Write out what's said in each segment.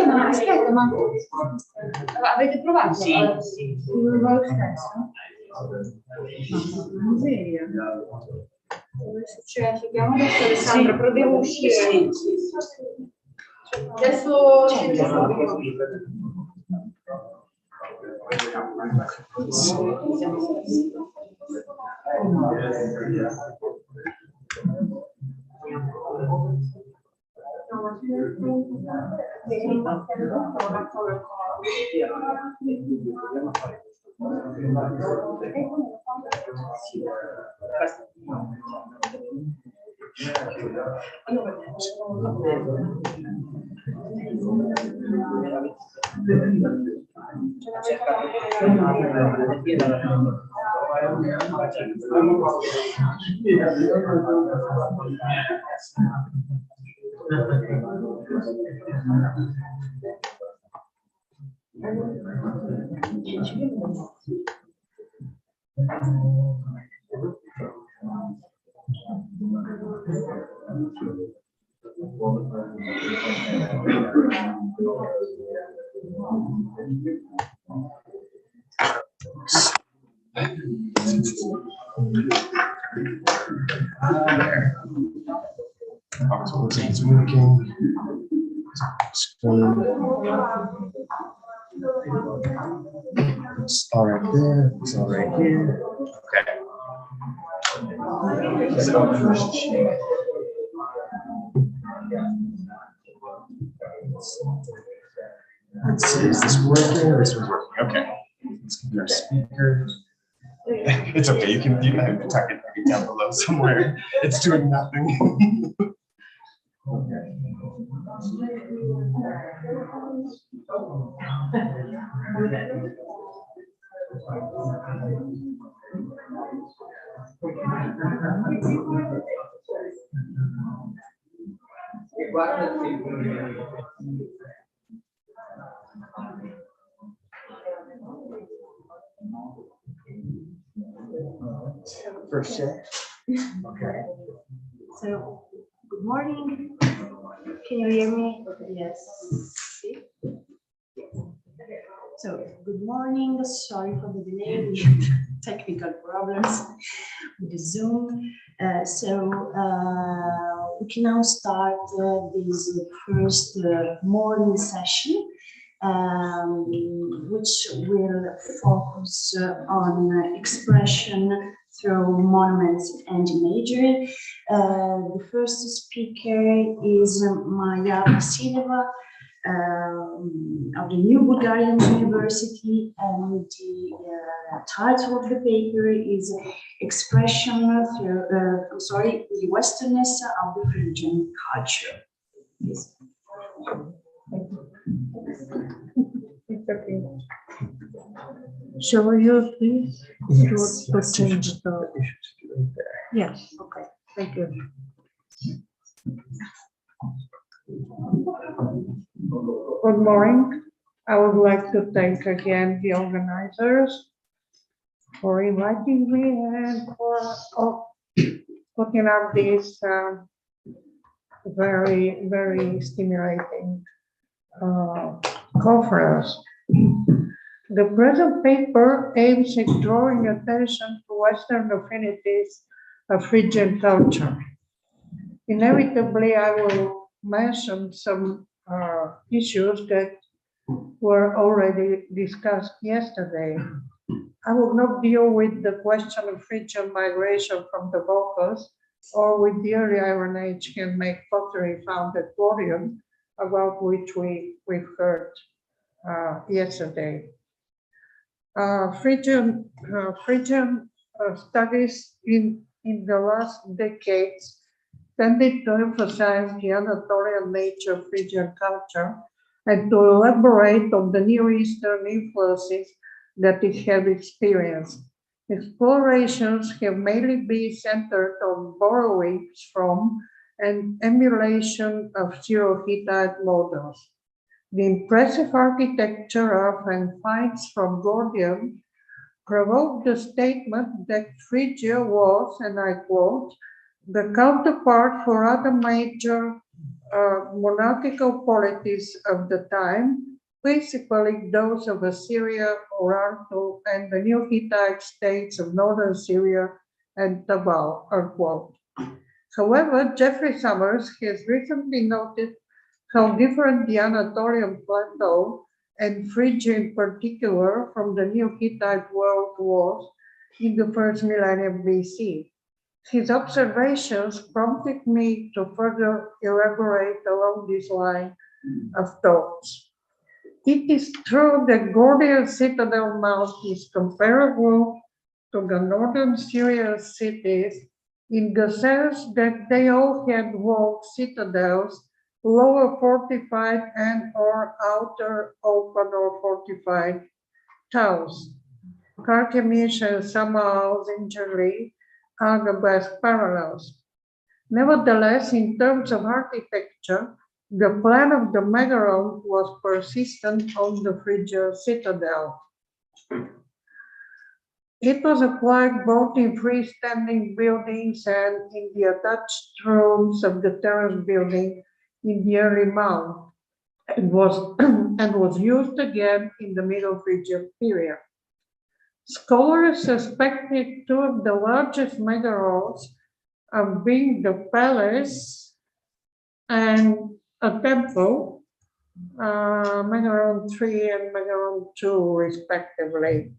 Ma aspetta, ma avete provato? Sì. Non va lo stesso? Miseria. Dove succede? Chiamo adesso Alessandra, però devo uscire. Adesso ci vediamo. It's working. It's all right there. It's all right here. Okay. Let's see, is this working? This one's working. Okay. Let's give our speaker. It's okay. You can have to tuck it maybe down below somewhere. It's doing nothing. Okay. First check. Okay. So, good morning. Can you hear me? Yes. So, good morning. Sorry for the delay. We had technical problems with the Zoom. We can now start this first morning session, which will focus on expression through monuments and imagery. The first speaker is Maya Vasileva of the New Bulgarian University, and the title of the paper is Expression through, the Westernness of the Phrygian Culture. Yes. It's okay. Shall you please? Yes. To change the. Yes. Okay. Thank you. Good morning. I would like to thank again the organizers for inviting me and for putting up this very, very stimulating conference. The present paper aims at drawing attention to Western affinities of Phrygian culture. Inevitably, I will mention some issues that were already discussed yesterday. I will not deal with the question of Phrygian migration from the Balkans or with the early Iron Age handmade pottery found at Florian, about which we've heard yesterday. Phrygian studies in the last decades tended to emphasize the Anatolian nature of Phrygian culture and to elaborate on the Near Eastern influences that it had experienced. Explorations have mainly been centered on borrowings from and emulation of Syro-Hittite models. The impressive architecture of and finds from Gordian provoked the statement that Phrygia was, and I quote, the counterpart for other major monarchical polities of the time, principally those of Assyria, Urartu, and the new Hittite states of northern Syria and Tabal, unquote. However, Jeffrey Summers has recently noted how different the Anatolian plateau and Phrygia in particular from the new Hittite world was in the first millennium BC. His observations prompted me to further elaborate along this line of thoughts. It is true that Gordian citadel mount is comparable to the northern Syrian cities in the sense that they all had walled citadels, lower fortified and or outer open or fortified towns. Carchemish and Samael injury are the best parallels. Nevertheless, in terms of architecture, the plan of the Megaron was persistent on the Phrygian citadel. It was applied both in freestanding buildings and in the attached rooms of the terrace building in the early mound, and was used again in the Middle Phrygian period. Scholars suspected two of the largest megarons of being the palace and a temple, Megaron 3 and Megaron 2 respectively.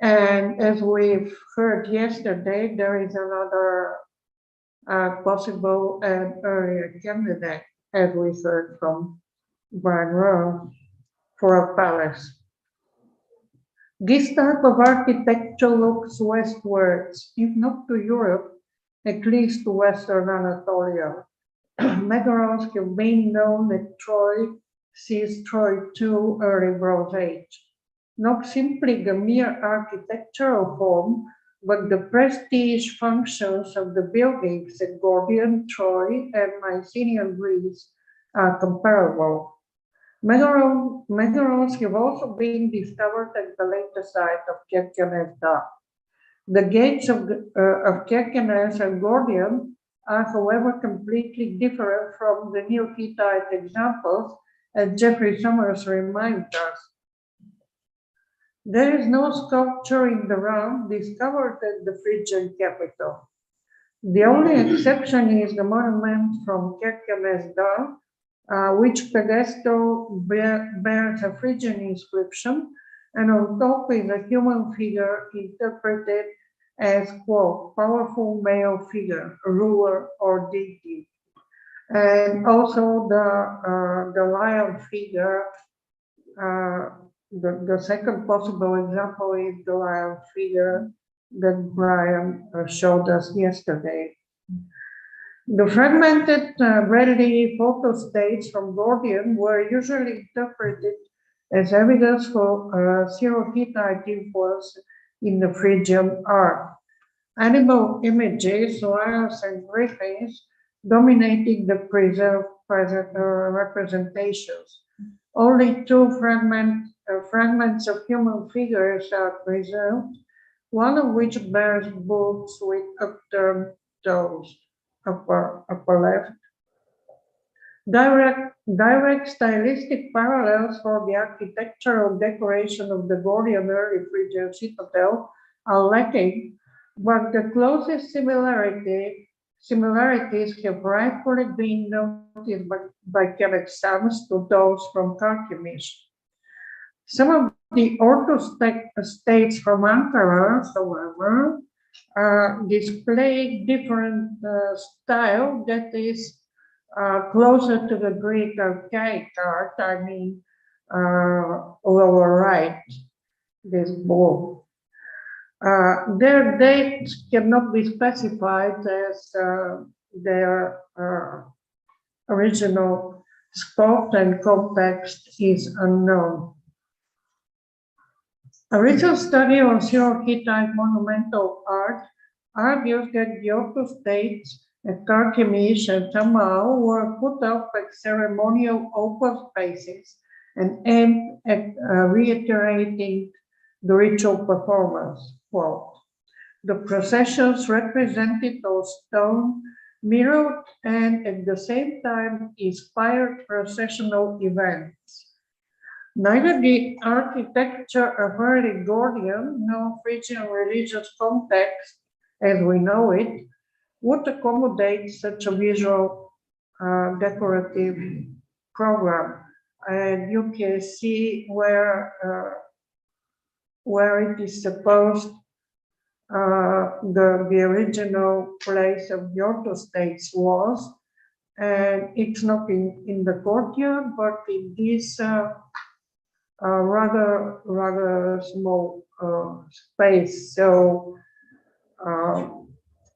And as we've heard yesterday, there is another possible and earlier candidate, as we heard from Brian Rowe, for a palace. This type of architecture looks westwards, if not to Europe, at least to Western Anatolia. Megarons have been known at Troy since Troy II early Bronze Age. Not simply the mere architectural form, but the prestige functions of the buildings at Gordian, Troy, and Mycenaean Greece are comparable. Megarons have also been discovered at the later site of Kirkenes. The gates of Kirkenes and Gordian are, however, completely different from the new Hittite examples, as Jeffrey Summers reminds us. There is no sculpture in the round discovered at the Phrygian capital. The only exception is the monument from Kirkenes, which pedestal bears a Phrygian inscription, and on top is a human figure interpreted as, quote, powerful male figure, ruler or deity. And also the lion figure, the second possible example is the lion figure that Brian showed us yesterday. The fragmented readily photostates from Gordian were usually interpreted as evidence for Syro-Hittite influence in the Phrygian art. Animal images, lions and griffins, dominating the preserved representations. Only two fragments of human figures are preserved, one of which bears bulls with upturned toes, upper left. Direct stylistic parallels for the architectural decoration of the Gordian early Phrygian citadel are lacking, but the closest similarities have rightfully been noticed by Kebek-Sams to those from Carchemish. Some of the orthostates from Ankara, however, display different style that is closer to the Greek archaic art, I mean lower right, this bull. Their dates cannot be specified as their original scope and context is unknown. A recent study on Syro-Hittite monumental art argues that the orthostates at Carchemish and Tamal were put up at ceremonial open spaces and aimed at reiterating the ritual performance. Quote, the processions represented those stone, mirrored, and at the same time inspired processional events. Neither the architecture of early Gordian nor Phrygian religious context, as we know it, would accommodate such a visual decorative program. And you can see where it is supposed the original place of the orthostates was, and it's not in the courtyard, but in this rather small space. So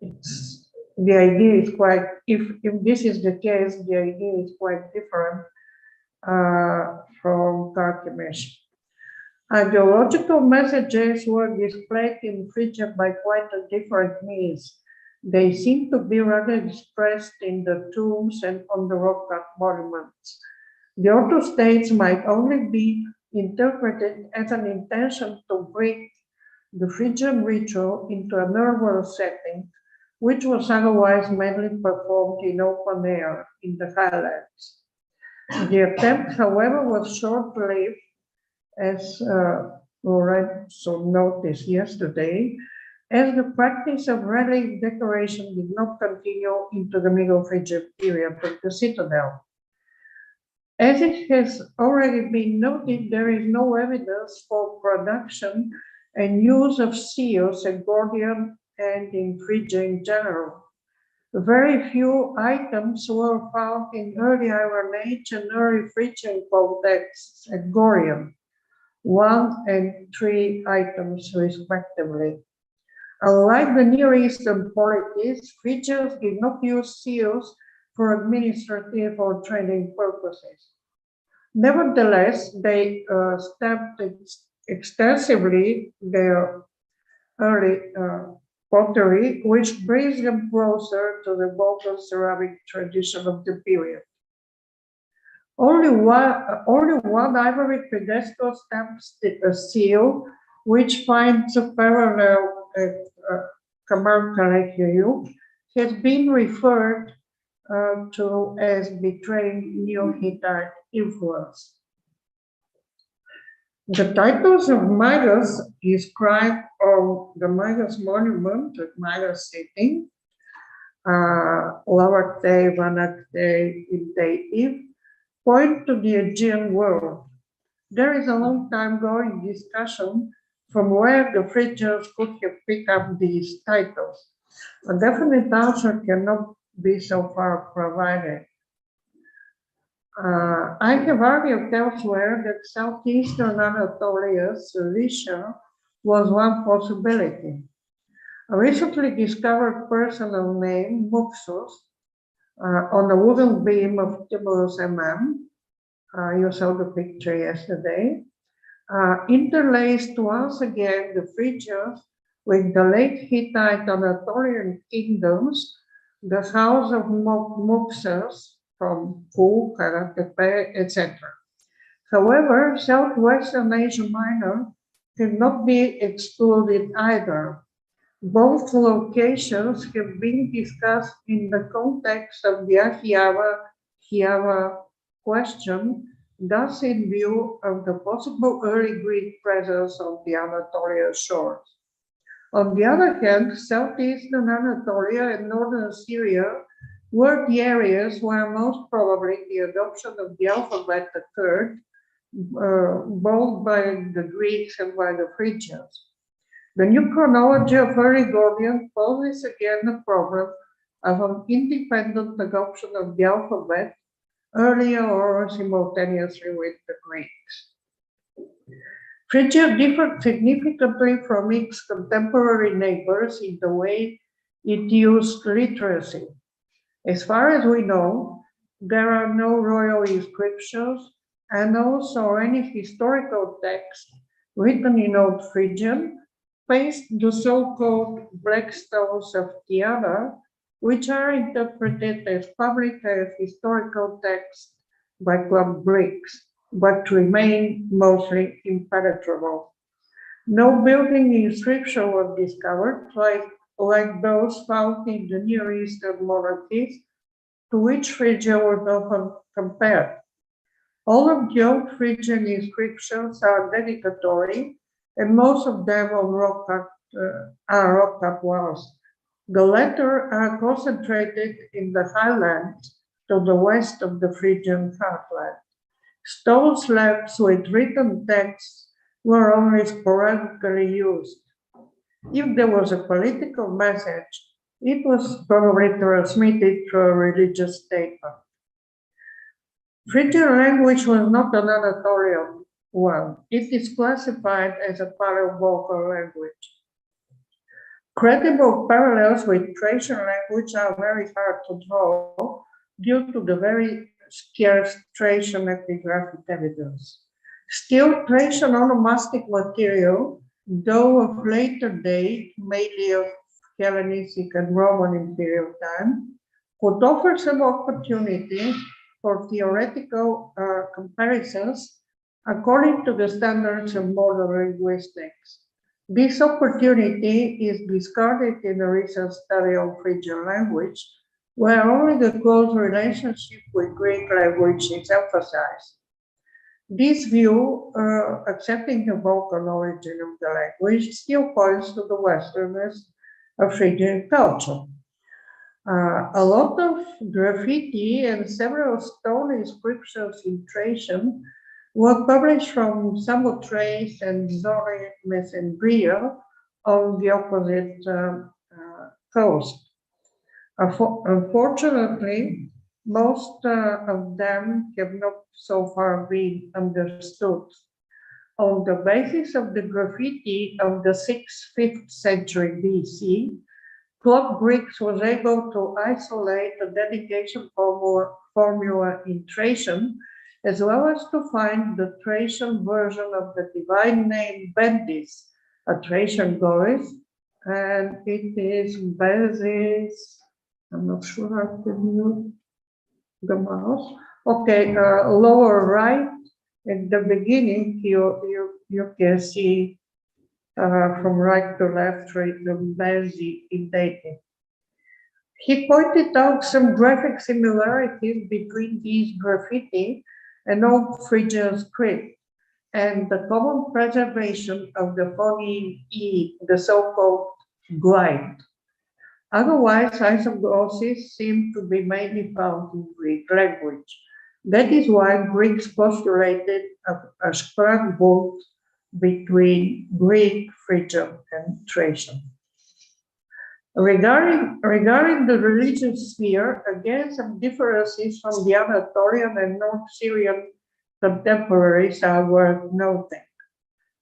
it's the idea is quite. If this is the case, the idea is quite different from Carchemish. Ideological messages were displayed in Phrygia by quite a different means. They seem to be rather expressed in the tombs and on the rock-cut monuments. The orthostates might only be interpreted as an intention to bring the Phrygian ritual into an urban setting, which was otherwise mainly performed in open air in the highlands. The attempt, however, was short-lived, as Lorenzo noticed yesterday, as the practice of relic decoration did not continue into the Middle Phrygian period of the citadel. As it has already been noted, there is no evidence for production and use of seals at Gordian and in Phrygia in general. Very few items were found in early Iron Age and early Phrygian contexts at Gordian, 1 and 3 items respectively. Unlike the Near Eastern polities, Phrygians did not use seals for administrative or trading purposes. Nevertheless, they stamped extensively their early pottery, which brings them closer to the local ceramic tradition of the period. Only one ivory pedestal stamps a seal, which finds a parallel at Kamarkalekiyu, has been referred to as betraying Neo-Hittite influence. The titles of Midas inscribed on the Midas monument at Midas City, Lavakte, Vanakte, Intative, point to the Aegean world. There is a long time going discussion from where the Phrygians could have picked up these titles. A definite answer cannot be so far provided. I have argued elsewhere that southeastern Anatolia, Cilicia, was one possibility. A recently discovered personal name, Muxus, on a wooden beam of Tibulus MM, you saw the picture yesterday, interlaced once again the Phrygians with the late Hittite Anatolian kingdoms, the house of Muxus from Ku, Karatepe, etc. However, southwestern Asia Minor cannot be excluded either. Both locations have been discussed in the context of the Ahiava question, thus in view of the possible early Greek presence on the Anatolian shores. On the other hand, southeastern Anatolia and northern Syria were the areas where most probably the adoption of the alphabet occurred, both by the Greeks and by the Phrygians. The new chronology of early Gordian poses again the problem of an independent adoption of the alphabet earlier or simultaneously with the Greeks. Phrygia differed significantly from its contemporary neighbors in the way it used literacy. As far as we know, there are no royal inscriptions, annals, or any historical text written in Old Phrygian, past the so-called black stones of Tiana, which are interpreted as public and historical texts by club Greeks, but remain mostly impenetrable. No building inscription was discovered, like those found in the Near Eastern monarchies, to which Phrygia was often compared. All of the old Phrygian inscriptions are dedicatory, and most of them are rock-cut walls. The latter are concentrated in the highlands to the west of the Phrygian heartland. Stone slabs with written texts were only sporadically used. If there was a political message, it was probably transmitted through a religious statement. Phrygian language was not an Anatolian one. It is classified as a Paleovocal language. Credible parallels with Thracian language are very hard to draw due to the very scarce Thracian epigraphic evidence. Still, Thracian onomastic material, though of later date, mainly of Hellenistic and Roman imperial time, could offer some opportunity for theoretical comparisons according to the standards of modern linguistics. This opportunity is discarded in a recent study of Phrygian language, where only the close relationship with Greek language is emphasized. This view, accepting the vocal origin of the language, still points to the Westernness of Phrygian culture. A lot of graffiti and several stone inscriptions in Thracian were published from Samothrace and Zone Mesembria on the opposite coast. Unfortunately, most of them have not so far been understood. On the basis of the graffiti of the 6th, 5th century BC, Club Greeks was able to isolate the dedication formula in Thracian, as well as to find the Thracian version of the divine name Bendis, a Thracian goddess, and it is Bezis. I'm not sure how to mute the mouse. Okay, lower right at the beginning, you can see from right to left, the Benzi dated. He pointed out some graphic similarities between these graffiti and old Phrygian script, and the common preservation of the phoneme E, the so-called glide. Otherwise, isoglosses seem to be mainly found in Greek language. That is why Greeks postulated a scrapbook between Greek, Phrygian, and Thracian. Regarding the religious sphere, again, some differences from the Anatolian and North Syrian contemporaries are worth noting.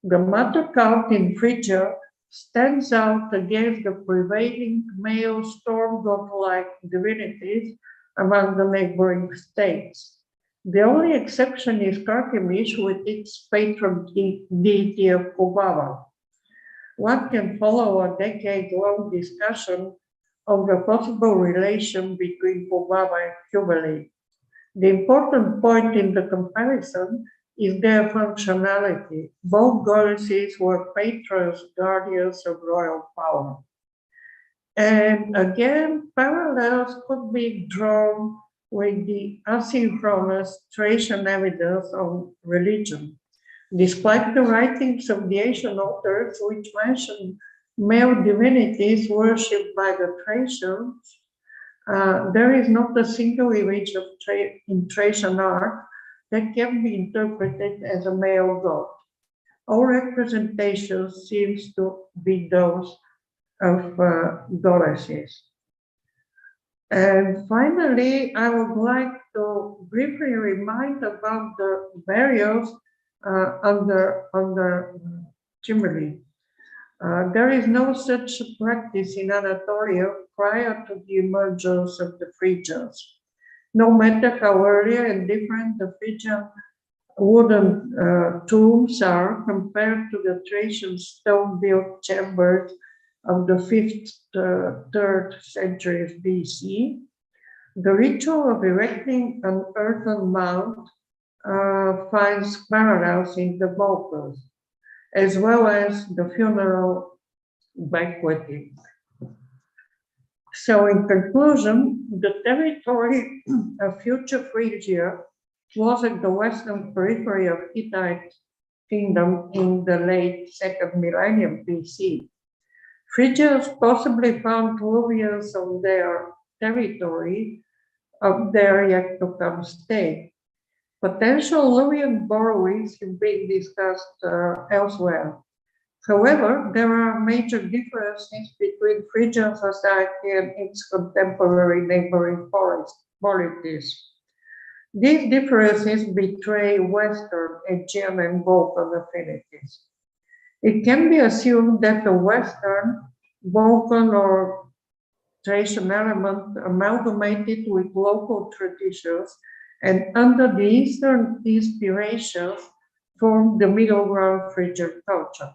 The matter count in Phrygia stands out against the prevailing male storm god-like divinities among the neighboring states. The only exception is Carchemish with its patron deity of Kubaba. One can follow a decade-long discussion of the possible relation between Kubaba and Cubali. The important point in the comparison is their functionality. Both goddesses were patrons, guardians of royal power. And again, parallels could be drawn with the asynchronous Thracian evidence on religion. Despite the writings of the ancient authors, which mention male divinities worshipped by the Thracians, there is not a single image in Thracian art that can be interpreted as a male god. All representations seem to be those of goddesses. And finally, I would like to briefly remind about the burials under Cymele. There is no such practice in Anatolia prior to the emergence of the Phrygians. No matter how earlier and different the Phrygian wooden tombs are compared to the Thracian stone-built chambers of the 5th, 3rd centuries BC, the ritual of erecting an earthen mound finds parallels in the vocals. as well as the funeral banqueting. So in conclusion, the territory of future Phrygia was at the western periphery of Hittite kingdom in the late second millennium BC. Phrygians possibly found ruins on their territory of their yet to come state. Potential Luwian borrowings have been discussed elsewhere. However, there are major differences between Phrygian society and its contemporary neighboring polities. These differences betray Western, Aegean, and Balkan affinities. It can be assumed that the Western, Balkan, or Thracian element amalgamated with local traditions and under the Eastern inspirations formed the middle ground Phrygian culture.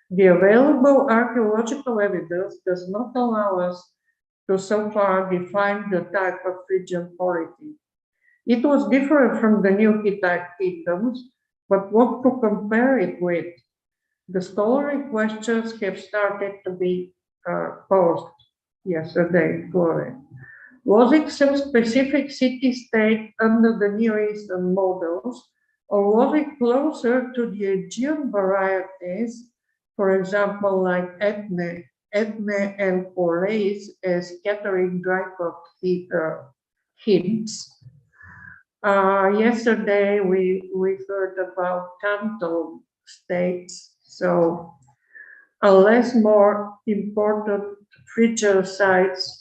The available archaeological evidence does not allow us to so far define the type of Phrygian polity. It was different from the new Hittite kingdoms, but what to compare it with? The scholarly questions have started to be posed yesterday, Gloria. Was it some specific city-state under the Near Eastern models, or was it closer to the Aegean varieties, for example, like Etne and Poleis, as Catherine Drycock hints? Yesterday, we heard about Canton states, so unless more important Phrygian sites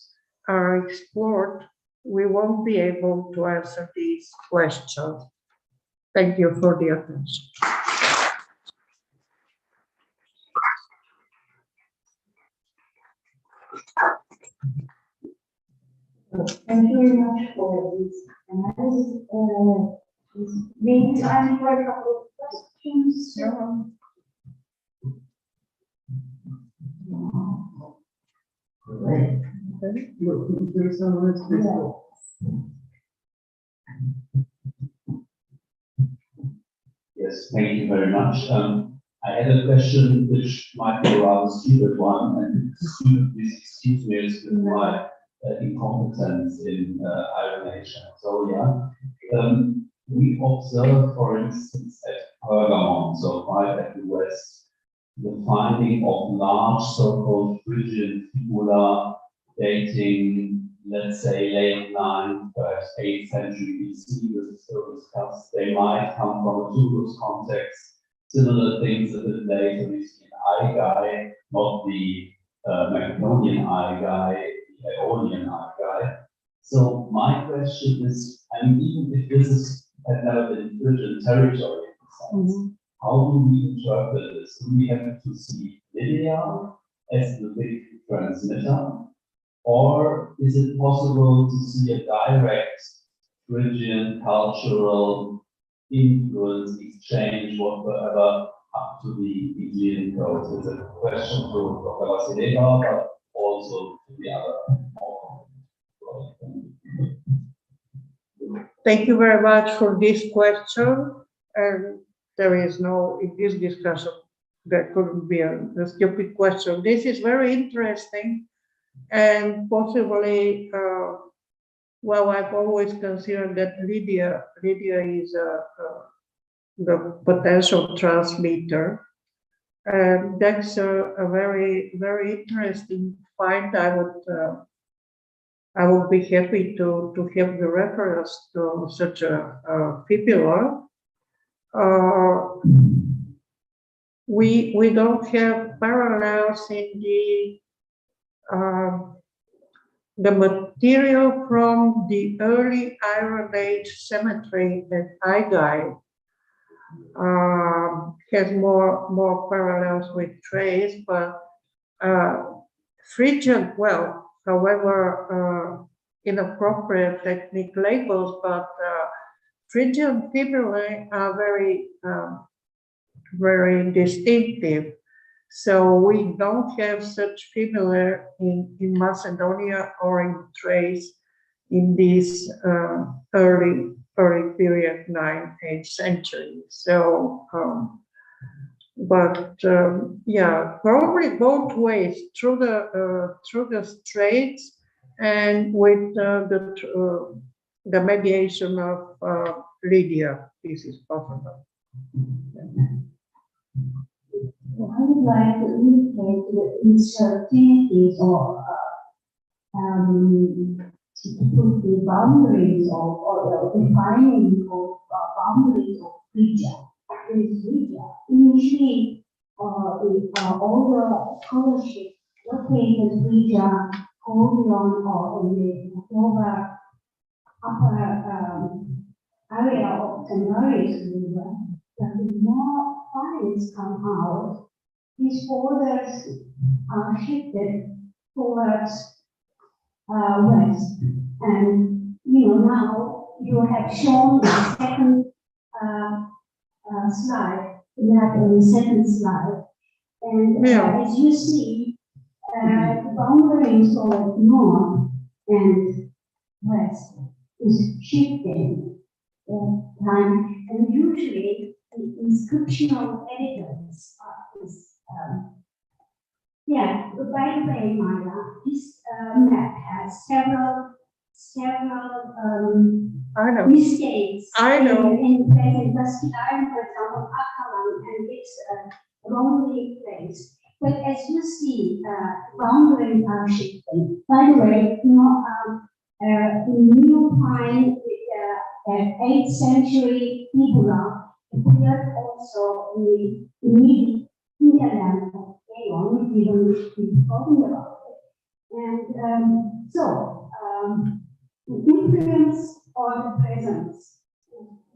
are explored, we won't be able to answer these questions. Thank you for the attention. Thank you very much for this analysis. Maybe time for a couple of questions. Yes, thank you very much. I had a question which might be a rather stupid one, and this excuse me with my incompetence in ironization. So yeah, we observe, for instance, at Pergamon, so right at the west, the finding of large so-called Phrygian fibula dating, let's say, late 9th, perhaps 8th century BC. This is still discussed. They might come from a Toulouse context. Similar things a bit later, we see an Aigai, not the Macedonian Aigai, the Ionian Aigai. So my question is, I mean, even if this had never been Phrygian territory, how do we interpret this? Do we have to see Lydia as the big transmitter? Or is it possible to see a direct Phrygian cultural influence, exchange, whatever, up to the Aegean coast? It's a question to Dr. Vasileva, but also to the other. Thank you very much for this question. And there is no, in this discussion, there couldn't be a stupid question. This is very interesting. And possibly, well, I've always considered that Lydia is the potential transmitter. And that's a very, very interesting find. I would be happy to have the reference to such a fibula. We don't have parallels in the material from the early Iron Age cemetery at Aigai has more parallels with Thrace, but Phrygian, well, however, inappropriate technique labels, but Phrygian fibulae are very distinctive. So we don't have such fibulae in Macedonia or in Thrace in this early period, 9th, 8th century. So But yeah, probably both ways through the straits and with the mediation of Lydia. This is possible. I would like to indicate the uncertainties or to put the boundaries or defining of boundaries of Phrygia. Phrygia. Initially, all the scholarship located Phrygia, Cordion, or in the lower upper area of Tanaris River, but the more finds come out, these borders are shifted towards west. And now you have shown the second slide, the second slide, and as you see, the boundaries of north and west is shifting time, and usually the inscriptional evidence is by the way, Maya, this map has several mistakes. I know. In present, Basketball, for example, Akalan, and it's wrongly placed. But as you see, boundaries are shifting. By the way, you find 8th century Figura appeared also in the immediate hinterland of Aeon, even which we're talking about it. And the influence or the presence,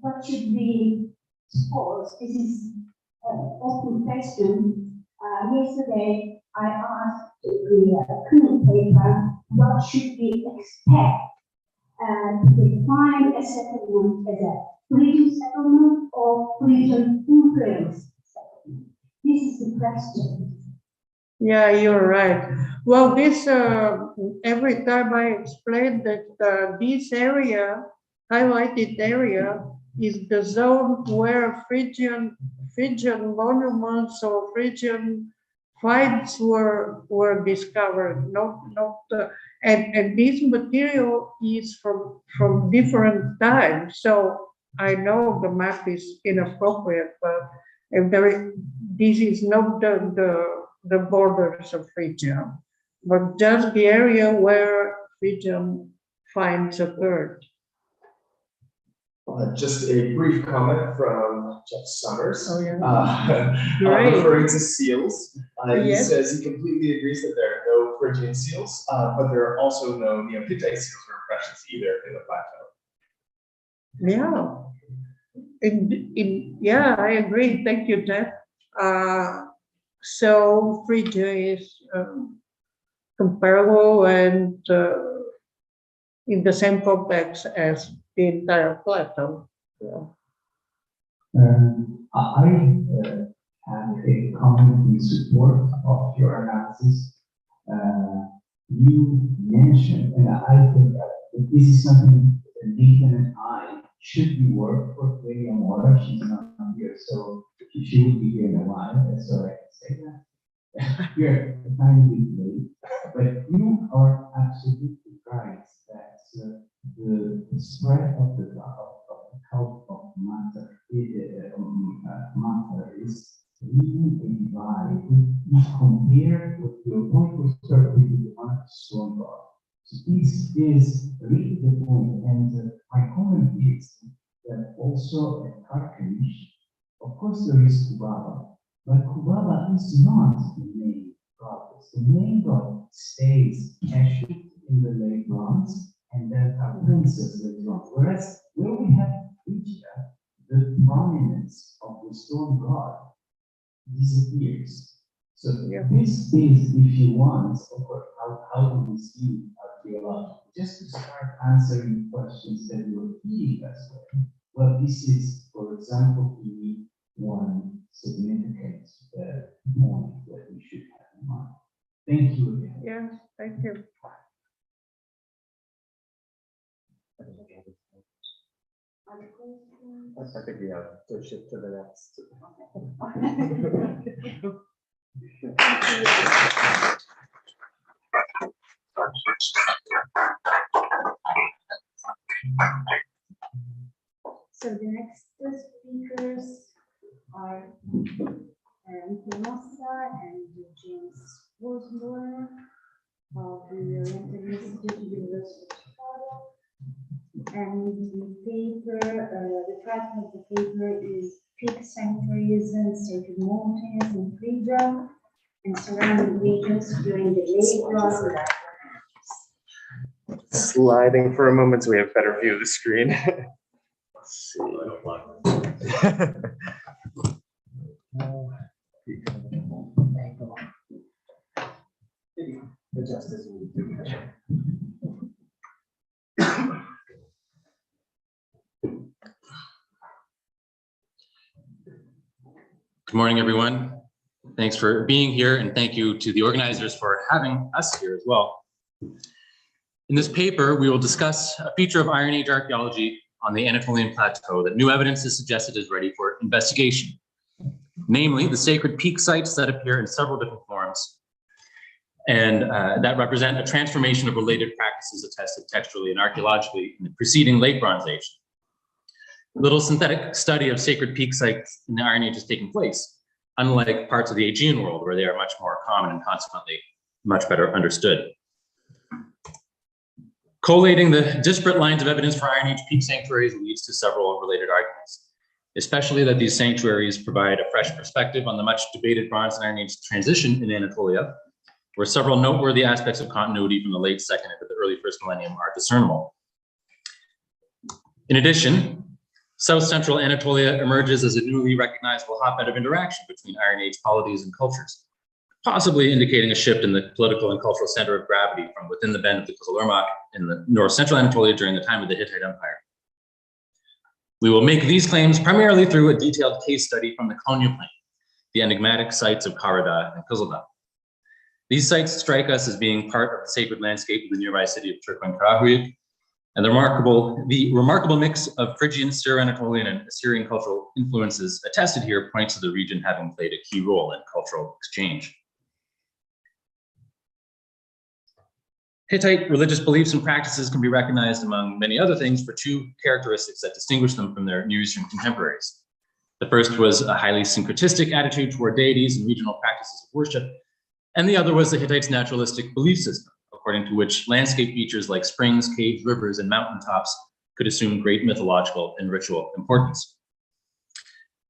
what should be supposed? This is often question. Yesterday, I asked the commentator what should we expect to define a settlement as a Phrygian settlement or Phrygian influence settlement. This is the question. Yeah, you're right. Well, this every time I explain that this area, highlighted area, is the zone where Phrygian monuments or Phrygian finds were discovered. And this material is from different times. So I know the map is inappropriate, but if this is not the borders of Phrygia, but just the area where Phrygian finds occurred. Just a brief comment from Jeff Summers. Oh, yeah. Referring to seals. He Yes. says he completely agrees that there are no Phrygian seals, but there are also no Neophytite seals or impressions either in the plateau. Yeah. I agree. Thank you, Jeff. So Phrygia is comparable and in the same context as the entire plateau. Yeah. I have a comment in support of your analysis. You mentioned, and I think that this is something that Nathan and I should be work for Phrygia more. She's not here, so she will be here in a while, so I can say that. You're a tiny bit late, but you are absolutely right that the spread of the cult of matter is leaving a divide. If compared with your point was certainly with the one of the strong God. So this is really the point, and my comment is that also at Carthage, of course there is Kubaba, but Kubaba is not the main goddess. The main god stays casually in the late bronze, and then are princes later on. Whereas where we have Phrygia, the prominence of the storm god disappears. So this is, if you want, of course, how do we see archaeology? Just to start answering questions that you are feeding us with. Well, this is, for example, one significant point that we should have in mind. Thank you again. Yes, thank you. Other questions? I think we have to shift to the next. So the next speakers are Massa and James Wolfsburg of the Oriental Institute, University of Pavia. And the paper, the title of the paper is Peak Sanctuaries and Sacred Mountains in Phrygia and surrounding regions during the late Bronze Age. Sliding for a moment so we have better view of the screen. Let's see. Adjust as we do. Good morning, everyone. Thanks for being here, and thank you to the organizers for having us here as well. In this paper, we will discuss a feature of Iron Age archaeology on the Anatolian plateau that new evidence is suggested is ready for investigation, namely the sacred peak sites that appear in several different forms and that represent a transformation of related practices attested textually and archaeologically in the preceding late Bronze Age. Little synthetic study of sacred peak sites in the Iron Age is taking place, unlike parts of the Aegean world where they are much more common and consequently much better understood. Collating the disparate lines of evidence for Iron Age peak sanctuaries leads to several related arguments, especially that these sanctuaries provide a fresh perspective on the much debated Bronze and Iron Age transition in Anatolia, where several noteworthy aspects of continuity from the late second into the early first millennium are discernible. In addition, South Central Anatolia emerges as a newly recognizable hotbed of interaction between Iron Age polities and cultures, possibly indicating a shift in the political and cultural center of gravity from within the bend of the Kızılırmak in the north-central Anatolia during the time of the Hittite Empire. We will make these claims primarily through a detailed case study from the Konya Plain, the enigmatic sites of Karadağ and Kızıldağ. These sites strike us as being part of the sacred landscape of the nearby city of Turkmenkarahuy, and the remarkable mix of Phrygian, Syro-Anatolian, and Assyrian cultural influences attested here points to the region having played a key role in cultural exchange. Hittite religious beliefs and practices can be recognized, among many other things, for two characteristics that distinguish them from their Near Eastern contemporaries. The first was a highly syncretistic attitude toward deities and regional practices of worship, and the other was the Hittites' naturalistic belief system, according to which landscape features like springs, caves, rivers, and mountaintops could assume great mythological and ritual importance.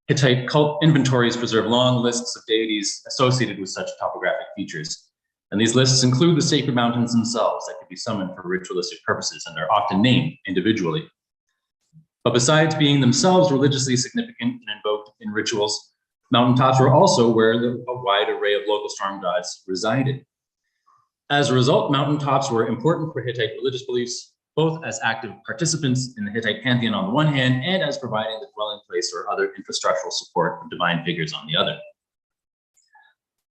Hittite cult inventories preserve long lists of deities associated with such topographic features. And these lists include the sacred mountains themselves that could be summoned for ritualistic purposes, and they're often named individually. But besides being themselves religiously significant and invoked in rituals, mountaintops were also where a wide array of local storm gods resided. As a result, mountaintops were important for Hittite religious beliefs, both as active participants in the Hittite pantheon on the one hand, and as providing the dwelling place or other infrastructural support of divine figures on the other.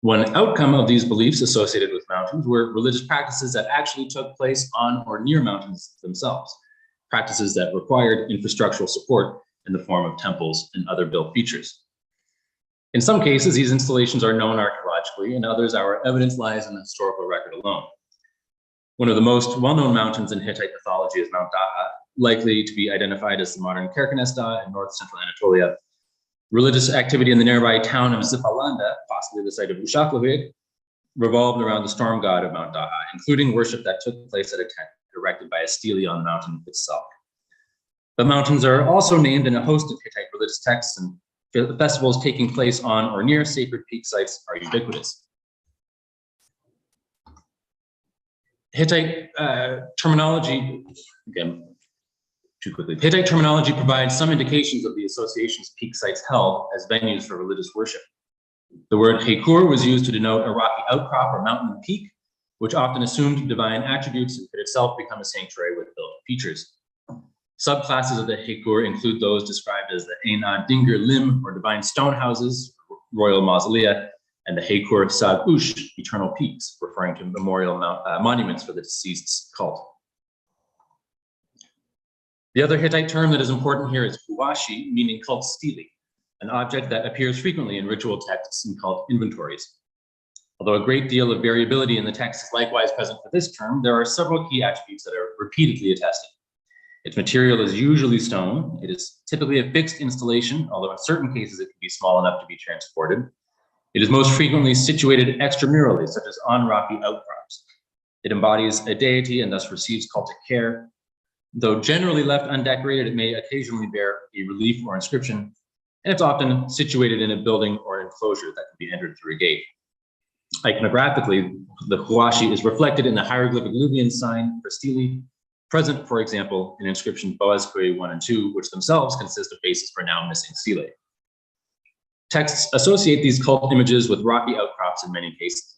One outcome of these beliefs associated with mountains were religious practices that actually took place on or near mountains themselves, practices that required infrastructural support in the form of temples and other built features. In some cases, these installations are known archaeologically, and others, our evidence lies in the historical record alone. One of the most well-known mountains in Hittite mythology is Mount Daha, likely to be identified as the modern Kerkenes Dağı in north-central Anatolia. Religious activity in the nearby town of Zifalanda, possibly the site of Uşaklıhöyük, revolved around the storm god of Mount Daha, including worship that took place at a tent erected by a stele on the mountain itself. The mountains are also named in a host of Hittite religious texts, and the festivals taking place on or near sacred peak sites are ubiquitous. Hittite terminology, again, too quickly. Hittite terminology provides some indications of the associations peak sites held as venues for religious worship. The word Hekur was used to denote a rocky outcrop or mountain peak, which often assumed divine attributes and could itself become a sanctuary with built features. Subclasses of the Hekur include those described as the Ena Dingir Lim, or divine stone houses, royal mausolea, and the Hekur Sag Ush, eternal peaks, referring to memorial monuments for the deceased's cult. The other Hittite term that is important here is huwashi, meaning cult stele, an object that appears frequently in ritual texts and cult inventories. Although a great deal of variability in the text is likewise present for this term, there are several key attributes that are repeatedly attested. Its material is usually stone. It is typically a fixed installation, although in certain cases it can be small enough to be transported. It is most frequently situated extramurally, such as on rocky outcrops. It embodies a deity and thus receives cultic care. Though generally left undecorated, it may occasionally bear a relief or inscription, and it's often situated in a building or enclosure that can be entered through a gate. Iconographically, the huwashi is reflected in the hieroglyphic Luwian sign for stele, present, for example, in inscription Boazkwe 1 and 2, which themselves consist of bases for now missing stele. Texts associate these cult images with rocky outcrops in many cases.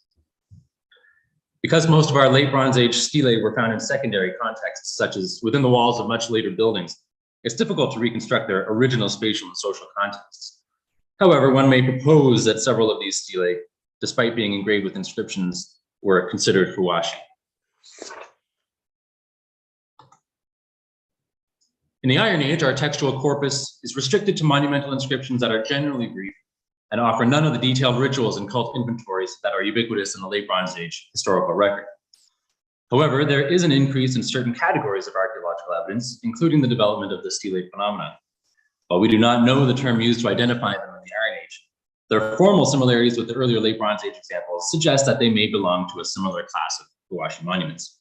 Because most of our late Bronze Age stelae were found in secondary contexts, such as within the walls of much later buildings, it's difficult to reconstruct their original spatial and social contexts. However, one may propose that several of these stelae, despite being engraved with inscriptions, were considered huwashi. In the Iron Age, our textual corpus is restricted to monumental inscriptions that are generally brief and offer none of the detailed rituals and cult inventories that are ubiquitous in the late Bronze Age historical record. However, there is an increase in certain categories of archaeological evidence, including the development of the stele phenomenon. While we do not know the term used to identify them in the Iron Age, their formal similarities with the earlier late Bronze Age examples suggest that they may belong to a similar class of huwashi monuments.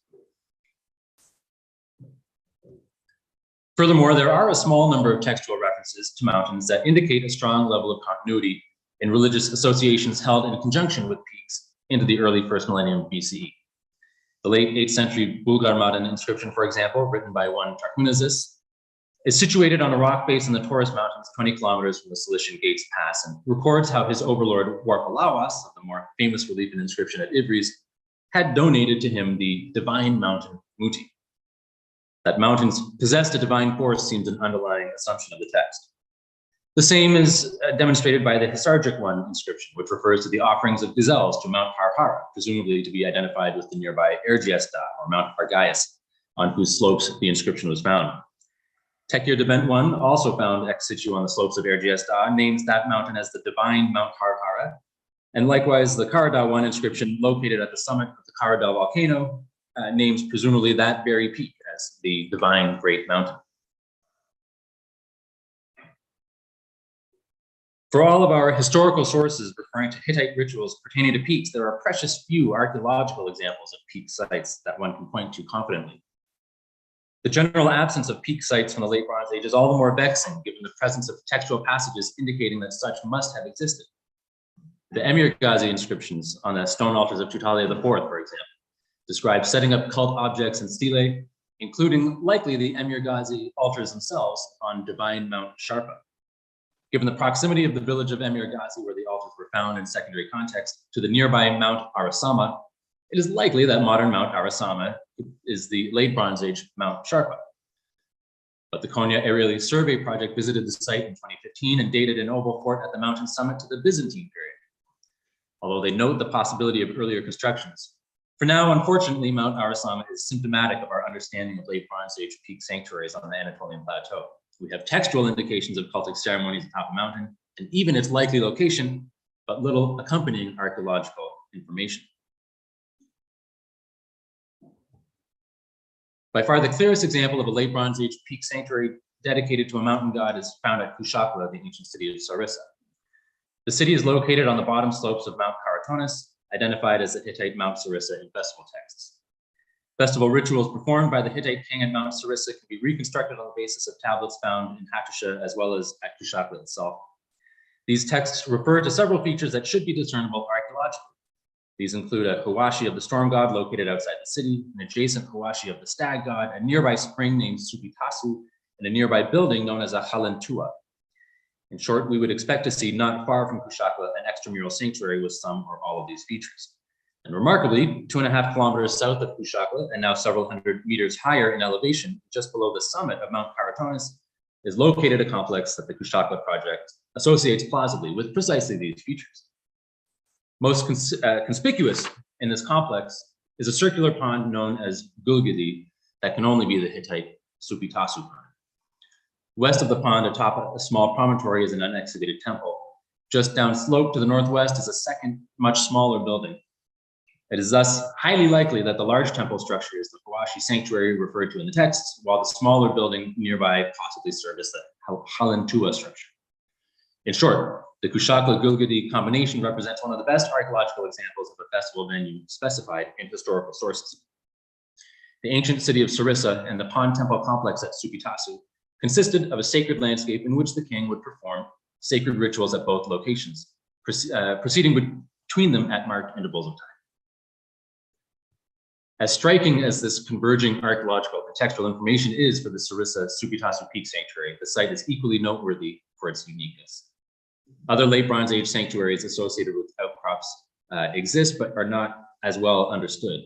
Furthermore, there are a small number of textual references to mountains that indicate a strong level of continuity in religious associations held in conjunction with peaks into the early first millennium BCE. The late 8th century Bulgar-Madan inscription, for example, written by one Tarhunazis, is situated on a rock face in the Taurus Mountains, 20 kilometers from the Cilician Gates Pass, and records how his overlord Warpalawas, of the more famous relief and inscription at Ivries, had donated to him the divine mountain Muti. That mountains possessed a divine force seems an underlying assumption of the text. The same is demonstrated by the Hisargic one inscription, which refers to the offerings of gazelles to Mount Harhara, presumably to be identified with the nearby Ergiesta, or Mount Argaius, on whose slopes the inscription was found. Tekir Debent one, also found ex situ on the slopes of Ergiesta, names that mountain as the divine Mount Harhara, and likewise the Karadal one inscription located at the summit of the Karadal volcano names presumably that very peak as the divine great mountain. For all of our historical sources referring to Hittite rituals pertaining to peaks, there are precious few archaeological examples of peak sites that one can point to confidently. The general absence of peak sites from the late Bronze Age is all the more vexing given the presence of textual passages indicating that such must have existed. The Emir Ghazi inscriptions on the stone altars of Tutalia IV, for example, describe setting up cult objects and stelae, including likely the Emir Ghazi altars themselves on divine Mount Sharpa. Given the proximity of the village of Emir Ghazi, where the altars were found in secondary context, to the nearby Mount Arasama, it is likely that modern Mount Arasama is the late Bronze Age Mount Sharpa. But the Konya Aerially Survey Project visited the site in 2015 and dated an oval fort at the mountain summit to the Byzantine period, although they note the possibility of earlier constructions. For now, unfortunately, Mount Arasama is symptomatic of our understanding of late Bronze Age peak sanctuaries on the Anatolian Plateau. We have textual indications of cultic ceremonies atop the mountain and even its likely location, but little accompanying archaeological information. By far the clearest example of a late Bronze Age peak sanctuary dedicated to a mountain god is found at Kushakla, the ancient city of Sarissa. The city is located on the bottom slopes of Mount Karatonis, identified as the Hittite Mount Sarissa in festival texts. Festival rituals performed by the Hittite king at Mount Sarissa can be reconstructed on the basis of tablets found in Hattusha as well as at Kushakla itself. These texts refer to several features that should be discernible archaeologically. These include a huwashi of the storm god located outside the city, an adjacent huwashi of the stag god, a nearby spring named Supitasu, and a nearby building known as a halentua. In short, we would expect to see not far from Kushakla an extramural sanctuary with some or all of these features. And remarkably, 2.5 kilometers south of Kushakla and now several hundred meters higher in elevation, just below the summit of Mount Karatonis, is located a complex that the Kushakla project associates plausibly with precisely these features. Most conspicuous in this complex is a circular pond known as Gulgidi that can only be the Hittite Supitasu pond. West of the pond, atop a small promontory, is an unexcavated temple. Just downslope to the northwest is a second, much smaller building. It is thus highly likely that the large temple structure is the Hawashi sanctuary referred to in the texts, while the smaller building nearby possibly served as the Halentua structure. In short, the Kushatla-Gilgadi combination represents one of the best archaeological examples of a festival venue specified in historical sources. The ancient city of Sarissa and the pond temple complex at Supitasu consisted of a sacred landscape in which the king would perform sacred rituals at both locations, proceeding between them at marked intervals of time. As striking as this converging archaeological and textual information is for the Sarissa Supitasu Peak Sanctuary, the site is equally noteworthy for its uniqueness. Other late Bronze Age sanctuaries associated with outcrops exist, but are not as well understood.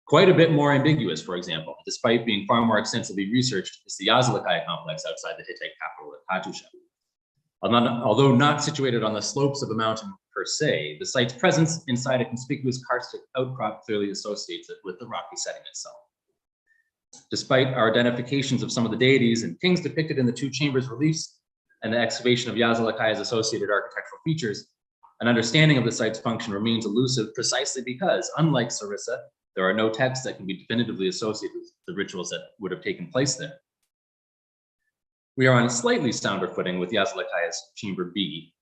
Quite a bit more ambiguous, for example, despite being far more extensively researched, is the Yazilikaya complex outside the Hittite capital at Hattusha. Although not situated on the slopes of a mountain per se, the site's presence inside a conspicuous karstic outcrop clearly associates it with the rocky setting itself. Despite our identifications of some of the deities and kings depicted in the two chambers reliefs and the excavation of Yazilikaya's associated architectural features, an understanding of the site's function remains elusive precisely because, unlike Sarissa, there are no texts that can be definitively associated with the rituals that would have taken place there. We are on a slightly sounder footing with Yazilikaya's Chamber B.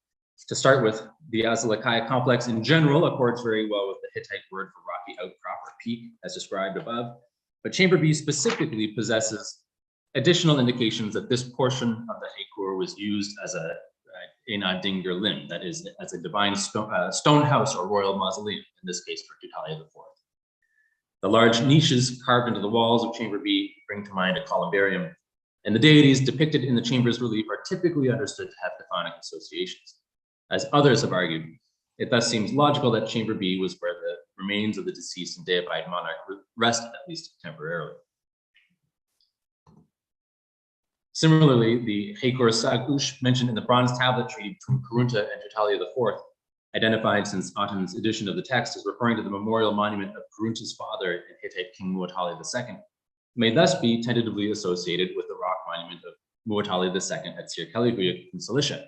To start with, the Yazilikaya complex in general accords very well with the Hittite word for rocky outcrop or peak, as described above, but Chamber B specifically possesses additional indications that this portion of the Hakur was used as a Enadingir limb, that is, as a divine stone house or royal mausoleum, in this case for Deucalion IV. The large niches carved into the walls of Chamber B bring to mind a columbarium, and the deities depicted in the chamber's relief are typically understood to have chthonic associations. As others have argued, it thus seems logical that Chamber B was where the remains of the deceased and deified monarch rested, at least temporarily. Similarly, the Hakur Sagush mentioned in the bronze tablet treaty between Kurunta and Deucalion IV, identified since Aten's edition of the text as referring to the memorial monument of Kurunta's father and Hittite king Muwatalli II, may thus be tentatively associated with the rock monument of Muwatalli II at Sirkelihuyak in Cilicia,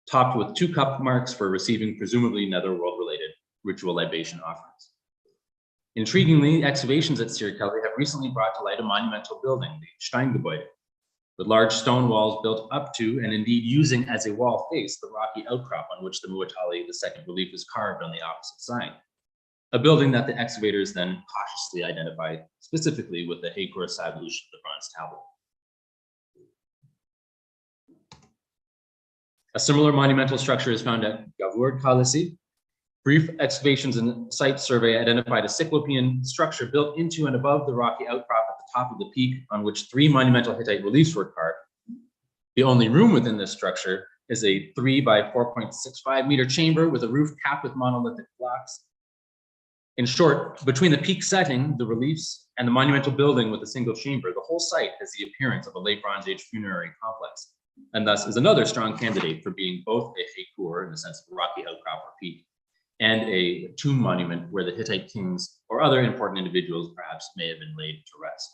topped with two cup marks for receiving presumably netherworld-related ritual libation offerings. Intriguingly, excavations at Sirkeli have recently brought to light a monumental building, the Steingebäude, with large stone walls built up to and indeed using as a wall face the rocky outcrop on which the Muwatalli II relief is carved on the opposite side, a building that the excavators then cautiously identified specifically with the Hakur Sagush of the bronze tablet. A similar monumental structure is found at Gavur Kalisi. Brief excavations and site survey identified a Cyclopean structure built into and above the rocky outcrop at the top of the peak on which 3 monumental Hittite reliefs were carved. The only room within this structure is a 3 by 4.65 meter chamber with a roof capped with monolithic blocks. In short, between the peak setting, the reliefs, and the monumental building with a single chamber, the whole site has the appearance of a late Bronze Age funerary complex, and thus is another strong candidate for being both a Hakur in the sense of a rocky outcrop or peak, and a tomb monument where the Hittite kings or other important individuals perhaps may have been laid to rest.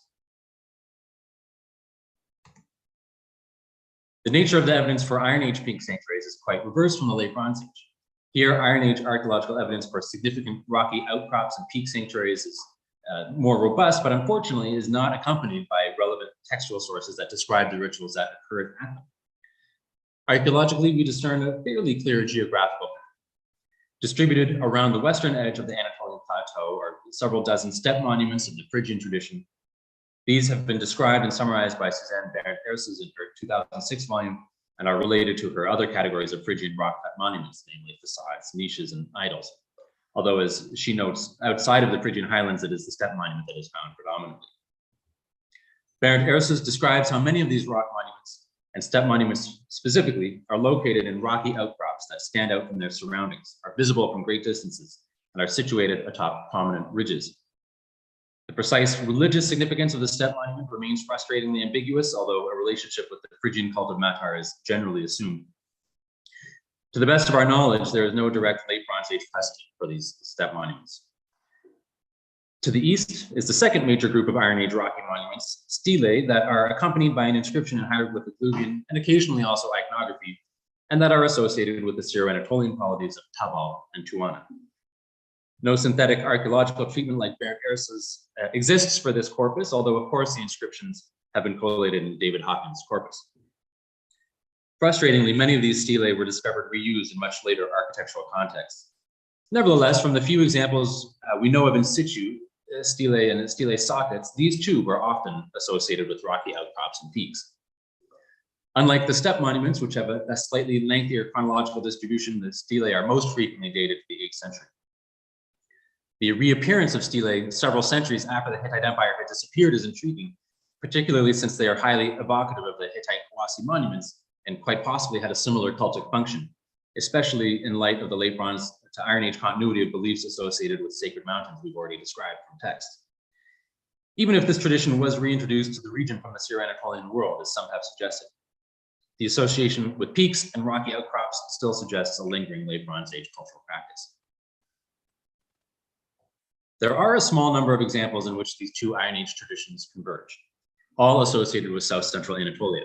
The nature of the evidence for Iron Age peak sanctuaries is quite reversed from the late Bronze Age. Here, Iron Age archaeological evidence for significant rocky outcrops and peak sanctuaries is more robust, but unfortunately is not accompanied by relevant textual sources that describe the rituals that occurred at them. Archaeologically, we discern a fairly clear geographical pattern. Distributed around the western edge of the Anatolian Plateau are several dozen step monuments of the Phrygian tradition. These have been described and summarized by Suzanne Barrett-Erces in her 2006 volume and are related to her other categories of Phrygian rock-cut monuments, namely facades, niches, and idols. Although, as she notes, outside of the Phrygian highlands, it is the step monument that is found predominantly. Barrett-Erces describes how many of these rock monuments, and step monuments specifically, are located in rocky outcrops that stand out from their surroundings, are visible from great distances, and are situated atop prominent ridges. The precise religious significance of the step monument remains frustratingly ambiguous, although a relationship with the Phrygian cult of Matar is generally assumed. To the best of our knowledge, there is no direct late Bronze Age precedent for these step monuments. To the east is the second major group of Iron Age rocky monuments, stelae, that are accompanied by an inscription in hieroglyphic alluvium and occasionally also iconography, and that are associated with the Syro-Anatolian polities of Tabal and Tuana. No synthetic archaeological treatment like Bernd Ers's exists for this corpus, although of course the inscriptions have been collated in David Hawkins' corpus. Frustratingly, many of these stelae were discovered reused in much later architectural contexts. Nevertheless, from the few examples we know of in situ stelae and stelae sockets, these too were often associated with rocky outcrops and peaks. Unlike the step monuments, which have a slightly lengthier chronological distribution, the stelae are most frequently dated to the 8th century. The reappearance of stelae several centuries after the Hittite Empire had disappeared is intriguing, particularly since they are highly evocative of the Hittite Huasi monuments and quite possibly had a similar cultic function, especially in light of the late Bronze to Iron Age continuity of beliefs associated with sacred mountains we've already described from text. Even if this tradition was reintroduced to the region from the Syro-Anatolian world, as some have suggested, the association with peaks and rocky outcrops still suggests a lingering late Bronze Age cultural practice. There are a small number of examples in which these two Iron Age traditions converge, all associated with South Central Anatolia.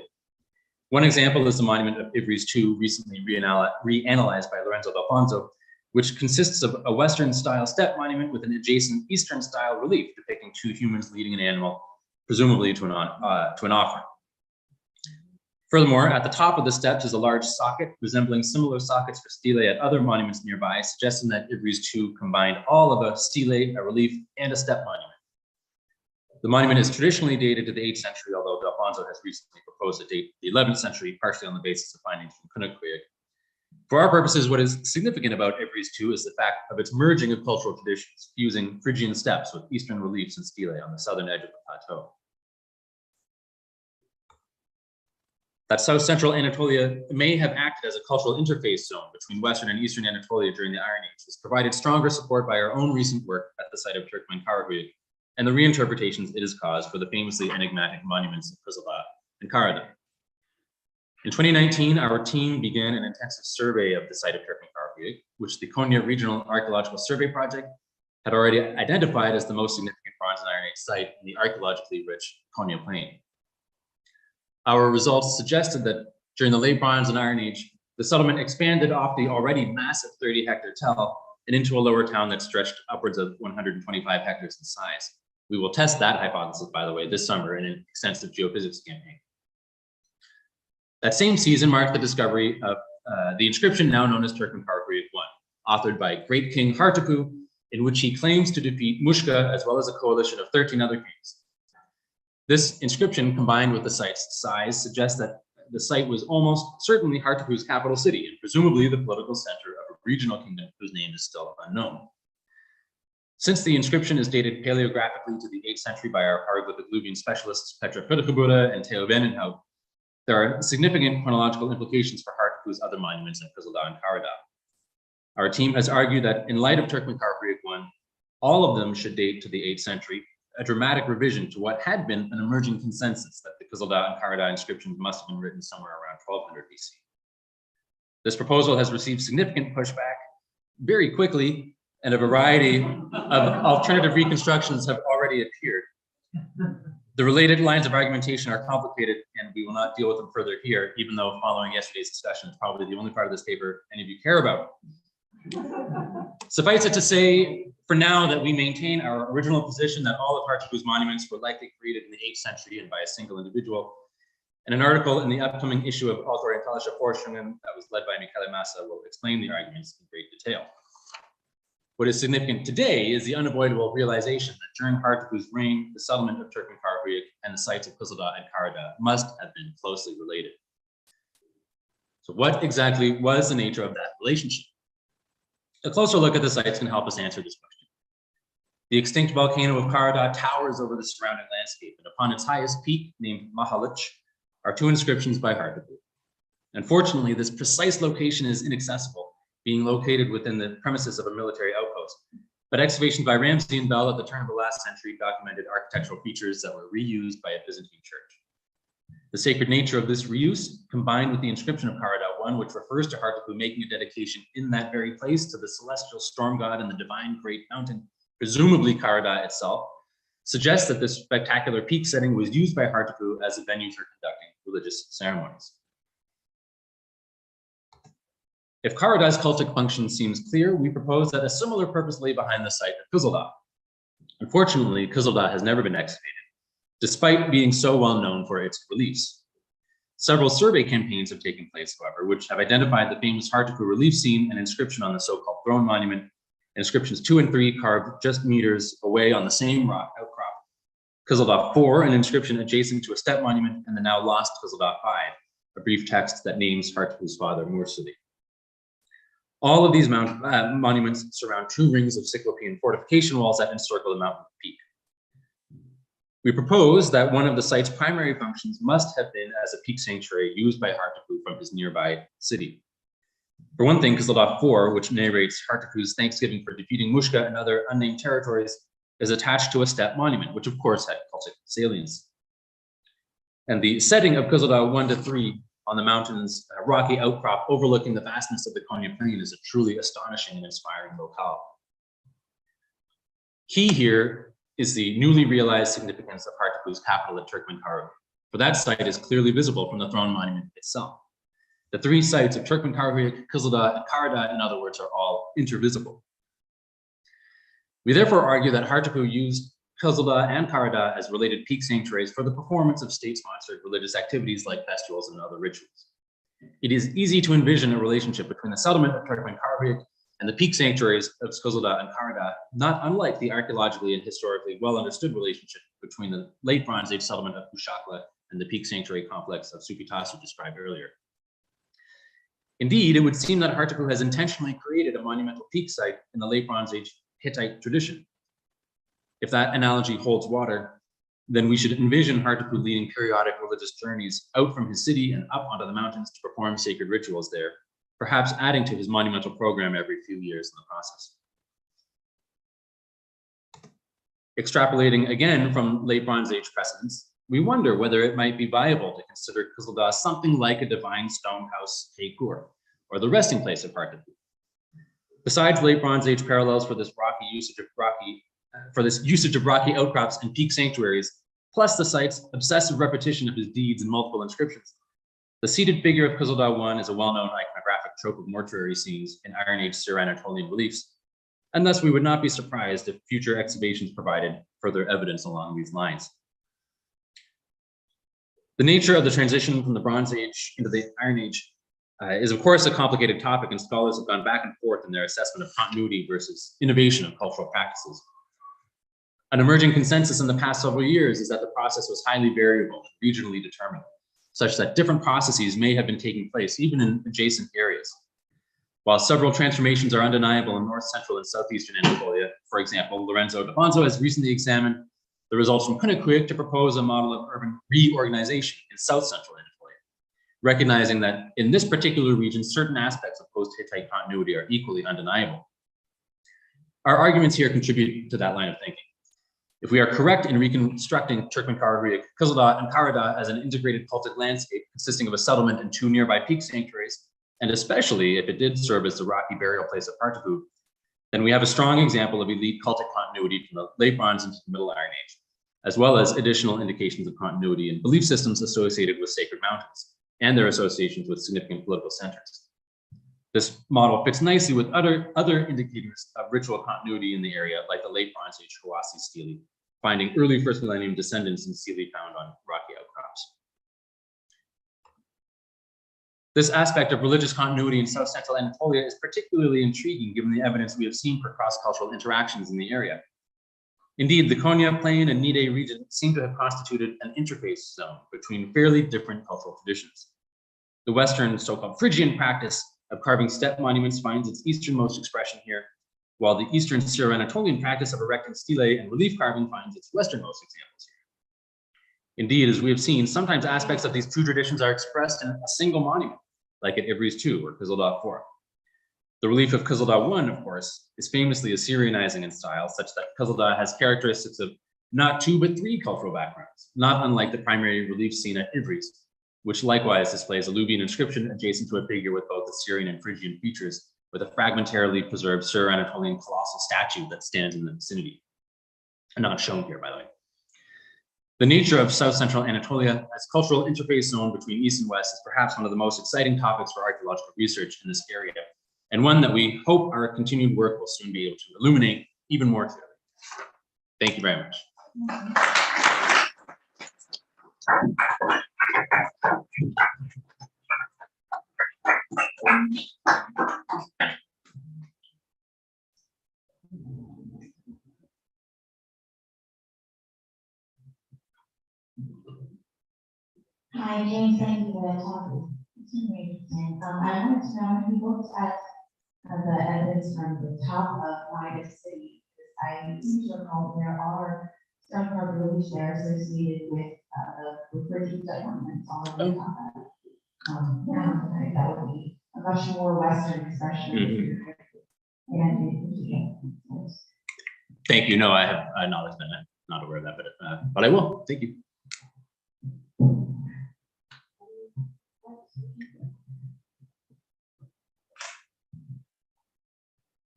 One example is the monument of Ivries II, recently reanalyzed by Lorenzo D'Alfonso, which consists of a Western-style step monument with an adjacent Eastern-style relief depicting two humans leading an animal, presumably to an offering. Furthermore, at the top of the steps is a large socket resembling similar sockets for stelae at other monuments nearby, suggesting that Ivries II combined all of a stelae, a relief, and a step monument. The monument is traditionally dated to the 8th century, although D'Alfonso has recently proposed a date to the 11th century, partially on the basis of findings from Kunukuyuk. For our purposes, what is significant about Ivries II is the fact of its merging of cultural traditions, fusing Phrygian steps with Eastern reliefs and stelae on the southern edge of the plateau. That South Central Anatolia may have acted as a cultural interface zone between Western and Eastern Anatolia during the Iron Age has provided stronger support by our own recent work at the site of Turkmenkarakuyu and the reinterpretations it has caused for the famously enigmatic monuments of Phrygia and Karada. In 2019, our team began an intensive survey of the site of Turkmenkarakuyu, which the Konya Regional Archaeological Survey Project had already identified as the most significant Bronze and Iron Age site in the archaeologically rich Konya Plain. Our results suggested that during the late Bronze and Iron Age, the settlement expanded off the already massive 30-hectare tell and into a lower town that stretched upwards of 125 hectares in size. We will test that hypothesis, by the way, this summer in an extensive geophysics campaign. That same season marked the discovery of the inscription now known as Turkmenkarakuyu I, authored by Great King Hartuku, in which he claims to defeat Mushka as well as a coalition of 13 other kings. This inscription, combined with the site's size, suggests that the site was almost certainly Hartuku's capital city and presumably the political center of a regional kingdom whose name is still unknown. Since the inscription is dated paleographically to the 8th century by our hieroglyphic alluvium specialists Petra Phrygia and Theo Venenhout, there are significant chronological implications for Hartuku's other monuments in Phrygia and Karada. Our team has argued that in light of Turkmenkarakuyu I, all of them should date to the 8th century, a dramatic revision to what had been an emerging consensus that the Phrygia and Karada inscriptions must have been written somewhere around 1200 BC. This proposal has received significant pushback very quickly, and a variety of alternative reconstructions have already appeared. The related lines of argumentation are complicated, and we will not deal with them further here, even though following yesterday's discussion, it's probably the only part of this paper any of you care about. Suffice it to say, for now, that we maintain our original position that all of Hartuku's monuments were likely created in the 8th century and by a single individual. And an article in the upcoming issue of Autorientalische Forschungen that was led by Michele Massa will explain the arguments in great detail. What is significant today is the unavoidable realization that during Hartuku's reign, the settlement of Turkmenkarakuyu and the sites of Phrygia and Karada must have been closely related. So what exactly was the nature of that relationship? A closer look at the sites can help us answer this question. The extinct volcano of Karada towers over the surrounding landscape, and upon its highest peak, named Mahalich, are two inscriptions by Hartuku. Unfortunately, this precise location is inaccessible, being located within the premises of a military outpost. But excavations by Ramsey and Bell at the turn of the last century documented architectural features that were reused by a Byzantine church. The sacred nature of this reuse, combined with the inscription of Karada I, which refers to Hartuku making a dedication in that very place to the celestial storm god and the divine great mountain, presumably Karada itself, suggests that this spectacular peak setting was used by Hartapu as a venue for conducting religious ceremonies. If Karada's cultic function seems clear, we propose that a similar purpose lay behind the site of Kızıldağ. Unfortunately, Kızıldağ has never been excavated, despite being so well known for its reliefs. Several survey campaigns have taken place, however, which have identified the famous Hartapu relief scene and inscription on the so-called throne monument, inscriptions 2 and 3 carved just meters away on the same rock outcrop. Kızıldağ 4, an inscription adjacent to a step monument, and the now lost Kızıldağ 5, a brief text that names Hartapu's father, Mursili. All of these monuments surround 2 rings of Cyclopean fortification walls that encircle the mountain peak. We propose that one of the site's primary functions must have been as a peak sanctuary used by Hartapu from his nearby city. For one thing, Kızıldağ 4, which narrates Hartapu's thanksgiving for defeating Mushka and other unnamed territories, is attached to a step monument, which of course had cultic salience. And the setting of Kızıldağ 1 to 3 on the mountain's rocky outcrop overlooking the vastness of the Konya Plain is a truly astonishing and inspiring locale. Key here is the newly realized significance of Hartapu's capital at Turkmenkaru, for that site is clearly visible from the throne monument itself. The 3 sites of Turkmenkaru, Kızıldağ, and Karada, in other words, are all intervisible. We therefore argue that Hartapu used Kızıldağ and Karada as related peak sanctuaries for the performance of state-sponsored religious activities like festivals and other rituals. It is easy to envision a relationship between the settlement of Turkmenkaru and the peak sanctuaries of Kızıldağ and Karada, not unlike the archaeologically and historically well understood relationship between the late Bronze Age settlement of Uşaklı and the peak sanctuary complex of Supitasu described earlier. Indeed, it would seem that Hartapu has intentionally created a monumental peak site in the late Bronze Age Hittite tradition. If that analogy holds water, then we should envision Hartapu leading periodic religious journeys out from his city and up onto the mountains to perform sacred rituals there, perhaps adding to his monumental program every few years in the process. Extrapolating again from late Bronze Age precedents, we wonder whether it might be viable to consider Kızıldağ something like a divine stone house Teykur, or the resting place of Hartapu. Besides late Bronze Age parallels for this usage of rocky outcrops and peak sanctuaries, plus the site's obsessive repetition of his deeds in multiple inscriptions, the seated figure of Kızıldağ 1 is a well-known iconographic trope of mortuary scenes in Iron Age Syro-Anatolian reliefs, and thus we would not be surprised if future excavations provided further evidence along these lines. The nature of the transition from the Bronze Age into the Iron Age is of course a complicated topic, and scholars have gone back and forth in their assessment of continuity versus innovation of cultural practices. An emerging consensus in the past several years is that the process was highly variable and regionally determined, such that different processes may have been taking place even in adjacent areas. While several transformations are undeniable in north, central, and southeastern Anatolia, for example, Lorenzo D'Afonso has recently examined the results from Kınıkuyuk to propose a model of urban reorganization in south central Anatolia, recognizing that in this particular region, certain aspects of post-Hittite continuity are equally undeniable. Our arguments here contribute to that line of thinking. If we are correct in reconstructing Turkmenkaru, Kızıldağ, and Karada as an integrated cultic landscape consisting of a settlement and 2 nearby peak sanctuaries, and especially if it did serve as the rocky burial place of Hartapu, then we have a strong example of elite cultic continuity from the late Bronze into the Middle Iron Age, as well as additional indications of continuity in belief systems associated with sacred mountains and their associations with significant political centers. This model fits nicely with other indicators of ritual continuity in the area, like the late Bronze Age Hawassi stele, finding early first millennium descendants in stele found on rocky outcrops. This aspect of religious continuity in South Central Anatolia is particularly intriguing given the evidence we have seen for cross-cultural interactions in the area. Indeed, the Konya Plain and Niğde region seem to have constituted an interface zone between fairly different cultural traditions. The Western so-called Phrygian practice of carving step monuments finds its easternmost expression here, while the Eastern Syro-Anatolian practice of erecting stelae and relief carving finds its westernmost examples here. Indeed, as we have seen, sometimes aspects of these two traditions are expressed in a single monument, like at Ivriz 2 or Kızıldağ 4. The relief of Kızıldağ 1, of course, is famously Assyrianizing in style, such that Kızıldağ has characteristics of not 2 but 3 cultural backgrounds, not unlike the primary relief seen at Ivriz, which likewise displays a Lubian inscription adjacent to a figure with both Assyrian and Phrygian features, with a fragmentarily preserved Sur-Anatolian colossal statue that stands in the vicinity. And not shown here, by the way. The nature of South Central Anatolia as cultural interface zone between East and West is perhaps one of the most exciting topics for archaeological research in this area, and one that we hope our continued work will soon be able to illuminate even more clearly. Thank you very much. Hi, James. Thank you for that talk. It's really interesting. I wanted to know how many books at the evidence from the top of Midas City. I seem to recall there are some carvings there associated with the Phrygia settlements all over the top of it. Yeah, I think that would be a much more Western expression. And Thank you. No, I have knowledge that I'm not aware of that, but I will. Thank you.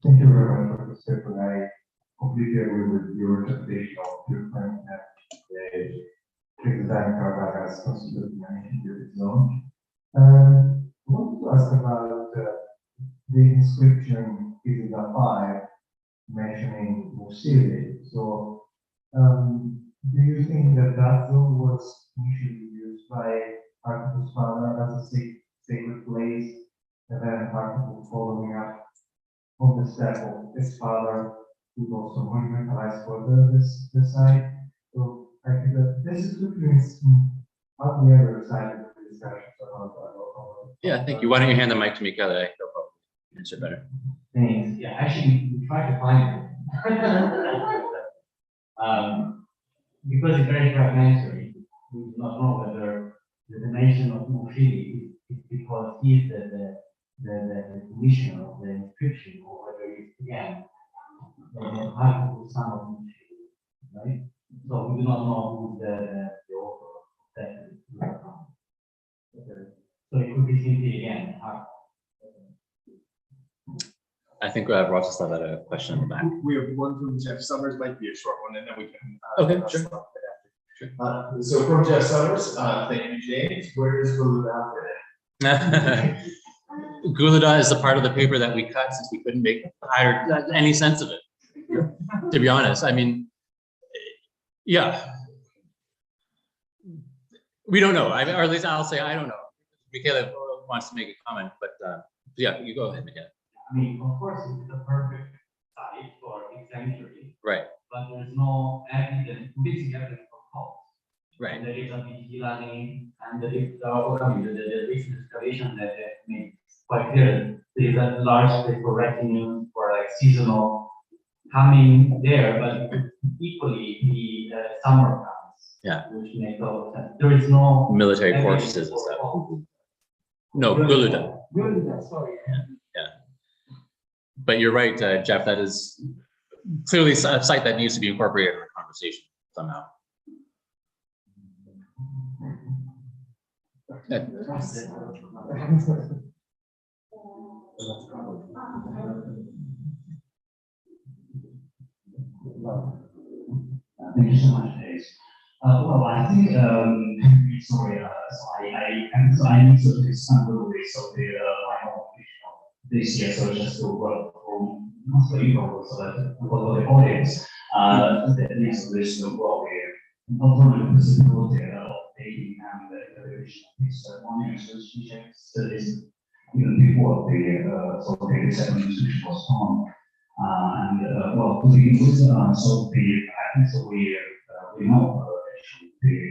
Thank you very much, Professor Stefan. I completely agree with your interpretation of different the design Karabakh as considered an zone. I wanted to ask about the inscription in the 5 mentioning Musili. So, do you think that that zone was initially used by Archipel's father as a sacred place, and then Archipel following up on the step of his father, who also monumentalized further this site? So I think that this is how the other side of the discussion. Yeah, thank you. Why don't you hand the mic to Mikaela? He'll probably answer better. Thanks. Yeah, actually, we tried to find it. Because it's very fragmentary, we do not know whether the dimension of Mushiri is because he's the commissioner of the inscription, or whether it's again the son of Mushiri, right? So we do not know who's the author of that. So it could be simply again hard. I think Rostislav had a question in the back. We have one from Jeff Summers, might be a short one, and then we can. Okay, sure. So from Jeff Summers, thank you, James. Where is Guluda today? Guluda is the part of the paper that we cut since we couldn't make any sense of it. To be honest, I mean, yeah, we don't know. Or at least I'll say I don't know. Mikaela wants to make a comment, but yeah, you go ahead, Mikaela. I mean, of course, it's the perfect site for exemplary, Right. but there's no evidence, convincing evidence for cause. Right. There is a vigilante and the recent excavation that made quite clear. There is a large place for retinue, for like seasonal coming there, but equally the summer comes. Yeah. Which makes all sense. There is no Military fortresses and stuff. No, Guluda. Guluda, sorry. Yeah. But you're right, Jeff, that is clearly a site that needs to be incorporated in our conversation somehow. Thank you so much, Dave. Well, I think, sorry, so I need to take some little bit of the my own this year, so just to work from not for you, so that for the audience, that needs this to go with not only the possibility of dating and the revision of these monuments, studies even before the so the second institution was formed. Well, to begin with, so I think so we know actually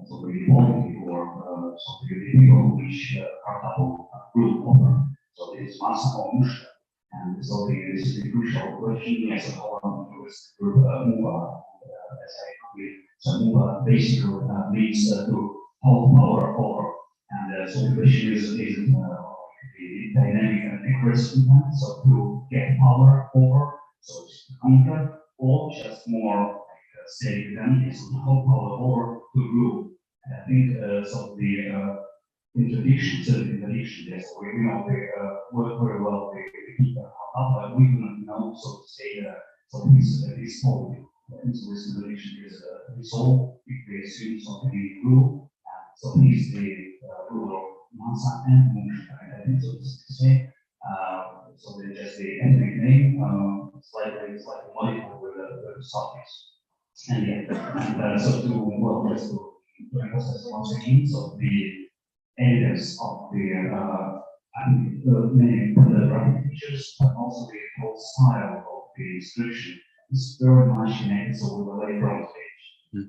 so the quality or so the people which are double group over. So it's massive ownership, and so this is the crucial question. Yes, how long is the group move on? As I agree, so move basically means to hold power over, and so the question is the dynamic and aggressive one, so to get power over, so it's to conquer, or just more like say them is to hold power over to rule. I think so tradition, certain tradition, yes, we know they work very well, they keep that up, but we do not know, so to say, so this whole, this tradition is resolved if they assume something rule. So he's the ruler of Mansa and Musha, I think, so to say. So they just the ethnic name, slightly modified with the suffix. And yeah, and so to, well, just to emphasize once again, so the evidence of the many graphic features, but also the whole style of the inscription is very much connected so with the late Bronze Age.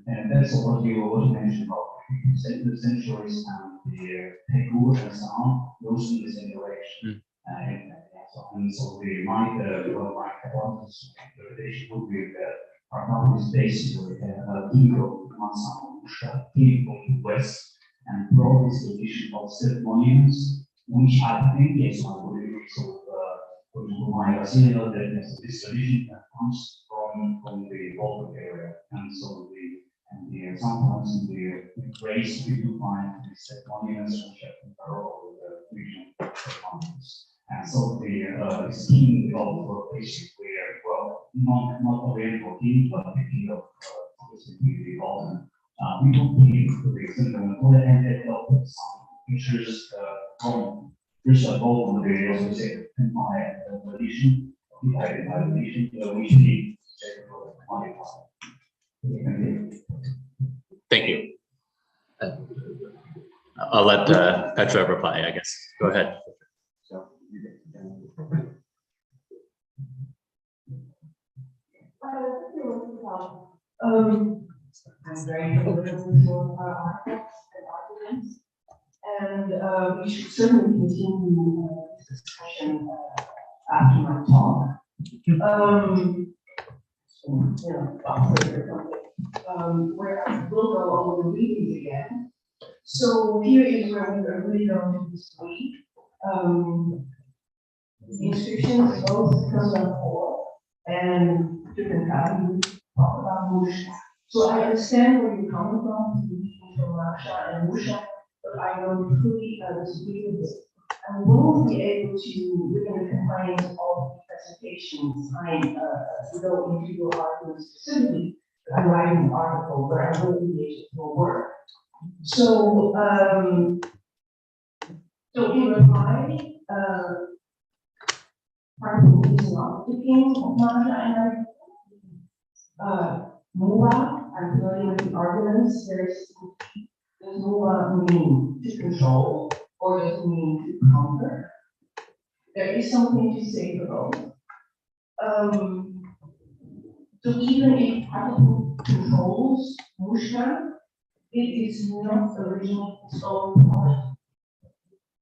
And that's what you mentioned about the centuries and the Peku and so on, those in this generation. And so the my hypothesis interpretation would be that our knowledge is basically Ingo, Mansa, Musha, from the West, and brought this tradition of ceremonials, which I think is one of the sort of my Brazilian that this tradition that comes from the Balkan area, and so sometimes in the grace we do find the ceremonials which are parallel with the regional ceremonials. And so the scheme of basically, well, not oriental theme, but the theme of obviously the Balkan. We don't believe the fundamental and it opens some features from first of all the also say empire tradition, the nation, which we check for modify. Thank you. I'll let Petra reply, I guess. Go ahead. I'm very familiar with your artifacts and arguments, and we should certainly continue this discussion after my talk. Where I will go over the readings again. So here is where we are really going to this week. The inscriptions both come on 4 and different kinds talk about Musha. So I understand where you're coming from Masha and Musha, but I don't fully disagree with it. I won't be able to, within the confines of the presentation, time to go into your arguments specifically. I'm writing an article where I will engage in your work. So, in reply, Franco is not the king of Masha and Mula, I'm familiar with the arguments. Does Mula mean to control or does it mean to conquer? There is something to say for both. So even if Plato controls Musha, it is not originally its own part.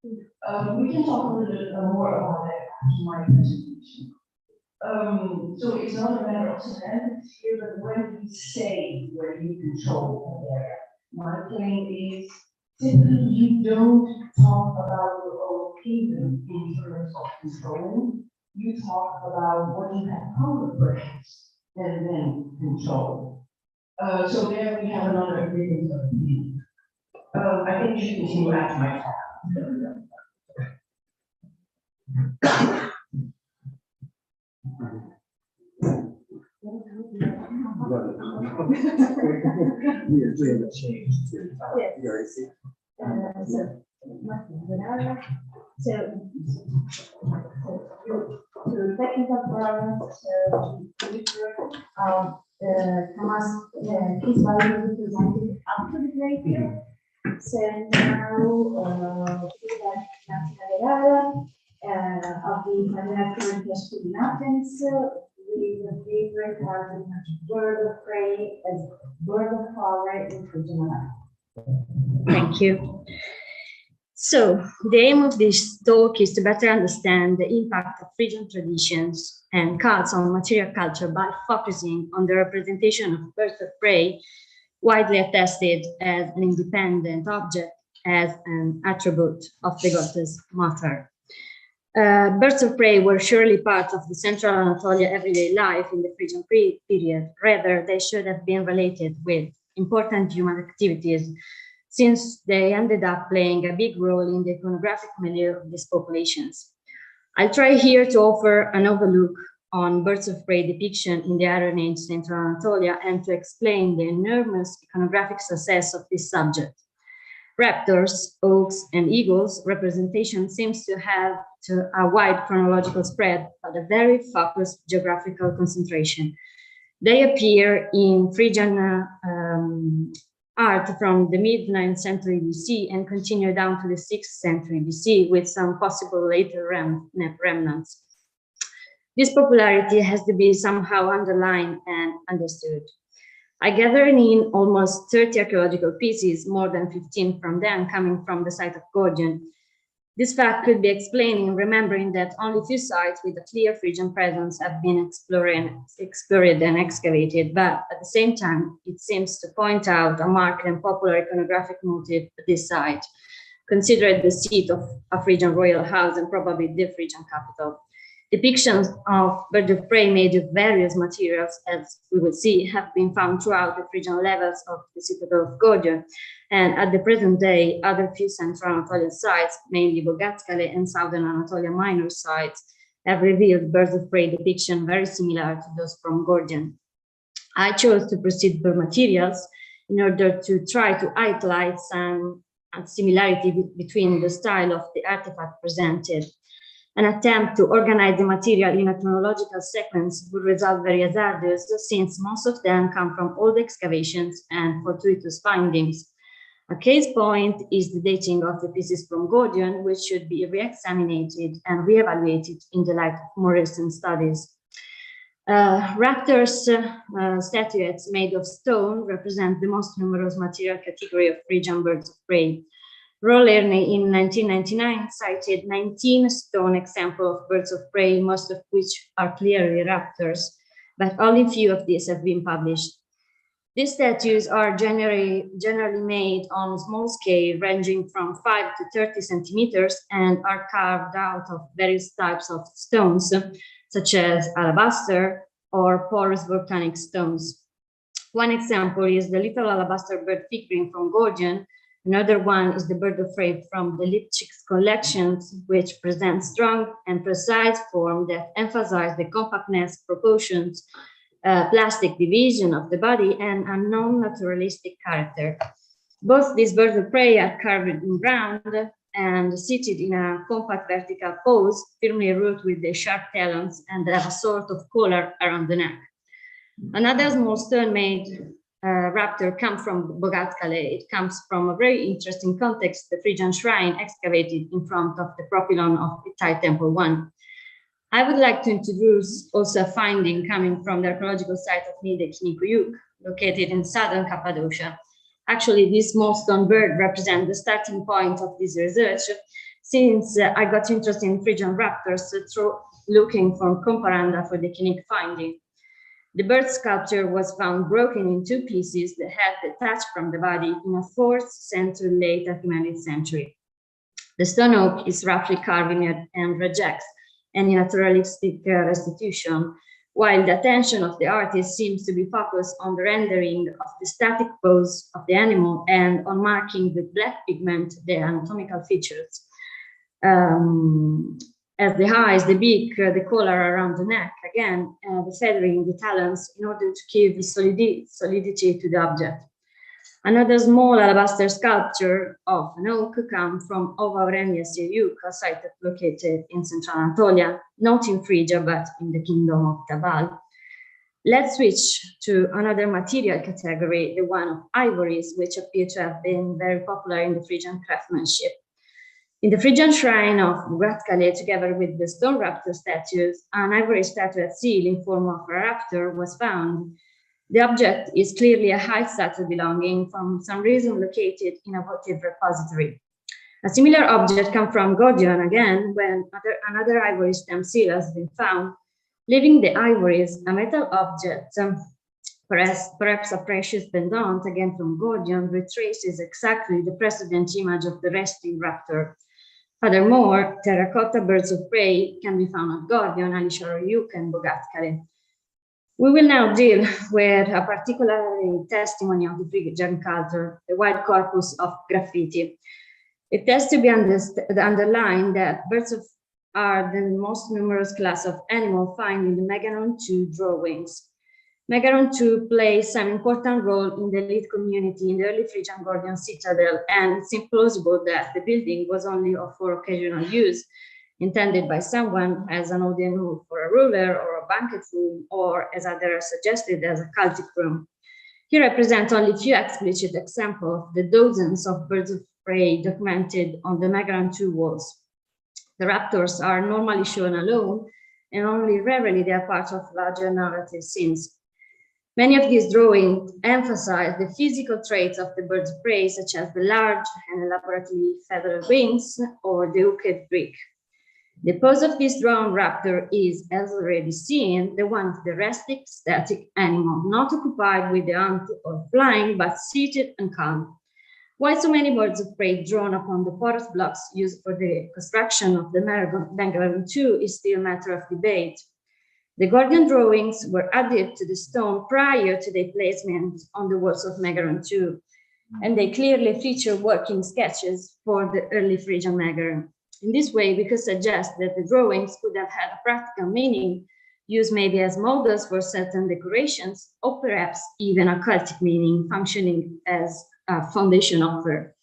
We can talk a little bit more about that after my presentation. So it's not a matter of semantics here, but when we say where you control an area, my claim is simply you don't talk about your own kingdom in terms of controlling. You talk about what you have power perhaps, and then control. So there we have another agreement of opinion. I think you should continue after my talk. So technical problems, so Thomas, his value is presented up to the grade here. So now, of the Hammurabi to the mountains, with the favorite has bird of prey as bird of power in Phrygia. Thank you. So, the aim of this talk is to better understand the impact of Phrygian traditions and cults on material culture by focusing on the representation of birds of prey, widely attested as an independent object, as an attribute of the goddess Mater. Birds of prey were surely part of the central Anatolia everyday life in the Phrygian period. Rather, they should have been related with important human activities, since they ended up playing a big role in the iconographic milieu of these populations. I'll try here to offer an overlook on birds of prey depiction in the Iron Age Central Anatolia and to explain the enormous iconographic success of this subject. Raptors, oaks, and eagles representation seems to have a wide chronological spread, but a very focused geographical concentration. They appear in Phrygian art from the mid-9th century BC and continue down to the 6th century BC with some possible later remnants. This popularity has to be somehow underlined and understood. I gathered in almost 30 archaeological pieces, more than 15 from them coming from the site of Gordion. This fact could be explained in remembering that only few sites with a clear Phrygian presence have been explored and excavated, but at the same time, it seems to point out a marked and popular iconographic motif at this site, considered the seat of a Phrygian royal house and probably the Phrygian capital. Depictions of birds of prey made of various materials, as we will see, have been found throughout the Phrygian levels of the citadel of Gordion, and at the present day, other few central Anatolian sites, mainly Bogatskale and southern Anatolia minor sites, have revealed birds of prey depiction very similar to those from Gordion. I chose to proceed by materials in order to try to highlight some similarity between the style of the artifact presented. An attempt to organize the material in a chronological sequence would result very hazardous, since most of them come from old excavations and fortuitous findings. A case point is the dating of the pieces from Gordion, which should be re-examined and re-evaluated in the light of more recent studies. Raptors statuettes made of stone represent the most numerous material category of Phrygian birds of prey. Rollerne in 1999 cited 19 stone examples of birds of prey, most of which are clearly raptors, but only few of these have been published. These statues are generally made on a small scale, ranging from 5 to 30 centimeters, and are carved out of various types of stones, such as alabaster or porous volcanic stones. One example is the little alabaster bird figurine from Gordion. Another one is the bird of prey from the Lipchitz collections, which presents strong and precise form that emphasize the compactness, proportions, plastic division of the body, and a non-naturalistic character. Both these birds of prey are carved in ground and seated in a compact vertical pose, firmly rooted with the sharp talons, and have a sort of collar around the neck. Another small stone-made raptor comes from Bogatskale. It comes from a very interesting context, the Phrygian shrine excavated in front of the propylon of Hittite Temple 1. I would like to introduce also a finding coming from the archaeological site of Nidek Nikuyuk, located in southern Cappadocia. Actually, this small stone bird represents the starting point of this research, since I got interested in Phrygian raptors through looking for comparanda for the unique finding. The bird sculpture was found broken in two pieces, the head detached from the body in a 4th century late Achaemenid century. The stone oak is roughly carved and rejects any naturalistic restitution, while the attention of the artist seems to be focused on the rendering of the static pose of the animal and on marking with black pigment the anatomical features. As the eyes, the beak, the collar around the neck, again, the feathering, the talons, in order to give solidity to the object. Another small alabaster sculpture of an oak comes from Ova Aurenia Siriuk, a site located in central Anatolia, not in Phrygia, but in the kingdom of Tabal. Let's switch to another material category, the one of ivories, which appear to have been very popular in the Phrygian craftsmanship. In the Phrygian shrine of Bogatskale, together with the stone raptor statues, an ivory statuette seal in form of a raptor was found. The object is clearly a high statue belonging, from some reason, located in a votive repository. A similar object comes from Gordion again, when another ivory stem seal has been found. Leaving the ivories, a metal object, perhaps a precious pendant, again from Gordion, retraces exactly the precedent image of the resting raptor. Furthermore, terracotta birds of prey can be found at Gordion, Alisharayuk, and Bogatskale. We will now deal with a particular testimony of the Phrygian culture, the wide corpus of graffiti. It has to be underlined that birds are the most numerous class of animal found in the Megaron 2 drawings. Megaron 2 plays an important role in the elite community in the early Phrygian Gordian citadel, and it's implausible that the building was only for occasional use, intended by someone as an audience room for a ruler or a banquet room, or as others suggested, as a cultic room. Here I present only a few explicit examples of the dozens of birds of prey documented on the Megaron 2 walls. The raptors are normally shown alone, and only rarely they are part of larger narrative scenes. Many of these drawings emphasize the physical traits of the birds of prey, such as the large and elaborately feathered wings or the hooked beak. The pose of this drawn raptor is, as already seen, the one of the resting, static animal, not occupied with the hunt or flying, but seated and calm. Why so many birds of prey drawn upon the porous blocks used for the construction of the Megaron 2 is still a matter of debate. The Gordian drawings were added to the stone prior to their placement on the walls of Megaron 2, and they clearly feature working sketches for the early Phrygian Megaron. In this way, we could suggest that the drawings could have had a practical meaning, used maybe as models for certain decorations, or perhaps even a cultic meaning, functioning as a foundation offer.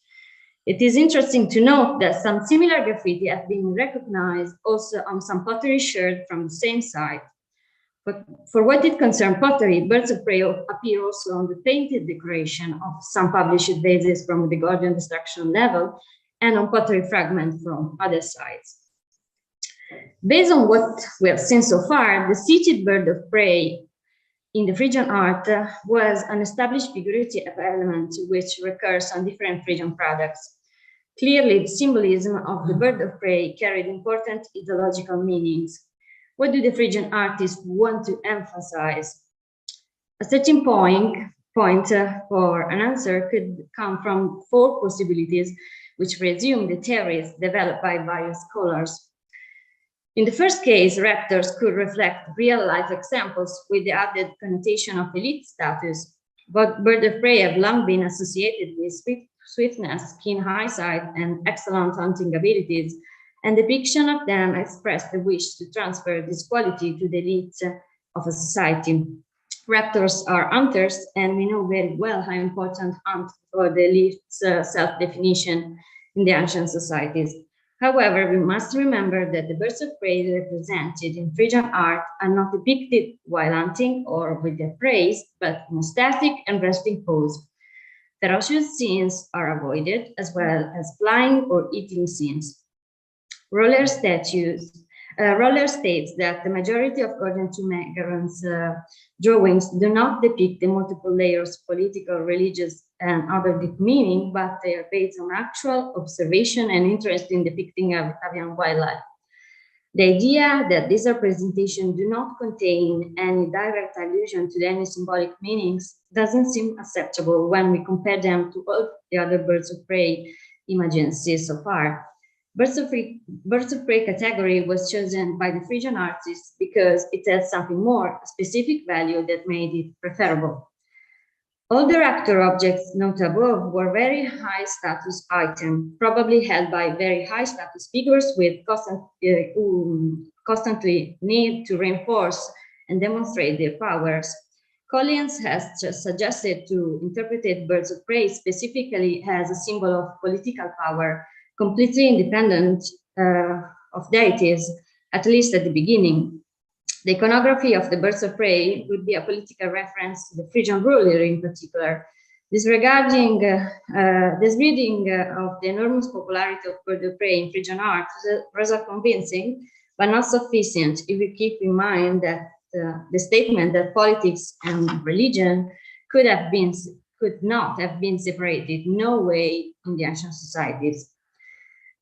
It is interesting to note that some similar graffiti have been recognized also on some pottery shared from the same site. But for what it concerns pottery, birds of prey appear also on the painted decoration of some published vases from the Gordian destruction level, and on pottery fragments from other sites. Based on what we have seen so far, the seated bird of prey in the Phrygian art was an established figurative element which recurs on different Phrygian products. Clearly, the symbolism of the bird of prey carried important ideological meanings. What do the Phrygian artists want to emphasize? A starting point for an answer could come from four possibilities, which resume the theories developed by various scholars. In the first case, raptors could reflect real-life examples with the added connotation of elite status, but birds of prey have long been associated with swiftness, keen eyesight, and excellent hunting abilities, and depiction of them expressed the wish to transfer this quality to the elite of a society. Raptors are hunters, and we know very well how important hunt for the elite's self-definition in the ancient societies. However, we must remember that the birds of prey represented in Phrygian art are not depicted while hunting or with their prey, but in a static and resting pose. Ferocious scenes are avoided, as well as flying or eating scenes. Roller states that the majority of Gordian 2 Megaron's drawings do not depict the multiple layers of political, religious, and other deep meaning, but they are based on actual observation and interest in depicting avian wildlife. The idea that these representations do not contain any direct allusion to any symbolic meanings doesn't seem acceptable when we compare them to all the other birds of prey images seen so far. Birds of prey category was chosen by the Phrygian artists because it had something more, a specific value that made it preferable. All the raptor objects noted above were very high status items, probably held by very high status figures with constantly need to reinforce and demonstrate their powers. Collins has just suggested to interpret birds of prey specifically as a symbol of political power, completely independent of deities, at least at the beginning. The iconography of the birds of prey would be a political reference to the Phrygian ruler in particular. This reading of the enormous popularity of birds of prey in Phrygian art was convincing, but not sufficient if we keep in mind that the statement that politics and religion could not have been separated, no way in the ancient societies.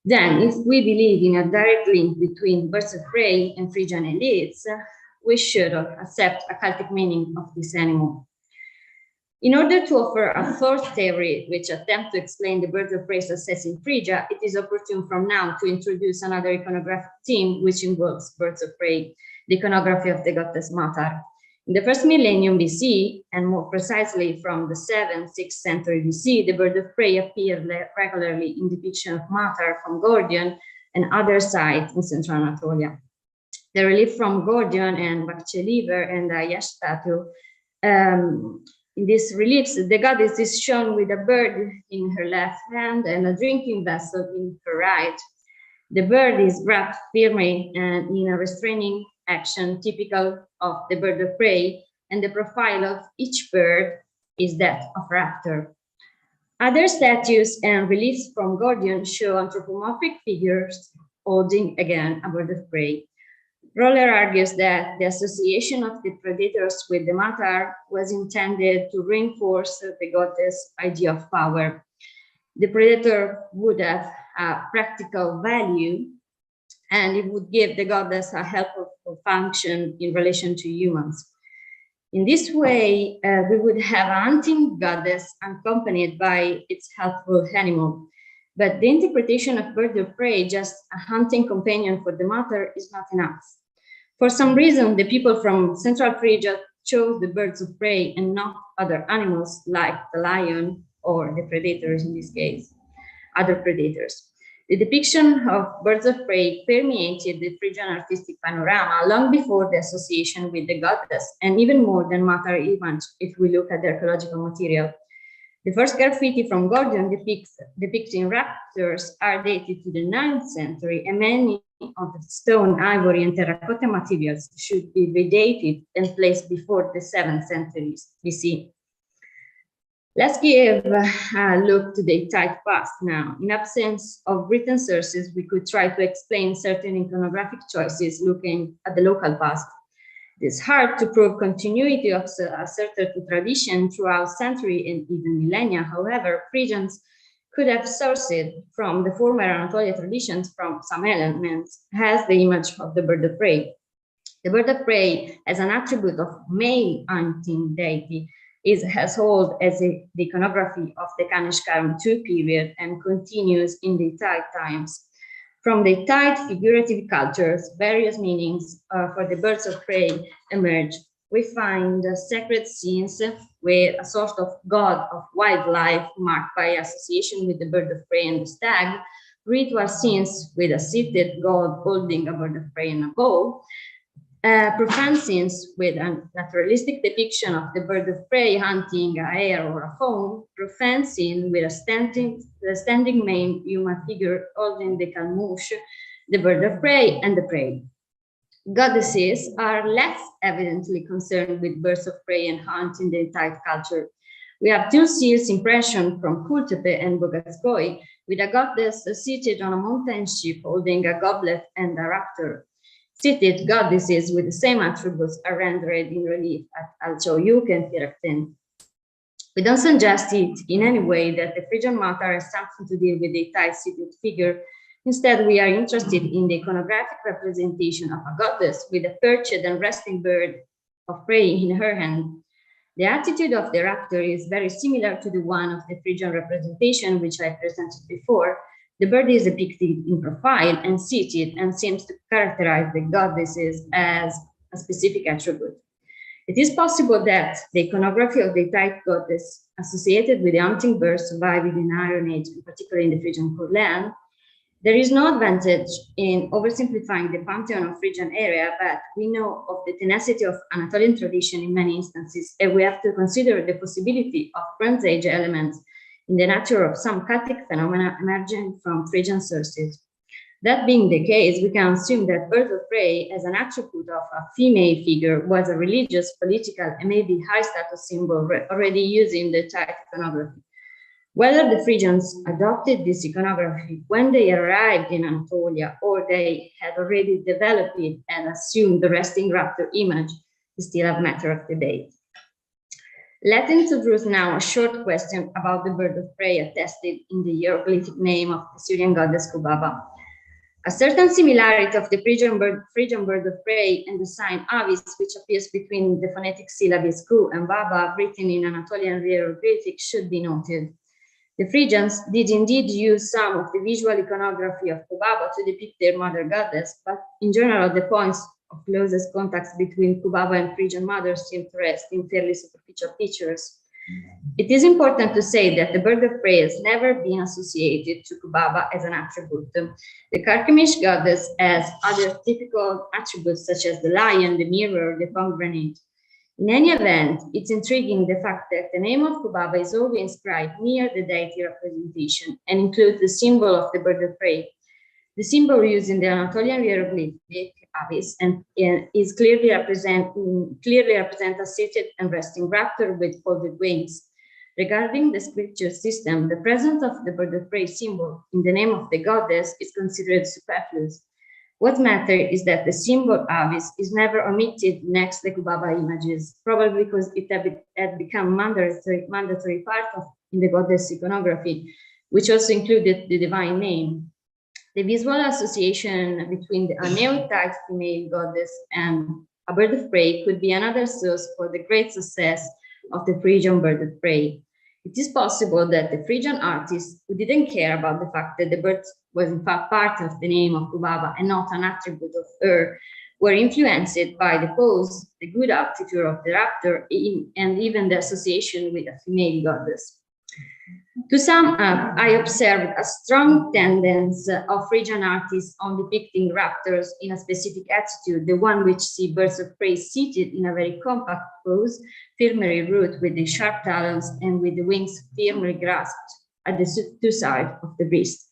Then, if we believe in a direct link between birds of prey and Phrygian elites, we should accept a cultic meaning of this animal. In order to offer a fourth theory which attempts to explain the birds of prey success in Phrygia, it is opportune from now to introduce another iconographic theme which involves birds of prey, the iconography of the goddess Matar. In the first millennium BC, and more precisely from the 7th, 6th century BC, the bird of prey appeared regularly in depiction of Matar from Gordion and other sites in central Anatolia. The relief from Gordion and Bakcheliver and the Yash statue, in these reliefs, the goddess is shown with a bird in her left hand and a drinking vessel in her right. The bird is wrapped firmly and in a restraining action typical of the bird of prey, and the profile of each bird is that of a raptor. Other statues and reliefs from Gordion show anthropomorphic figures holding again a bird of prey. Roller argues that the association of the predators with the Matar was intended to reinforce the goddess' idea of power. The predator would have a practical value, and it would give the goddess a helpful function in relation to humans. In this way, we would have a hunting goddess accompanied by its helpful animal. But the interpretation of bird of prey, just a hunting companion for the Matar, is not enough. For some reason, the people from central Phrygia chose the birds of prey and not other animals like the lion or the predators in this case, other predators. The depiction of birds of prey permeated the Phrygian artistic panorama long before the association with the goddess, and even more than Matar image if we look at the archaeological material. The first graffiti from Gordion depicting raptors are dated to the 9th century, and many of the stone, ivory, and terracotta materials should be redated and placed before the 7th century BC. Let's give a look to the Hittite past now. In absence of written sources, we could try to explain certain iconographic choices looking at the local past. It is hard to prove continuity of a certain tradition throughout century and even millennia. However, Phrygians could have sourced from the former Anatolia traditions from some elements, as the image of the bird of prey. The bird of prey, as an attribute of male hunting deity, is as old as the iconography of the Kanishkarum II period and continues in the Hittite times. From the Hittite figurative cultures, various meanings for the birds of prey emerge. We find sacred scenes where a sort of god of wildlife marked by association with the bird of prey and the stag, ritual scenes with a seated god holding a bird of prey and a bow, profane scenes with a naturalistic depiction of the bird of prey hunting a hare or a fawn, profane scene with a standing maimed human figure holding the kalmush, the bird of prey, and the prey. Goddesses are less evidently concerned with birds of prey and hunt in the Hittite culture. We have two seals impression from Kultepe and Bogatskoi, with a goddess seated on a mountain sheep holding a goblet and a raptor. Seated goddesses with the same attributes are rendered in relief at Alchoyuk and Firakten. We don't suggest it in any way that the Phrygian Matar has something to do with the Hittite seated figure. Instead, we are interested in the iconographic representation of a goddess with a perched and resting bird of prey in her hand. The attitude of the raptor is very similar to the one of the Phrygian representation, which I presented before. The bird is depicted in profile and seated and seems to characterize the goddesses as a specific attribute. It is possible that the iconography of the Hittite goddess associated with the hunting bird survived in the Iron Age, particularly in the Phrygian Courland. There is no advantage in oversimplifying the pantheon of Phrygian area, but we know of the tenacity of Anatolian tradition in many instances, and we have to consider the possibility of Bronze Age elements in the nature of some Celtic phenomena emerging from Phrygian sources. That being the case, we can assume that bird of prey as an attribute of a female figure was a religious, political, and maybe high status symbol already used in the Hittite iconography. Whether the Phrygians adopted this iconography when they arrived in Anatolia or they had already developed it and assumed the resting raptor image is still a matter of debate. Let's introduce now a short question about the bird of prey attested in the hieroglyphic name of the Syrian goddess Kubaba. A certain similarity of the Phrygian bird of prey and the sign Avis, which appears between the phonetic syllables Ku and Baba written in Anatolian hieroglyphic, should be noted. The Phrygians did indeed use some of the visual iconography of Kubaba to depict their mother goddess, but in general the points of closest contacts between Kubaba and Phrygian mothers seem to rest in fairly superficial features. It is important to say that the bird of prey has never been associated to Kubaba as an attribute. The Carchemish goddess has other typical attributes such as the lion, the mirror, the pomegranate. In any event, it's intriguing the fact that the name of Kubaba is always inscribed near the deity representation and includes the symbol of the bird of prey. The symbol used in the Anatolian hieroglyphic avis and is clearly represent a seated and resting raptor with folded wings. Regarding the scripture system, the presence of the bird of prey symbol in the name of the goddess is considered superfluous. What matters is that the symbol avis is never omitted next the Kubaba images, probably because it had become mandatory part of in the goddess iconography, which also included the divine name. The visual association between the Aneotype female goddess and a bird of prey could be another source for the great success of the Phrygian bird of prey. It is possible that the Phrygian artists, who didn't care about the fact that the bird was in fact part of the name of Kubaba and not an attribute of her, were influenced by the pose, the good attitude of the raptor, and even the association with a female goddess. To sum up, I observed a strong tendency of Phrygian artists on depicting raptors in a specific attitude, the one which see birds of prey seated in a very compact pose, firmly rooted with the sharp talons and with the wings firmly grasped at the two sides of the breast.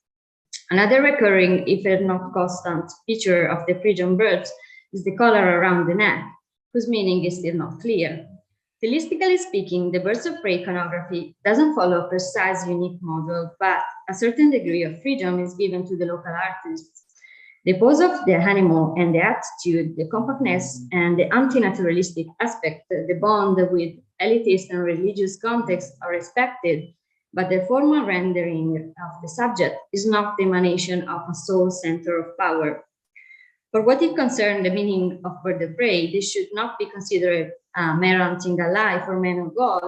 Another recurring, if not constant, feature of the Phrygian birds is the collar around the neck, whose meaning is still not clear. Stylistically speaking, the birds of prey iconography doesn't follow a precise, unique model, but a certain degree of freedom is given to the local artists. The pose of the animal and the attitude, the compactness and the anti-naturalistic aspect, the bond with elitist and religious context are respected, but the formal rendering of the subject is not the emanation of a sole center of power. For what it concerns the meaning of bird of prey, this should not be considered mere hunting a life or man of God,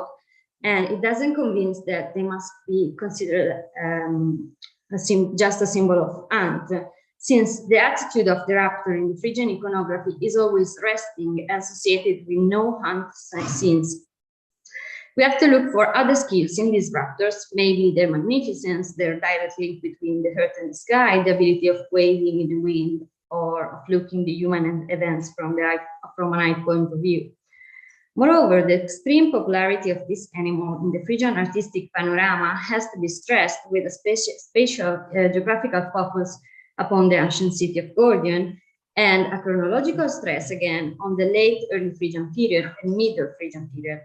and it doesn't convince that they must be considered just a symbol of hunt, since the attitude of the raptor in the Phrygian iconography is always resting, associated with no hunt scenes. We have to look for other skills in these raptors, maybe their magnificence, their direct link between the earth and the sky, the ability of waving in the wind, or of looking the human events from an eye point of view. Moreover, the extreme popularity of this animal in the Phrygian artistic panorama has to be stressed with a spatial geographical focus upon the ancient city of Gordion, and a chronological stress again on the late early Phrygian period and middle Phrygian period.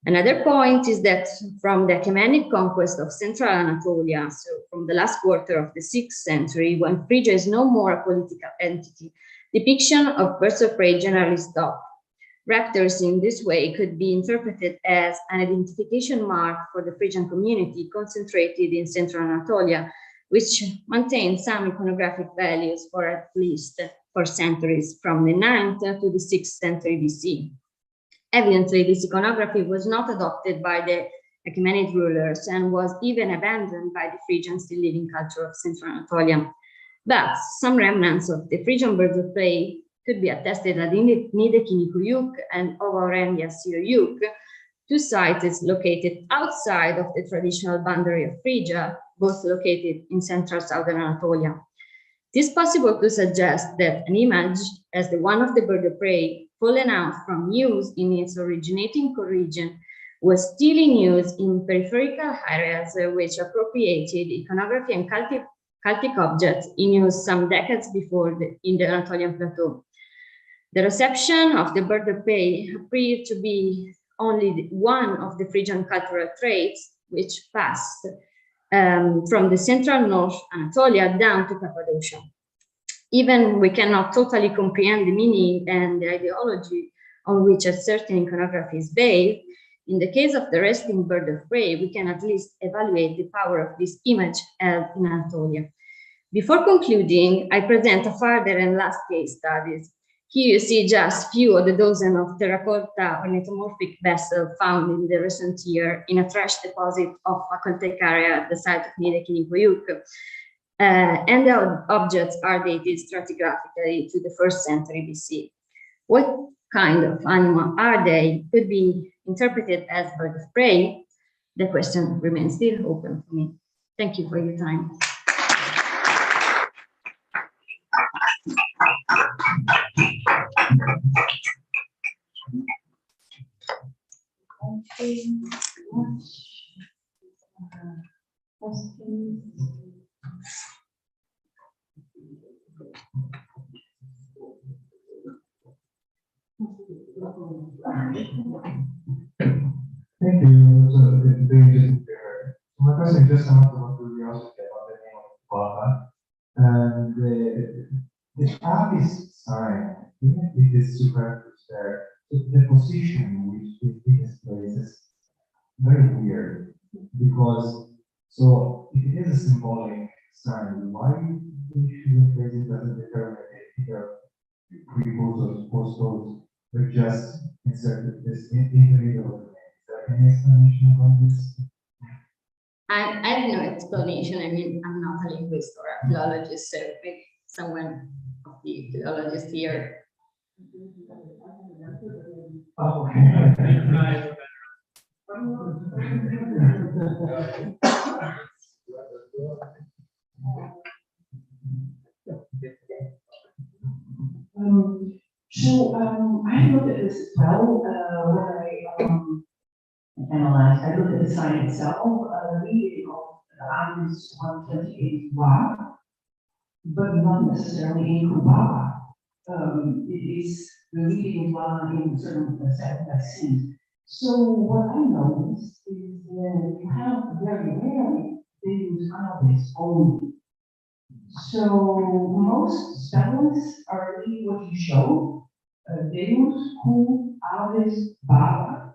Another point is that from the Achaemenid conquest of central Anatolia, so from the last quarter of the 6th century, when Phrygia is no more a political entity, depiction of birds of prey generally stopped. Raptors in this way could be interpreted as an identification mark for the Phrygian community concentrated in central Anatolia, which maintained some iconographic values for at least 4 centuries, from the 9th to the 6th century BC. Evidently, this iconography was not adopted by the Achaemenid rulers and was even abandoned by the Phrygian still living culture of central Anatolia. But some remnants of the Phrygian birds of prey could be attested at Nideki-Nikuyuk and Ovarendia-Siroyuk, 2 sites located outside of the traditional boundary of Phrygia, both located in central southern Anatolia. It is possible to suggest that an image, as the one of the bird of prey, fallen out from use in its originating region, was still in use in peripheral areas which appropriated iconography and cultic objects in use some decades before in the Anatolian plateau. The reception of the bird of prey appeared to be only one of the Phrygian cultural traits which passed from the central North Anatolia down to Cappadocia. Even we cannot totally comprehend the meaning and the ideology on which a certain iconography is based, in the case of the resting bird of prey, we can at least evaluate the power of this image held in Anatolia. Before concluding, I present a further and last case studies. Here you see just few of the dozen of terracotta or metamorphic vessels found in the recent year in a trash deposit of a contact area at the site of Nideki-Nikuyuk. and the objects are dated stratigraphically to the 1st century BC. What kind of animal are they? Could be interpreted as bird of prey. The question remains still open for me. Thank you for your time. Thank you. So, very interesting to hear. So my question is just out of curiosity about the name of Baba. And the artist sign, even if it is superfluous there, the position which it is placed is very weird. Because, so if it is a symbolic sign, why we should place it as a determinate either pre-post or post-post, but just insert this in the middle of the name? Any explanation about this? I have no explanation. I mean, I'm not a linguist or a philologist, so maybe someone of the philologists here. I looked at this as well when I analyzed. I looked at the sign itself, reading of Amis 128 Wa, but not necessarily in Kuba. It is the reading Wa in certain sense. So what I noticed is that you have very rarely they use Amis only. So most spellings are really what you show. Deus, Ku, Aves, Baba.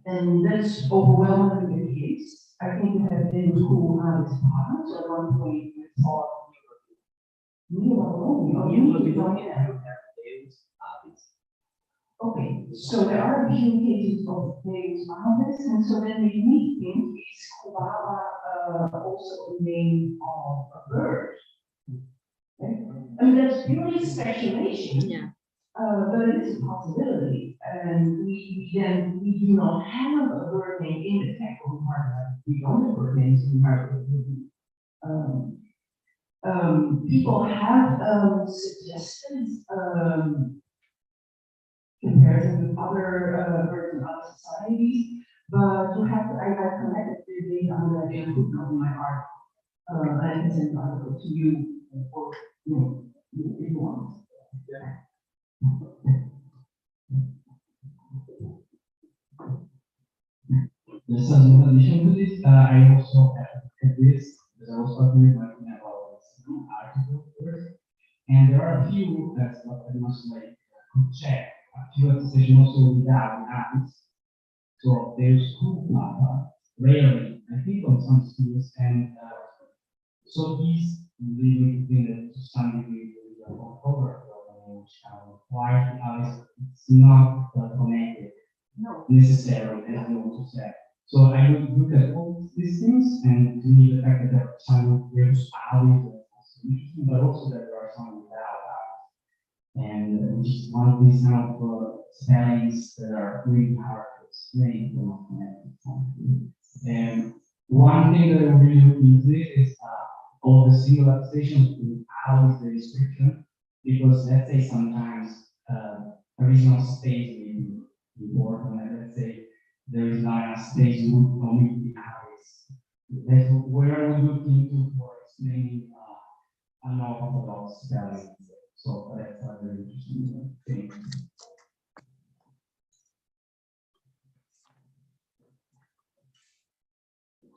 And that's overwhelmingly the case. I think you have Deus, Ku, Aves, Baba. So at one point it's all okay, so there are a few cases of Deus, Aves, and so then they meet in is Kubaba also a name of a bird. Okay? I mean, that's purely speculation. Yeah. But it is a possibility, and we do not have a bird name in the technical department. We don't have bird names in the people have suggested comparison with other birds in other societies, but you have to, I connected the data on that data on my art, and I can send the article to you, or if you want. Yeah. Just as an addition to this, I also at this, because I was talking about this article first, and there are a few that's what I must like could check. A few attestations also without apps. So there's two rarely, I think on some schools, and so these really think that to some degree is a cover which why it's not connected necessarily, as you want to say. So I would look at all these things, and to me the fact that there are some there's values but also that there are some without and which is one of these kind of spellings that are really hard to explain. And one thing that I really look into this is all the single attestations without the description, because let's say sometimes a regional space may be important, and let's say there is not a space root only the hours. That's where we look into for explaining an orthodox spelling. So that's a very interesting thing.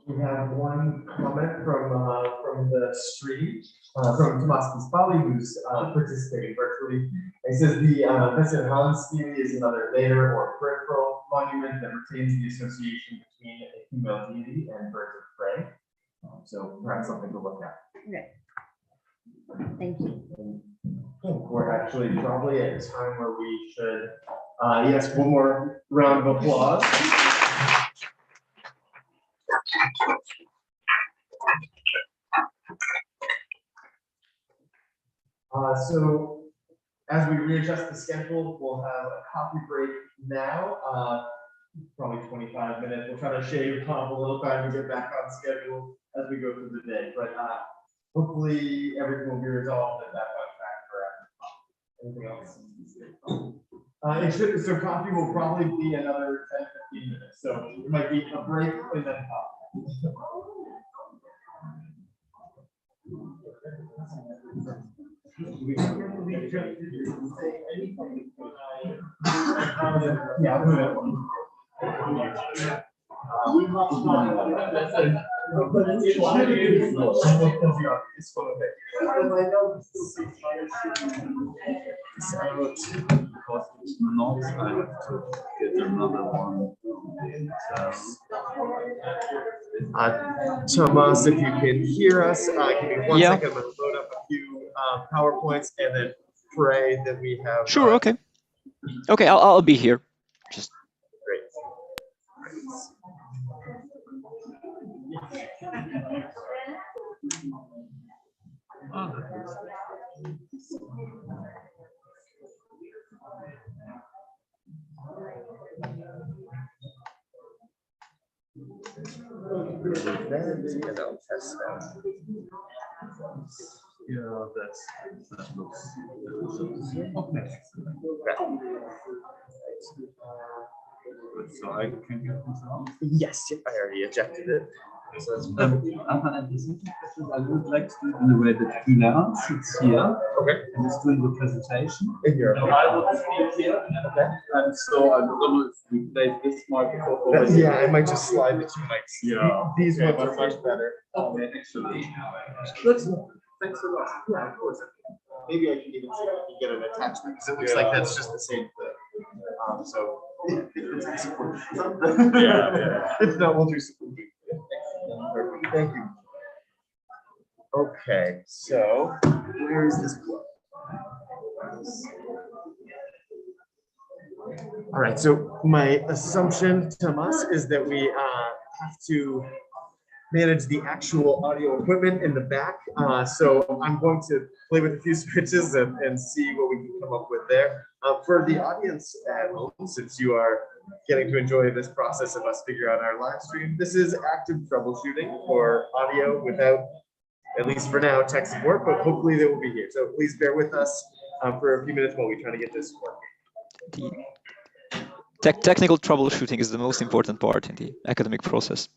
We have one comment from the street, from Tomas Pispali, who's participating virtually. He says the Vesenhansky is another layer or peripheral monument that retains the association between a female deity and birds of prey. So perhaps something to look at. Okay. Thank you. We're actually probably at a time where we should, yes, one more round of applause. So as we readjust the schedule, we'll have a coffee break now, probably 25 minutes. We'll try to shave off a little time to get back on schedule as we go through the day, but hopefully everything will be resolved and back on track for anything else. So coffee will probably be another 10-15 minutes, so it might be a break and then coffee. Thomas, if you can hear us, give me one second. I'm going to load up a few PowerPoints and then pray that we have. Sure. Okay. Okay. I'll be here. Just great. And I'll test that. Yeah, that looks okay. So I can get this out? Yes, I already ejected it. Other questions I would like to do it in the way that Julian sits here. Okay. And is doing the presentation. In your and I will speak here. Okay. And so I don't know if we place this microphone over here. Yeah, I might just slide the two mics. Yeah. These ones are much better. Okay, excellent. Thanks a lot. Yeah, of course. Maybe I can even see if I can get an attachment because it looks like that's just the same thing. So it's support. Yeah. If not, we'll do support. Thank you. Okay, so where is this book? All right, so my assumption, Thomas, is that we have to manage the actual audio equipment in the back. So I'm going to play with a few switches and see what we can come up with there. For the audience at home, since you are getting to enjoy this process of us figure out our live stream, this is active troubleshooting for audio without, at least for now, tech support, but hopefully they will be here. So please bear with us for a few minutes while we try to get this working. technical troubleshooting is the most important part in the academic process.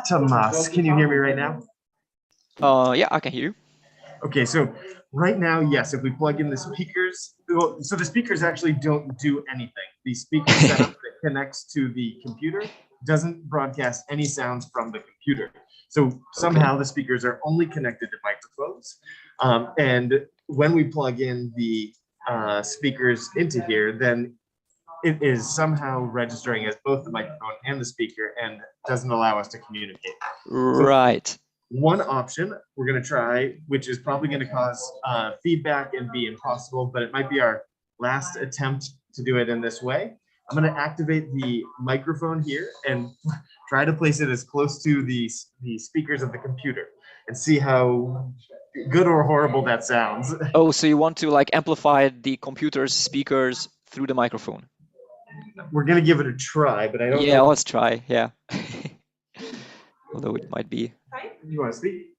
Tomas, can you hear me right now? Yeah, I can hear you. Okay, so right now, yes, if we plug in the speakers, well, so the speakers actually don't do anything. The speaker setup that connects to the computer doesn't broadcast any sounds from the computer. So somehow the speakers are only connected to microphones. And when we plug in the speakers into here, then it is somehow registering as both the microphone and the speaker and doesn't allow us to communicate. Right. One option we're going to try, which is probably going to cause feedback and be impossible, but it might be our last attempt to do it in this way. I'm going to activate the microphone here and try to place it as close to the speakers of the computer and see how good or horrible that sounds. Oh, so you want to like amplify the computer's speakers through the microphone? We're going to give it a try, but I don't know. Yeah, let's try. Yeah. Although it might be. You want to speak?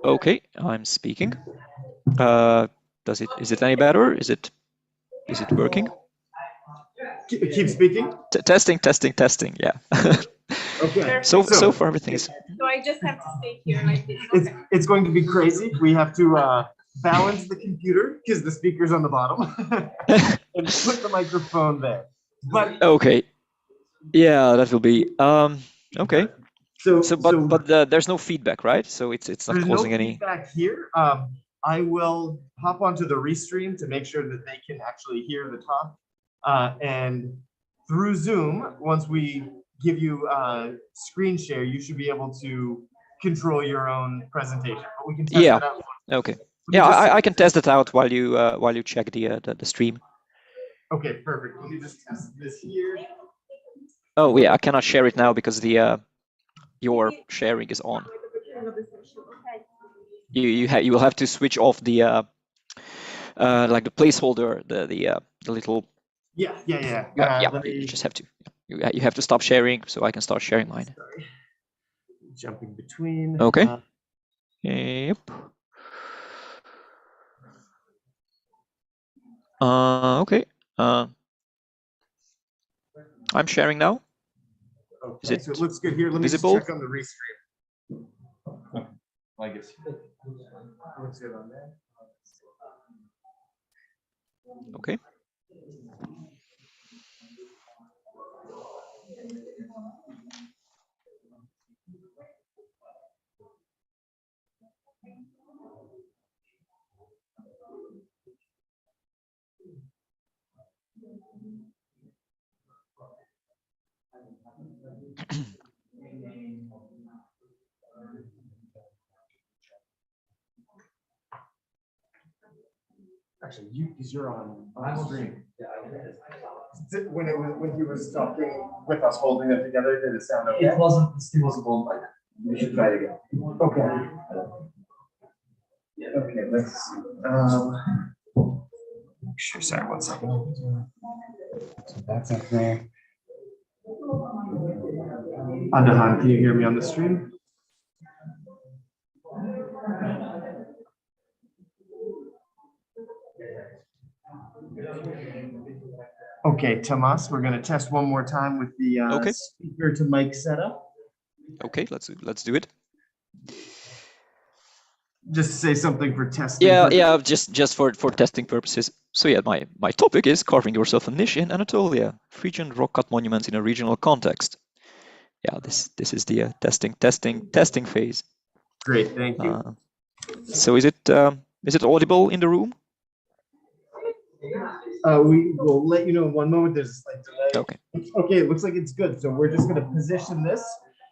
Okay, I'm speaking. Is it any better? Is it working? Keep speaking. Testing. Yeah. Okay. So far everything is. So I just have to stay here like this. Okay. It's going to be crazy. We have to balance the computer because the speaker's on the bottom and put the microphone there. But okay. Yeah, that will be okay. But there's no feedback, right? So it's not causing any feedback here. I will hop onto the restream to make sure that they can actually hear the talk. And through Zoom, once we give you screen share, you should be able to control your own presentation. But we can test it out. Okay. Yeah, I can test it out while you check the stream. Okay, perfect. Let me just test this here. Oh yeah, I cannot share it now because your sharing is on. You will have to switch off the like the placeholder, the little. Yeah. You just have to. You have to stop sharing so I can start sharing mine. Sorry. Jumping between. Okay. Yep. Okay. I'm sharing now. Okay, so it looks good here. Let me just check on the restream. Like it's Looks good on there. Okay. Actually, because you're on screen. When he was talking with us, holding it together, did it sound okay? It still wasn't on by that. We should try it again. Okay. Okay, let's sure, sorry, 1 second. So that's up there. Adahan, can you hear me on the stream? Okay, Tomas, we're going to test one more time with the speaker to mic setup. Okay, let's do it. Just say something for testing. Yeah, just for testing purposes. So yeah, my topic is carving yourself a niche in Anatolia, Phrygian rock cut monuments in a regional context. Yeah, this is the testing phase. Great, thank you. So is it audible in the room? We will let you know in 1 moment. There's a slight delay. Okay. Okay, it looks like it's good. So we're just going to position this.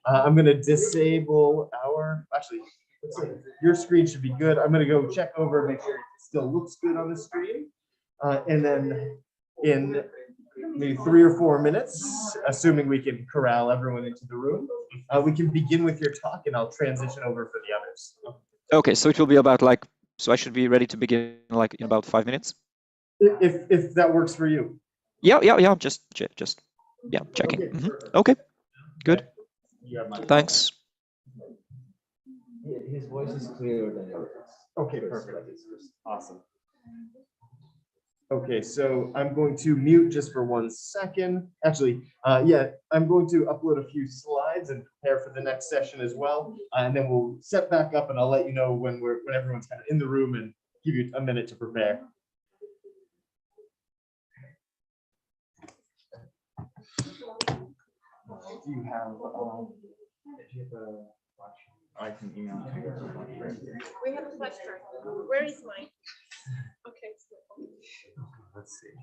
I'm going to disable actually, your screen should be good. I'm going to go check over, make sure it still looks good on the screen. And then in maybe 3 or 4 minutes, assuming we can corral everyone into the room, we can begin with your talk and I'll transition over for the others. Okay, so it will be about so I should be ready to begin in about 5 minutes? If that works for you. Yeah, just checking. Okay, good. Thanks. His voice is clearer than yours. Okay, perfect. Awesome. Okay, so I'm going to mute just for 1 second. Actually, yeah, I'm going to upload a few slides and prepare for the next session as well. And then we'll set back up and I'll let you know when everyone's kind of in the room and give you a minute to prepare. Do you have a I can email it to you. We have a flash drive. Where is mine? Okay. Let's see.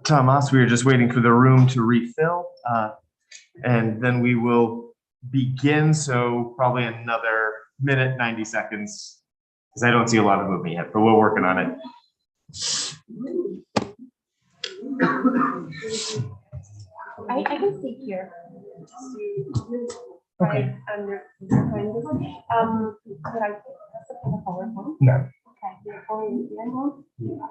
Thomas, we are just waiting for the room to refill, and then we will begin. So probably another minute, 90 seconds, because I don't see a lot of movement yet, but we're working on it. I can sit here. Okay. Under behind this. Could I press the PowerPoint? No. Okay. Before you do Yeah.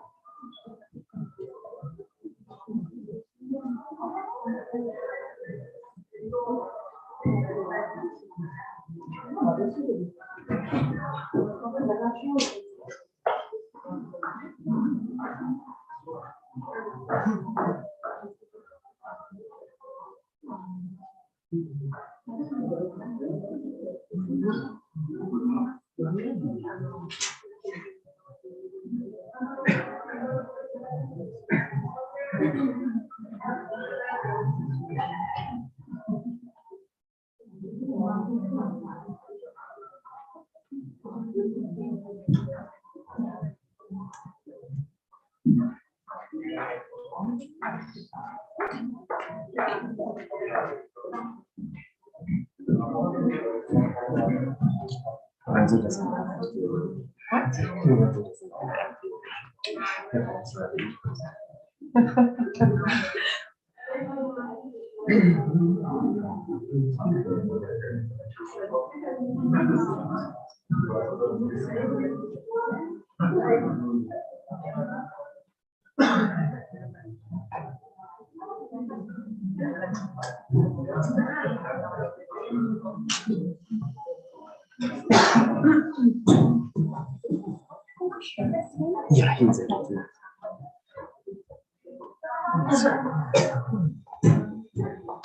Yeah, he's able to.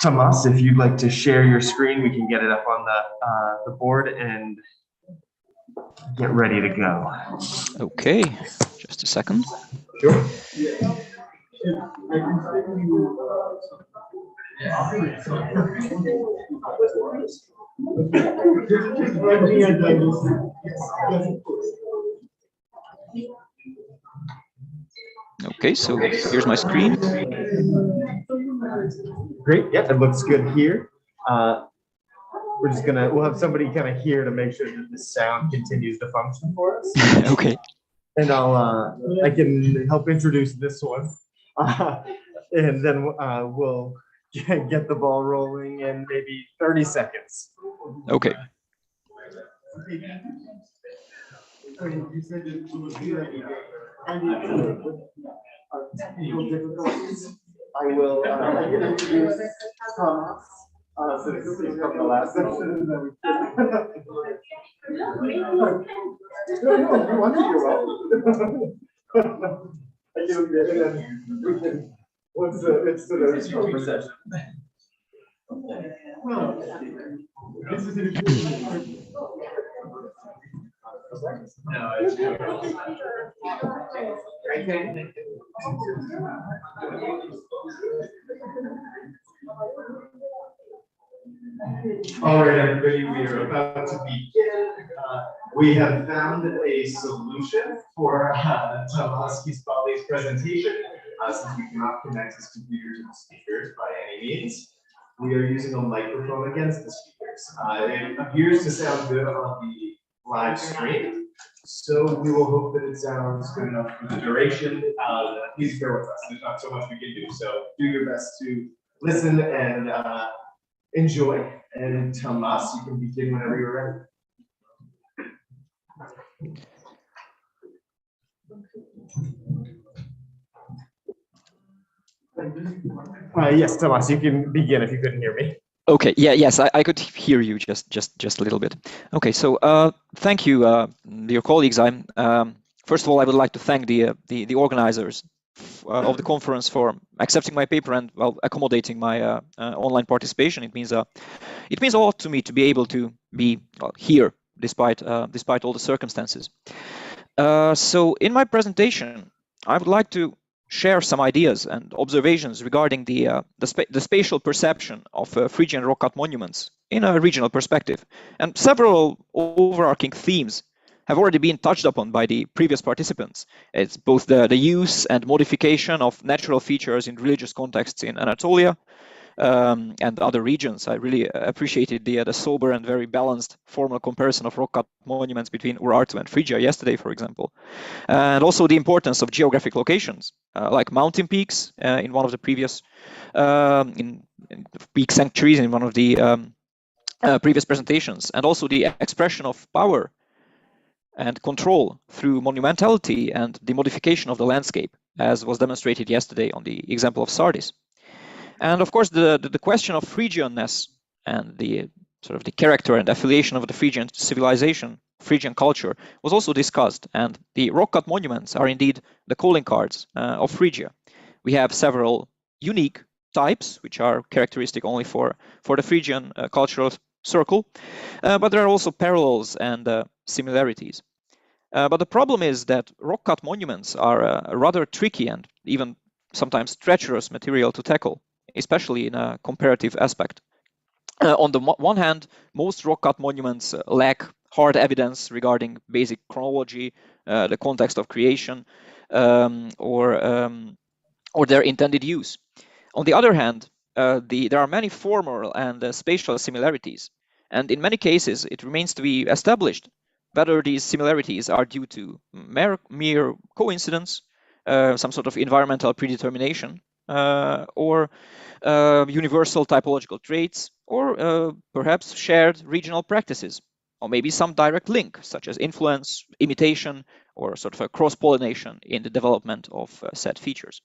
Tomas, if you'd like to share your screen, we can get it up on the board and get ready to go. Okay, just a second. Sure. Okay, so here's my screen. Great, yeah, it looks good here. We'll have somebody kind of here to make sure that the sound continues to function for us. Okay. And I can help introduce this one. And then we'll get the ball rolling in maybe 30 seconds. Okay. I will introduce Thomas. Since this is from the last session. It's the stronger session. All right, everybody, we are about to begin. We have found a solution for Tomas Kispali's presentation, since we cannot connect his computer to the speakers by any means. We are using a microphone against the speakers. It appears to sound good on the live stream, so we will hope that it sounds good enough for the duration. Please bear with us. There's not so much we can do, so do your best to listen and enjoy. And Tomas, you can begin whenever you're ready. Yes, Tomas, you can begin if you couldn't hear me. Okay, yes, I could hear you just a little bit. Okay, so thank you, dear colleagues. First of all, I would like to thank the organizers of the conference for accepting my paper and accommodating my online participation. It means a lot to me to be able to be here despite all the circumstances. So in my presentation, I would like to share some ideas and observations regarding the spatial perception of Phrygian rock cut monuments in a regional perspective. And several overarching themes have already been touched upon by the previous participants. It's both the use and modification of natural features in religious contexts in Anatolia and other regions. I really appreciated the sober and very balanced formal comparison of rock cut monuments between Urartu and Phrygia yesterday, for example. And also the importance of geographic locations, like mountain peaks in one of the previous in peak sanctuaries in one of the previous presentations, and also the expression of power and control through monumentality and the modification of the landscape, as was demonstrated yesterday on the example of Sardis. And of course, the question of Phrygianness and the sort of the character and affiliation of the Phrygian civilization, Phrygian culture, was also discussed. And the rock cut monuments are indeed the calling cards of Phrygia. We have several unique types, which are characteristic only for the Phrygian cultural circle, but there are also parallels and similarities. But the problem is that rock-cut monuments are a rather tricky and even sometimes treacherous material to tackle, especially in a comparative aspect. On the one hand, most rock-cut monuments lack hard evidence regarding basic chronology, the context of creation, or their intended use. On the other hand, there are many formal and spatial similarities, and in many cases it remains to be established whether these similarities are due to mere coincidence, some sort of environmental predetermination, or universal typological traits, or perhaps shared regional practices, or maybe some direct link, such as influence, imitation, or sort of a cross-pollination in the development of said features.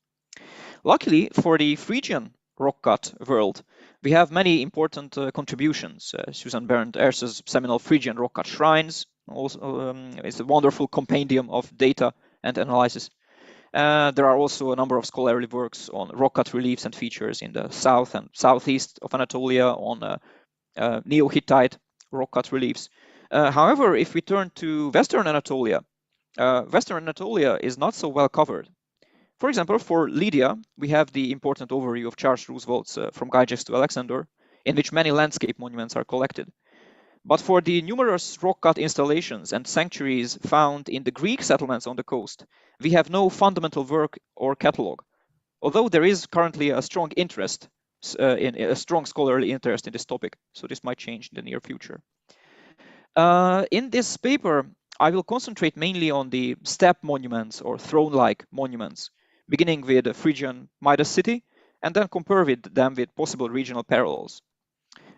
Luckily for the Phrygian rock-cut world, we have many important contributions. Susan Bernd-Erse's seminal Phrygian rock-cut shrines also is a wonderful compendium of data and analysis. There are also a number of scholarly works on rock-cut reliefs and features in the south and southeast of Anatolia, on Neo-Hittite rock-cut reliefs. However, if we turn to Western Anatolia is not so well covered. For example, for Lydia, we have the important overview of Charles Roosevelt's From Gyges to Alexander, in which many landscape monuments are collected. But for the numerous rock-cut installations and sanctuaries found in the Greek settlements on the coast, we have no fundamental work or catalogue, although there is currently a strong interest, a strong scholarly interest in this topic, so this might change in the near future. In this paper, I will concentrate mainly on the step monuments or throne-like monuments, beginning with the Phrygian Midas city, and then compare them with possible regional parallels.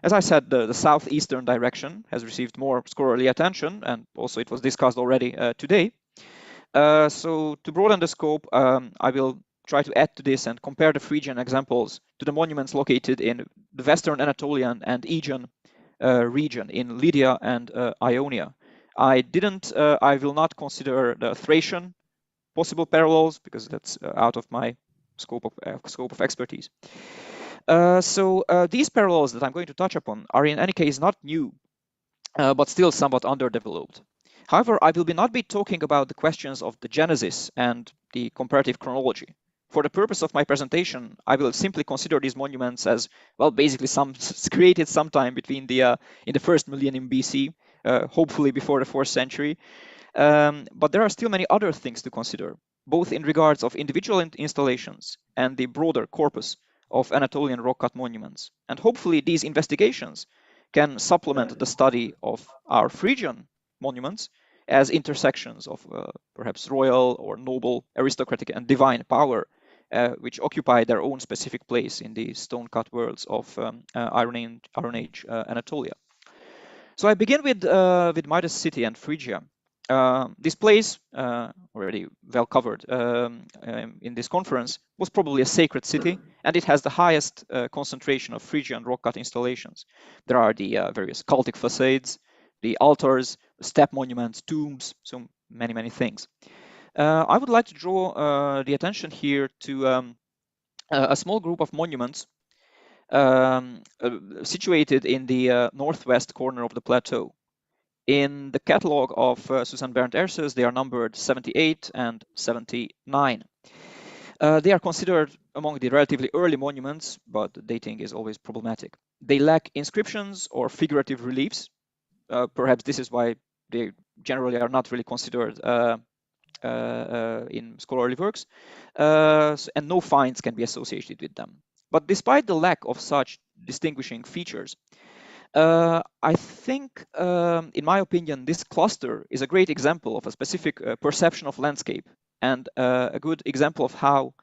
As I said, the southeastern direction has received more scholarly attention, and also it was discussed already today. So to broaden the scope, I will try to add to this and compare the Phrygian examples to the monuments located in the Western Anatolian and Aegean region in Lydia and Ionia. I will not consider the Thracian possible parallels because that's out of my scope of expertise. So these parallels that I'm going to touch upon are in any case not new, but still somewhat underdeveloped. However, I will not be talking about the questions of the genesis and the comparative chronology. For the purpose of my presentation, I will simply consider these monuments as, well, basically created sometime between in the first millennium BC, hopefully before the 4th century. But there are still many other things to consider, both in regards of individual installations and the broader corpus of Anatolian rock-cut monuments. And hopefully these investigations can supplement the study of our Phrygian monuments as intersections of perhaps royal or noble, aristocratic and divine power, which occupy their own specific place in the stone-cut worlds of Iron Age Anatolia. So I begin with Midas city and Phrygia. This place, already well covered in this conference, was probably a sacred city, and it has the highest concentration of Phrygian rock-cut installations. There are the various cultic facades, the altars, step monuments, tombs, so many things. I would like to draw the attention here to a small group of monuments situated in the northwest corner of the plateau. In the catalog of Susan Bernd-Erse's, they are numbered 78 and 79. They are considered among the relatively early monuments, but dating is always problematic. They lack inscriptions or figurative reliefs. Perhaps this is why they generally are not really considered in scholarly works, and no finds can be associated with them. But despite the lack of such distinguishing features, I think, in my opinion, this cluster is a great example of a specific perception of landscape and a good example of how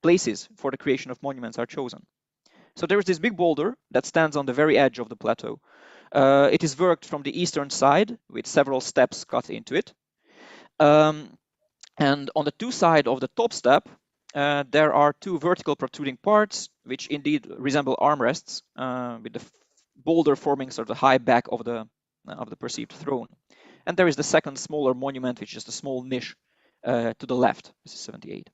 places for the creation of monuments are chosen. So there is this big boulder that stands on the very edge of the plateau. It is worked from the eastern side with several steps cut into it. And on the two sides of the top step, there are two vertical protruding parts, which indeed resemble armrests, with the boulder forming sort of the high back of the perceived throne. And there is the second smaller monument, which is the small niche to the left. This is 78.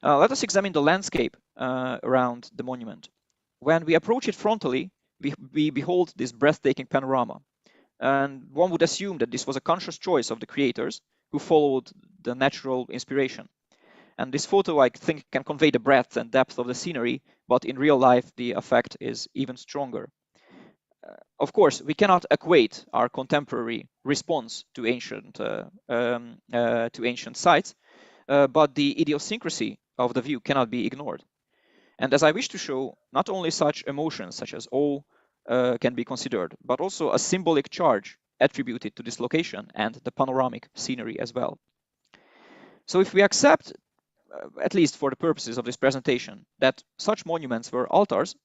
Let us examine the landscape around the monument. When we approach it frontally, we behold this breathtaking panorama. And one would assume that this was a conscious choice of the creators who followed the natural inspiration. And this photo, I think, can convey the breadth and depth of the scenery, but in real life, the effect is even stronger. Of course, we cannot equate our contemporary response to ancient sites, but the idiosyncrasy of the view cannot be ignored. And as I wish to show, not only such emotions such as awe can be considered, but also a symbolic charge attributed to this location and the panoramic scenery as well. So if we accept, at least for the purposes of this presentation, that such monuments were altars,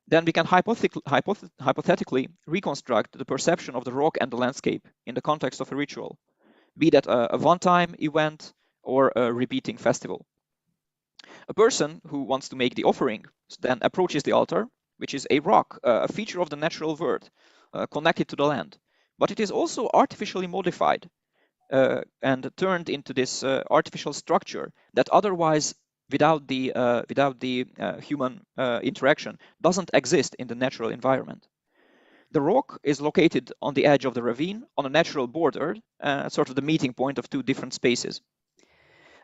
then we can hypothetically reconstruct the perception of the rock and the landscape in the context of a ritual, be that a one-time event or a repeating festival. A person who wants to make the offering then approaches the altar, which is a rock, a feature of the natural world, connected to the land. But it is also artificially modified and turned into this artificial structure that otherwise, without the human interaction, doesn't exist in the natural environment. The rock is located on the edge of the ravine on a natural border, sort of the meeting point of two different spaces.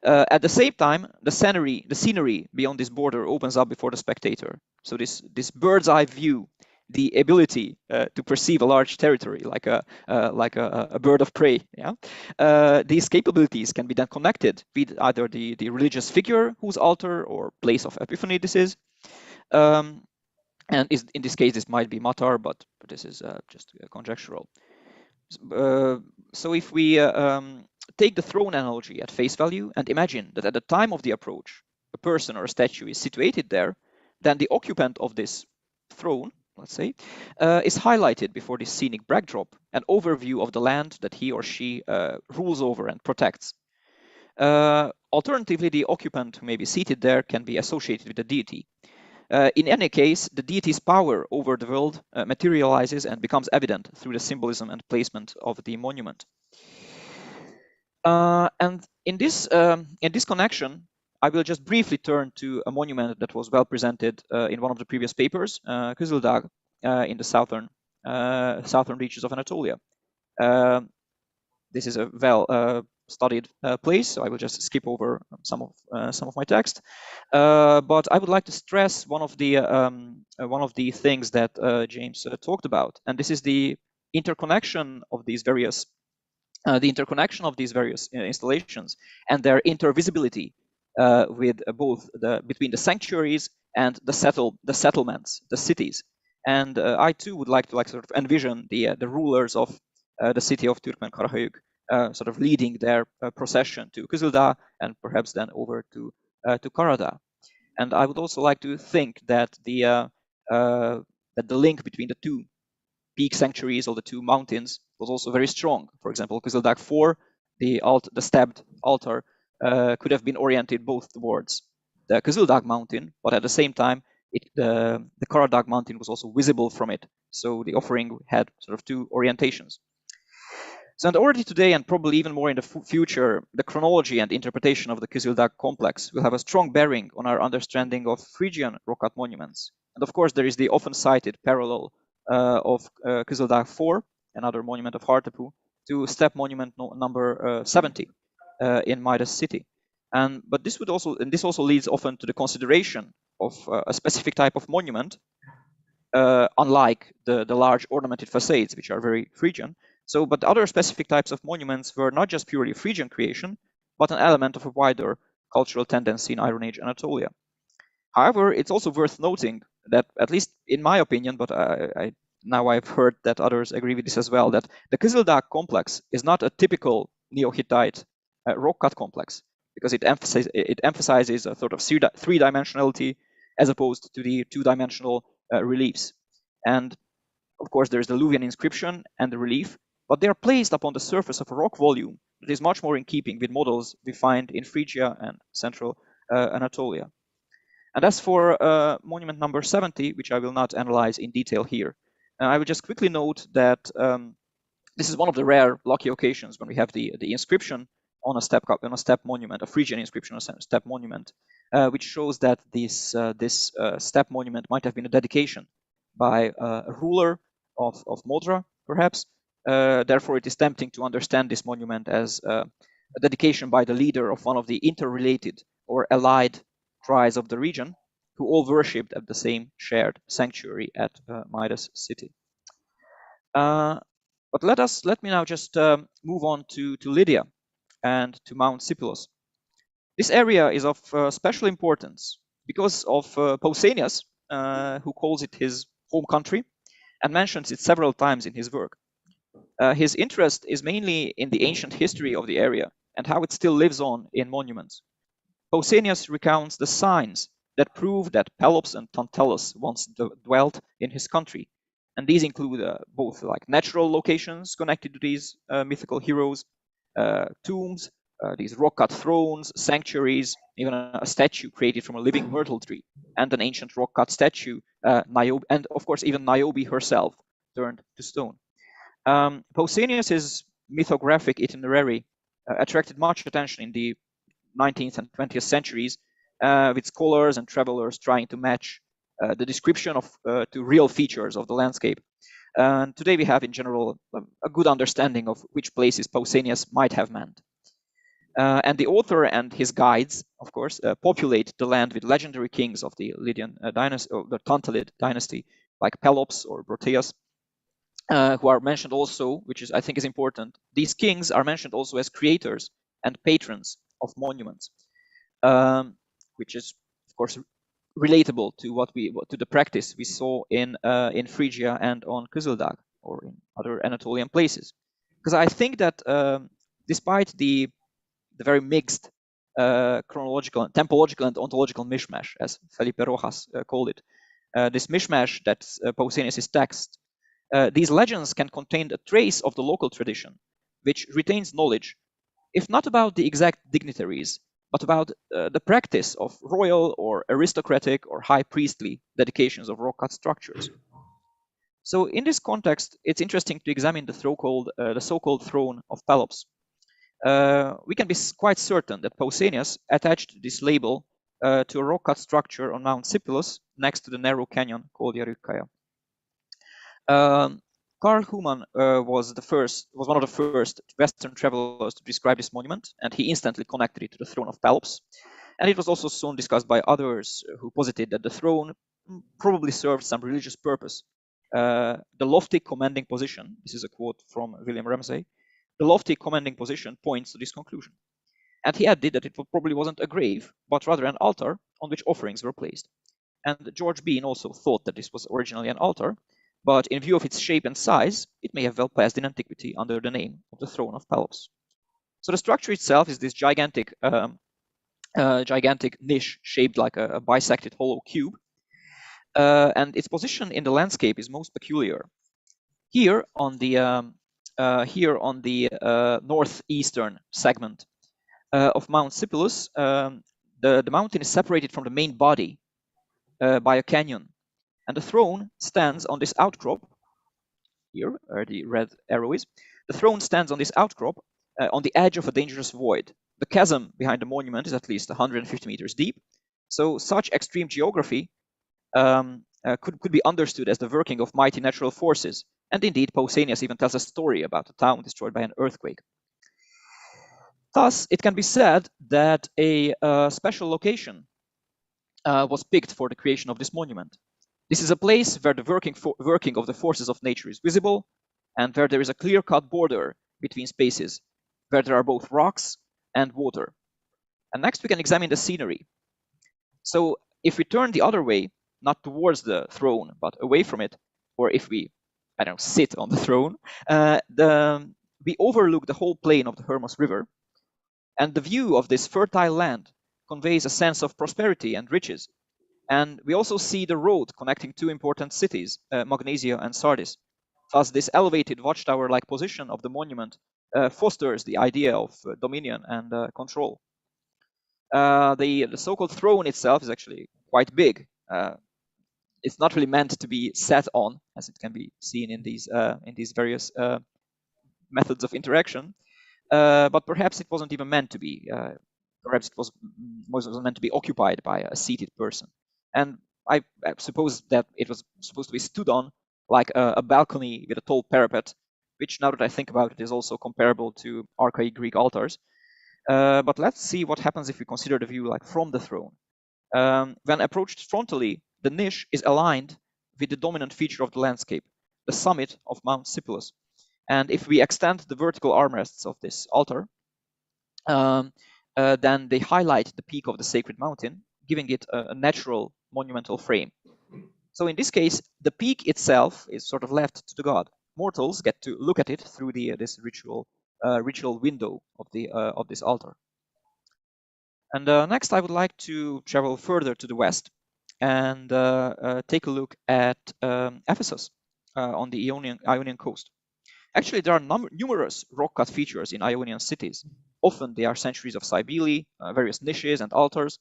At the same time, the scenery beyond this border opens up before the spectator. So this bird's eye view, the ability to perceive a large territory like a bird of prey. Yeah, these capabilities can be then connected with either the religious figure whose altar or place of epiphany this is, and in this case this might be Matar, but this is just conjectural. So if we take the throne analogy at face value and imagine that at the time of the approach, a person or a statue is situated there, then the occupant of this throne, let's say, is highlighted before this scenic backdrop, an overview of the land that he or she rules over and protects. Alternatively, the occupant who may be seated there can be associated with the deity. In any case, the deity's power over the world materializes and becomes evident through the symbolism and placement of the monument. And in this connection, I will just briefly turn to a monument that was well presented in one of the previous papers, Kızıldağ, in the southern reaches of Anatolia. This is a well studied place, so I will just skip over some of my text. But I would like to stress one of the things that James talked about, and this is the interconnection of these various installations and their intervisibility with both between the sanctuaries and the settlements, the cities. And I too would like to sort of envision the rulers of the city of Türkmen Karahöyük sort of leading their procession to Kızıldağ and perhaps then over to Karadağ. And I would also like to think that the link between the two peak sanctuaries or the two mountains was also very strong. For example, Kızıldağ 4, the stabbed altar, could have been oriented both towards the Kızıldağ mountain, but at the same time, the Karadağ mountain was also visible from it. So the offering had sort of two orientations. So and already today, and probably even more in the future, the chronology and interpretation of the Kızıldağ complex will have a strong bearing on our understanding of Phrygian rock-cut monuments. And of course, there is the often cited parallel of Kızıldağ 4, another monument of Hartepu, to step monument number 70 in Midas city. But this also leads often to the consideration of a specific type of monument, unlike the large ornamented facades, which are very Phrygian. But other specific types of monuments were not just purely Phrygian creation, but an element of a wider cultural tendency in Iron Age Anatolia. However, it's also worth noting that, at least in my opinion, but now I've heard that others agree with this as well, that the Kızıldağ complex is not a typical Neo-Hittite rock-cut complex, because it emphasizes a sort of three-dimensionality as opposed to the two-dimensional reliefs. And of course, there's the Luwian inscription and the relief, but they are placed upon the surface of a rock volume that is much more in keeping with models we find in Phrygia and central Anatolia. And as for monument number 70, which I will not analyze in detail here, I will just quickly note that this is one of the rare lucky occasions when we have the inscription on a step monument, a Phrygian inscription on a step monument, which shows that this step monument might have been a dedication by a ruler of Modra, perhaps. Therefore, it is tempting to understand this monument as a dedication by the leader of one of the interrelated or allied tribes of the region, who all worshipped at the same shared sanctuary at Midas city. But let me now just move on to Lydia and to Mount Sipylus. This area is of special importance because of Pausanias, who calls it his home country and mentions it several times in his work. His interest is mainly in the ancient history of the area and how it still lives on in monuments. Pausanias recounts the signs that prove that Pelops and Tantalus once dwelt in his country, and these include both like natural locations connected to these mythical heroes, tombs, these rock-cut thrones, sanctuaries, even a statue created from a living myrtle tree, and an ancient rock-cut statue, Niobe, and of course even Niobe herself turned to stone. Pausanias's mythographic itinerary attracted much attention in the 19th and 20th centuries, with scholars and travelers trying to match the description of to real features of the landscape. And today we have in general a good understanding of which places Pausanias might have meant. And the author and his guides, of course, populate the land with legendary kings of the Lydian dynasty, or the Tantalid dynasty, like Pelops or Proteus, who are mentioned also, which is I think is important. These kings are mentioned also as creators and patrons of monuments, which is of course relatable to to the practice we saw in Phrygia and on Kızıldag or in other Anatolian places. Because I think that despite the very mixed chronological, tempological, and ontological mishmash, as Felipe Rojas called it, this mishmash that's Pausanias' text, these legends can contain a trace of the local tradition, which retains knowledge, if not about the exact dignitaries, but about the practice of royal or aristocratic or high priestly dedications of rock-cut structures. So in this context, it's interesting to examine the so-called throne of Pelops. We can be quite certain that Pausanias attached this label to a rock-cut structure on Mount Sipylus next to the narrow canyon called Yarikaya. Carl Humann was one of the first Western travelers to describe this monument, and he instantly connected it to the throne of Pelops. And it was also soon discussed by others who posited that the throne probably served some religious purpose. The lofty commanding position, this is a quote from William Ramsay, the lofty commanding position points to this conclusion. And he added that it probably wasn't a grave, but rather an altar on which offerings were placed. And George Bean also thought that this was originally an altar, but in view of its shape and size, it may have well passed in antiquity under the name of the throne of Pelops. So the structure itself is this gigantic niche shaped like a bisected hollow cube, and its position in the landscape is most peculiar. Here on the northeastern segment of Mount Sipylus, the mountain is separated from the main body by a canyon. And the throne stands on this outcrop. Here, where the red arrow is. The throne stands on this outcrop on the edge of a dangerous void. The chasm behind the monument is at least 150 meters deep. So such extreme geography could be understood as the working of mighty natural forces. And indeed, Pausanias even tells a story about a town destroyed by an earthquake. Thus, it can be said that a special location was picked for the creation of this monument. This is a place where the working of the forces of nature is visible, and where there is a clear-cut border between spaces, where there are both rocks and water. And next we can examine the scenery. So if we turn the other way, not towards the throne, but away from it, or if we, sit on the throne, we overlook the whole plain of the Hermos River, and the view of this fertile land conveys a sense of prosperity and riches. And we also see the road connecting two important cities, Magnesia and Sardis. Thus, this elevated watchtower-like position of the monument fosters the idea of dominion and control. The so-called throne itself is actually quite big. It's not really meant to be sat on, as it can be seen in these various methods of interaction. But perhaps it wasn't even meant to be. perhaps it was meant to be occupied by a seated person. And I suppose that it was supposed to be stood on like a balcony with a tall parapet, which now that I think about it is also comparable to archaic Greek altars. But let's see what happens if we consider the view like from the throne. When approached frontally, the niche is aligned with the dominant feature of the landscape, the summit of Mount Sipylus. And if we extend the vertical armrests of this altar, then they highlight the peak of the sacred mountain, giving it a natural monumental frame. So in this case, the peak itself is sort of left to the god. Mortals get to look at it through this ritual window of this altar. And next, I would like to travel further to the west and take a look at Ephesus on the Ionian coast. Actually, there are numerous rock-cut features in Ionian cities. Often they are centuries of Cybele, various niches and altars.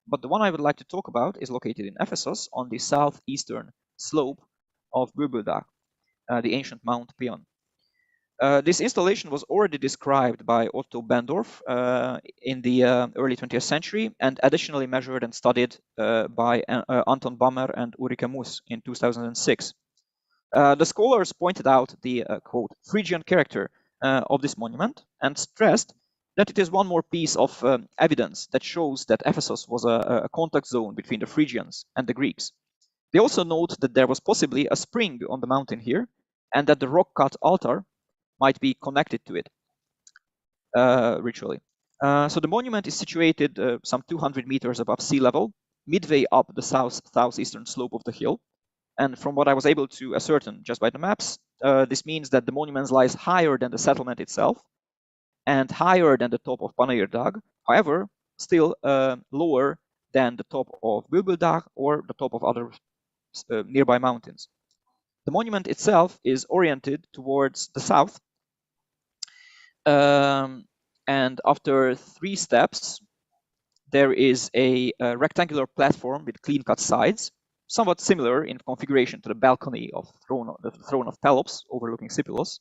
But the one I would like to talk about is located in Ephesus on the southeastern slope of Bubulda, the ancient Mount Pion. This installation was already described by Otto Bendorf in the early 20th century and additionally measured and studied by Anton Bammer and Ulrike Muss in 2006. The scholars pointed out the, quote, Phrygian character of this monument and stressed that it is one more piece of evidence that shows that Ephesus was a contact zone between the Phrygians and the Greeks. They also note that there was possibly a spring on the mountain here and that the rock-cut altar might be connected to it ritually. So the monument is situated some 200 meters above sea level, midway up the southeastern slope of the hill. And from what I was able to ascertain just by the maps, this means that the monument lies higher than the settlement itself and higher than the top of Panayırdag, however, still lower than the top of Bülbüldag or the top of other nearby mountains. The monument itself is oriented towards the south, and after 3 steps, there is a rectangular platform with clean-cut sides, somewhat similar in configuration to the balcony of the throne of Pelops overlooking Sipylus,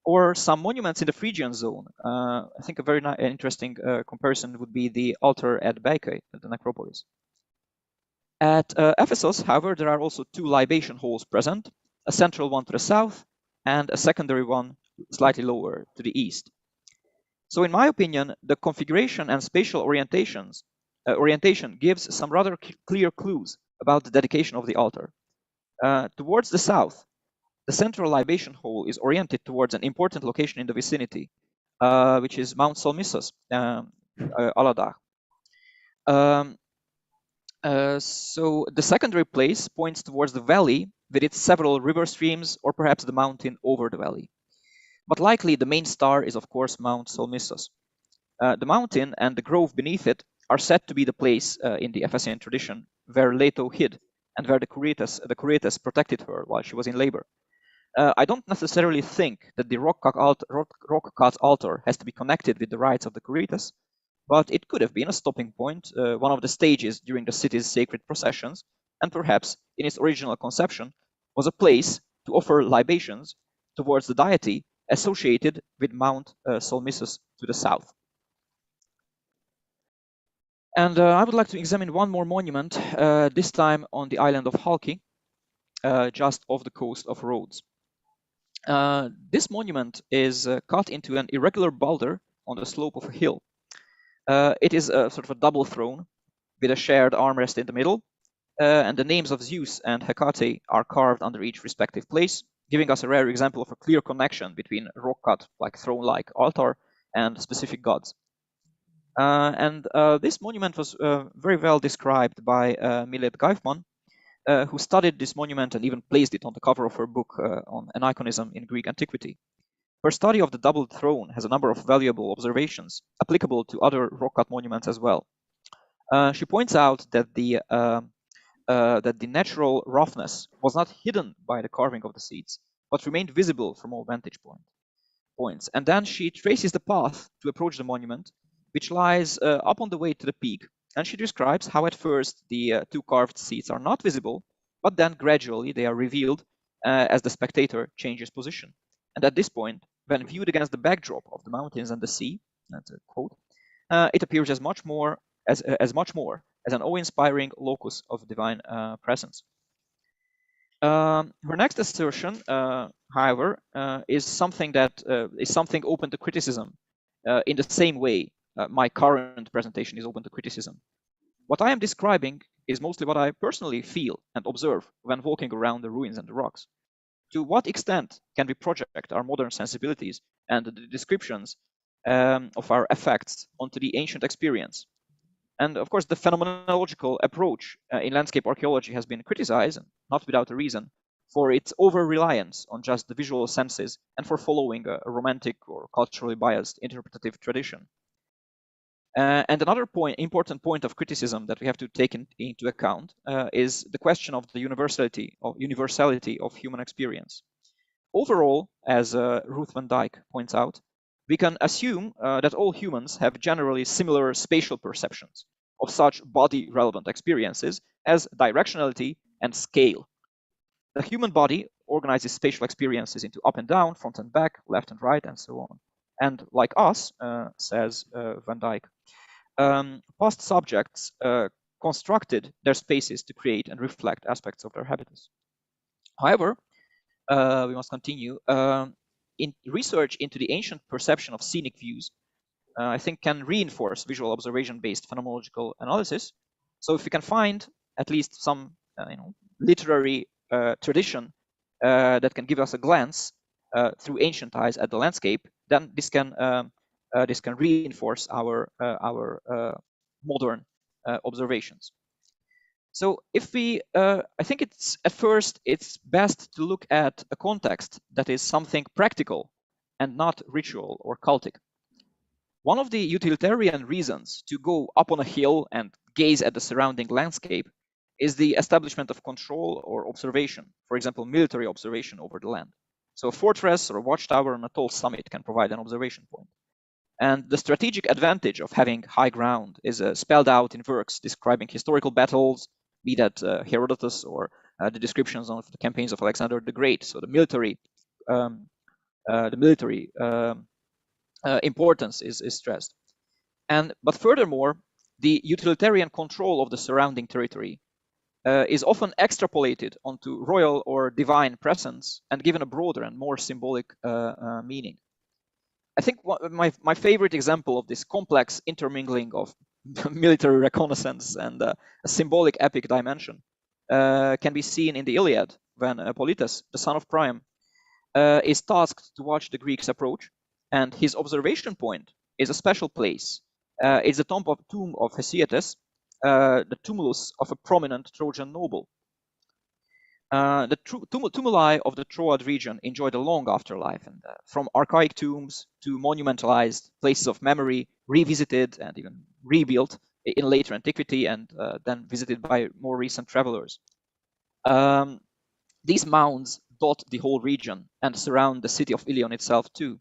or some monuments in the Phrygian zone. I think a very interesting comparison would be the altar at Baikei, at the necropolis. At Ephesus, however, there are also 2 libation halls present, a central one to the south and a secondary one slightly lower to the east. So in my opinion, the configuration and spatial orientation gives some rather clear clues about the dedication of the altar. Towards the south, the central libation hall is oriented towards an important location in the vicinity, which is Mount Solmissus, Aladar. So the secondary place points towards the valley with its several river streams or perhaps the mountain over the valley. But likely the main star is of course Mount Solmissus. The mountain and the grove beneath it are said to be the place in the Ephesian tradition where Leto hid and where the Curetes protected her while she was in labor. I don't necessarily think that the rock-cut altar has to be connected with the rites of the Curetes, but it could have been a stopping point, one of the stages during the city's sacred processions, and perhaps in its original conception was a place to offer libations towards the deity associated with Mount Solmissus to the south. And I would like to examine one more monument, this time on the island of Halki, just off the coast of Rhodes. This monument is cut into an irregular boulder on the slope of a hill. It is a sort of a double throne with a shared armrest in the middle, and the names of Zeus and Hecate are carved under each respective place, giving us a rare example of a clear connection between a rock-cut, like throne-like altar, and specific gods. This monument was very well described by Millet Geifman, who studied this monument and even placed it on the cover of her book on aniconism in Greek antiquity. Her study of the double throne has a number of valuable observations applicable to other rock-cut monuments as well. She points out that the natural roughness was not hidden by the carving of the seats, but remained visible from all vantage points. And then she traces the path to approach the monument, which lies up on the way to the peak. And she describes how at first the 2 carved seats are not visible, but then gradually they are revealed as the spectator changes position. And at this point, when viewed against the backdrop of the mountains and the sea, that's a quote, it appears as much more as an awe-inspiring locus of divine presence. Her next assertion, however, is something open to criticism in the same way my current presentation is open to criticism. What I am describing is mostly what I personally feel and observe when walking around the ruins and the rocks. To what extent can we project our modern sensibilities and the descriptions of our effects onto the ancient experience? And of course, the phenomenological approach in landscape archaeology has been criticized, and not without a reason, for its over-reliance on just the visual senses and for following a romantic or culturally biased interpretative tradition. And another important point of criticism that we have to take into account is the question of the universality of human experience. Overall, as Ruth van Dijk points out, we can assume that all humans have generally similar spatial perceptions of such body-relevant experiences as directionality and scale. The human body organizes spatial experiences into up and down, front and back, left and right, and so on. And like us, says Van Dijk, past subjects constructed their spaces to create and reflect aspects of their habitus. However, we must continue. In research into the ancient perception of scenic views, I think can reinforce visual observation-based phenomenological analysis. So if we can find at least some literary tradition that can give us a glance through ancient eyes at the landscape, then this can reinforce our modern observations. So if we, I think it's best to look at a context that is something practical and not ritual or cultic. One of the utilitarian reasons to go up on a hill and gaze at the surrounding landscape is the establishment of control or observation, for example, military observation over the land. So a fortress or a watchtower on a tall summit can provide an observation point. And the strategic advantage of having high ground is spelled out in works describing historical battles, be that Herodotus or the descriptions of the campaigns of Alexander the Great. So the military importance is stressed. But furthermore, the utilitarian control of the surrounding territory is often extrapolated onto royal or divine presence and given a broader and more symbolic meaning. I think my favorite example of this complex intermingling of military reconnaissance and a symbolic epic dimension can be seen in the Iliad when Polites, the son of Priam, is tasked to watch the Greeks approach, and his observation point is a special place. It's the tomb of Hesiates, the tumulus of a prominent Trojan noble. The tumuli of the Troad region enjoyed a long afterlife, and from archaic tombs to monumentalized places of memory, revisited and even rebuilt in later antiquity, and then visited by more recent travelers. These mounds dot the whole region and surround the city of Ilion itself too.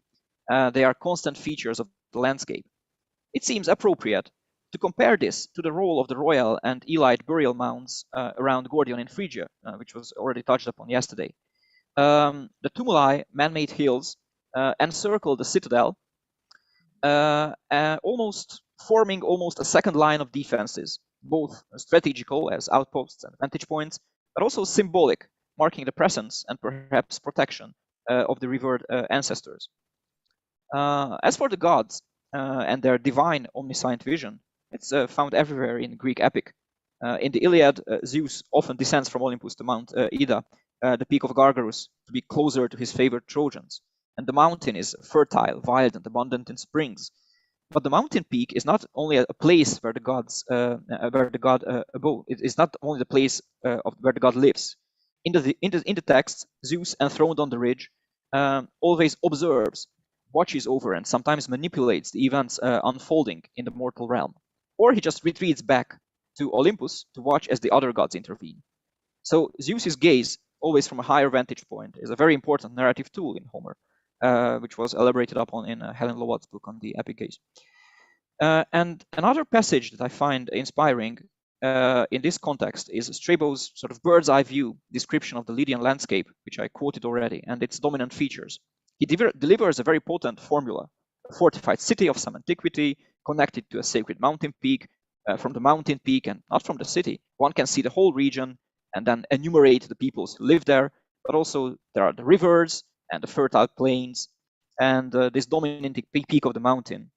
They are constant features of the landscape. It seems appropriate to compare this to the role of the royal and elite burial mounds around Gordion in Phrygia, which was already touched upon yesterday. The tumuli, man-made hills, encircle the citadel, forming almost a second line of defenses, both strategical as outposts and vantage points, but also symbolic, marking the presence and perhaps protection of the revered ancestors. As for the gods and their divine omniscient vision, it's found everywhere in Greek epic. In the Iliad, Zeus often descends from Olympus to Mount Ida, the peak of Gargarus, to be closer to his favored Trojans. And the mountain is fertile, wild, and abundant in springs. But the mountain peak is not only a place where the god abode. It is not only the place where the god lives. In the text, Zeus, enthroned on the ridge, always observes, watches over, and sometimes manipulates the events unfolding in the mortal realm. Or he just retreats back to Olympus to watch as the other gods intervene. So Zeus's gaze, always from a higher vantage point, is a very important narrative tool in Homer, which was elaborated upon in Helen Lowatt's book on the epic gaze. And another passage that I find inspiring in this context is Strabo's sort of bird's eye view description of the Lydian landscape, which I quoted already, and its dominant features. He delivers a very potent formula: a fortified city of some antiquity, connected to a sacred mountain peak. From the mountain peak and not from the city, one can see the whole region and then enumerate the peoples who live there. But also there are the rivers and the fertile plains, and this dominating peak of the mountain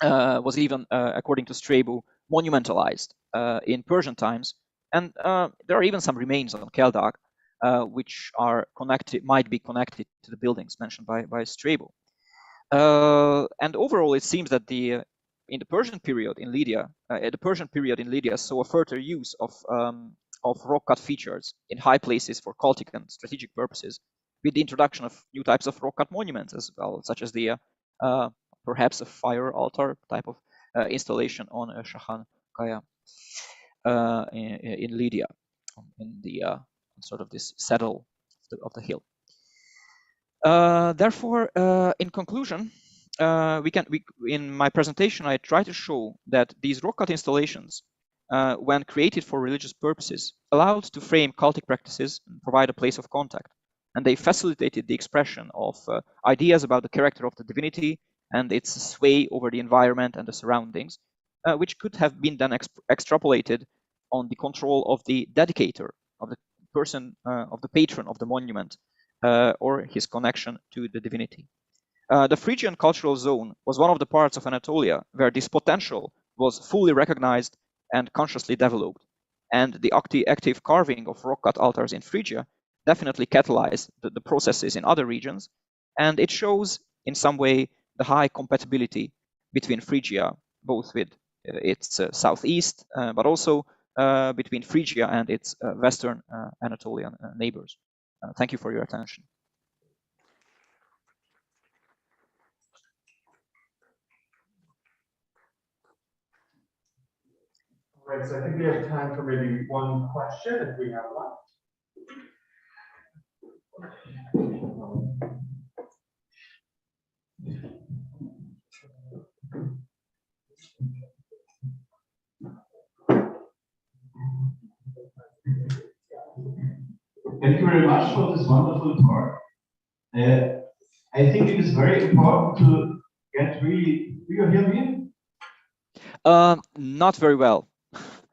was even, according to Strabo, monumentalized in Persian times. And there are even some remains on Keldag, which are connected, might be connected to the buildings mentioned by Strabo. And overall, it seems that in the Persian period in Lydia, saw a further use of rock-cut features in high places for cultic and strategic purposes, with the introduction of new types of rock-cut monuments as well, such as the perhaps a fire altar type of installation on Shahan Kaya in Lydia, in the sort of this saddle of the hill. Therefore, in conclusion, in my presentation, I try to show that these rock-cut installations, when created for religious purposes, allowed to frame cultic practices and provide a place of contact. And they facilitated the expression of ideas about the character of the divinity and its sway over the environment and the surroundings, which could have been then extrapolated on the control of the dedicator, of the person, of the patron of the monument, or his connection to the divinity. The Phrygian cultural zone was one of the parts of Anatolia where this potential was fully recognized and consciously developed. And the active carving of rock-cut altars in Phrygia definitely catalyzed the processes in other regions. And it shows in some way the high compatibility between Phrygia, both with its southeast, but also between Phrygia and its western Anatolian neighbors. Thank you for your attention. All right, so I think we have time for maybe one question if we have one. Thank you very much for this wonderful talk. I think it is very important to get really. Do you hear me? Not very well.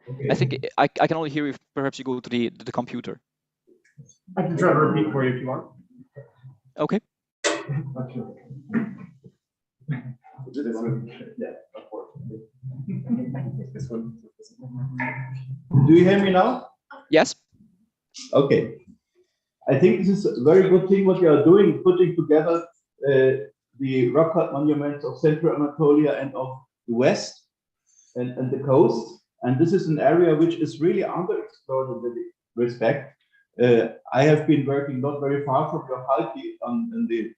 Okay. I think I can only hear you if perhaps you go to the computer. I can try to repeat for you if you want. Okay. This one, yeah, unfortunately. This one. Do you hear me now? Yes. Okay. I think this is a very good thing what you are doing, putting together the rock-cut monuments of Central Anatolia and of the West and the coast. And this is an area which is really underexplored in this respect. I have been working not very far from your Halki in the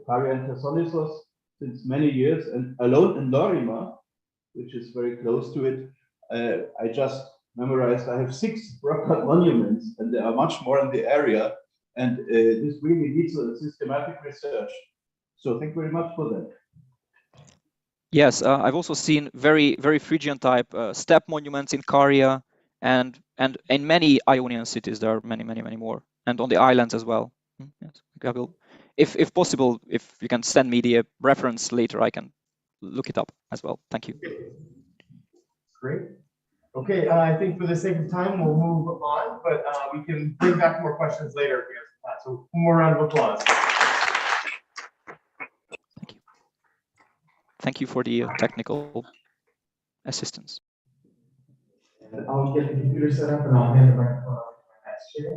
Pavia and Thessalonisos since many years, and alone in Lorima, which is very close to it, I just memorized, I have 6 rock-cut monuments, and there are much more in the area, and this really needs a systematic research. So thank you very much for that. Yes, I've also seen very Phrygian type step monuments in Caria, and in many Ionian cities there are many more, and on the islands as well. Yes, I will, if possible, if you can send me the reference later, I can look it up as well. Thank you. Great. Okay, I think for the sake of time, we'll move on, but we can bring back more questions later if we have time. So one more round of applause. Thank you for the technical assistance. And I'll get the computer set up and I'll hand the microphone off to my next chair.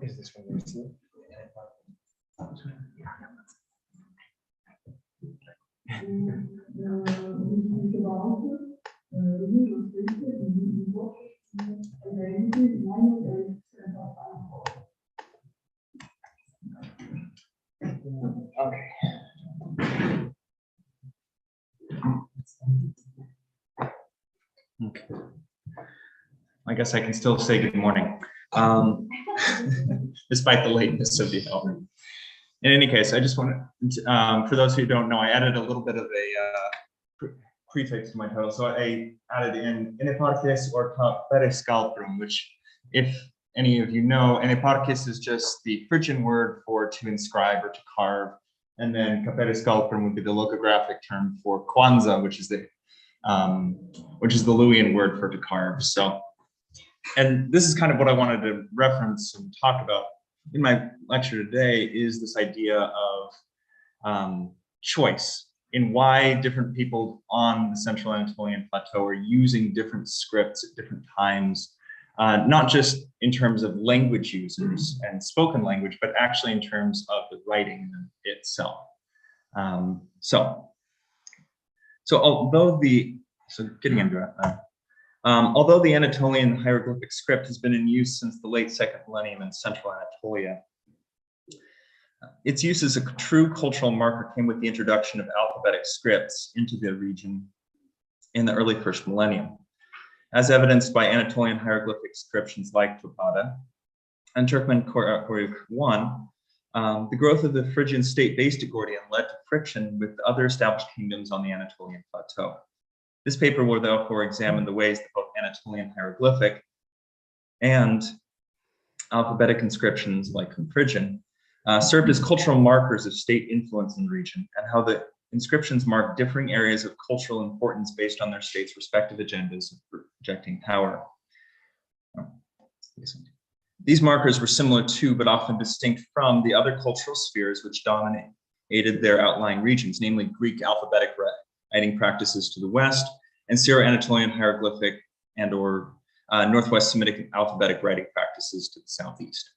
Is this one there too? Okay. I guess I can still say good morning, despite the lateness of the hour. In any case, I just want to, for those who don't know, I added a little bit of a prefix to my title. So I added in eparchis or caperis scalprum, which, if any of you know, eparchis is just the Phrygian word for to inscribe or to carve, and then caperis scalprum would be the logographic term for kwanza, which is the Luwian word for to carve. So, and this is kind of what I wanted to reference and talk about in my lecture today, is this idea of choice in why different people on the Central Anatolian Plateau are using different scripts at different times, not just in terms of language users and spoken language, but actually in terms of the writing itself. Although the Anatolian hieroglyphic script has been in use since the late 2nd millennium in Central Anatolia, its use as a true cultural marker came with the introduction of alphabetic scripts into the region in the early 1st millennium, as evidenced by Anatolian hieroglyphic inscriptions like Topada and Turkmen Koruk I. The growth of the Phrygian state-based Agordian led to friction with other established kingdoms on the Anatolian Plateau. This paper will therefore examine the ways that both Anatolian hieroglyphic and alphabetic inscriptions like Phrygian served as cultural markers of state influence in the region, and how the inscriptions mark differing areas of cultural importance based on their state's respective agendas of projecting power. These markers were similar to, but often distinct from, the other cultural spheres which dominated their outlying regions, namely Greek alphabetic writing practices to the west, and Syro-Anatolian hieroglyphic and/or Northwest Semitic alphabetic writing practices to the southeast.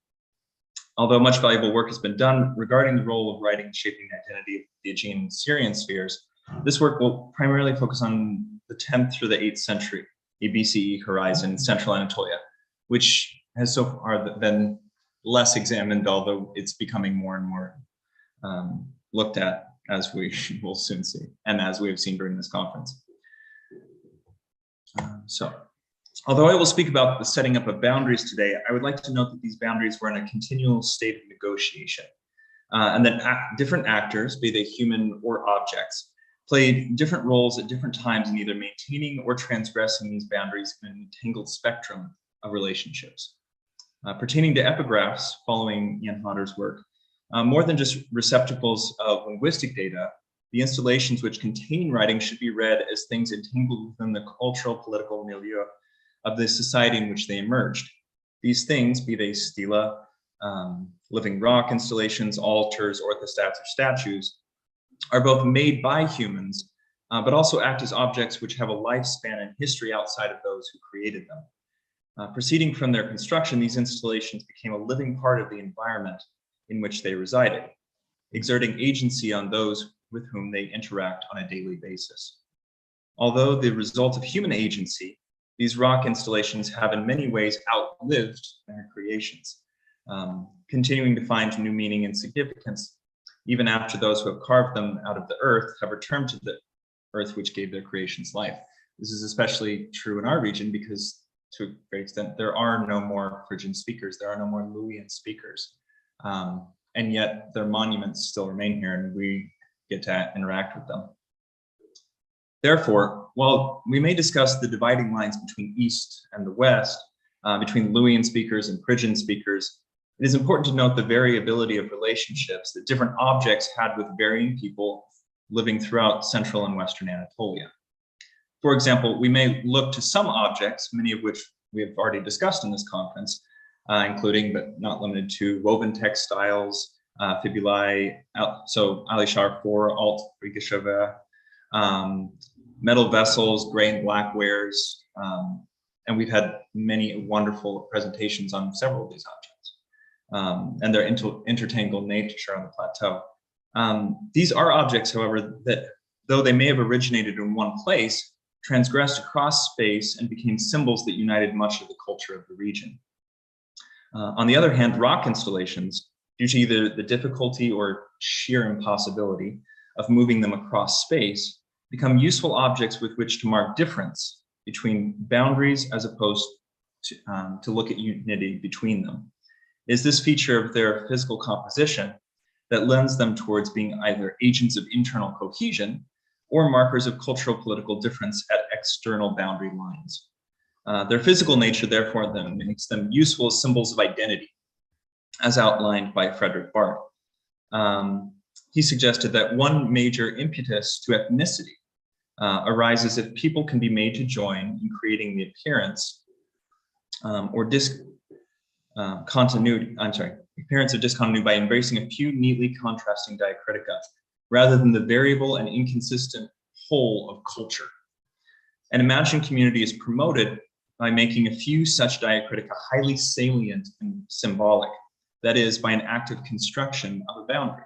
Although much valuable work has been done regarding the role of writing shaping the identity of the Aegean and Syrian spheres, this work will primarily focus on the 10th through the 8th century BCE horizon in Central Anatolia, which has so far been less examined, although it's becoming more and more looked at, as we will soon see, and as we have seen during this conference. Although I will speak about the setting up of boundaries today, I would like to note that these boundaries were in a continual state of negotiation, and that different actors, be they human or objects, played different roles at different times in either maintaining or transgressing these boundaries in an entangled spectrum of relationships. Pertaining to epigraphs, following Jan Hodder's work, more than just receptacles of linguistic data, the installations which contain writing should be read as things entangled within the cultural political milieu of the society in which they emerged. These things, be they stela, living rock installations, altars, orthostats, or statues, are both made by humans, but also act as objects which have a lifespan and history outside of those who created them. Proceeding from their construction, these installations became a living part of the environment in which they resided, exerting agency on those with whom they interact on a daily basis. Although the result of human agency, these rock installations have in many ways outlived their creations, continuing to find new meaning and significance, even after those who have carved them out of the earth have returned to the earth which gave their creations life. This is especially true in our region because, to a great extent, there are no more Phrygian speakers, there are no more Luwian speakers, and yet their monuments still remain here and we get to interact with them. Therefore, while we may discuss the dividing lines between East and the West, between Luwian speakers and Phrygian speakers, it is important to note the variability of relationships that different objects had with varying people living throughout Central and Western Anatolia. For example, we may look to some objects, many of which we have already discussed in this conference, including but not limited to woven textiles, fibulae, so Alishar 4, alt Phrygia, metal vessels, gray and black wares, and we've had many wonderful presentations on several of these objects and their intertangled nature on the plateau. These are objects, however, that though they may have originated in one place, transgressed across space and became symbols that united much of the culture of the region. On the other hand, rock installations, due to either the difficulty or sheer impossibility of moving them across space, become useful objects with which to mark difference between boundaries as opposed to look at unity between them, is this feature of their physical composition that lends them towards being either agents of internal cohesion or markers of cultural political difference at external boundary lines. Their physical nature, therefore, then makes them useful as symbols of identity, as outlined by Frederick Barth. He suggested that one major impetus to ethnicity arises if people can be made to join in creating the appearance appearance of discontinuity by embracing a few neatly contrasting diacritica, rather than the variable and inconsistent whole of culture. An imagined community is promoted by making a few such diacritica highly salient and symbolic, that is, by an active construction of a boundary.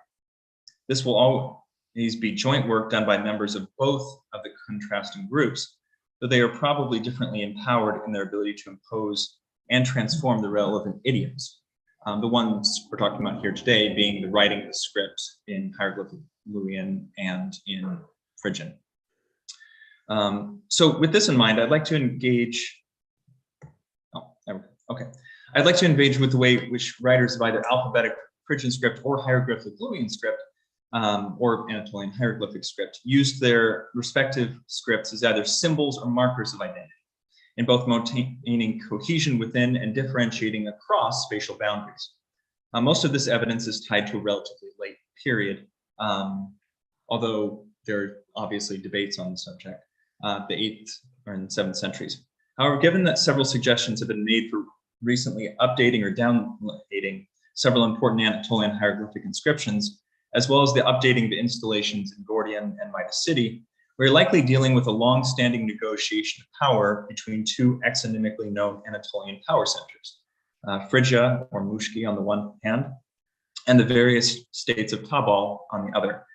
This will always be joint work done by members of both of the contrasting groups, though they are probably differently empowered in their ability to impose and transform the relevant idioms. The ones we're talking about here today being the writing of the script in hieroglyphic Luwian and in Phrygian. So with this in mind, I'd like to engage, I'd like to engage with the way which writers of either alphabetic Phrygian script or hieroglyphic Luwian script or Anatolian hieroglyphic script used their respective scripts as either symbols or markers of identity, in both maintaining cohesion within and differentiating across spatial boundaries. Most of this evidence is tied to a relatively late period, although there are obviously debates on the subject, the 8th and 7th centuries. However, given that several suggestions have been made for recently updating or downdating several important Anatolian hieroglyphic inscriptions, as well as the updating of the installations in Gordian and Midas City, we're likely dealing with a long-standing negotiation of power between two exonymically known Anatolian power centers, Phrygia or Mushki on the one hand, and the various states of Tabal on the other.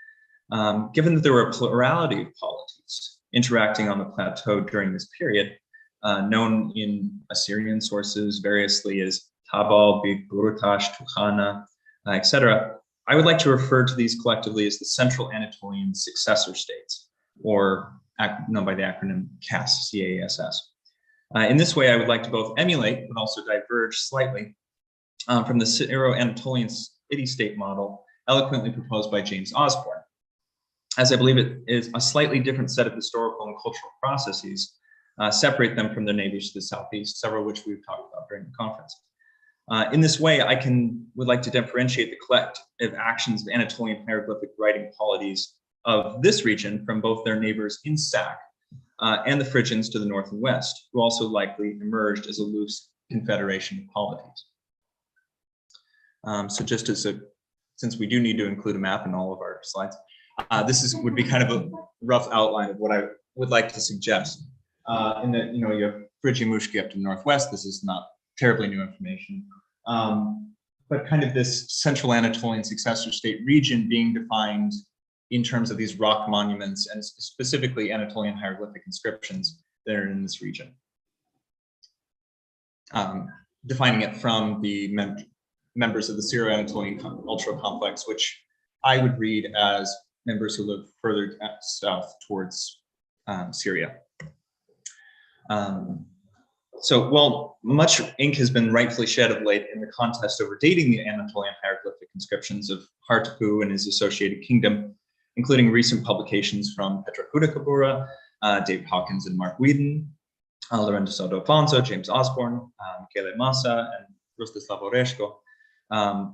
Given that there were a plurality of polities interacting on the plateau during this period, known in Assyrian sources variously as Tabal, Burutash, Tukhana, etc., I would like to refer to these collectively as the Central Anatolian Successor States, or known by the acronym CASS, C-A-S-S. In this way, I would like to both emulate, but also diverge slightly from the Syro-Anatolian city-state model eloquently proposed by James Osborne, as I believe it is a slightly different set of historical and cultural processes separate them from their neighbors to the southeast, several of which we've talked about during the conference. In this way, I would like to differentiate the collective actions of Anatolian hieroglyphic writing polities of this region from both their neighbors in SAC and the Phrygians to the north and west, who also likely emerged as a loose confederation of polities. So just as since we do need to include a map in all of our slides, would be kind of a rough outline of what I would like to suggest. In that, you have Phrygia Mushki up to the northwest. This is not terribly new information, but kind of this Central Anatolian Successor State region being defined in terms of these rock monuments and specifically Anatolian hieroglyphic inscriptions that are in this region. Defining it from the members of the Syro-Anatolian cultural complex, which I would read as members who live further south towards Syria. So while much ink has been rightfully shed of late in the contest over dating the Anatolian hieroglyphic inscriptions of Hartapu and his associated kingdom, including recent publications from Petra Hudakabura, David Hawkins and Mark Whedon, Lorenzo Soto Afonso, James Osborne, Michele Massa, and Rostislav Oreshko.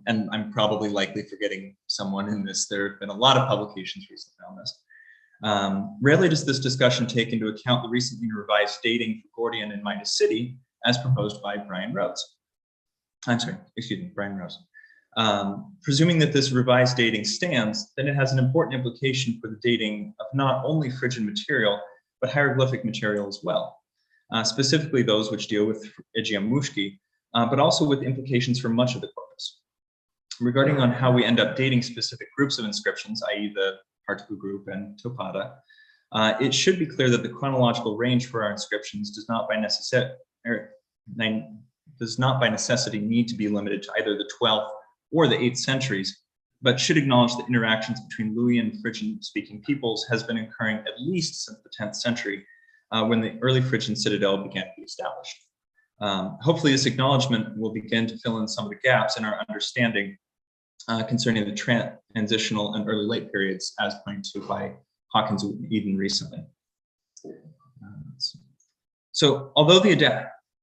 And I'm probably likely forgetting someone in this. There have been a lot of publications recently on this. Rarely does this discussion take into account the recently revised dating for Gordian and Midas City as proposed by Brian Rose. Brian Rose. Presuming that this revised dating stands, then it has an important implication for the dating of not only Phrygian material, but hieroglyphic material as well, specifically those which deal with Phrygia Mushki, but also with implications for much of the corpus. Regarding on how we end up dating specific groups of inscriptions, i.e. the Hartapu group and Topada, it should be clear that the chronological range for our inscriptions does not by necessity need to be limited to either the 12th or the 8th centuries, but should acknowledge that interactions between Luwian and Phrygian-speaking peoples has been occurring at least since the 10th century, when the early Phrygian citadel began to be established. Hopefully this acknowledgement will begin to fill in some of the gaps in our understanding concerning the transitional and early late periods as pointed to by Hawkins and Eden recently. So although the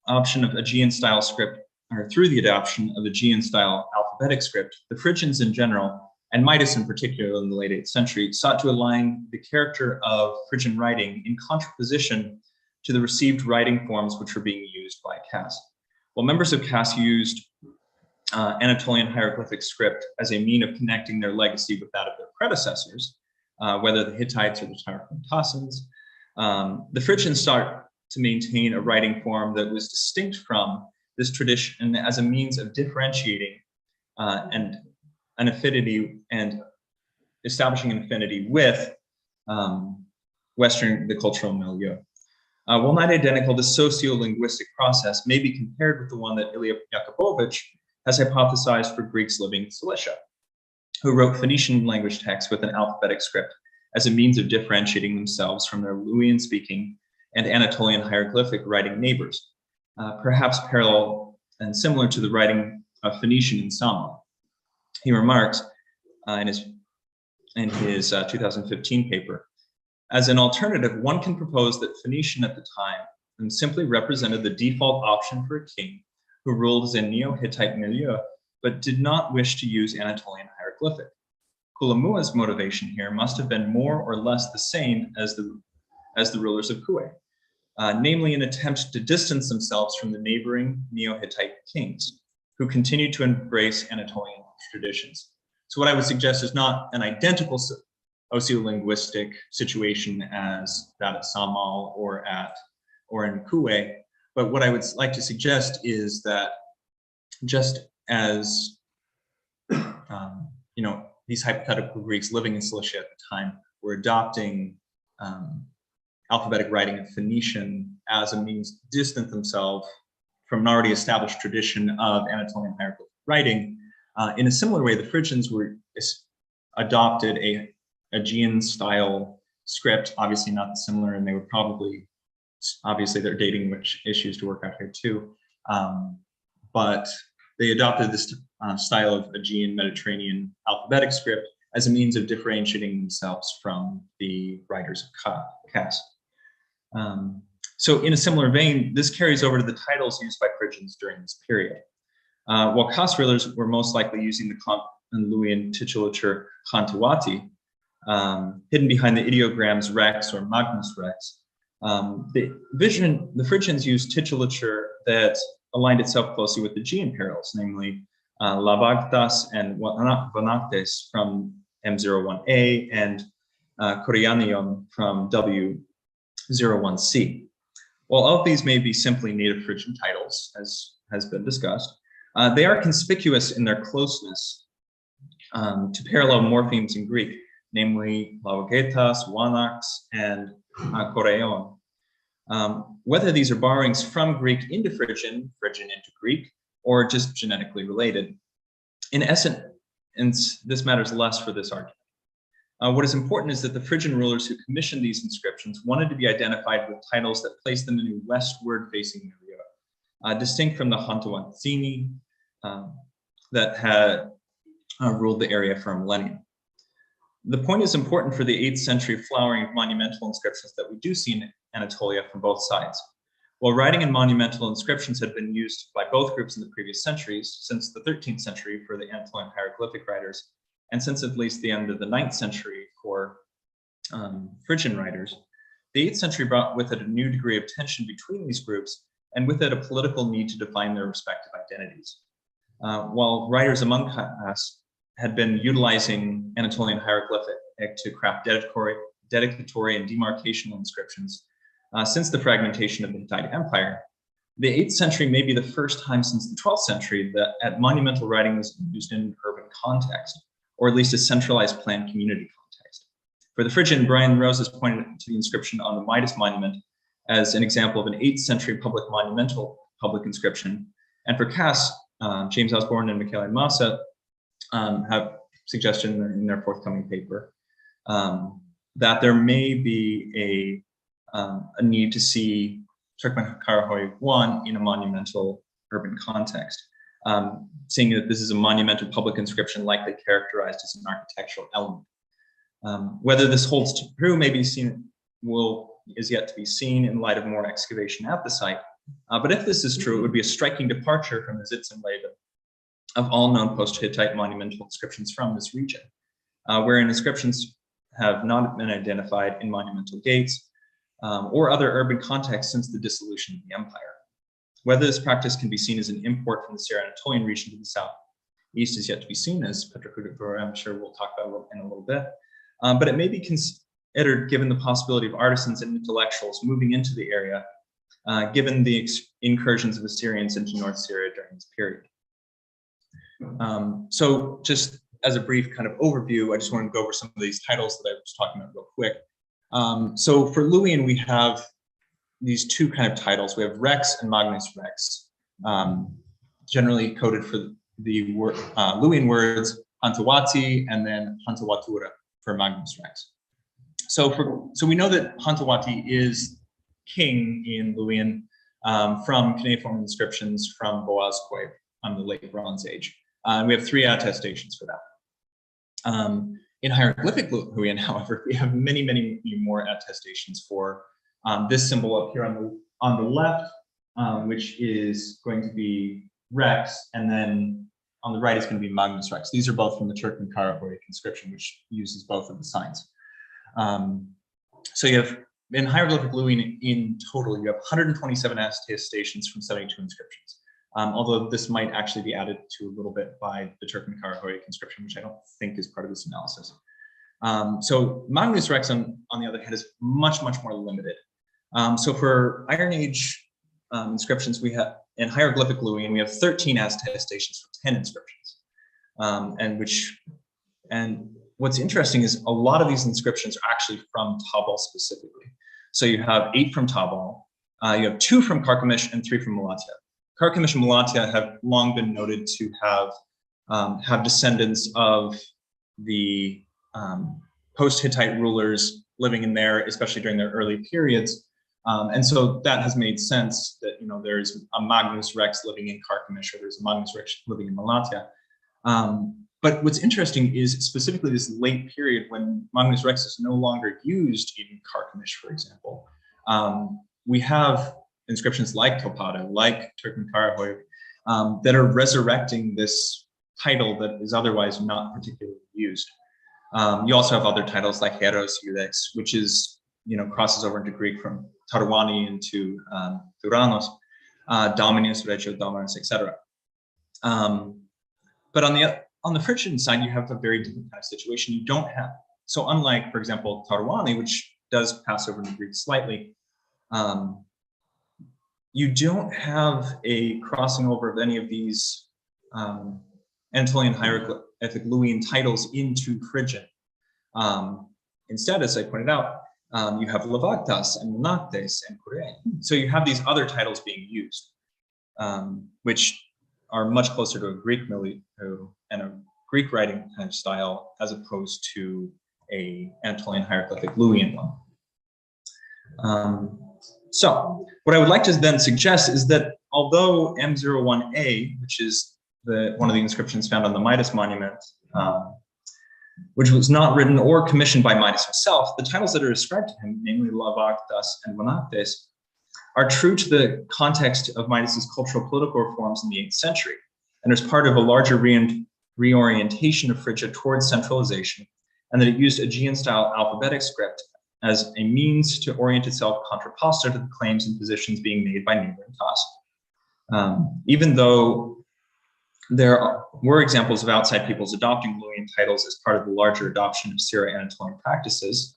adoption of Aegean style script, or through the adoption of Aegean style alphabetic script, the Phrygians in general, and Midas in particular in the late 8th century, sought to align the character of Phrygian writing in contraposition to the received writing forms which were being used by caste. While members of caste used Anatolian hieroglyphic script as a mean of connecting their legacy with that of their predecessors, whether the Hittites or the Taratassans, the Phrygians sought to maintain a writing form that was distinct from this tradition as a means of differentiating and an affinity and establishing an affinity with the cultural milieu. While not identical, the sociolinguistic process may be compared with the one that Ilya Yakubovich has hypothesized for Greeks living in Cilicia, who wrote Phoenician language texts with an alphabetic script as a means of differentiating themselves from their Luwian-speaking and Anatolian hieroglyphic writing neighbors, perhaps parallel and similar to the writing of Phoenician in Sama. He remarks in his 2015 paper, as an alternative, one can propose that Phoenician at the time simply represented the default option for a king who ruled as a Neo-Hittite milieu, but did not wish to use Anatolian hieroglyphic. Kulamua's motivation here must have been more or less the same as the rulers of Kue, namely an attempt to distance themselves from the neighboring Neo-Hittite kings, who continued to embrace Anatolian traditions. So what I would suggest is not an identical sociolinguistic situation as that at Samal or in Kue, but what I would like to suggest is that just as these hypothetical Greeks living in Cilicia at the time were adopting alphabetic writing of Phoenician as a means to distance themselves from an already established tradition of Anatolian hieroglyphic writing, in a similar way, the Phrygians adopted a Aegean style script, obviously not similar, and they were probably, obviously they're dating which issues to work out here too, but they adopted this style of Aegean Mediterranean alphabetic script as a means of differentiating themselves from the writers of caste. So in a similar vein, this carries over to the titles used by Phrygians during this period. While caste rulers were most likely using the Luwian titulature Khantuati, hidden behind the ideograms Rex or Magnus Rex, the Phrygians used titulature that aligned itself closely with the Aegean parallels, namely Labagtas and Vanactes from M01A and Koreanion from W01C. While all of these may be simply native Phrygian titles, as has been discussed, they are conspicuous in their closeness to parallel morphemes in Greek, namely Lavagetas, Wanax, and Koreon. Whether these are borrowings from Greek into Phrygian, Phrygian into Greek, or just genetically related, in essence, this matters less for this argument. What is important is that the Phrygian rulers who commissioned these inscriptions wanted to be identified with titles that placed them in a westward-facing milieu, distinct from the Hantuantini that had ruled the area for a millennium. The point is important for the 8th century flowering of monumental inscriptions that we do see in Anatolia from both sides. While writing and monumental inscriptions had been used by both groups in the previous centuries, since the 13th century for the Anatolian hieroglyphic writers, and since at least the end of the 9th century for Phrygian writers, the 8th century brought with it a new degree of tension between these groups, and with it a political need to define their respective identities. While writers among us had been utilizing Anatolian hieroglyphic to craft dedicatory and demarcational inscriptions since the fragmentation of the Hittite Empire, the 8th century may be the first time since the 12th century that monumental writing was used in an urban context, or at least a centralized planned community context. For the Phrygian, Brian Rose has pointed to the inscription on the Midas monument as an example of an 8th century public inscription. And for caste, James Osborne and Michele Massa have suggested in their forthcoming paper that there may be a need to see Turkmen Karahoy I in a monumental urban context, seeing that this is a monumental public inscription likely characterized as an architectural element. Whether this holds true may be seen, is yet to be seen in light of more excavation at the site. But if this is true, it would be a striking departure from the Sitzenleben of all known post-Hittite monumental inscriptions from this region, wherein inscriptions have not been identified in monumental gates or other urban contexts since the dissolution of the empire. Whether this practice can be seen as an import from the Syro Anatolian region to the southeast is yet to be seen, as Petra Kudakura, I'm sure we'll talk about in a little bit. But it may be considered given the possibility of artisans and intellectuals moving into the area, given the incursions of Assyrians into North Syria during this period. So just as a brief kind of overview, I just want to go over some of these titles that I was talking about real quick. So for Luwian, we have these two kind of titles. We have Rex and Magnus Rex, generally coded for the Luwian words Hantawati and then Hantawatura for Magnus Rex. So we know that Hantawati is king in Luwian from cuneiform inscriptions from Boaz Quaib on the late Bronze Age. We have 3 attestations for that. In hieroglyphic Luwian, however, we have many, many more attestations for this symbol up here on the left, which is going to be Rex, and then on the right is going to be Magnus Rex. These are both from the Turkmen Karahoy inscription, which uses both of the signs. So you have, in hieroglyphic Luwian in total, you have 127 attestations from 72 inscriptions. Although this might actually be added to a little bit by the Turkmen Karahoy inscription, which I don't think is part of this analysis. So Magnus Rex, on the other hand, is much, much more limited. So for Iron Age inscriptions, we have, in hieroglyphic Luwian, we have 13 attestations for 10 inscriptions. And what's interesting is a lot of these inscriptions are actually from Tabal specifically. So you have 8 from Tabal, you have 2 from Carchemish, and 3 from Malatya. Carchemish and Malatya have long been noted to have descendants of the post-Hittite rulers living in there, especially during their early periods. And so that has made sense that, you know, there's a Magnus Rex living in Carchemish, or there's a Magnus Rex living in Malatya. But what's interesting is specifically this late period when Magnus Rex is no longer used in Carchemish, for example. We have inscriptions like Topata, like Turkmen Karahoy, that are resurrecting this title that is otherwise not particularly used. You also have other titles like Heros Iudex, which is, you know, crosses over into Greek from Tarwani into Thuranos, Dominus, Regio Dominus, etc. But on the Phrygian side, you have a very different kind of situation. You don't have, so unlike, for example, Tarwani, which does pass over into Greek slightly, you don't have a crossing over of any of these Anatolian hieroglyphic Luwian titles into Phrygian. Instead, as I pointed out, you have Lavaktas and Monactes and Kure. So you have these other titles being used, which are much closer to a Greek milieu and a Greek writing kind of style, as opposed to a Anatolian hieroglyphic Luwian one. So what I would like to then suggest is that although M01A, which is one of the inscriptions found on the Midas monument, which was not written or commissioned by Midas himself, the titles that are ascribed to him, namely Lavaktas and Monactes, are true to the context of Midas's cultural political reforms in the 8th century, and as part of a larger reorientation of Phrygia towards centralization, and that it used Aegean-style alphabetic script as a means to orient itself contraposto to the claims and positions being made by neighboring castes. Even though there were examples of outside peoples adopting Luwian titles as part of the larger adoption of Syro-Anatolian practices,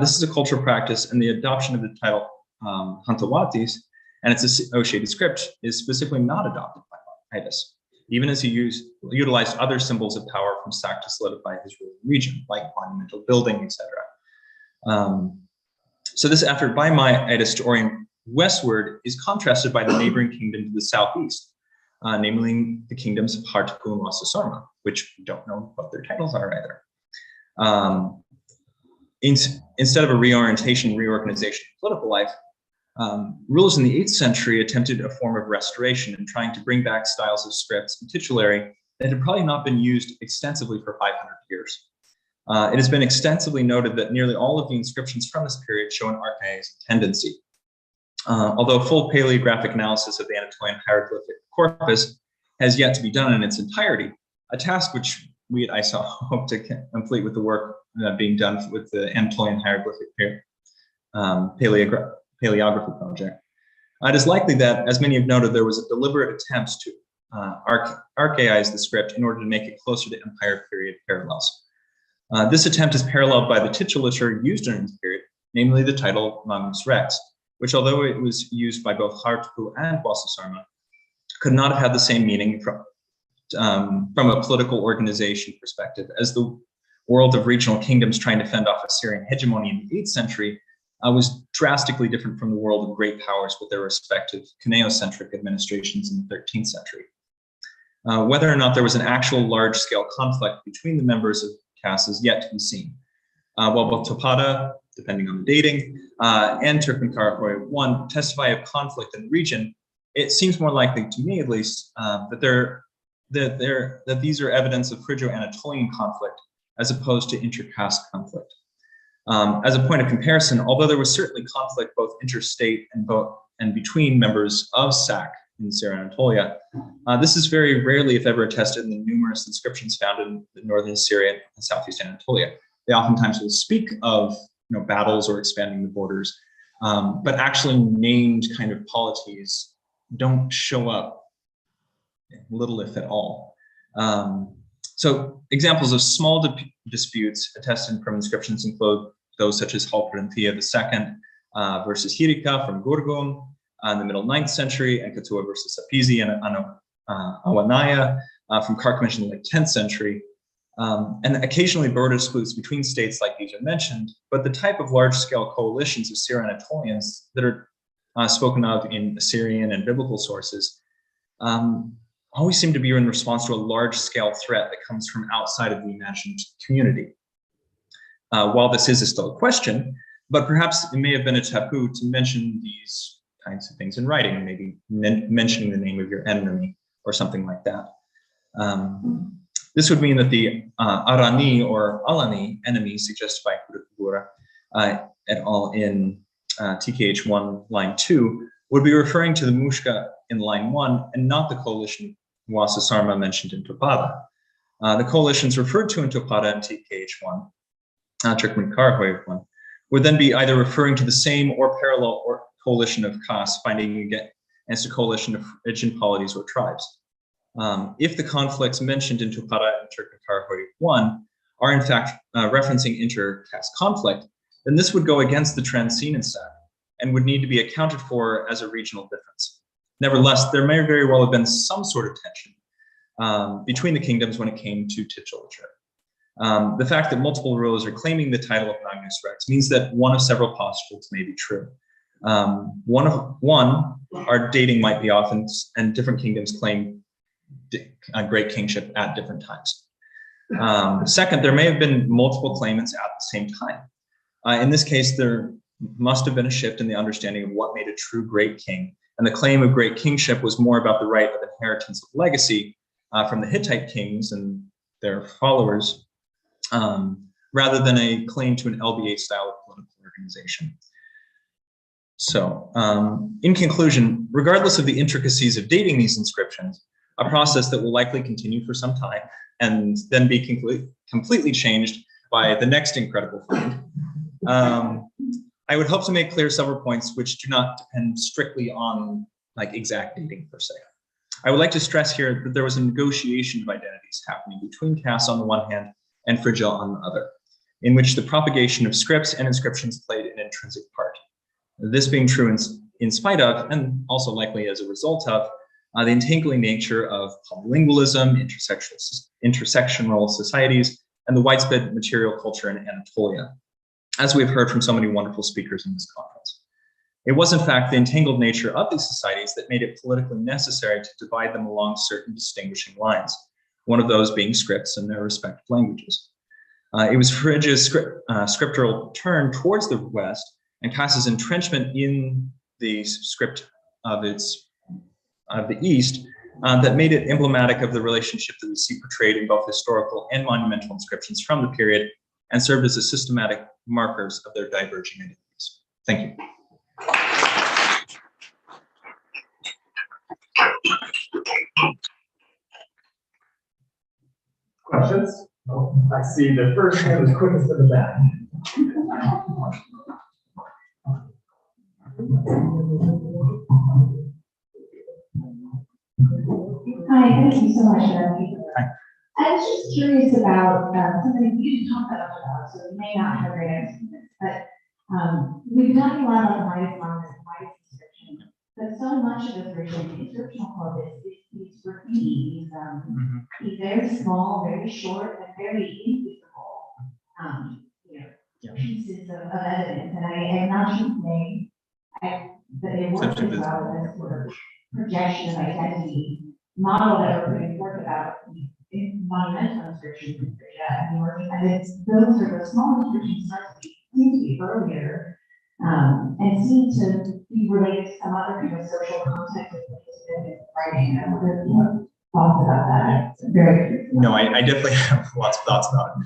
this is a cultural practice, and the adoption of the title Hantawatis and its associated script is specifically not adopted by Midas, even as he utilized other symbols of power from Sac to solidify his ruling region, like monumental building, etc. So this effort by Midas to orient westward is contrasted by the neighboring kingdom to the southeast, namely the kingdoms of Hartku and Wassassorma, which we don't know what their titles are either. Instead of a reorientation, reorganization of political life, Rulers in the 8th century attempted a form of restoration in trying to bring back styles of scripts and titulary that had probably not been used extensively for 500 years. It has been extensively noted that nearly all of the inscriptions from this period show an archaism tendency. Although full paleographic analysis of the Anatolian hieroglyphic corpus has yet to be done in its entirety, a task which I hope to complete with the work being done with the Anatolian hieroglyphic paleography project. It is likely that, as many have noted, there was a deliberate attempt to archaize the script in order to make it closer to Empire period parallels. This attempt is paralleled by the titulature used during this period, namely the title Magnus Rex, which, although it was used by both Hartku and Wassersaarma, could not have had the same meaning from a political organization perspective, as the world of regional kingdoms trying to fend off Assyrian hegemony in the 8th century was drastically different from the world of great powers with their respective Caneo-centric administrations in the 13th century. Whether or not there was an actual large-scale conflict between the members of castes is yet to be seen. While both Topada, depending on the dating, and Turkmenkarakoy I testify of conflict in the region, it seems more likely, to me at least, that these are evidence of Phrygo-Anatolian conflict as opposed to intercaste conflict. As a point of comparison, although there was certainly conflict both interstate and between members of SAC in Syria and Anatolia, this is very rarely, if ever, attested in the numerous inscriptions found in the northern Syria and southeast Anatolia. They oftentimes will speak of battles or expanding the borders, but actually named kind of polities don't show up, little if at all. So examples of small disputes attested from inscriptions include those such as Halperinthia II versus Hirika from Gurgum in the middle 9th century, and Katua versus Apizi and Awanaya from Carchemish in the late 10th century. And occasionally border disputes between states like these are mentioned, but the type of large-scale coalitions of Syro-Anatolians that are spoken of in Assyrian and biblical sources always seem to be in response to a large-scale threat that comes from outside of the imagined community. While this is still a question, but perhaps it may have been a taboo to mention these kinds of things in writing, maybe mentioning the name of your enemy or something like that. This would mean that the Arani or Alani enemy suggested by Kurukubura et al. In TKH1 line 2 would be referring to the Mushka in line 1 and not the coalition Wassersaarma mentioned in Topada. The coalitions referred to in Topada and TKH1, Turkmenkarakoy 1, would then be either referring to the same or parallel or coalition of castes fighting against a coalition of Phrygian polities or tribes. If the conflicts mentioned in Topada and Turkmenkarakoy 1 are in fact referencing inter-caste conflict, then this would go against the trend seen in SAC and would need to be accounted for as a regional difference. Nevertheless, there may very well have been some sort of tension between the kingdoms when it came to titulature. The fact that multiple rulers are claiming the title of Magnus Rex means that one of several postulates may be true. Our dating might be off, and different kingdoms claim great kingship at different times. Second, there may have been multiple claimants at the same time. In this case, there must have been a shift in the understanding of what made a true great king, and the claim of great kingship was more about the right of inheritance of legacy from the Hittite kings and their followers, rather than a claim to an LBA style of political organization. So, in conclusion, regardless of the intricacies of dating these inscriptions, a process that will likely continue for some time and then be completely changed by the next incredible find, I would hope to make clear several points which do not depend strictly on exact dating per se. I would like to stress here that there was a negotiation of identities happening between castes on the one hand and Phrygia on the other, in which the propagation of scripts and inscriptions played an intrinsic part. This being true in spite of, and also likely as a result of, the entangling nature of polylingualism, intersectional societies, and the widespread material culture in Anatolia, as we've heard from so many wonderful speakers in this conference. It was, in fact, the entangled nature of these societies that made it politically necessary to divide them along certain distinguishing lines, one of those being scripts and their respective languages. It was Phrygia's scriptural turn towards the West and Cassa's entrenchment in the script of the East that made it emblematic of the relationship that we see portrayed in both historical and monumental inscriptions from the period, and served as a systematic markers of their diverging identities. Thank you. Questions? Oh, I see the first hand is quickest in the back. Hi, thank you so much for that. I was just curious about something you didn't talk about, so you may not have a great answer to this, but we've been talking a lot about the Midas monument, Midas inscription, but so much of the inscriptional corpus is these graffiti, these very small, very short, and very invisible, pieces of evidence. And I imagine that it works as well as this sort of projection of identity model that we're putting forth about monumental inscriptions in Phrygia and York. And those are the small inscriptions seem to be earlier and seem to be related to some other kind of social context of writing. I wonder if you have thoughts about that. It's very No, I definitely have lots of thoughts about it,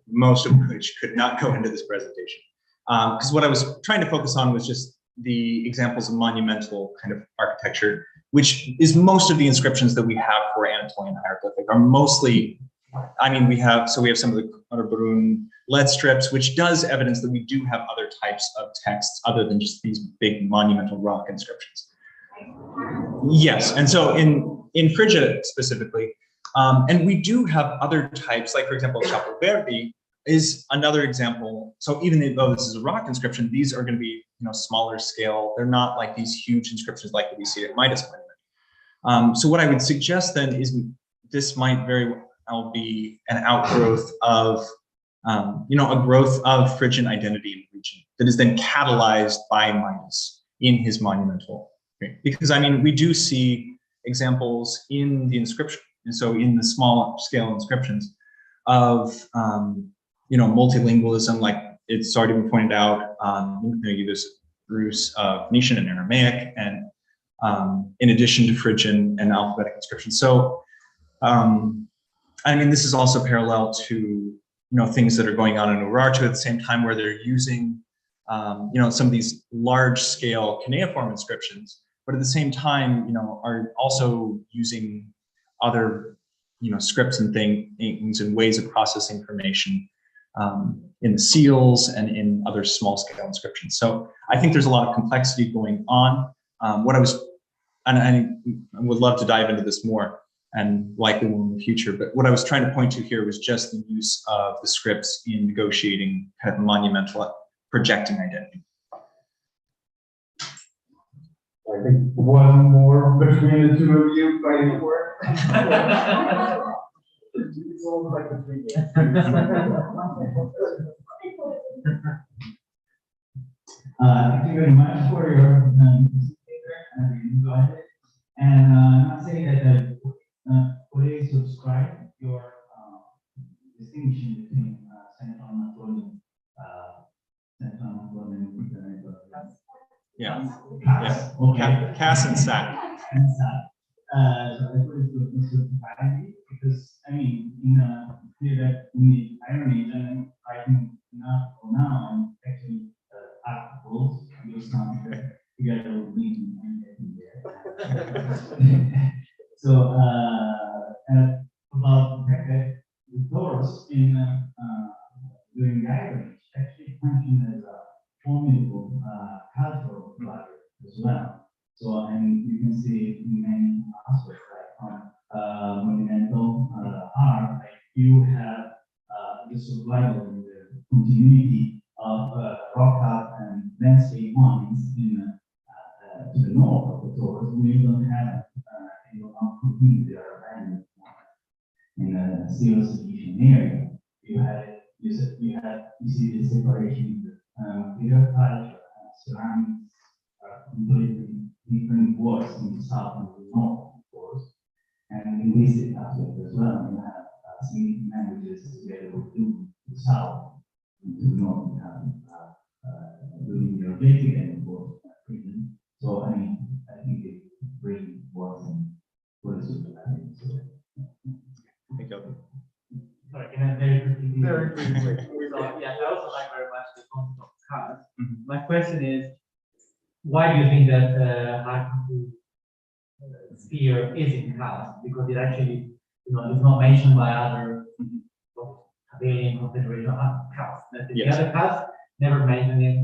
most of which could not go into this presentation. Because what I was trying to focus on was just the examples of monumental kind of architecture, which is most of the inscriptions that we have for Anatolian hieroglyphic are mostly, I mean, we have some of the Arbarun lead strips, which does evidence that we do have other types of texts other than just these big monumental rock inscriptions. Yes, and so in Phrygia specifically, and we do have other types, like for example, Chapo Verdi is another example. So even though this is a rock inscription, these are going to be smaller scale. They're not like these huge inscriptions like that we see at Midas Monument. So what I would suggest then is this might very well be an outgrowth of a growth of Phrygian identity in the region that is then catalyzed by Midas in his monumental. Because I mean, we do see examples in the inscription, and so in the small scale inscriptions of multilingualism, like it's already been pointed out, there's Bruce Phoenician and Aramaic, and in addition to Phrygian and alphabetic inscriptions. So I mean, this is also parallel to things that are going on in Urartu at the same time, where they're using some of these large scale cuneiform inscriptions, but at the same time are also using other scripts and things and ways of processing information in the seals and in other small scale inscriptions. So I think there's a lot of complexity going on. And I would love to dive into this more and likely will in the future, but what I was trying to point to here was just the use of the scripts in negotiating kind of monumental projecting identity. I think one more between the two of you fighting for it. It's all like the three. Thank you very much for your paper. I really enjoyed it. And I must say that I fully subscribe your distinction between Central Anatolian Cass and Sack. So I put it to because I mean, in the Iron Age, and I can now I'm actually articles use something together with me and there. So about the fact that the doors in during the Iron Age actually function as a formidable cultural driver as well. So, and you can see it in many aspects, like from monumental art, like you have the survival and the continuity of rock art and landscape monuments to the north of the Taurus. We don't have continuity or abandoned in a Syro-Cilician area. You see the separation of material culture, ceramics, completely different works in the south and the north, of course, and linguistic aspect as well. You have Semitic languages together with the south, and to the north you have doing the Helvetic and of course Frisian. very quickly. Very briefly. So, yeah, I also like very much the concept of cars. My question is, why do you think that Haku sphere is in cars? Because it actually, is not mentioned by other Pavilion Confederation cars. The other cars never mentioned it.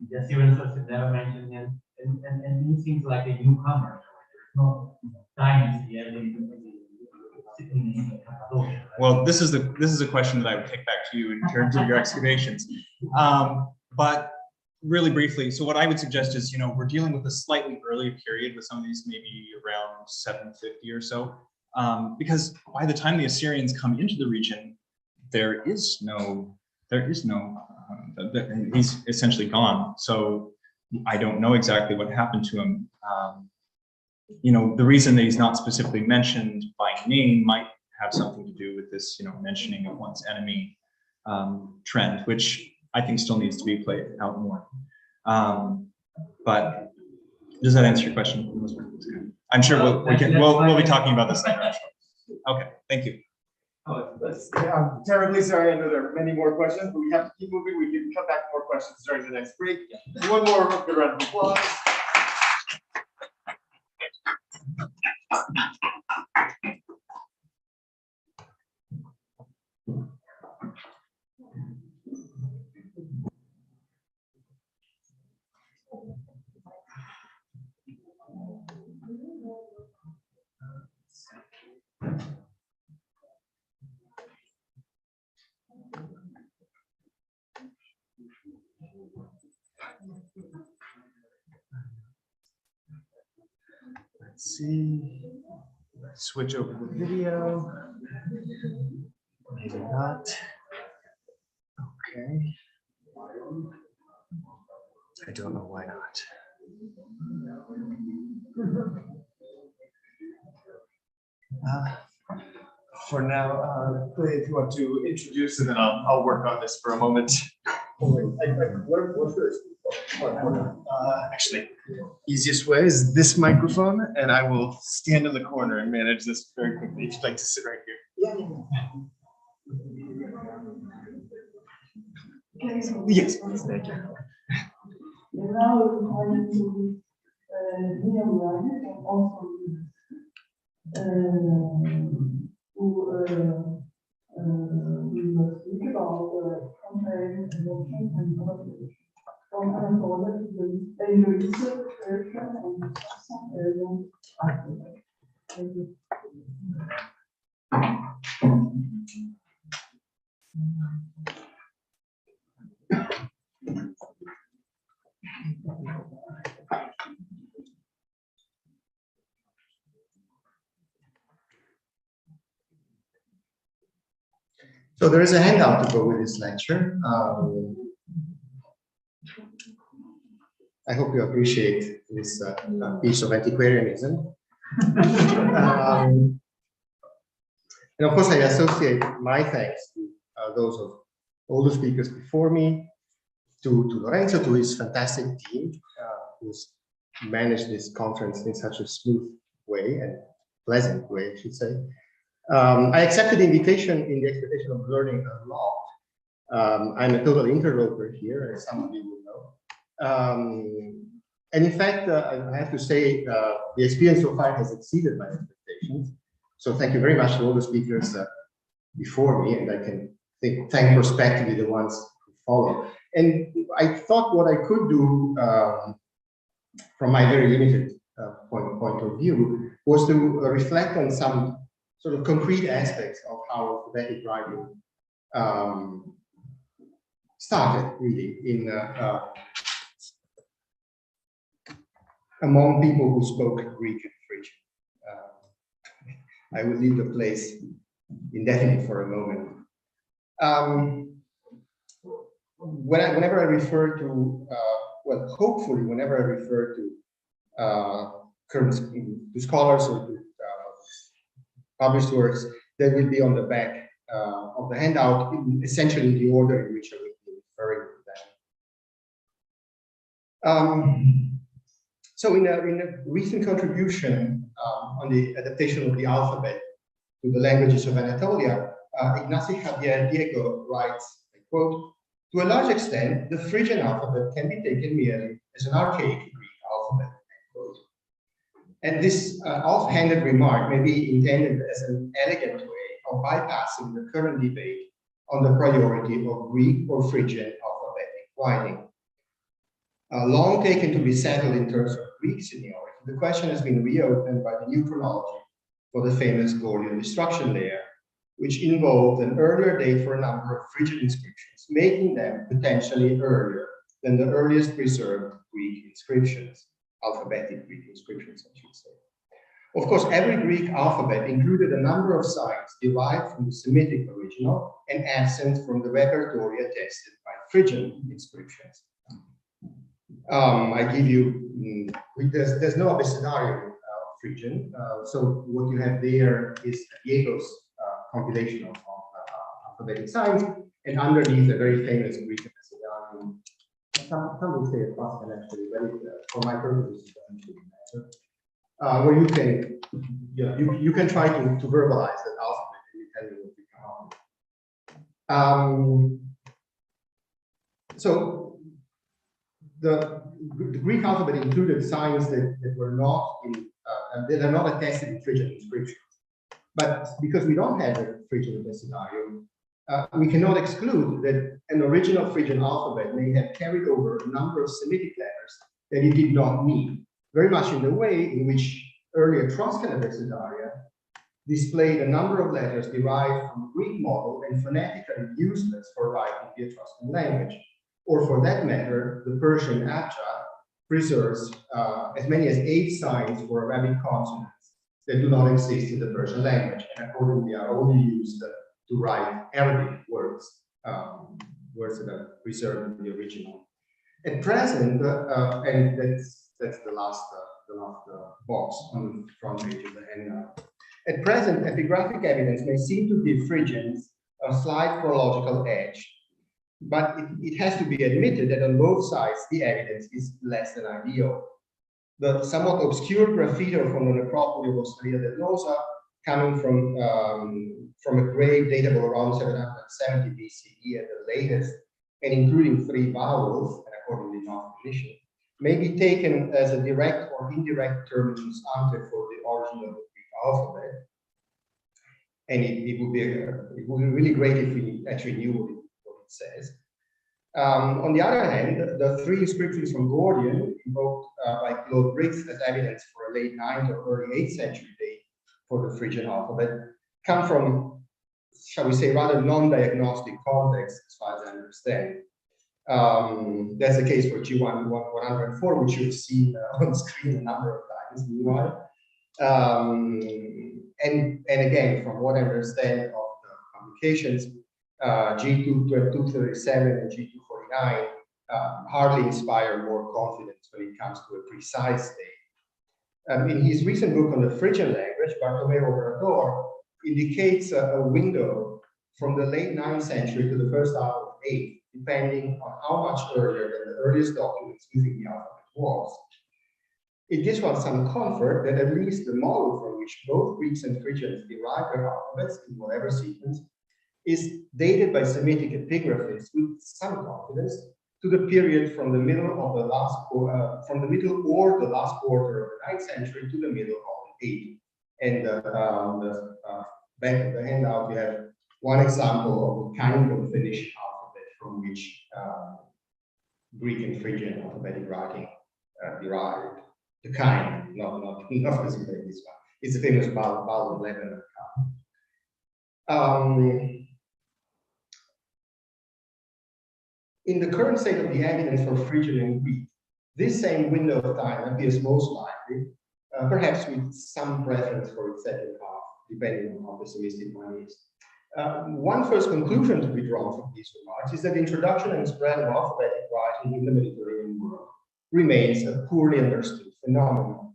The Assyrian sources never mentioned it, and it seems like a newcomer. There's no dynasty as in Cappadocia. Well, this is a question that I would take back to you in terms of your excavations. But really briefly, so what I would suggest is, we're dealing with a slightly earlier period with some of these maybe around 750 or so, because by the time the Assyrians come into the region, he's essentially gone. So I don't know exactly what happened to him. The reason that he's not specifically mentioned by name might have something to do with this, mentioning of one's enemy trend, which I think still needs to be played out more. But does that answer your question? I'm sure we'll be talking about this later. Okay, thank you. I'm terribly sorry. I know there are many more questions, but we have to keep moving. We can come back to more questions during the next break. One more good round of applause. Let's see. Let's switch over to video. Maybe not. Okay. I don't know why not. For now, if you want to introduce it, then I'll work on this for a moment. Actually, easiest way is this microphone, and I will stand in the corner and manage this very quickly. If you'd like to sit right here. Yes, please, thank you. Now we're going to Hammurabi and also we will speak about comparing emotion and motivation. From Anatolia to the research, Persian, and some Aryan architecture. Thank you. So there is a handout to go with this lecture. I hope you appreciate this piece of antiquarianism. And of course, I associate my thanks to those of all the speakers before me, to Lorenzo, to his fantastic team, who's managed this conference in such a smooth way and pleasant way, I should say. I accepted the invitation in the expectation of learning a lot. I'm a total interloper here, as some of you will know. And in fact, I have to say, the experience so far has exceeded my expectations. So thank you very much to all the speakers before me, and I can thank prospectively the ones who follow. And I thought what I could do from my very limited point of view was to reflect on some sort of concrete aspects of how alphabetic writing started really in among people who spoke Greek and Phrygian. I will leave the place indefinite for a moment. Whenever I refer to, well, hopefully, whenever I refer to to scholars or to published works, that will be on the back of the handout, essentially in the order in which I will be referring to them. So in a recent contribution on the adaptation of the alphabet to the languages of Anatolia, Ignacio Javier Diego writes, I quote, "To a large extent, the Phrygian alphabet can be taken merely as an archaic Greek alphabet." End quote. And this offhanded remark may be intended as an elegant way of bypassing the current debate on the priority of Greek or Phrygian alphabetic writing. Long taken to be settled in terms of Greek seniority, the question has been reopened by the new chronology for the famous Gordian destruction layer, which involved an earlier date for a number of Phrygian inscriptions, making them potentially earlier than the earliest preserved Greek inscriptions, alphabetic Greek inscriptions, I should say. Of course, every Greek alphabet included a number of signs derived from the Semitic original and absent from the repertory attested by Phrygian inscriptions. I give you, there's no abecedario of Phrygian, so what you have there is Diego's compilation of alphabetic signs, and underneath a very famous Greek abecedario. Some will say it's Pascal actually, but for my purposes, it doesn't really matter. Where you can, you can try to verbalize that alphabet and you tell me what you come up with. So the Greek alphabet included signs that were not in, that are not attested in Phrygian inscriptions. But because we don't have a Phrygian abecedario, we cannot exclude that an original Phrygian alphabet may have carried over a number of Semitic letters that it did not need, very much in the way in which early Etruscan abecedaria displayed a number of letters derived from the Greek model and phonetically useless for writing the Etruscan language. Or for that matter, the Persian abjad preserves as many as 8 signs for Arabic consonants that do not exist in the Persian language, and accordingly are only used to write Arabic words, words that are preserved in the original. At present, and that's the last box on the front page of the handout. At present, epigraphic evidence may seem to give Phrygians a slight chronological edge, but it has to be admitted that on both sides, the evidence is less than ideal. The somewhat obscure graffito from the necropoli of Osteria del Nosa, coming from a grave datable around 770 BCE at the latest, and including 3 vowels, and accordingly not Phoenician, may be taken as a direct or indirect terminus ante for the origin of the Greek alphabet. And it would be really great if we actually knew what it says. On the other hand, the 3 inscriptions from Gordian, invoked by Claude Brix as evidence for a late 9th or early 8th century date for the Phrygian alphabet, come from, shall we say, rather non-diagnostic contexts, as far as I understand. That's the case for G104, which you've seen on screen a number of times meanwhile. And again, from what I understand of the publications, G237 and G249 hardly inspire more confidence when it comes to a precise date. In his recent book on the Phrygian language, Bartolomeo Obrador indicates a window from the late 9th century to the first half of 8th, depending on how much earlier than the earliest documents using the alphabet was. It gives one some comfort that at least the model from which both Greeks and Phrygians derive their alphabets in whatever sequence is dated by Semitic epigraphists with some confidence to the period from the middle of the last, from the middle or the last quarter of the 9th century to the middle of the 8th. And the back of the handout, you have one example of the kind of Phoenician alphabet from which Greek and Phrygian alphabetic writing derived. The kind, not specifically this one. It's the famous Bal of Lebanon kind. In the current state of the evidence for Phrygian and Greek, this same window of time appears most likely, perhaps with some preference for its second half, depending on how pessimistic one is. One first conclusion to be drawn from these remarks is that the introduction and spread of alphabetic writing in the Mediterranean world remains a poorly understood phenomenon.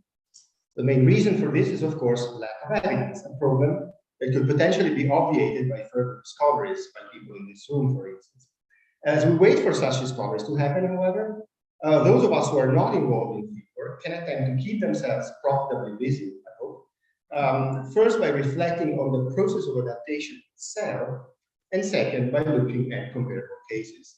The main reason for this is, of course, lack of evidence, a problem that could potentially be obviated by further discoveries by people in this room, for instance. As we wait for such discoveries to happen, however, those of us who are not involved in field work can attempt to keep themselves profitably busy, I hope, First, by reflecting on the process of adaptation itself, and second, by looking at comparable cases.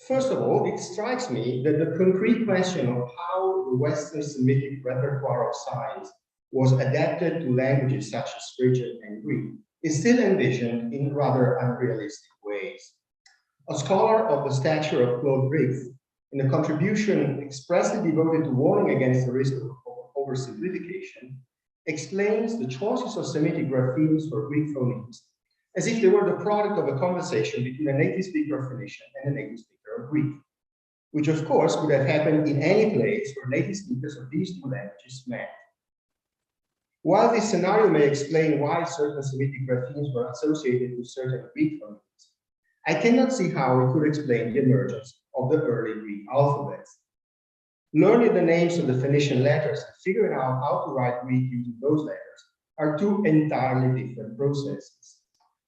First of all, it strikes me that the concrete question of how the Western Semitic repertoire of signs was adapted to languages such as Phrygian and Greek is still envisioned in rather unrealistic ways. A scholar of the stature of Claude Briggs, in a contribution expressly devoted to warning against the risk of oversimplification, explains the choices of Semitic graphemes for Greek phonemes as if they were the product of a conversation between a native speaker of Phoenician and a native speaker of Greek, which of course would have happened in any place where native speakers of these two languages met. While this scenario may explain why certain Semitic graphemes were associated with certain Greek phonemes, I cannot see how it could explain the emergence of the early Greek alphabets. Learning the names of the Phoenician letters and figuring out how to write Greek using those letters are two entirely different processes.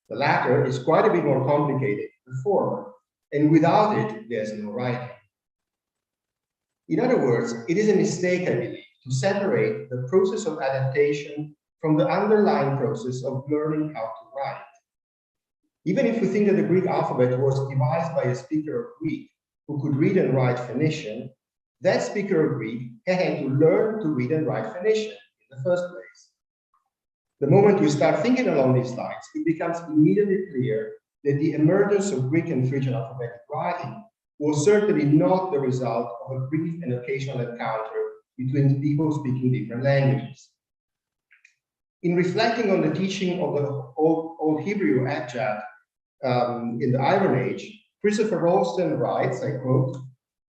The latter is quite a bit more complicated than the former, and without it, there's no writing. In other words, it is a mistake, I believe, to separate the process of adaptation from the underlying process of learning how to write. Even if we think that the Greek alphabet was devised by a speaker of Greek who could read and write Phoenician, that speaker of Greek had to learn to read and write Phoenician in the first place. The moment we start thinking along these lines, it becomes immediately clear that the emergence of Greek and Phrygian alphabetic writing was certainly not the result of a brief and occasional encounter between people speaking different languages. In reflecting on the teaching of the Old Hebrew abjad in the Iron Age, Christopher Ralston writes, I quote,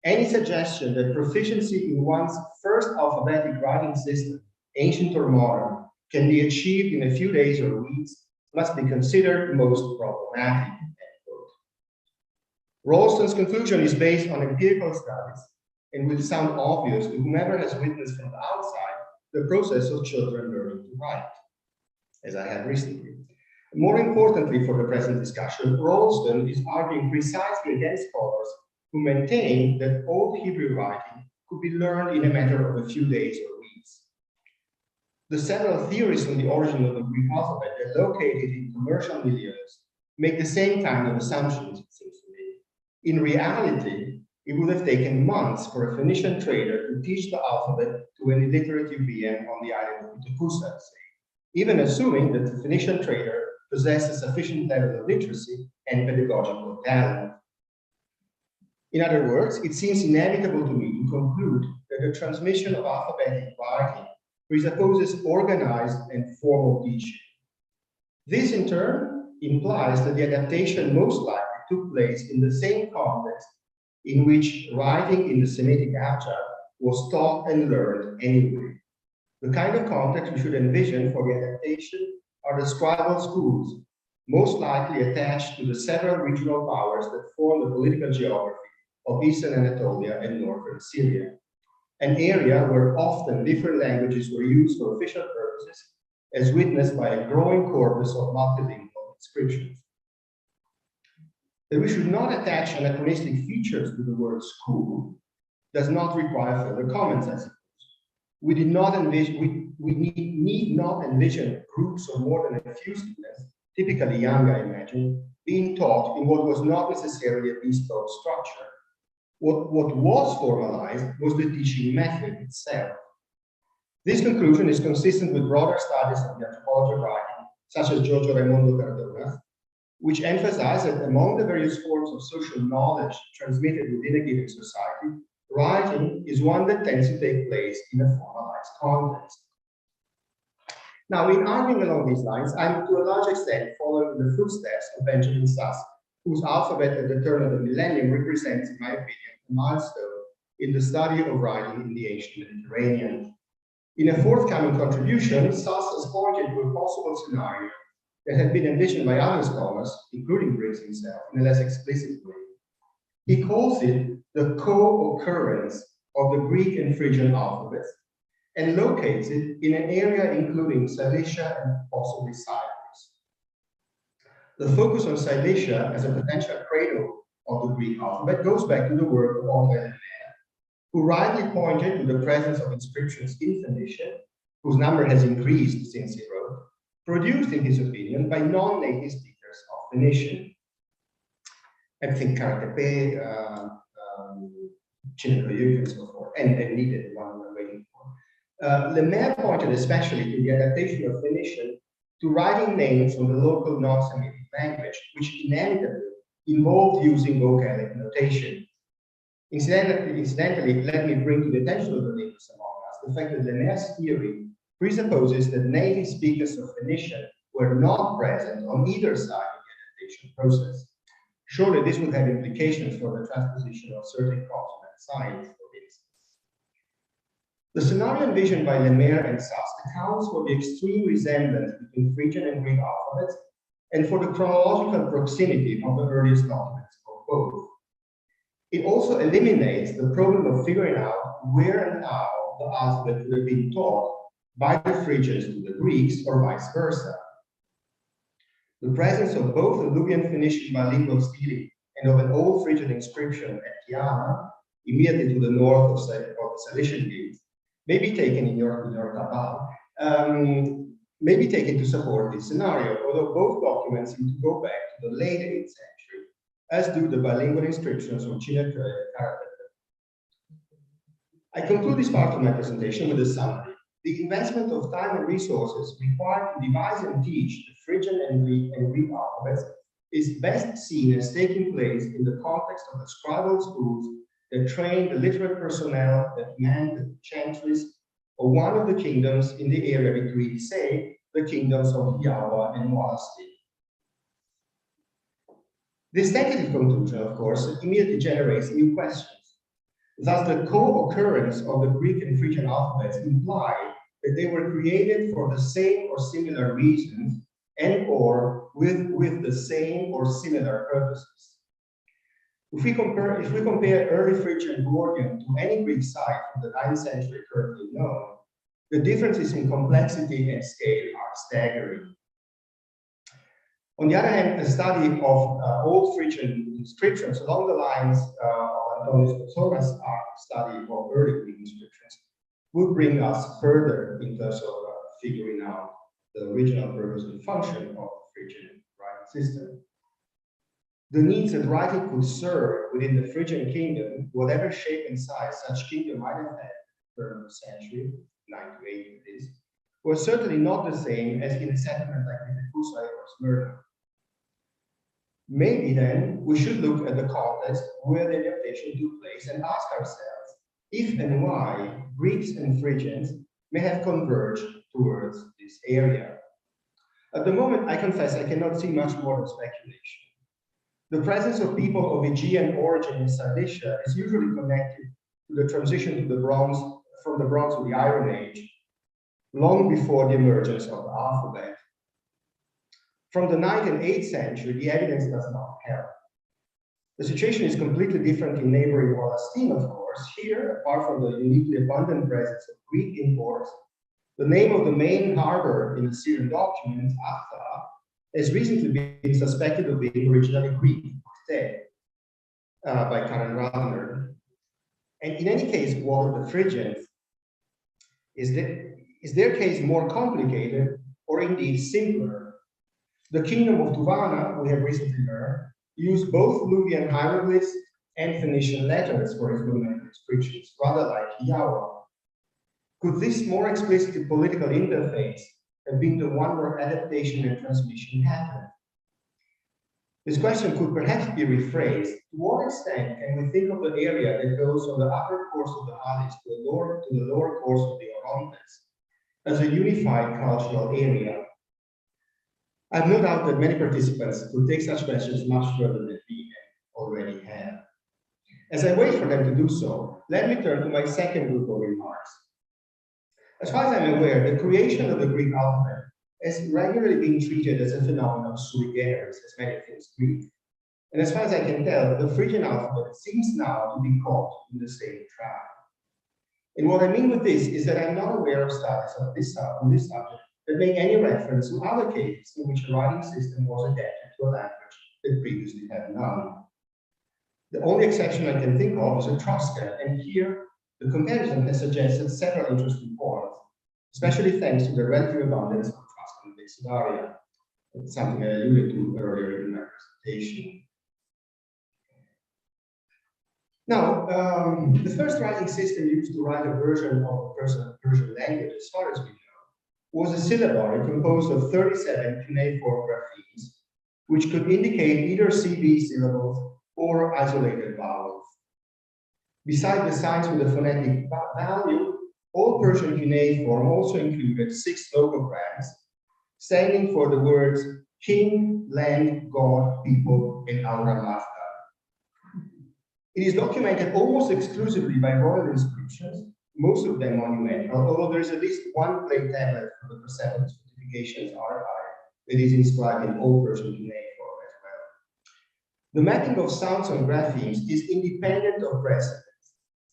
"Any suggestion that proficiency in one's first alphabetic writing system, ancient or modern, can be achieved in a few days or weeks must be considered most problematic." Ralston's conclusion is based on empirical studies and will sound obvious to whomever has witnessed from the outside the process of children learning to write, as I have recently. More importantly for the present discussion, Ralston is arguing precisely against scholars who maintain that Old Hebrew writing could be learned in a matter of a few days or weeks. The several theories on the origin of the Greek alphabet that located in commercial milieus make the same kind of assumptions, it seems to me. In reality, it would have taken months for a Phoenician trader to teach the alphabet to an illiterate Yubian on the island of Itapusa, say, even assuming that the Phoenician trader possessed a sufficient level of literacy and pedagogical talent. In other words, it seems inevitable to me to conclude that the transmission of alphabetic writing presupposes organized and formal teaching. This, in turn, implies that the adaptation most likely took place in the same context in which writing in the Semitic abjad was taught and learned anyway. The kind of context we should envision for the adaptation are the scribal schools, most likely attached to the several regional powers that form the political geography of Eastern Anatolia and Northern Syria, an area where often different languages were used for official purposes, as witnessed by a growing corpus of multilingual inscriptions. That we should not attach anachronistic features to the word school does not require further comments, I suppose. We need not envision groups of more than a few students, typically young, I imagine, being taught in what was not necessarily a bespoke structure. What was formalized was the teaching method itself. This conclusion is consistent with broader studies of the anthropology of writing, such as Giorgio Raimondo Cardona's, which emphasize that among the various forms of social knowledge transmitted within a given society, writing is one that tends to take place in a formalized context. Now, in arguing along these lines, I'm to a large extent following the footsteps of Benjamin Suss, whose alphabet at the turn of the millennium represents, in my opinion, a milestone in the study of writing in the ancient Mediterranean. In a forthcoming contribution, Suss has pointed to a possible scenario that had been envisioned by other scholars, including Briggs himself, in a less explicit way. He calls it the co-occurrence of the Greek and Phrygian alphabets and locates it in an area including Cilicia and possibly Cyprus. The focus on Cilicia as a potential cradle of the Greek alphabet goes back to the work of Otto Elena, who rightly pointed to the presence of inscriptions in Phoenician whose number has increased since he wrote, produced, in his opinion, by non-native speakers of Phoenician. I think Karatepe, Chinikoyuk, and so forth, and needed the one we're waiting for. Lemaire pointed especially to the adaptation of Phoenician to writing names from the local non-Semitic language, which inevitably involved using vocalic notation. Incidentally, let me bring to the attention of the linguists among us the fact that Lemaire's theory presupposes that native speakers of Phoenician were not present on either side of the adaptation process. Surely this would have implications for the transposition of certain consonant signs, for instance. The scenario envisioned by Lemaire and Sast accounts for the extreme resemblance between Phrygian and Greek alphabets and for the chronological proximity of the earliest documents of both. It also eliminates the problem of figuring out where and how the alphabet would have been taught by the Phrygians to the Greeks or vice versa. The presence of both a Luwian Phoenician bilingual stele and of an old Phrygian inscription at Chiana, immediately to the north of the Cilician Gate, may be taken in your tabal, may be taken to support this scenario, although both documents seem to go back to the late 8th century, as do the bilingual inscriptions of Chineke and Karatepe. I conclude this part of my presentation with a summary. The investment of time and resources required to devise and teach the Phrygian and Greek alphabets is best seen as taking place in the context of the scribal schools that train the literate personnel that manned the chantries of one of the kingdoms in the area between, say, the kingdoms of Yawa and Moasti. This tentative conclusion, of course, immediately generates new questions. Thus, the co-occurrence of the Greek and Phrygian alphabets imply that they were created for the same or similar reasons and or with the same or similar purposes. If we compare early Phrygian Gordian to any Greek site from the 9th century currently known, the differences in complexity and scale are staggering. On the other hand, a study of old Phrygian inscriptions along the lines of Antonius Kotsouras' study of early Greek inscriptions would bring us further in terms of figuring out the original purpose and function of the Phrygian writing system. The needs that writing could serve within the Phrygian kingdom, whatever shape and size such kingdom might have had in the turn of the century, 9 to 8 it is, were certainly not the same as in a settlement like Kusai or Smyrna. Maybe then we should look at the context where the adaptation took place and ask ourselves if and why Greeks and Phrygians may have converged towards this area. At the moment, I confess I cannot see much more than speculation. The presence of people of Aegean origin in Cilicia is usually connected to the transition to the Bronze, from the Bronze to the Iron Age, long before the emergence of the alphabet. From the 9th and 8th century, the evidence does not help. The situation is completely different in neighboring Palestine, of course. Here, apart from the uniquely abundant presence of Greek imports, the name of the main harbor in the Syrian document, Akhta, has recently been suspected of being originally Greek, by Karen Radner. And in any case, what of the Phrygians? Is their case more complicated or indeed simpler? The kingdom of Tuvana, we have recently learned, used both Luwian hieroglyphs and Phoenician letters for its monumental inscriptions, rather like Yawa. Could this more explicit political interface have been the one where adaptation and transmission happened? This question could perhaps be rephrased. To what extent can we think of the area that goes from the upper course of the Halys to the lower course of the Orontes as a unified cultural area? I have no doubt that many participants will take such questions much further than we already have. As I wait for them to do so, let me turn to my second group of remarks. As far as I'm aware, the creation of the Greek alphabet has regularly been treated as a phenomenon sui generis, as many things Greek. And as far as I can tell, the Phrygian alphabet seems now to be caught in the same trap. And what I mean with this is that I'm not aware of studies on this subject that make any reference to other cases in which a writing system was adapted to a language that previously had none. The only exception I can think of is Etruscan, and here the comparison has suggested several interesting points. especially thanks to the relative abundance of Etruscan lexidaria. It's something I alluded to earlier in my presentation. Now, the first writing system used to write a version of a Persian language, as far as we know, was a syllabary composed of 37 cuneiform graphemes, which could indicate either CB syllables or isolated vowels. Besides the signs with a phonetic value, all Persian cuneiform also included 6 logograms, standing for the words king, land, god, people, and Aura Mazda. It is documented almost exclusively by royal inscriptions, most of them monumental, although there is at least one clay tablet from the Persephone Fortifications archive that is inscribed in Old Persian cuneiform as well. The mapping of sounds on graphemes is independent of precedence.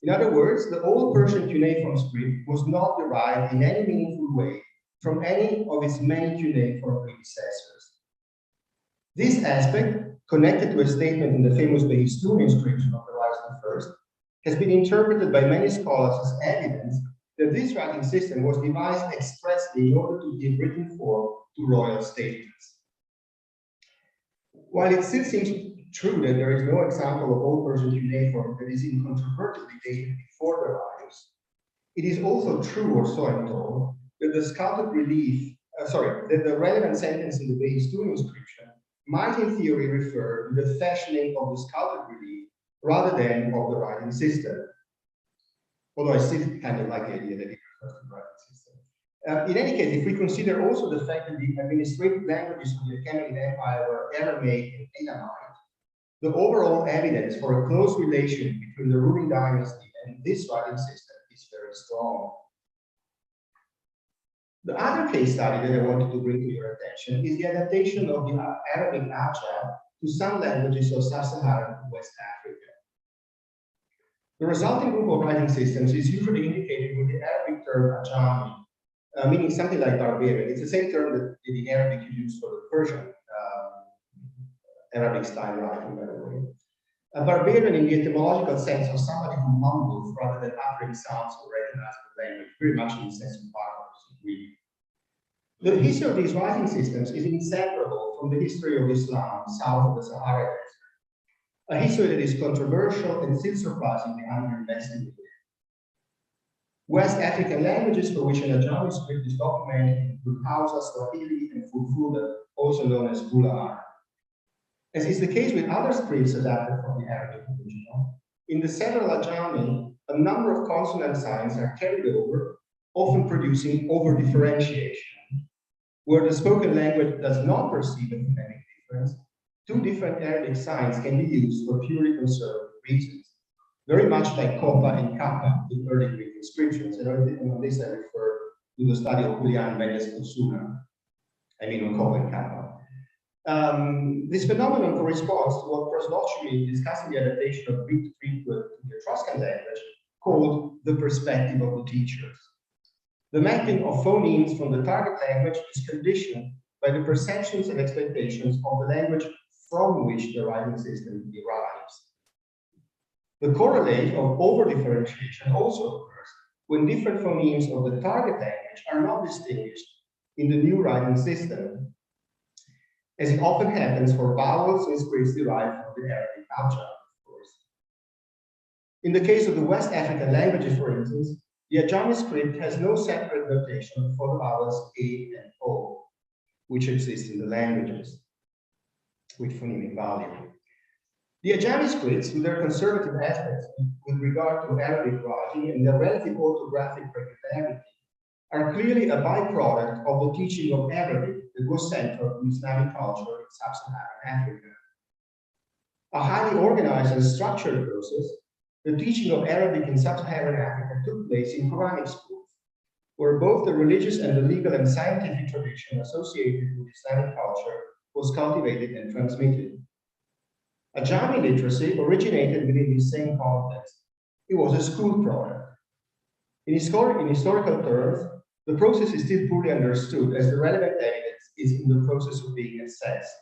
In other words, the Old Persian cuneiform script was not derived in any meaningful way from any of its many cuneiform predecessors. This aspect, connected to a statement in the famous Behistun inscription of Darius I, has been interpreted by many scholars as evidence that this writing system was devised expressly in order to give written form to royal statements. While it still seems true that there is no example of Old Persian cuneiform that is incontrovertibly dated before Darius, it is also true, or so I'm told, that the sculpted relief, that the relevant sentence in the Behistun inscription might in theory refer to the fashioning of the sculpted relief rather than of the writing system. Although I still kind of like the idea that it refers to the writing system. In any case, if we consider also the fact that the administrative languages of the Achaemenid Empire were Aramaic and Elamite, the overall evidence for a close relation between the ruling dynasty and this writing system is very strong. The other case study that I wanted to bring to your attention is the adaptation of the Arabic Abjad to some languages of sub-Saharan West Africa. The resulting group of writing systems is usually indicated with the Arabic term Ajami, meaning something like barbarian. It's the same term that in Arabic you use for the Persian Arabic style writing, by the way. A barbarian in the etymological sense of somebody who mumbles rather than uttering sounds or recognizing the language, very much in the sense of barbarous. The history of these writing systems is inseparable from the history of Islam south of the Sahara Desert, a history that is controversial and still surprisingly underinvestigated. West African languages for which an Ajami script is documented include Hausa, Swahili, and Fulfulde, also known as Bulaar. As is the case with other scripts adapted from the Arabic original, in the several Ajami, a number of consonant signs are carried over, often producing over-differentiation. Where the spoken language does not perceive a phonemic difference, 2 different Arabic signs can be used for purely conservative reasons, very much like Koppa and Kappa in early Greek inscriptions, and on this I refer to the study of Julian Mendes Osuna, I mean on Koppa and Kappa. This phenomenon corresponds to what Prosnotchumi discussed in the adaptation of Greek to the Etruscan language called the perspective of the teachers. The mapping of phonemes from the target language is conditioned by the perceptions and expectations of the language from which the writing system derives. The correlate of over-differentiation also occurs when different phonemes of the target language are not distinguished in the new writing system, as it often happens for vowels and scripts derived from the Arabic abjad, of course. In the case of the West African languages, for instance, the Ajami script has no separate notation for the vowels A and O, which exist in the languages with phonemic value. The Ajami scripts, with their conservative aspects with regard to Arabic writing and their relative orthographic regularity, are clearly a byproduct of the teaching of Arabic that was central to Islamic culture in sub-Saharan Africa. A highly organized and structured process, the teaching of Arabic in sub-Saharan Africa took place in Quranic schools, where both the religious and the legal and scientific tradition associated with Islamic culture was cultivated and transmitted. Ajami literacy originated within this same context. It was a school product. In historical terms, the process is still poorly understood, as the relevant evidence is in the process of being assessed.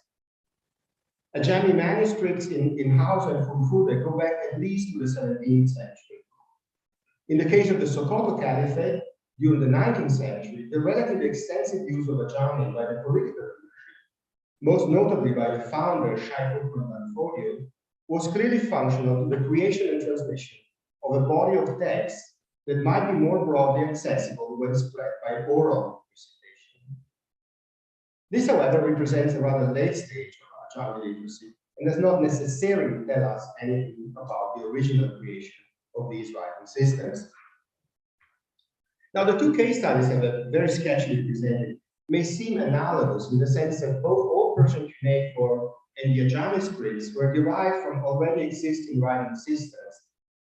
Ajami manuscripts in Hausa and Fulfulde go back at least to the 17th century. In the case of the Sokoto Caliphate, during the 19th century, the relatively extensive use of Ajami by the political leadership, most notably by the founder Sheikh Uthman Fodio, was clearly functional to the creation and transmission of a body of text that might be more broadly accessible when spread by oral recitation. This, however, represents a rather late stage of Ajami literacy and does not necessarily tell us anything about the original creation of these writing systems. Now, the two case studies that are very sketchily presented may seem analogous in the sense that both Old Persian cuneiform and the Ajami scripts were derived from already existing writing systems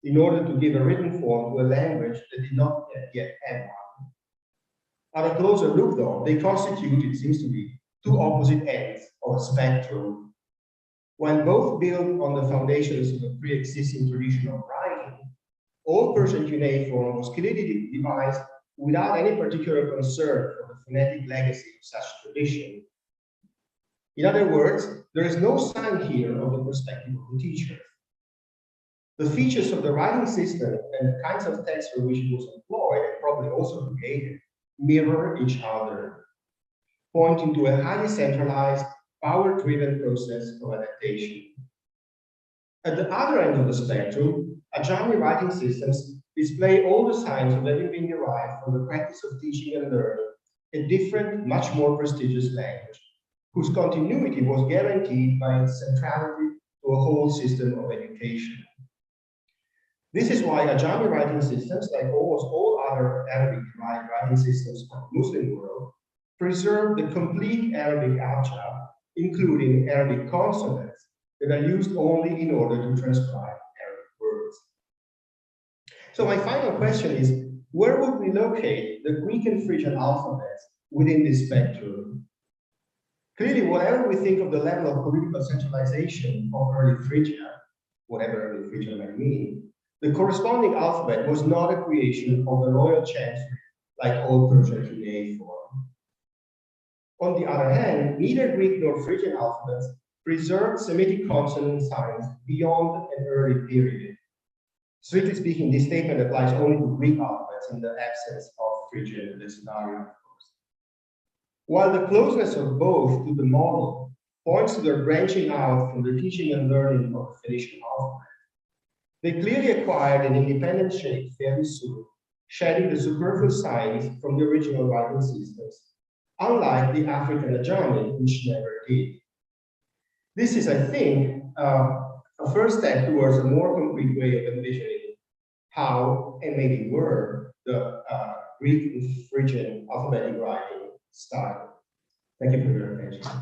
in order to give a written form to a language that did not yet have one. At a closer look, though, they constitute, it seems to be, two opposite ends of a spectrum. When both build on the foundations of a pre-existing tradition of writing, Old Persian cuneiform was clearly devised without any particular concern for the phonetic legacy of such tradition. In other words, there is no sign here of the perspective of the teacher. The features of the writing system and the kinds of text for which it was employed, and probably also created, mirror each other, pointing to a highly centralized, power-driven process of adaptation. At the other end of the spectrum, Ajami writing systems display all the signs of having been derived from the practice of teaching and learning a different, much more prestigious language, whose continuity was guaranteed by its centrality to a whole system of education. This is why Ajami writing systems, like almost all other Arabic-derived writing systems of the Muslim world, preserve the complete Arabic abjad, including Arabic consonants that are used only in order to transcribe Arabic words. So my final question is, where would we locate the Greek and Phrygian alphabets within this spectrum? Clearly, whatever we think of the level of political centralization of early Phrygia, whatever early Phrygia might mean, the corresponding alphabet was not a creation of the royal chancery like Old Persian cuneiform. On the other hand, neither Greek nor Phrygian alphabets preserved Semitic consonant signs beyond an early period. Strictly speaking, this statement applies only to Greek alphabets in the absence of Phrygian in this scenario, of course. While the closeness of both to the model points to their branching out from the teaching and learning of the Phoenician alphabet, they clearly acquired an independent shape fairly soon, shedding the superfluous signs from the original writing systems, unlike the African Ajami, which never did. This is, I think, a first step towards a more complete way of envisioning how, and maybe where, the Greek and Phrygian alphabetic writing started. Thank you for your attention.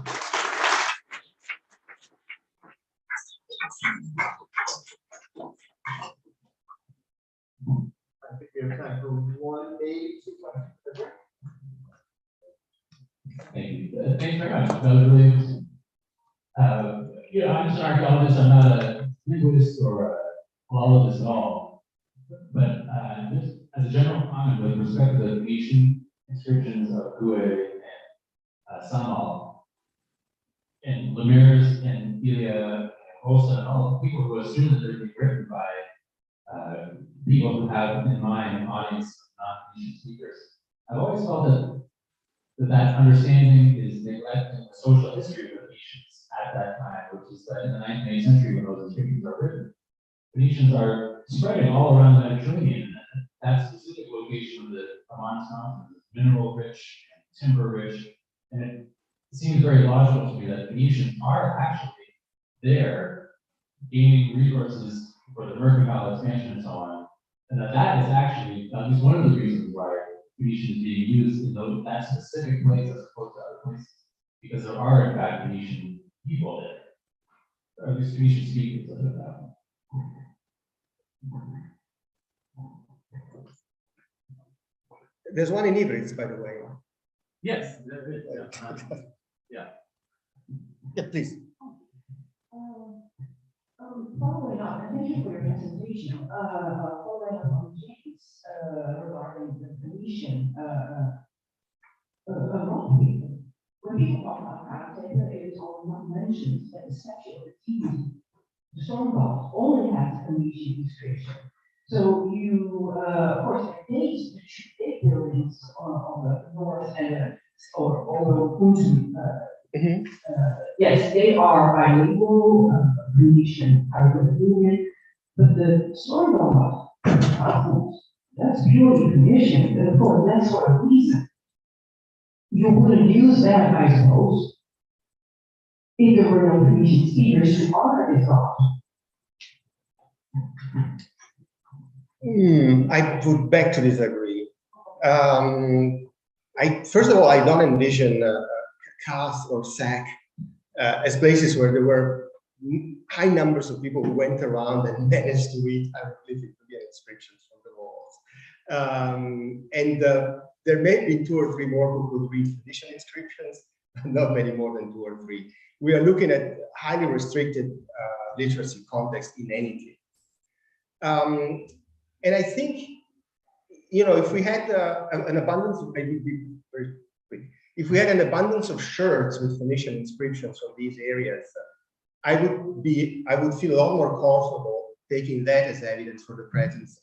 I think we have time for one, maybe two questions. Thank you. Thanks very much. That was really interesting. I'm just an archaeologist. I'm not a linguist or a philologist at all. But just as a general comment with respect to the Phoenician inscriptions of Hue and Samal, and Lemurs and Pavia and Olson, and all the people who assume that they're being written by people who have in mind an audience of non-Phoenician speakers. I've always felt that understanding is neglecting the social history of the Phoenicians at that time, which is that in the 9th and 8th century when those inscriptions are written, Phoenicians are spreading all around the Mediterranean. And that specific location of the Amman Mountains is mineral rich and timber rich, and it seems very logical to me that Phoenicians are actually there gaining resources for the mercantile expansion and so on, and that is actually at least one of the reasons why Phoenician is being used in that specific place as opposed to other places, because there are in fact Phoenician people there, or at least Phoenician speakers of that. There's one in Ivrit, by the way. Yes, there is. Yeah. Yeah, please. Following up, and thank you for your presentation. Following up on James regarding the Phoenician rock people. When people talk about Karateka, it is often mentioned that the statue of the stone rocks only has Phoenician inscription. So you, of course, these big buildings on the north and or yes, they are bilingual, Venetian, Arabian, but the story of that's purely Venetian, and for that sort of reason. You wouldn't use that, I suppose, if there were no Venetian speakers who are involved. I would beg to disagree. First of all, I don't envision Kass or Sac as places where there were high numbers of people who went around and managed to read hieroglyphic inscriptions from the walls. There may be 2 or 3 more who could read Phoenician inscriptions, not many more than 2 or 3. We are looking at highly restricted literacy context in any case. And I think, if we had an abundance of, I would be very quick. If we had an abundance of shirts with Phoenician inscriptions from these areas, I would feel a lot more comfortable taking that as evidence for the presence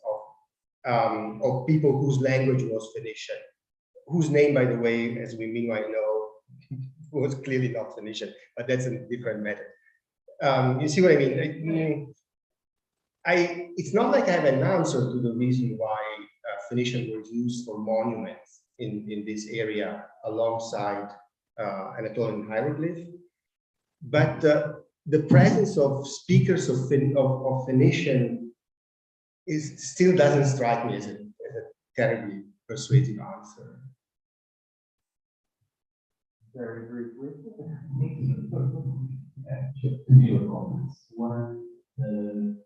of people whose language was Phoenician, whose name, by the way, as we meanwhile know, was clearly not Phoenician, but that's a different matter. You see what I mean? It's not like I have an answer to the reason why Phoenician was used for monuments in this area alongside Anatolian hieroglyph, but the presence of speakers of Phoenician still doesn't strike me as a terribly persuasive answer. Very briefly. Just 2 comments. One, the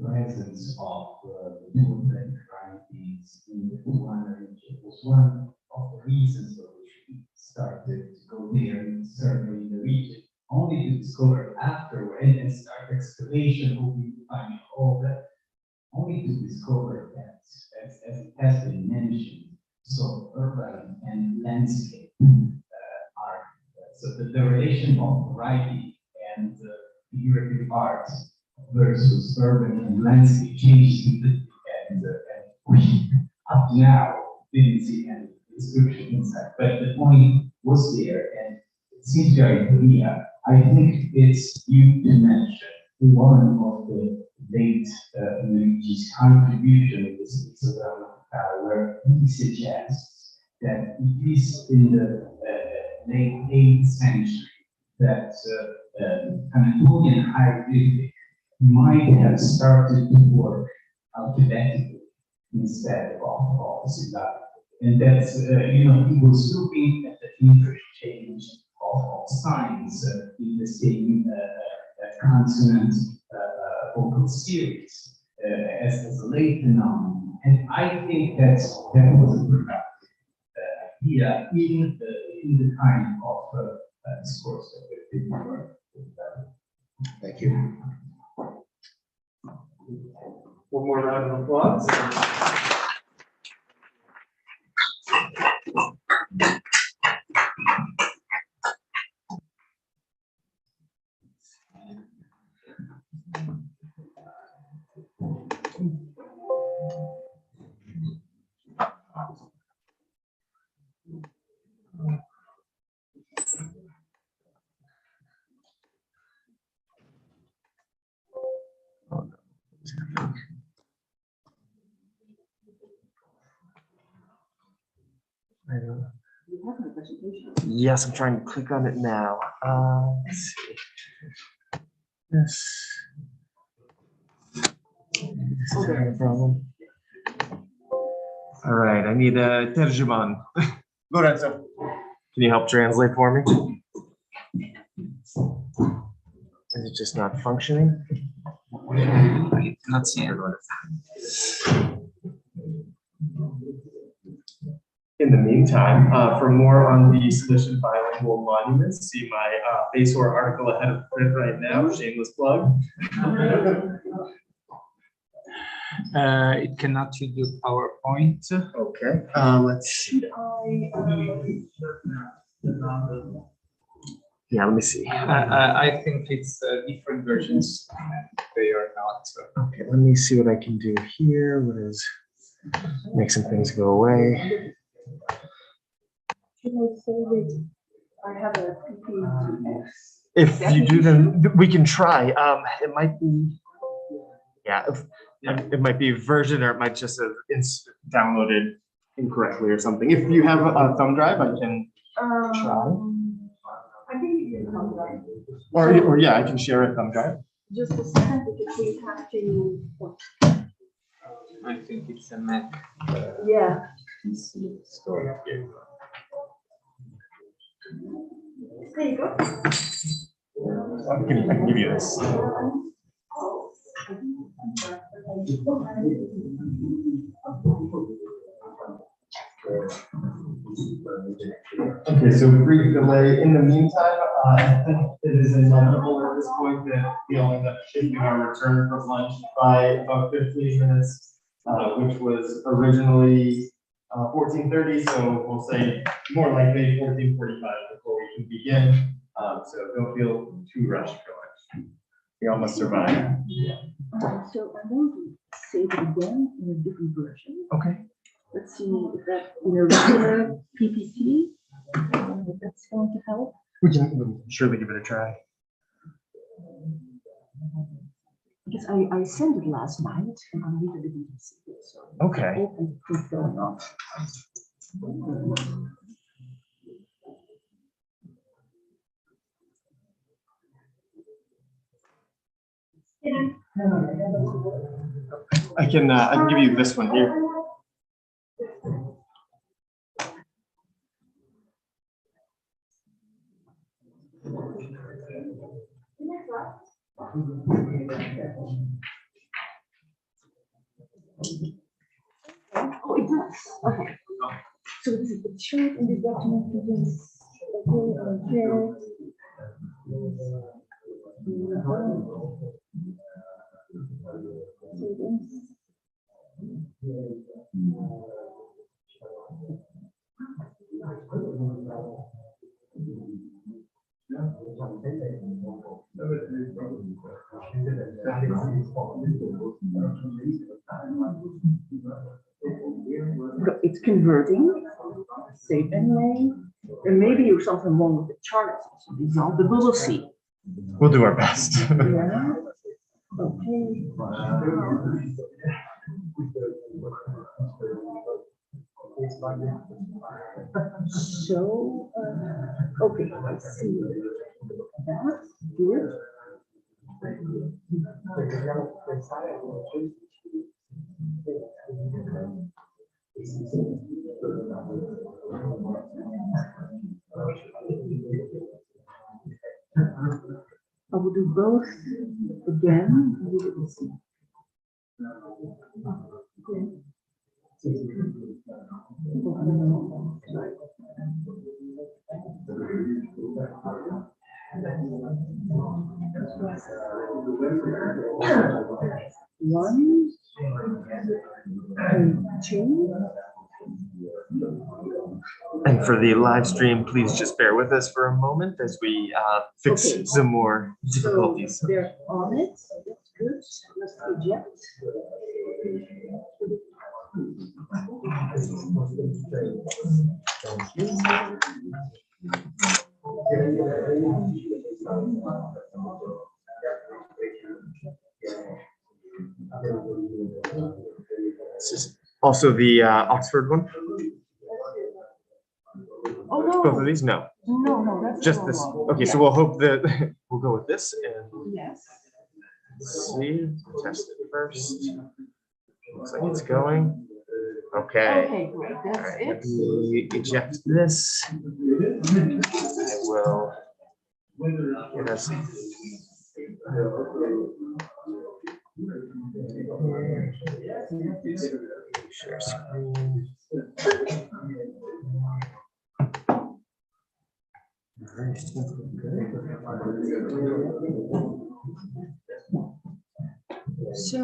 presence of the different varieties in the Pavia region was one of the reasons for which we started to go there and survey the region, only to discover afterward and start excavation, hoping to find all that, only to discover that, as it has been mentioned, so urban and landscape are, so the relation of variety and figurative art versus urban and landscape changes completely, and we up to now didn't see any description inside, but the point was there, and it seems very clear. I think it's you to mention one of the late Luigi's contribution in this piece where he suggests that it is in the late 8th century that Anatolian hieroglyphic might have started to work alphabetically instead of syllabic. And that's, he was looking at the interchange of signs in the same consonant vocal series as a late phenomenon. And I think that was a productive idea in the kind of discourse that we were. Thank you. One more round of applause. I don't know. You have my presentation. Yes, I'm trying to click on it now. Let's see. Yes. This is a problem. All right, I need a terjüman. Lorenzo, can you help translate for me? Is it just not functioning? I cannot see it. In the meantime, for more on the Cilician bilingual monuments, see my Basor article ahead of print right now, shameless plug. It cannot do PowerPoint. Okay, let's see. Yeah, let me see. I think it's different versions. They are not. Okay. let me see what I can do here. What is make some things go away. Should I say that I have a PP2X? If you do, then we can try. It might be, yeah, it might be a version, or it might just have downloaded incorrectly or something. If you have a thumb drive, I can try. I think you can come back. Or yeah, I can share a thumb drive. Just a second, because we have to. I think it's a Mac. Yeah. There you go. I can give you this. Okay, so brief delay. In the meantime, I think it is inevitable at this point that we'll end up shifting our return for lunch by about 15 minutes, which was originally 14:30. So we'll say more likely 14:45 before we can begin. So don't feel too rushed going. We almost survived. So I'm going to say it again in a different version. Okay. Let's see if that in a regular PPT, if that's going to help. We can surely give it a try. Because I sent it last night and I really didn't see it. So Okay. I hope it's going on. I can give you this one here. Oh, it does. Okay. So this is the chart in this document. It's converting. Save anyway. There may be something wrong with the chart. So dissolve, but we will see. We'll do our best. Yeah. Okay. So, okay, let's see. That's good. I will do both again. One and two. And for the live stream, please just bear with us for a moment as we fix some more difficulties. So they're on it. That's good. Let's eject. This is also the Oxford one. Oh no! Both of these? No. No, that's just this. Okay, so we'll hope that we'll go with this and yes. See, test it first. Looks like it's going. Okay. Okay, great. That's All right, it. let me eject this. I will get us. Share screen. So,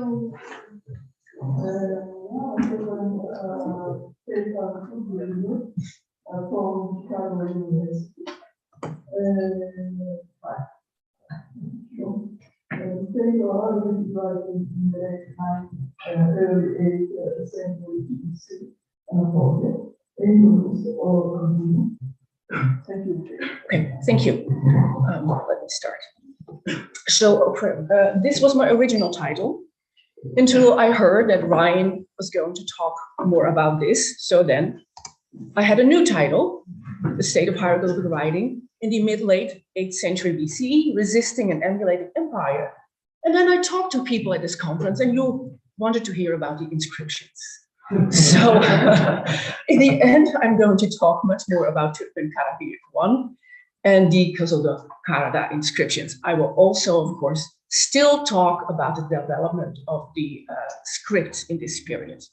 say you are already writing in the next time, early 8th century BC, Anatolia, influence or continue? Thank you. Okay, thank you. Let me start. So this was my original title until I heard that Ryan was going to talk more about this. So then I had a new title, The State of Hieroglyphic Writing in the mid-late 8th century BCE, Resisting an Emulated Empire. And then I talked to people at this conference and you wanted to hear about the inscriptions. So in the end, I'm going to talk much more about Tutankhamun I and the Kızılderili inscriptions. I will also, of course, still talk about the development of the scripts in this period.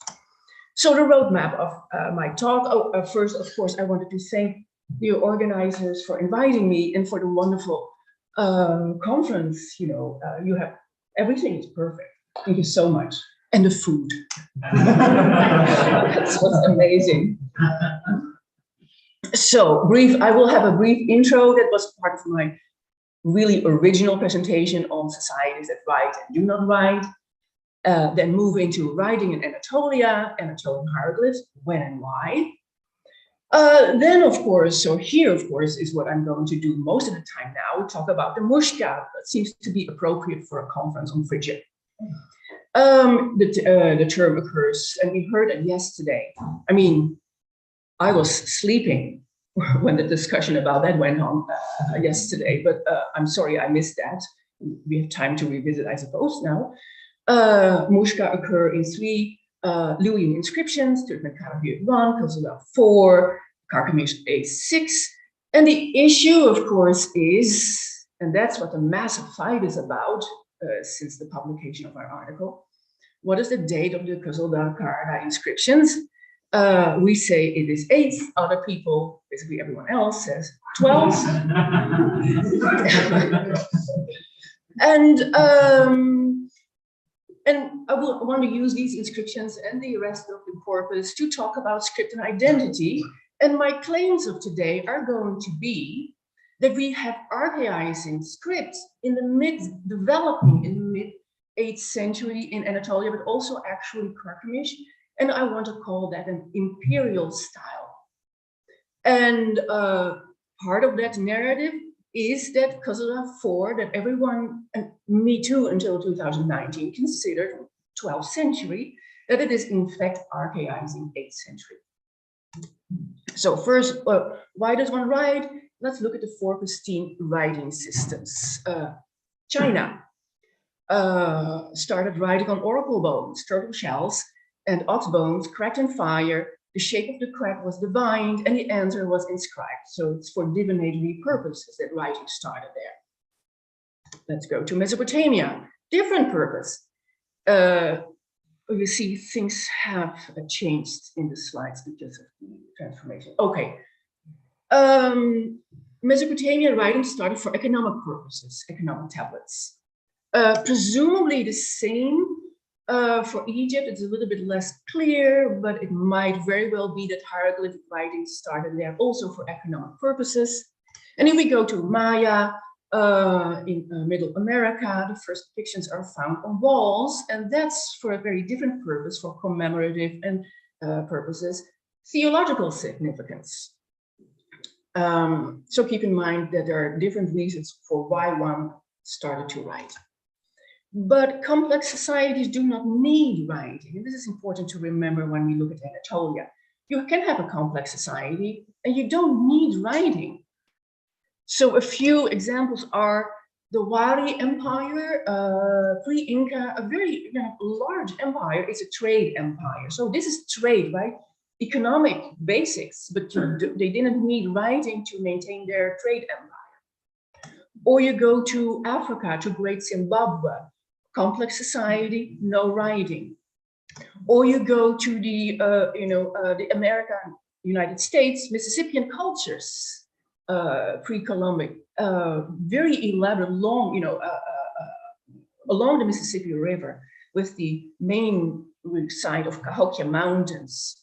So the roadmap of my talk. First, of course, I wanted to thank the organizers for inviting me and for the wonderful conference. You know, you have everything is perfect. Thank you so much. And the food. That's what's amazing. So I will have a brief intro that was part of my really original presentation on societies that write and do not write. Then move into writing in Anatolia, Anatolian hieroglyphs, when and why. Then, of course, so here, of course, is what I'm going to do most of the time now, talk about the mushka. That seems to be appropriate for a conference on Phrygia. The term occurs, and we heard it yesterday. I mean, I was sleeping when the discussion about that went on yesterday, but I'm sorry I missed that. We have time to revisit, I suppose, now. Mushka occur in 3 Luwian inscriptions, Tutankhamun I, Kızılderili IV, Carchemish A6. And the issue, of course, is, and that's what the massive fight is about since the publication of our article, what is the date of the Kızılderili inscriptions? We say it is 8th, other people, basically everyone else, says 12th. And I will want to use these inscriptions and the rest of the corpus to talk about script and identity. And my claims of today are going to be that we have archaizing scripts in the developing in the mid-8th century in Anatolia, but also actually Carchemish. And I want to call that an imperial style. And part of that narrative is that Kızılderili IV, that everyone, and me too until 2019, considered 12th century, that it is in fact archaizing 8th century. So first, why does one write? Let's look at the 4 pristine writing systems. China started writing on oracle bones, turtle shells, and ox bones cracked in fire. The shape of the crack was divined and the answer was inscribed. So it's for divinatory purposes that writing started there. Let's go to Mesopotamia, different purpose. You see things have changed in the slides because of the transformation. Okay. Mesopotamia writing started for economic purposes, economic tablets. Presumably the same for Egypt. It's a little bit less clear, but it might very well be that hieroglyphic writing started there also for economic purposes. And if we go to Maya in Middle America, the first depictions are found on walls, and that's for a very different purpose, for commemorative and purposes, theological significance. So keep in mind that there are different reasons for why one started to write. But complex societies do not need writing. And this is important to remember when we look at Anatolia. You can have a complex society and you don't need writing. So a few examples are the Wari Empire, pre-Inca, a very large empire. It's a trade empire. So this is trade, right? Economic basics, but they didn't need writing to maintain their trade empire. Or you go to Africa, to Great Zimbabwe. Complex society, no writing. Or you go to the American United States, Mississippian cultures, pre-Columbic, very elaborate, long, along the Mississippi River, with the main side of Cahokia Mountains.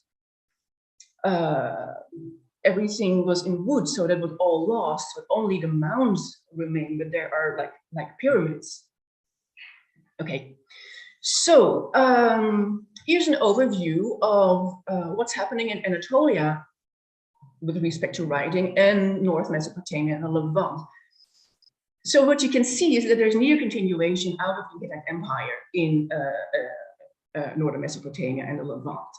Everything was in wood, so that was all lost, but only the mounds remain, but there are like pyramids. Okay, so here's an overview of what's happening in Anatolia with respect to writing and North Mesopotamia and the Levant. So what you can see is that there's near continuation out of the Hittite Empire in northern Mesopotamia and the Levant.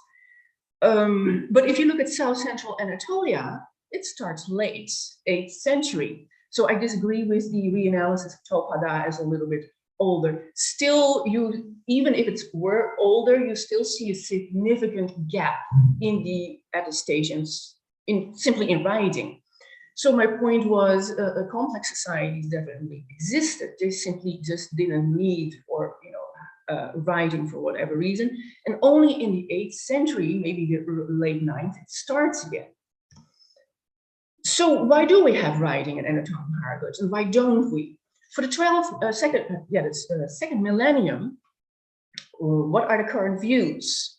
But if you look at South Central Anatolia, it starts late, 8th century. So I disagree with the reanalysis of Topada as a little bit older. Still, even if it's were older, you still see a significant gap in the attestations, simply in writing. So my point was, complex societies definitely existed. They simply just didn't need, or writing for whatever reason. And only in the 8th century, maybe the late 9th, it starts again. So why do we have writing in Anatolian hieroglyphs, and why don't we? For the second millennium, what are the current views?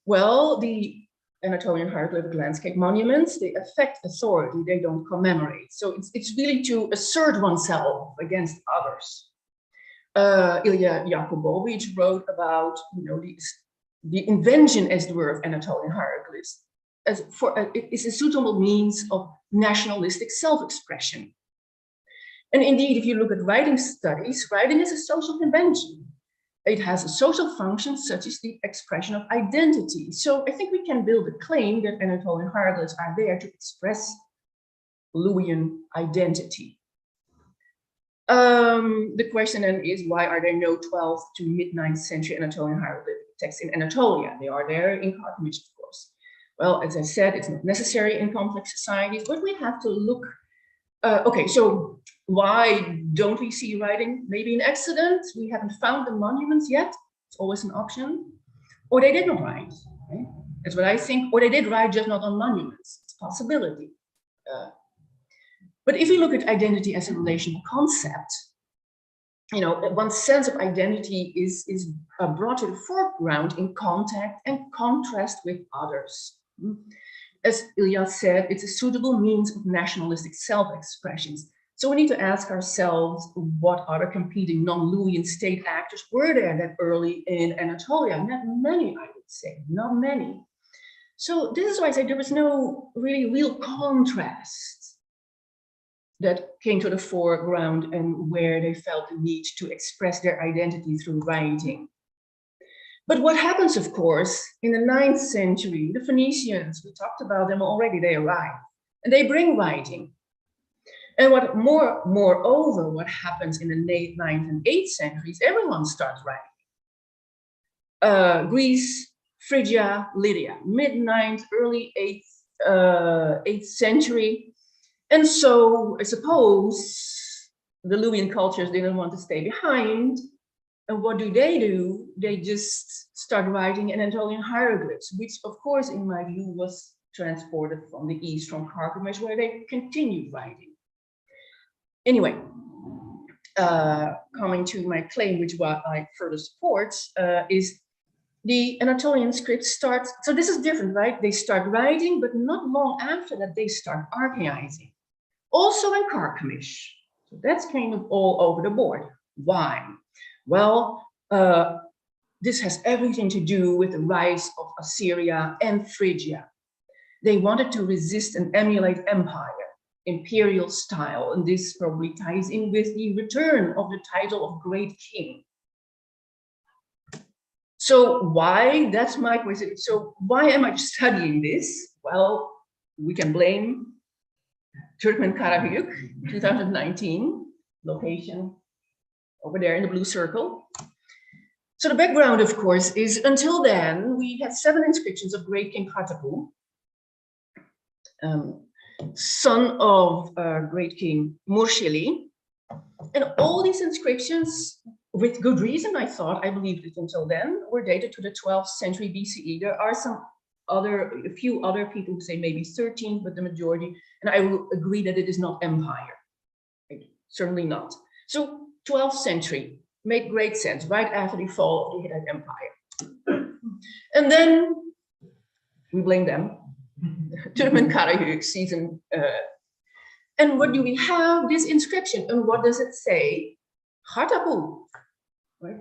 Well, the Anatolian hieroglyphic landscape monuments, they affect authority, they don't commemorate. So it's really to assert oneself against others. Ilya Jakubowicz wrote about the invention, as it were, of Anatolian hieroglyphs it is a suitable means of nationalistic self-expression. And indeed, if you look at writing studies, writing is a social convention. It has a social function such as the expression of identity. So I think we can build a claim that Anatolian hieroglyphs are there to express Luwian identity. The question then is, why are there no 12th to mid-9th century Anatolian hieroglyphic texts in Anatolia? They are there in Carchemish, of course. Well, as I said, it's not necessary in complex societies, but we have to look. Okay, so why don't we see writing? Maybe an accident, we haven't found the monuments yet. It's always an option. Or they did not write, right? That's what I think. Or they did write, just not on monuments. It's a possibility. But if you look at identity as a relational concept, one's sense of identity is brought to the foreground in contact and contrast with others. As Ilya said, it's a suitable means of nationalistic self-expressions. So we need to ask ourselves, what other competing non-Luwian state actors were there that early in Anatolia? Not many, I would say, not many. So this is why I say there was no really real contrast that came to the foreground and where they felt the need to express their identity through writing. But what happens, of course, in the 9th century, the Phoenicians, we talked about them already, they arrive and they bring writing. And moreover, what happens in the 9th and 8th centuries, everyone starts writing. Greece, Phrygia, Lydia, mid-9th, early 8th century. And so I suppose the Luwian cultures didn't want to stay behind. And what do? They just start writing in Anatolian hieroglyphs, which of course, in my view, was transported from the east, from Carchemish, where they continued writing. Anyway, coming to my claim, which what I further support, is the Anatolian script starts, so this is different, right? They start writing, but not long after that, they start archaizing. Also in Carchemish. So that's kind of all over the board. Why? Well, this has everything to do with the rise of Assyria and Phrygia. They wanted to resist and emulate empire, imperial style, and this probably ties in with the return of the title of Great King. So why? That's my question. So why am I studying this? Well, we can blame Turkmen Karahuyuk, 2019, location over there in the blue circle. So the background, of course, is until then, we had 7 inscriptions of Great King Khatapu, son of Great King Murshili. And all these inscriptions, with good reason, I believed it until then, were dated to the 12th century BCE. There are a few other people who say maybe 13th, but the majority, and I will agree that it is not empire, certainly not. So 12th century made great sense, right after the fall of the Hittite Empire. And then we blame them, Turkmen Karahuyuk season. And what do we have? This inscription, and what does it say? Khatapu, right?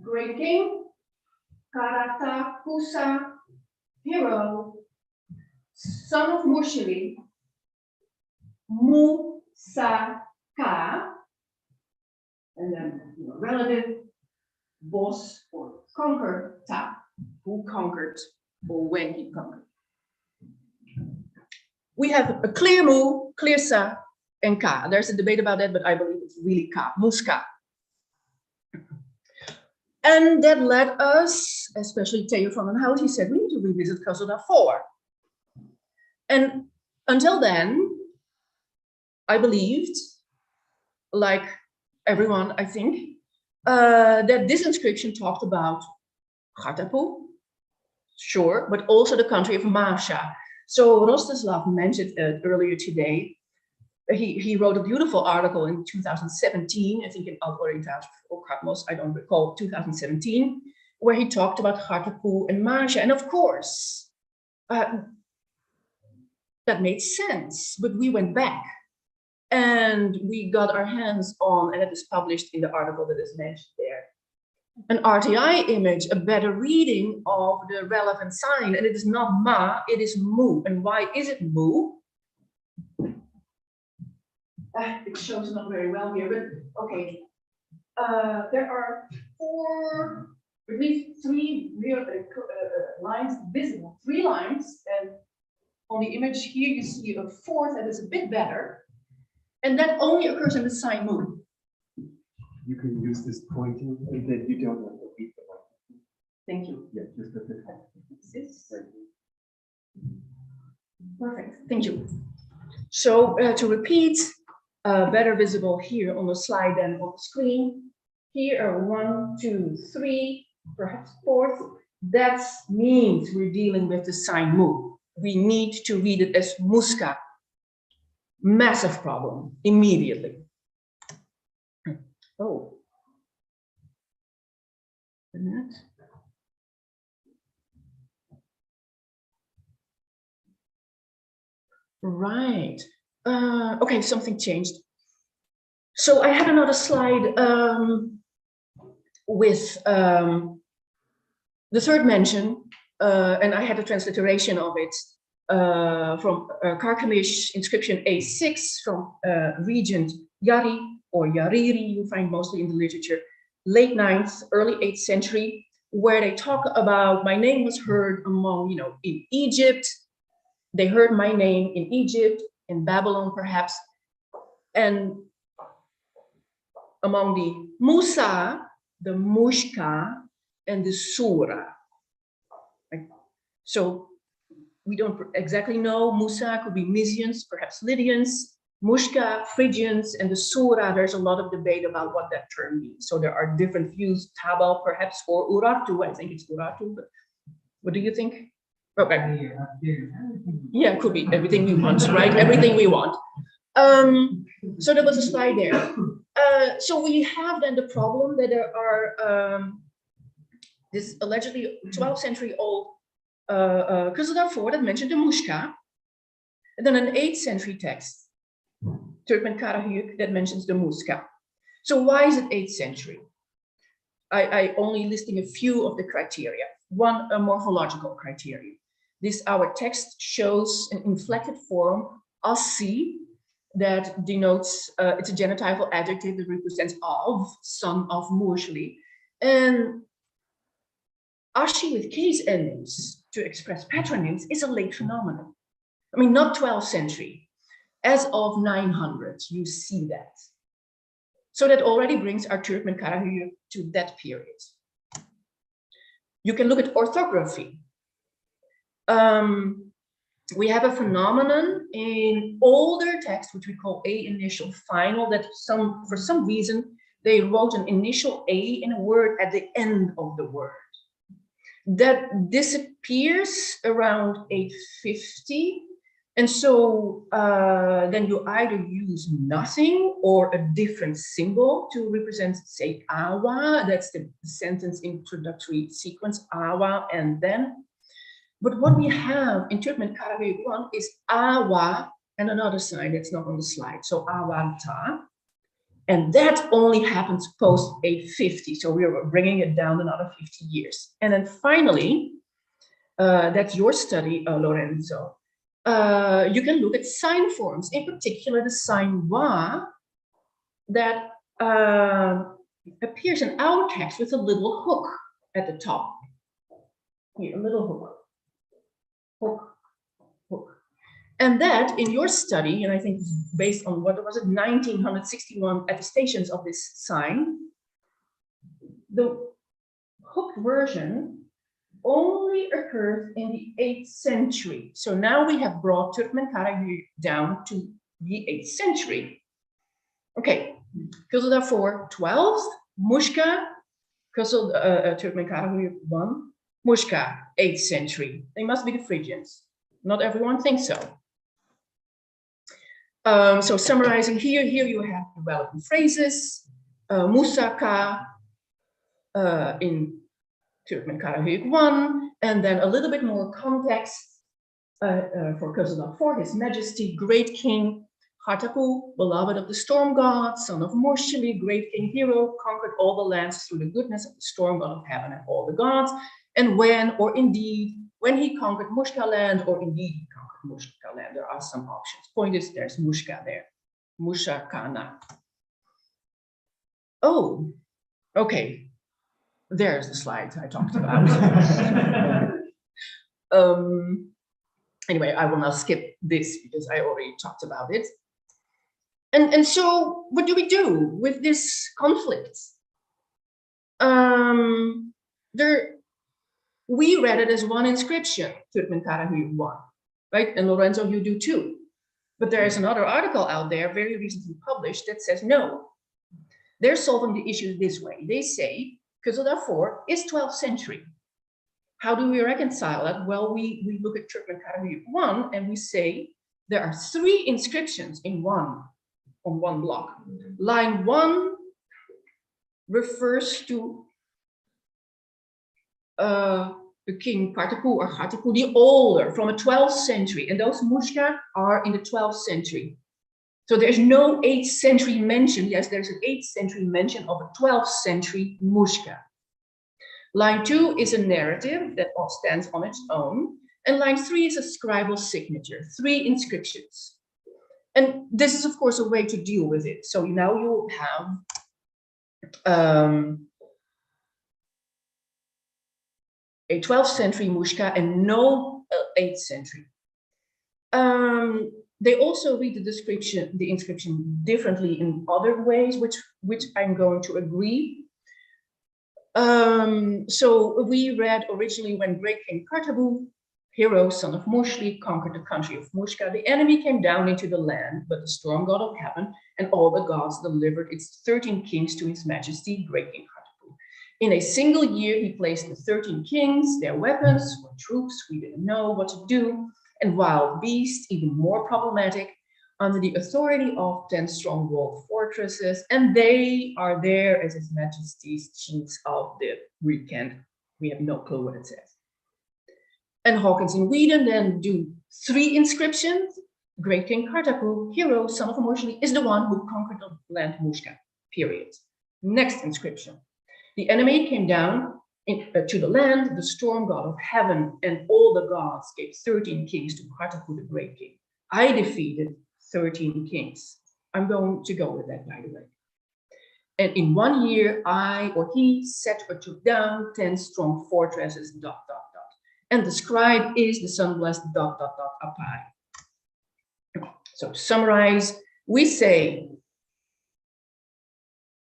Great king, Karata, Kusa, hero, son of Mushili, Musaka, and then relative, boss or conquered, Ta, who conquered or when he conquered. We have a clear Mu, clear Sa, and Ka. There's a debate about that, but I believe it's really Ka, Muska. And that led us, especially Theo van den Hout, he said, we need to revisit Kasada 4. And until then, I believed, like everyone, I think, that this inscription talked about Gatapu, sure, but also the country of Masha. So Rostislav mentioned earlier today, he wrote a beautiful article in 2017, I think in Alt Orientatie or Katmos, I don't recall, 2017, where he talked about Gatapu and Masha. And of course, that made sense, but we went back and we got our hands on, and it is published in the article that is mentioned there, an RTI image, a better reading of the relevant sign. And it is not Ma, it is Mu. And why is it Mu? It shows not very well here, but okay. There are at least three real lines visible, 3 lines, and on the image here you see a 4th that is a bit better, and that only occurs in the sign Mu. You can use this pointing and then you don't have to read the one. Thank you. Yeah, just at the top. Perfect, thank you. So to repeat, better visible here on the slide than on the screen. Here are 1, 2, 3, perhaps 4th. That means we're dealing with the sign Mu. We need to read it as Muska. Massive problem immediately. Oh. A minute. Right. Okay, something changed. So I had another slide with the third mention, and I had a transliteration of it from Karkemish inscription A6 from Regent Yari or Yariri, you find mostly in the literature, late 9th, early 8th century, where they talk about my name was heard among, in Egypt. They heard my name in Egypt, in Babylon perhaps, and among the Musa, the Mushka, and the Sura. So we don't exactly know. Musa could be Mysians, perhaps Lydians, Mushka, Phrygians, and the Sura. There's a lot of debate about what that term means. So there are different views, Tabal perhaps, or Urartu. I think it's Urartu, but what do you think? Okay. Yeah, it could be everything we want, right? Everything we want. So there was a slide there. So we have then the problem that there are this allegedly 12th century old Kızıldar IV that mentioned the Mushka, and then an 8th century text, Türkmen Karahuyuk, that mentions the Muska. So why is it 8th century? I only listing a few of the criteria. One, a morphological criteria. Our text shows an inflected form, asi, that denotes, it's a genitival adjective that represents of, son of, Mushli. And ashi with case endings to express patronyms is a late phenomenon. I mean, not 12th century. As of 900, you see that. So that already brings our Türkmen Karahuyuk to that period. You can look at orthography. We have a phenomenon in older text, which we call A initial final, that for some reason, they wrote an initial A in a word at the end of the word. That disappears around 850. And so then you either use nothing or a different symbol to represent, say, awa. That's the sentence introductory sequence, awa, and then. But what we have in Türkmen Karahuyuk 1 is awa and another sign that's not on the slide. So awanta. And that only happens post 850. So we are bringing it down another 50 years. And then finally, that's your study, Lorenzo. You can look at sign forms, in particular the sign wa that appears in our text with a little hook at the top. Here, a little hook. Hook, hook. And that in your study, and I think it's based on what was it, 1961 attestations of this sign, the hooked version only occurs in the 8th century. So now we have brought Turkmenkara down to the 8th century. Okay, Kızıldağ 4, 12th, Mushka, Turkmenkara 1, Mushka, 8th century. They must be the Phrygians. Not everyone thinks so. So summarizing here you have the relevant phrases, Musaka in Turkmenkara 1, and then a little bit more context for Kızıldağ 4, His Majesty, Great King, Hartapu, beloved of the storm god, son of Mushili, great king hero, conquered all the lands through the goodness of the storm god of heaven and all the gods. And when, or indeed, when he conquered Mushka land, or indeed he conquered Mushka land, there are some options. Point is, there's Mushka there. Mushakana. Oh, okay. There's the slide I talked about. Anyway, I will now skip this because I already talked about it. And so what do we do with this conflict? We read it as one inscription, Turkmenkara 1, right? And Lorenzo, you do too. But there is another article out there, very recently published, that says no. They're solving the issue this way. They say Kızıldağ 4 is 12th century. How do we reconcile that? Well, we look at Turkmenkara 1 and we say there are 3 inscriptions on one block. Line 1 refers to the king Kartapu or Hartapu the older from the 12th century, and those Mushka are in the 12th century. So there's no 8th century mention. Yes, there's an 8th century mention of a 12th century Mushka. Line 2 is a narrative that stands on its own, and line 3 is a scribal signature, 3 inscriptions. And this is, of course, a way to deal with it. So now you have a 12th century Mushka and no 8th century. They also read the inscription differently in other ways, which I'm going to agree. So we read originally when great King Kartapu, hero, son of Mushli, conquered the country of Mushka. The enemy came down into the land, but the storm god of heaven and all the gods delivered its 13 kings to His Majesty, great King Kartapu. In a single year, he placed the 13 kings, their weapons, or troops, we didn't know what to do, and wild beasts, even more problematic, under the authority of 10 strong walled fortresses, and they are there as His Majesty's chiefs of the weekend. We have no clue what it says. And Hawkins and Whedon then do 3 inscriptions. Great King Kartapu, hero, son of Mushli, is the one who conquered the land Mushka, period. Next inscription. The enemy came down to the land, the storm god of heaven, and all the gods gave 13 kings to Kartapu, the great king. I defeated 13 kings. I'm going to go with that, by the way. And in 1 year, I or he set or took down 10 strong fortresses, ... And the scribe is the sun-blessed ... Apai. So to summarize, we say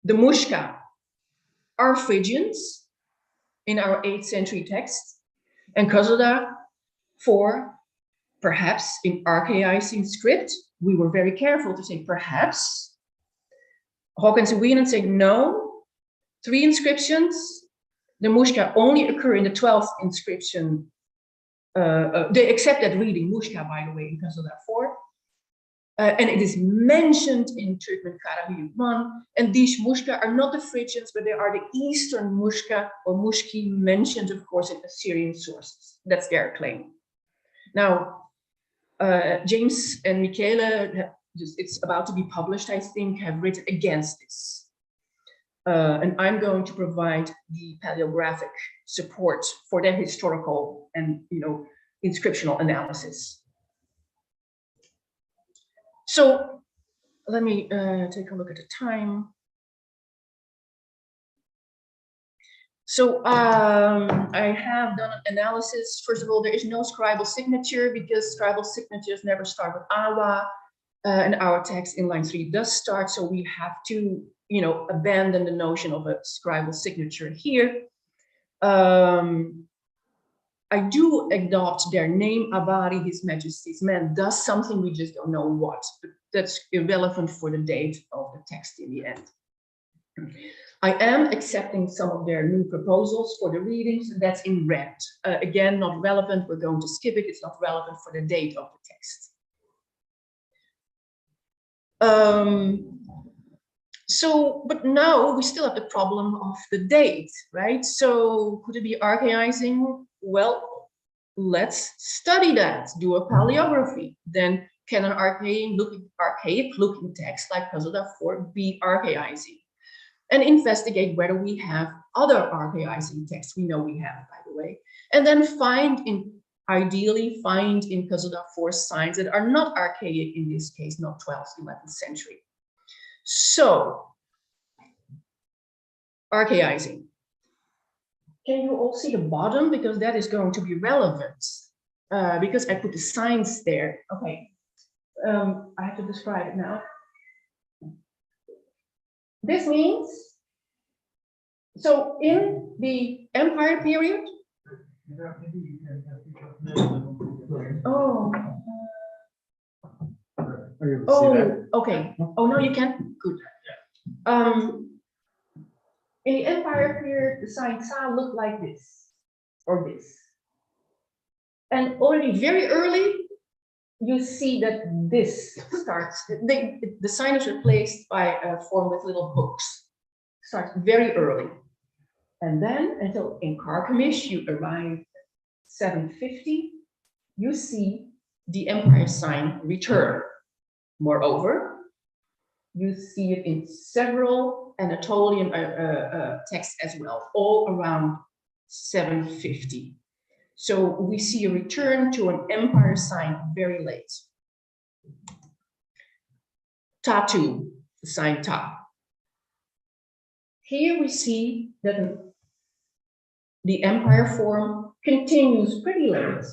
the Mushka are Phrygians in our 8th century text, and Kızıldağ 4, perhaps in archaizing script. We were very careful to say perhaps. Hawkins and Whedon say no. 3 inscriptions. The Mushka only occur in the 12th inscription. They accept that reading Mushka, by the way, in Kızıldağ 4. And it is mentioned in Turkmenkara 1. And these Mushka are not the Phrygians, but they are the Eastern Mushka or Mushki mentioned, of course, in Assyrian sources. That's their claim. Now, James and Michele it's about to be published, I think, have written against this. And I'm going to provide the paleographic support for their historical and, inscriptional analysis. So let me take a look at the time. So I have done an analysis. First of all, there is no scribal signature because scribal signatures never start with awa, and our text in line 3 does start. So we have to, abandon the notion of a scribal signature here. I do adopt their name, Abari, His Majesty's Man, does something, we just don't know what, but that's irrelevant for the date of the text in the end. I am accepting some of their new proposals for the readings, and that's in red. Again, not relevant, we're going to skip it, it's not relevant for the date of the text. But now we still have the problem of the date, right? So could it be archaizing? Well, let's study that, do a paleography. Then can an archaic looking text like Puzzle 4 be archaizing? And investigate whether we have other archaizing texts. We know we have, by the way. And then ideally find in Puzzle 4 signs that are not archaic, in this case, not 12th, 11th century. So, archaizing. Can you all see the bottom? Because that is going to be relevant. Because I put the signs there. Okay, I have to describe it now. This means, so in the Empire period, okay. Oh, no, you can't. Good. In the Empire period, the sign Sa looked like this, or this. And already very early, you see that this starts, the sign is replaced by a form with little hooks. Starts very early. And then until in Carchemish, you arrive 750, you see the empire sign return. Moreover, you see it in several Anatolian texts as well, all around 750. So we see a return to an empire sign very late. Ta-2, the sign Ta. Here we see that the empire form continues pretty late.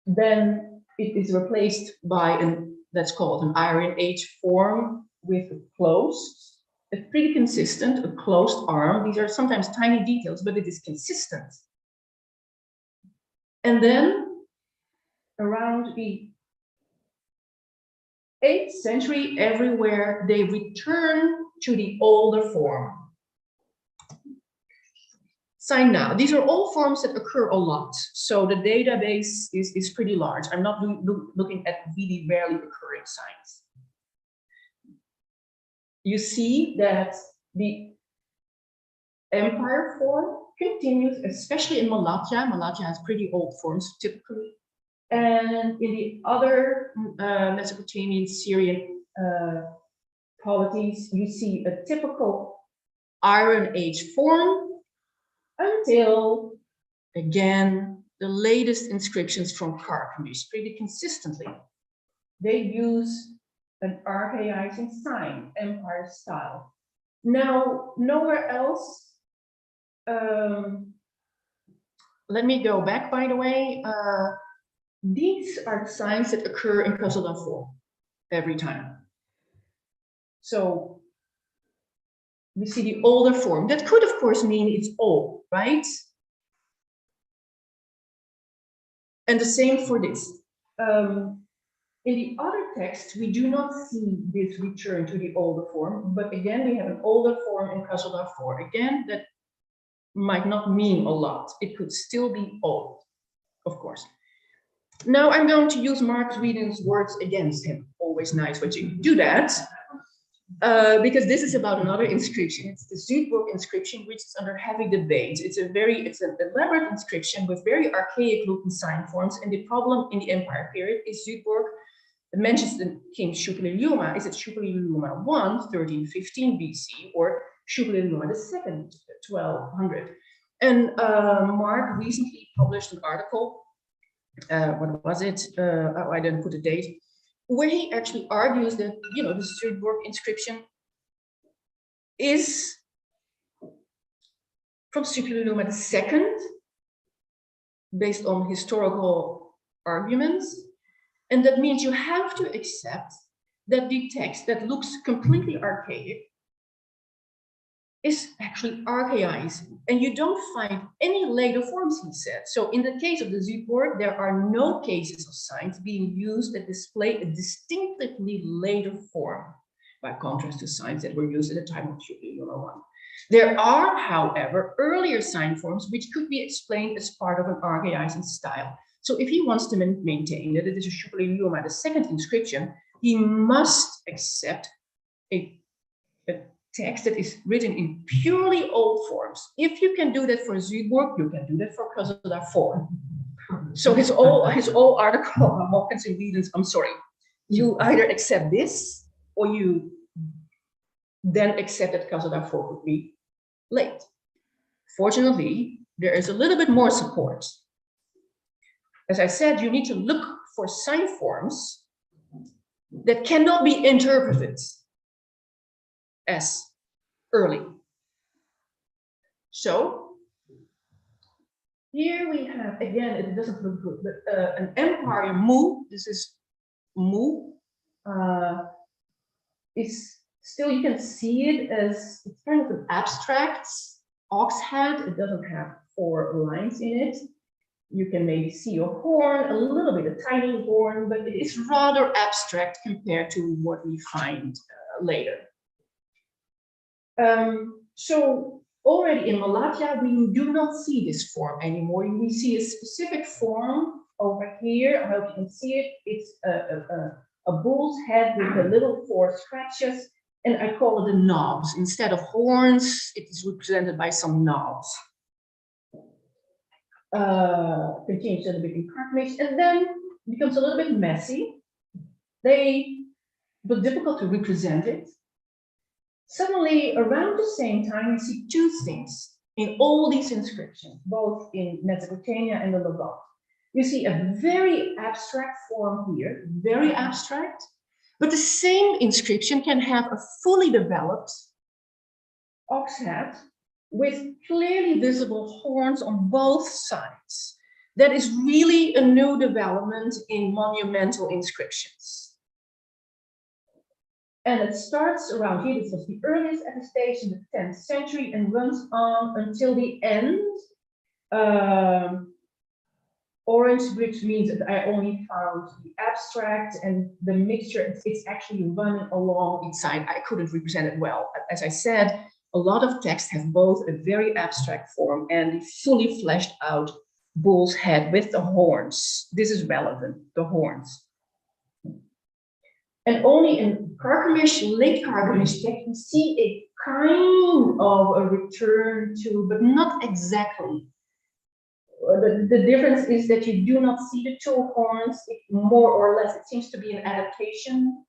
Then it is replaced by let's call it an Iron Age form with a closed. It's pretty consistent, a closed arm. These are sometimes tiny details, but it is consistent. And then around the 8th century, everywhere they return to the older form. Sign now. These are all forms that occur a lot. So the database is pretty large. I'm not looking at really rarely occurring signs. You see that the empire form continues, especially in Malatya. Malatya has pretty old forms typically. And in the other Mesopotamian, Syrian polities, you see a typical Iron Age form until, again, the latest inscriptions from Carchemish pretty consistently. They use an archaizing sign, empire style. Now, nowhere else. Let me go back, by the way. These are the signs that occur in Puzzle 4 every time. So we see the older form. That could, of course, mean it's old, right? And the same for this. In the other text, we do not see this return to the older form, but again, we have an older form in Puzzle 4. Again, that might not mean a lot. It could still be old, of course. Now I'm going to use Marcus Whedon's words against him. Always nice when you do that, because this is about another inscription. It's the Zuidburg inscription, which is under heavy debate. It's an elaborate inscription with very archaic looking sign forms. And the problem in the Empire period is Zuidburg mentions the king Shupililuma. Is it Shupililuma I, 1315 BC, or Shupililuma II, 1200? And Mark recently published an article, what was it? Oh, I didn't put a date, where he actually argues that, you know, the Zuidborg inscription is from Shupililuma II, based on historical arguments. And that means you have to accept that the text that looks completely archaic is actually archaizing, and you don't find any later forms, he said. So in the case of the Zuidborg, there are no cases of signs being used that display a distinctively later form, by contrast to signs that were used at the time of Shupililuma I. There are, however, earlier sign forms which could be explained as part of an archaizing style. So if he wants to maintain that it is a Shupililuma II inscription, he must accept a text that is written in purely old forms. If you can do that for Zuidborg, you can do that for Kazadar IV. So his whole article on Hawkins and Whedon's, I'm sorry, you either accept this or you then accept that Kazadar IV would be late. Fortunately, there is a little bit more support. As I said, you need to look for sign forms that cannot be interpreted as early. So here we have, again, it doesn't look good, but an empire Mu, this is Mu, is still, you can see it as, it's kind of an abstract ox head. It doesn't have 4 lines in it. You can maybe see a horn, a little bit, a tiny horn, but it is rather abstract compared to what we find later. So already in Malatya, we do not see this form anymore. We see a specific form over here. I hope you can see it. It's a bull's head with the little 4 scratches, and I call it the knobs. Instead of horns, it is represented by some knobs. Continues a little bit in Carchemish, and then becomes a little bit messy. It was difficult to represent it. Suddenly, around the same time, we see 2 things in all these inscriptions, both in Mesopotamia and the Levant. You see a very abstract form here, very abstract, but the same inscription can have a fully developed ox head with clearly visible horns on both sides. That is really a new development in monumental inscriptions. And it starts around here. This was the earliest attestation, the 10th century, and runs on until the end. Orange, which means that I only found the abstract, and the mixture, it's actually running along inside. I couldn't represent it well. As I said, a lot of texts have both a very abstract form and the fully fleshed out bull's head with the horns. This is relevant, the horns. And only in Carchemish, late Carchemish text, we see a kind of a return to, but not exactly. The difference is that you do not see the 2 horns. More or less, it seems to be an adaptation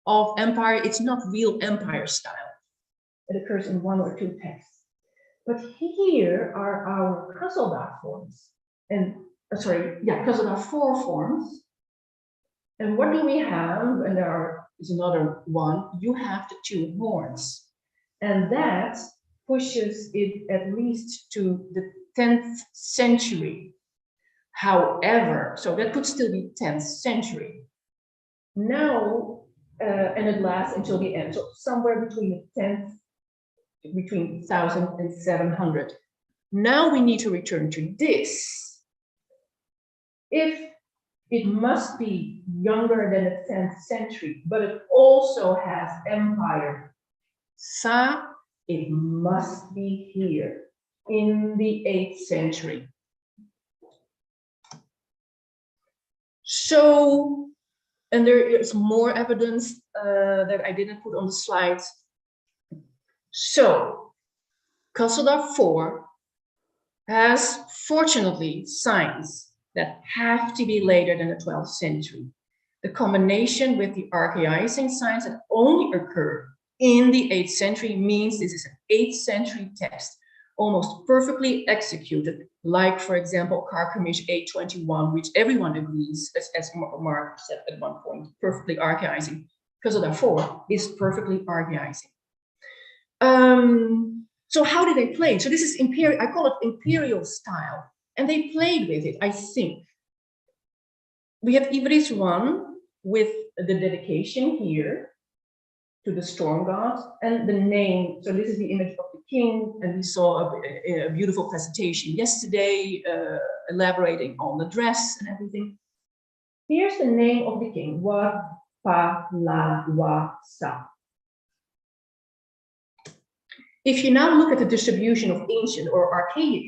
of empire. It's not real empire style. It occurs in 1 or 2 texts. But here are our Kazadar forms. And Kazadar IV forms. And what do we have? And there is another one. You have the 2 horns. And that pushes it at least to the 10th century. However, so that could still be 10th century. Now, and it lasts until the end. So somewhere between the 10th, between 1000 and 700. Now we need to return to this. If it must be younger than the 10th century, but it also has empire Sa, it must be here in the 8th century. So, and there is more evidence that I didn't put on the slides. So, Kazadar IV has, fortunately, signs that have to be later than the 12th century. the combination with the archaizing signs that only occur in the 8th century means this is an 8th century text, almost perfectly executed, like, for example, Carchemish 821, which everyone agrees, as Mark said at one point, perfectly archaizing, because of that 4 is perfectly archaizing. So how did they play? So this is imperial, I call it imperial style, and they played with it, I think. We have Ivris 1 with the dedication here to the storm god and the name. So this is the image of the king, and we saw a beautiful presentation yesterday, elaborating on the dress and everything. Here's the name of the king, Wa Pa La Wa Sa. If you now look at the distribution of ancient or archaic,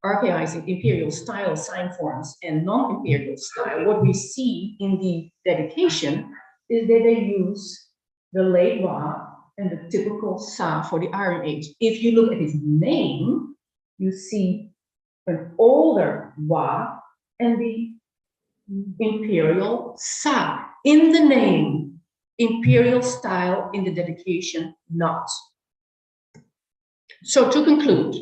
archaizing imperial style sign forms and non-imperial style, what we see in the dedication is that they use the late Wa and the typical Sa for the Iron Age. If you look at his name, you see an older Wa and the imperial Sa in the name, imperial style in the dedication, not. So to conclude,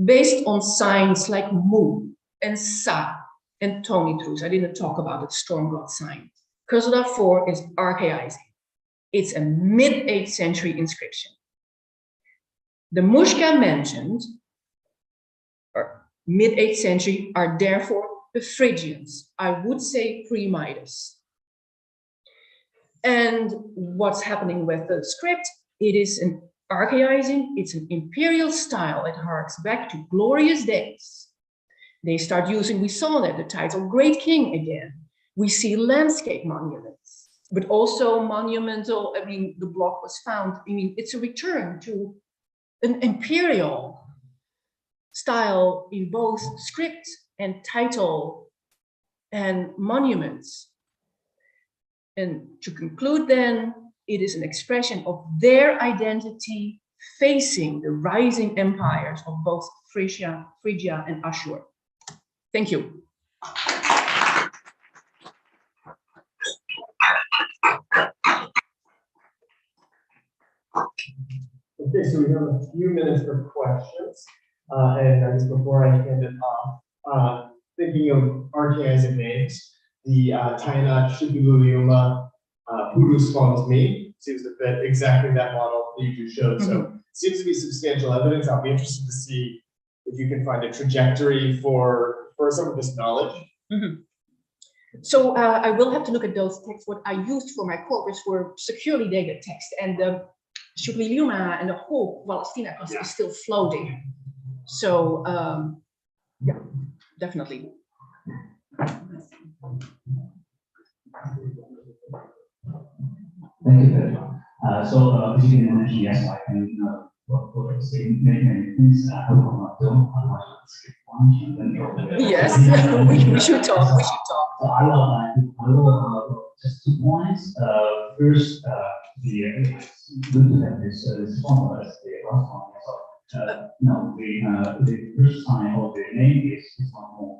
based on signs like Mu and Sa and Tonitrus, I didn't talk about the storm god sign. Kursula 4 is archaizing. It's a mid-8th century inscription. The Mushka mentioned, or mid-8th century, are therefore the Phrygians. I would say pre-Midas. And what's happening with the script? It is an archaizing, it's an imperial style. It harks back to glorious days. They start using, we saw that, the title Great King again. We see landscape monuments, but also monumental, I mean, the block was found. I mean, it's a return to an imperial style in both script and title and monuments. And to conclude then, it is an expression of their identity facing the rising empires of both Phrygia and Ashur. Thank you. Okay, so we have a few minutes for questions. And just before I hand it off, thinking of archaizing names, the Tainat Shibuliuma Purus Fons Me seems to fit exactly that model that you just showed. So seems to be substantial evidence. I'll be interested to see if you can find a trajectory for some of this knowledge. So I will have to look at those texts. What I used for my corpus were securely dated texts, and the Shubliuma and the whole Palestina is still floating. So yeah, definitely. Thank you very much. So as you can imagine, yes, I can what say many things. I hope I'm not dumb. Otherwise, I'll skip one. Yes, we should talk. We should talk. So I will just 2 points. First, good to have this formula as the last one. So no, the first sign of the name is not more.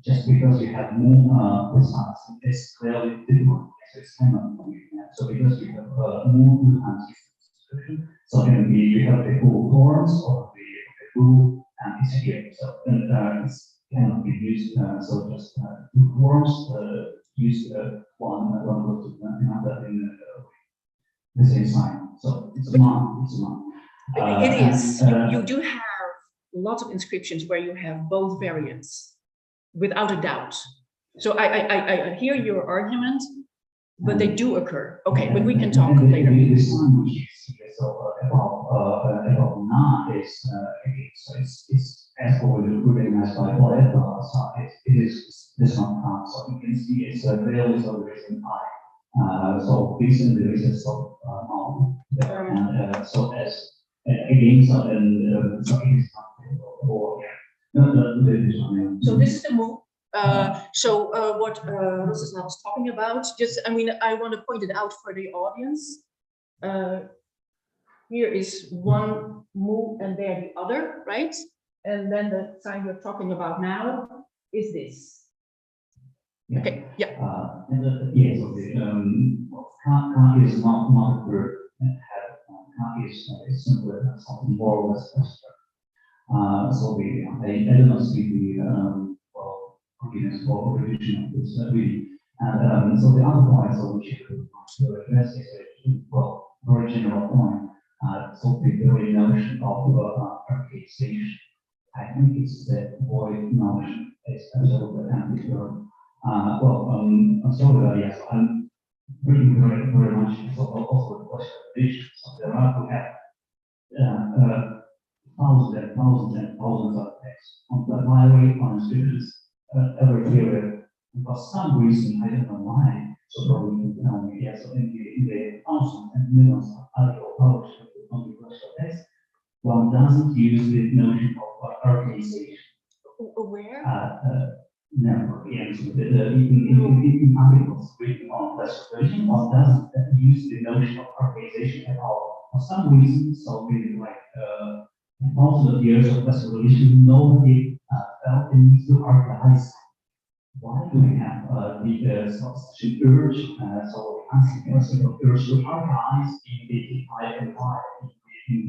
Just because you have more precise, it's clearly different. So it's kind of so because you have more description, so you have the full forms of the group and it's here. So it cannot be used. So just 2 forms use one goes to another in the same sign. So it's a month. It's a month. It is. You do have lots of inscriptions where you have both variants, without a doubt. So I hear your argument, but they do occur. Okay, but we can talk later. The sign which is here, so about na is so it's as already recognized by whatever side it is this one count. So you can see it's a very so there is an I. So this and there is a sort of and so as again so and so it is not or yeah. So this is the move. What Rosa was talking about, just, I mean, I want to point it out for the audience. Here is one move and there the other, right? And then the sign we're talking about now is this. Okay, yeah. Yes, okay. Ka is not a verb and have ka is simply something more or less abstract. So I don't know the well, forgiveness for revision of this reading. And so the other point, so which you address is well, very general point. So the very notion of archaization. I think it's the void notion. It's absolutely anti-verb. I'm sorry, yes, I'm reading very much also the question of vision. So there are we have thousands and thousands of texts on the library, on inscriptions every period. And for some reason, I don't know why, so probably you can tell me, yes, so in the thousands and millions of articles published on the question of text, one doesn't use the notion of archaization. Where? Never, yes, in articles written on restoration, one doesn't use the notion of archaization at all. For some reason, so in like thousands of years of restoration, nobody felt the need to archaize. Why do we have the such urge? So asking us about urge to archaize in the high empire, in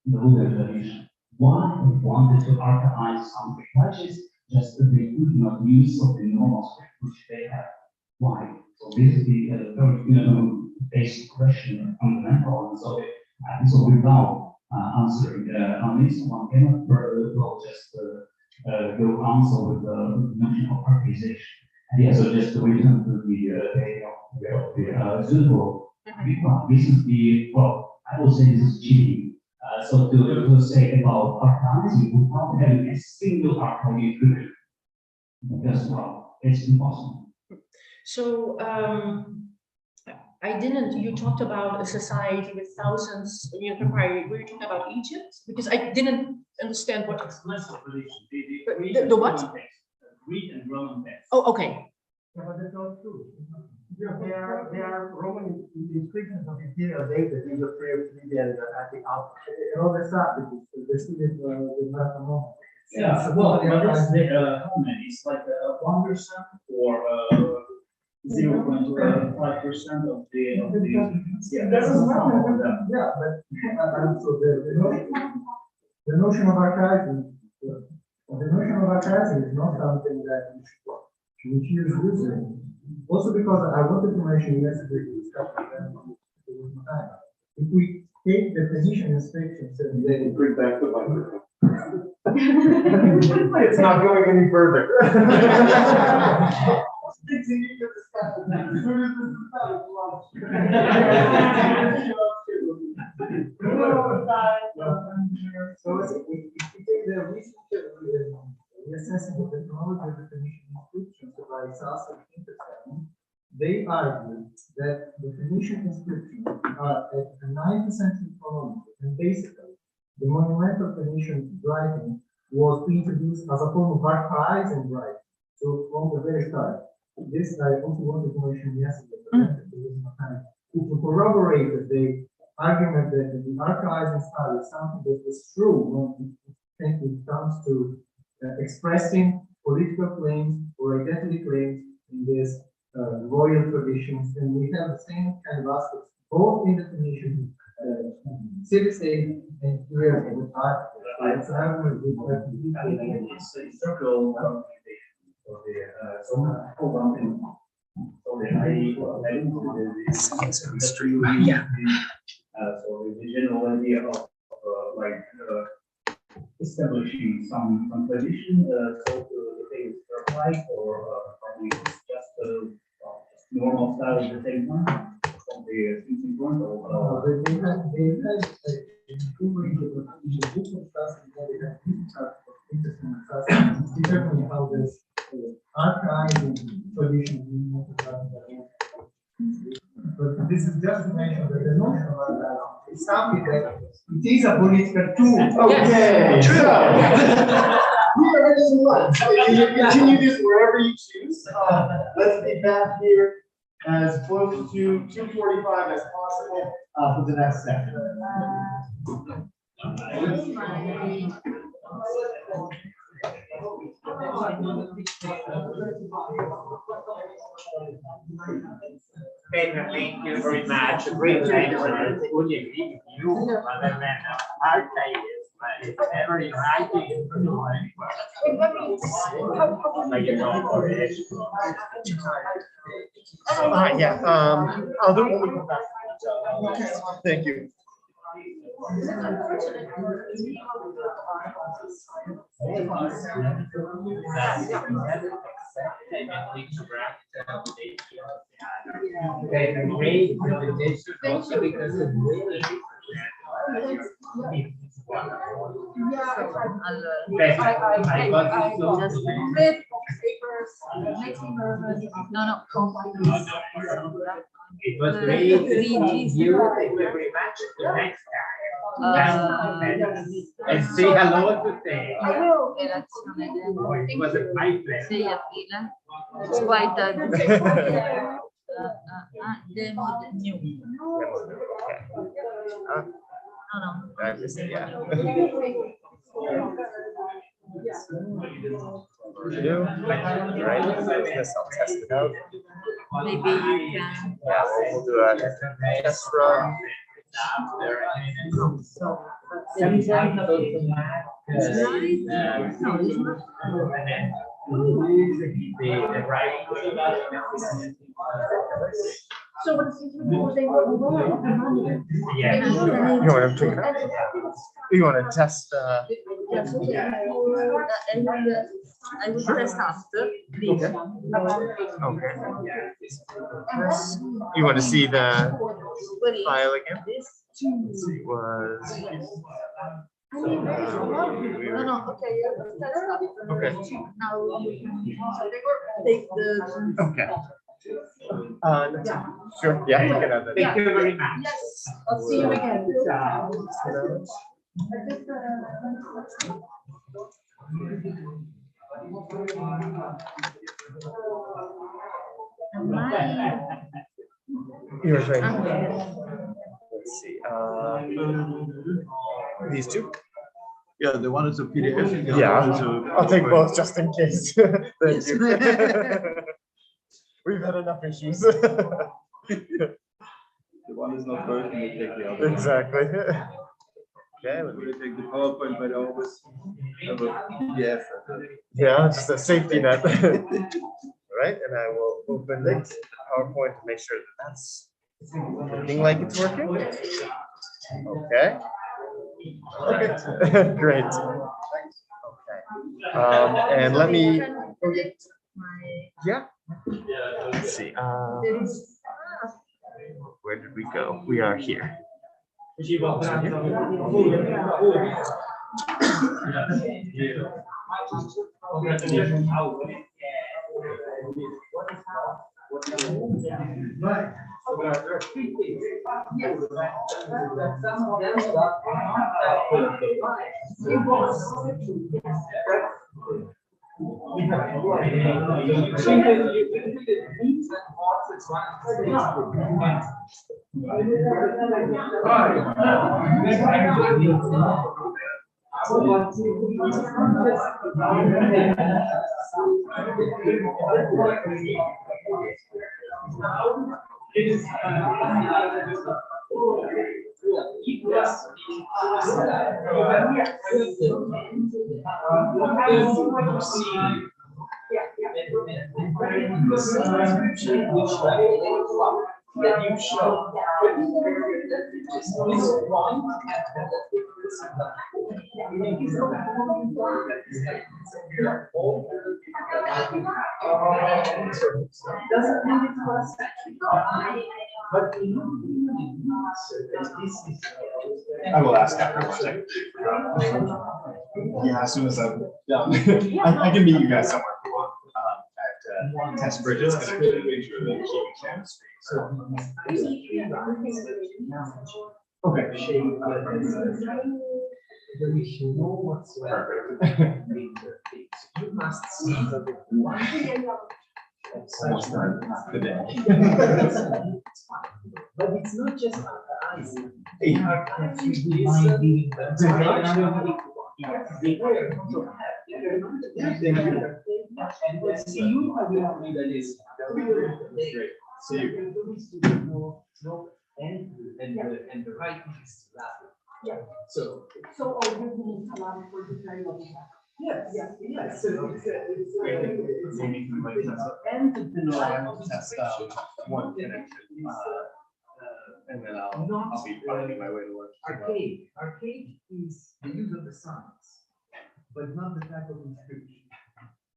the older tradition. Why we wanted to archaize something which is just that they could not use of the normal script which they have. Why? So this is the very basic question, fundamental, and so without answering on this, one cannot well just go answer with the notion of archaization. And yeah, so just to return to the idea of the symbol, this is the well, I will say this is cheating. So to say about archaizing without having a single archaic encryption, because well, it's impossible. So I didn't. You talked about a society with thousands. Were you talking about Egypt? Because I didn't understand what. The what? Greek and Roman text. Oh, okay. Yeah, but that's not true. They are Roman inscriptions of imperial data, these are Phrygia and Attic Alpha. And all the stuff, the student was not a moment. Yeah, well, that's the how many? It's like 1% or 0.5% of the yeah. That's not yeah, but so the notion of archiving, is not something that we should use. Also because I wanted to mention yesterday if we take the physician inspection, then we bring back the microphone. It's not going any further. So if we take the recent assessment of the technology definition inscriptions by Sasser and Intersection, they argue that the Phoenician inscriptions are at the 9th century chronology, and basically the monumental Phoenician writing was introduced as a form of archaizing writing. So from the very start, this I also wanted to mention yesterday, to corroborate the argument that the archaizing style is something that is true when it comes to expressing political claims or identity claims in this royal traditions, and we have the same kind of aspects both in the Phoenician civic state and here with art. It's circle so the general idea of like establishing some tradition, so the thing is applied or probably just normal style at the same time from the thinking point or determining how this archiving tradition. But this is just to mention that the notion of archiving is something that it is a political tool. Okay, yes, true. We are ready to lunch. You continue this wherever you choose. Let's be back here as close to 2:45 as possible for the next session. Thank you very much. Great pleasure. Fully agree with you. Other than hard pages, but it's very writing. Like you know, for it. Yeah, I'll do it. Thank you. Great presentation also because it really it was great to see you. Thank you very much. The next time. And say hello to Thea. I will. It was my pleasure. It's quite a new. Right, this I'll test it out. Maybe you can. Yeah, we'll do a test run. So what is it? They were Yeah. You want to take it out? You want to test? I will test after. Okay. You want to see the file again? Let's see, was. No, okay, let's test after. Okay. Now, take the. Okay. Sure. Yeah, you can have that. Thank you very much. Yes, I'll see you again. Yours right now. Let's see. These two? Yeah, the one is a PDF. Yeah, I'll take both just in case. Thank you. We've had enough issues. The one is not working, we take the other. Exactly. Okay, Let me take the PowerPoint, but I always have a PDF. Yeah, just a safety net. Right, and I will open the PowerPoint to make sure that that's looking like it's working. Okay. Okay, great. Okay. And let me. Yeah. Let's see. Where did we go? We are here. I will ask afterwards. Yeah, as soon as I'm done. I can meet you guys somewhere if you want. At Test Bridges, and actually make sure that keeping chemistry. Okay. You must see Almost done today. But it's not just about the eyes. They are you Great. See you. And the right is last. Yeah. So. So all you need to allow for the very long time. Yes, yes. Entrepreneurial test out one connection. And then I'll be finding my way to work. Arcade is the use of the signs, but not the type of inscription.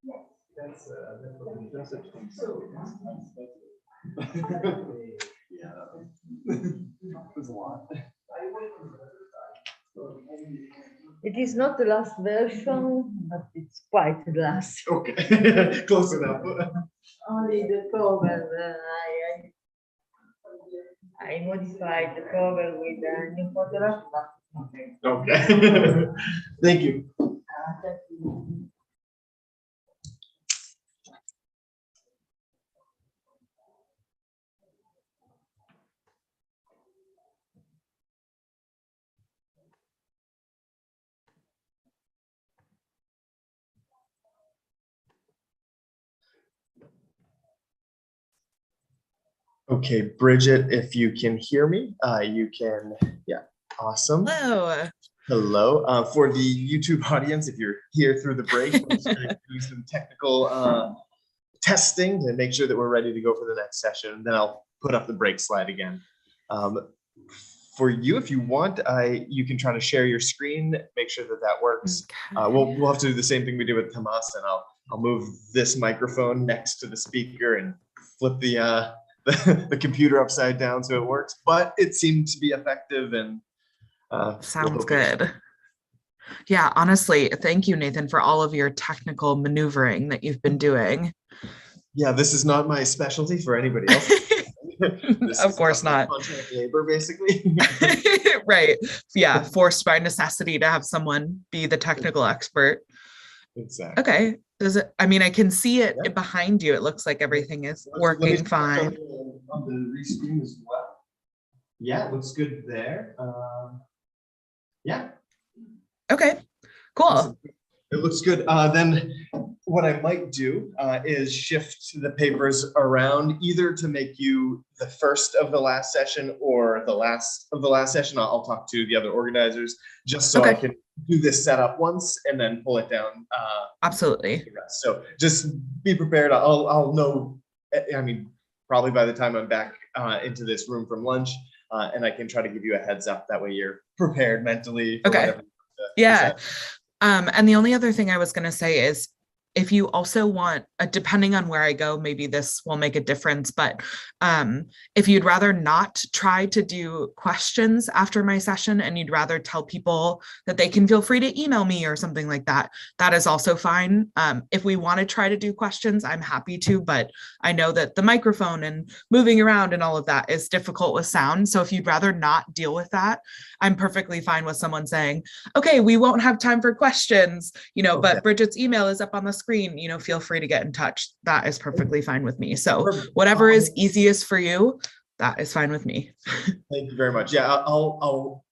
Yes. That's what we That's it. So. Yeah. There's a lot. It is not the last version, but it's quite the last. Okay, close enough. Only the cover, I modified the cover with a new photograph, but Okay. Thank you. thank you. Okay, Bridget, if you can hear me, you can, yeah, awesome. Hello. Hello. For the YouTube audience, if you're here through the break, we're just gonna do some technical testing to make sure that we're ready to go for the next session. Then I'll put up the break slide again. For you, if you want, you can try to share your screen, make sure that that works. Okay. We'll have to do the same thing we did with Tomas, and I'll move this microphone next to the speaker and flip the computer upside down so it works. But it seemed to be effective, and sounds good. Yeah, honestly, thank you, Nathan, for all of your technical maneuvering that you've been doing. Yeah, this is not my specialty for anybody else. Of course not. Contract labor, basically. Right. Yeah, forced by necessity to have someone be the technical expert. Exactly. Okay. Does it, I mean, I can see it behind you. It looks like everything is working fine. On the restream as well. Yeah, it looks good there. Yeah. Okay, cool. It looks good. Then what I might do is shift the papers around, either to make you the first of the last session or the last of the last session. I'll talk to the other organizers just so I can do this setup once and then pull it down. Absolutely. So just be prepared. I'll know, I mean, probably by the time I'm back into this room from lunch, and I can try to give you a heads up. That way you're prepared mentally. For whatever yeah. And the only other thing I was going to say is, if you also want, depending on where I go, maybe this will make a difference, but if you'd rather not try to do questions after my session and you'd rather tell people that they can feel free to email me or something like that, that is also fine. If we want to try to do questions, I'm happy to, but I know that the microphone and moving around and all of that is difficult with sound. So if you'd rather not deal with that, I'm perfectly fine with someone saying, okay, we won't have time for questions, but Bridget's email is up on the screen, feel free to get in touch. That is perfectly fine with me. So whatever is easiest for you, that is fine with me. Thank you very much. Yeah, I'll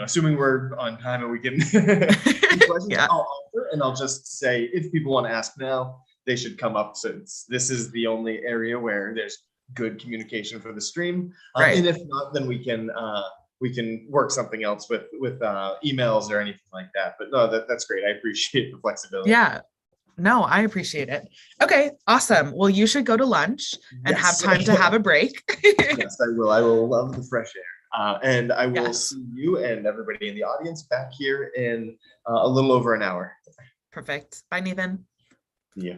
assuming we're on time and we can questions, I'll offer, and I'll just say, if people want to ask now, they should come up, since this is the only area where there's good communication for the stream. And if not, then we can work something else with emails or anything like that. But no, that's great. I appreciate the flexibility. Yeah. No, I appreciate it. Okay, awesome. Well, you should go to lunch and have time to have a break. Yes, I will. I will love the fresh air. And I will see you and everybody in the audience back here in a little over an hour. Perfect. Bye, Nathan. Yeah.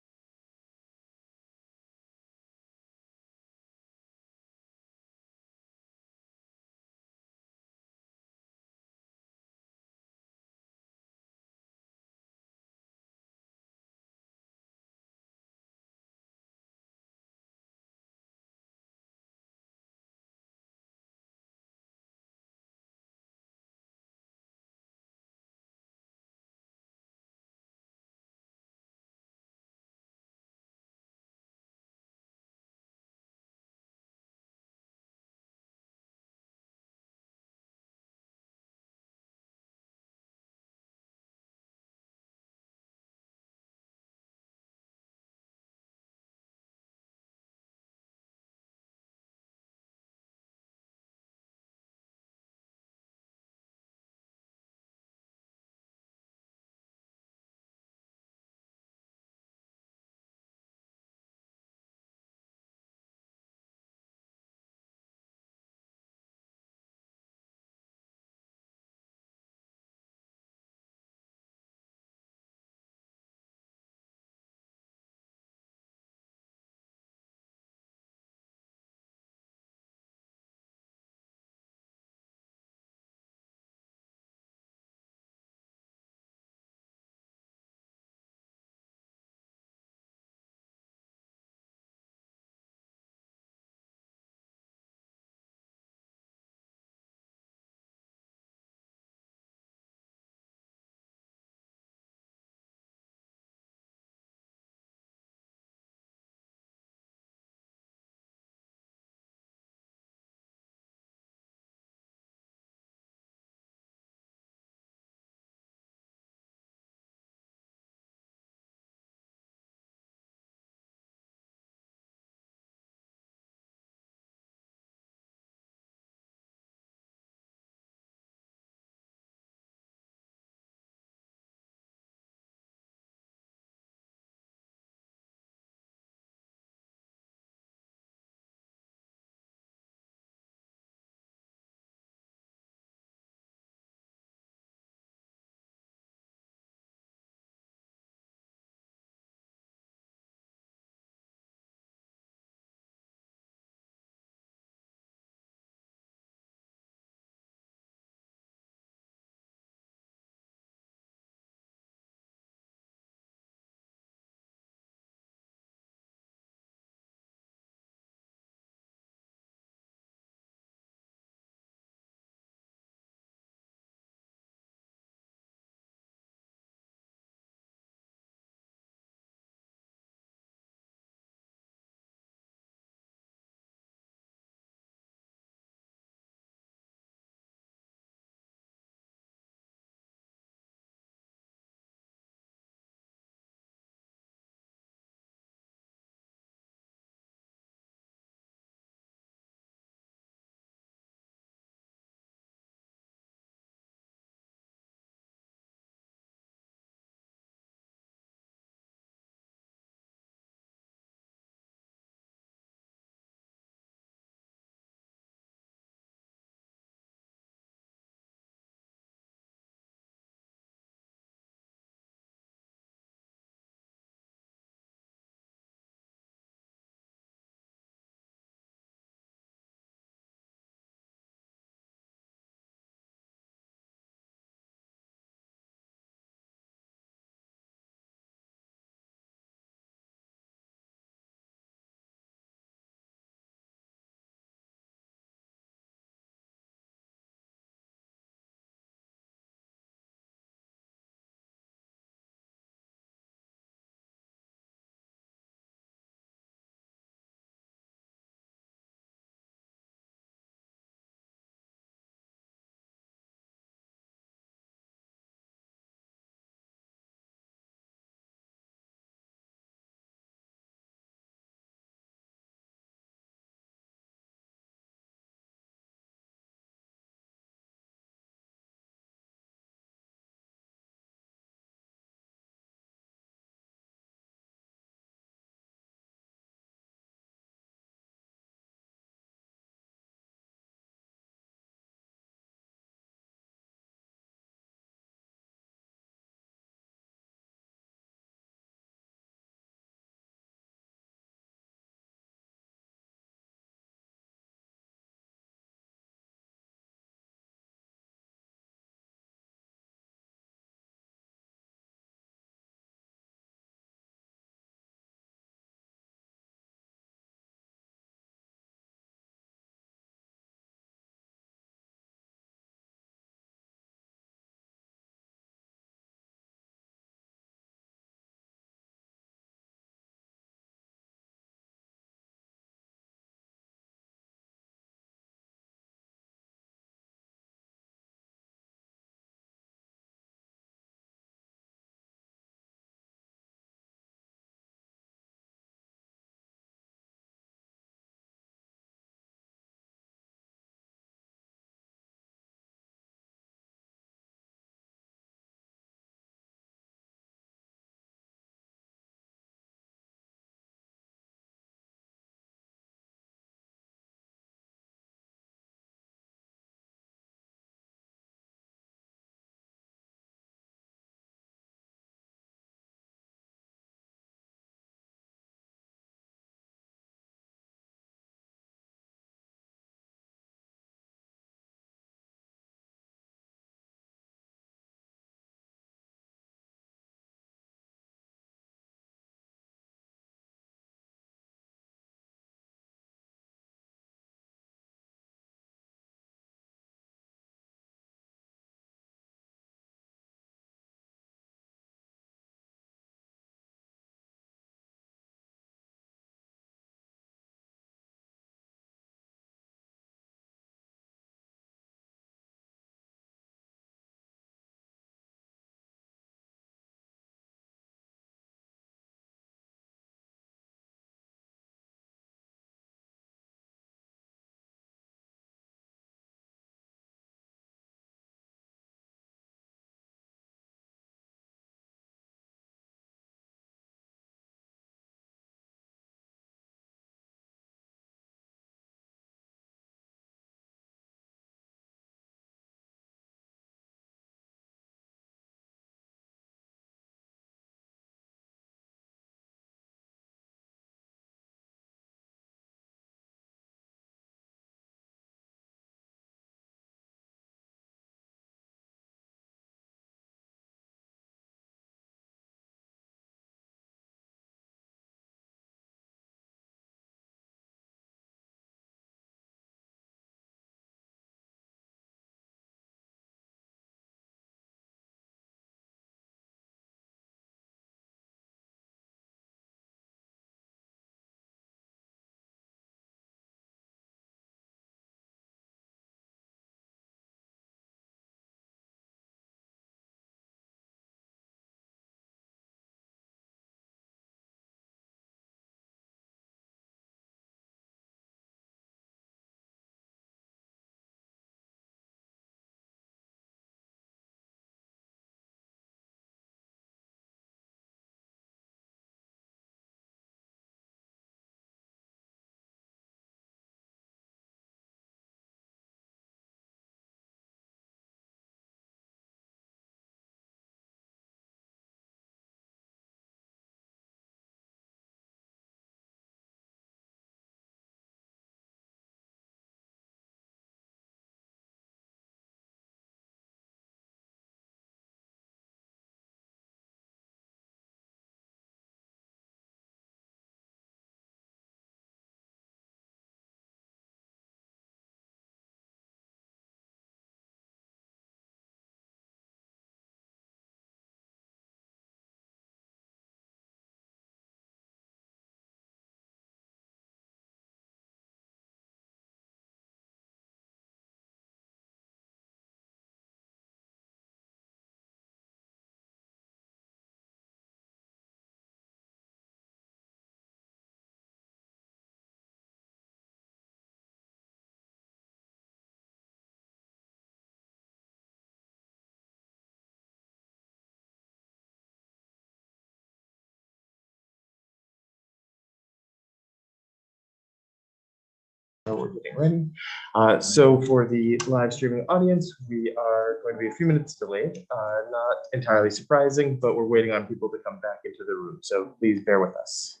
We're getting ready. So for the live streaming audience, we are going to be a few minutes delayed. Not entirely surprising, but we're waiting on people to come back into the room. So please bear with us.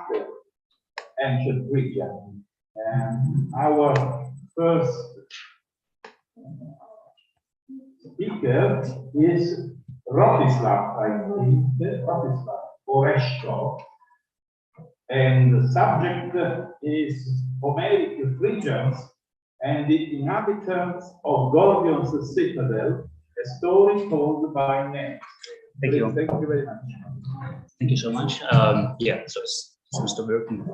the ancient Phrygia. And our first speaker is Rostislav, I think, Rostislav Oreshko. And the subject is Homeric Phrygians and the inhabitants of Gordium's citadel, a story told by name. Thank you. Thank you very much. Thank you so much. Yeah, so it seems to be working.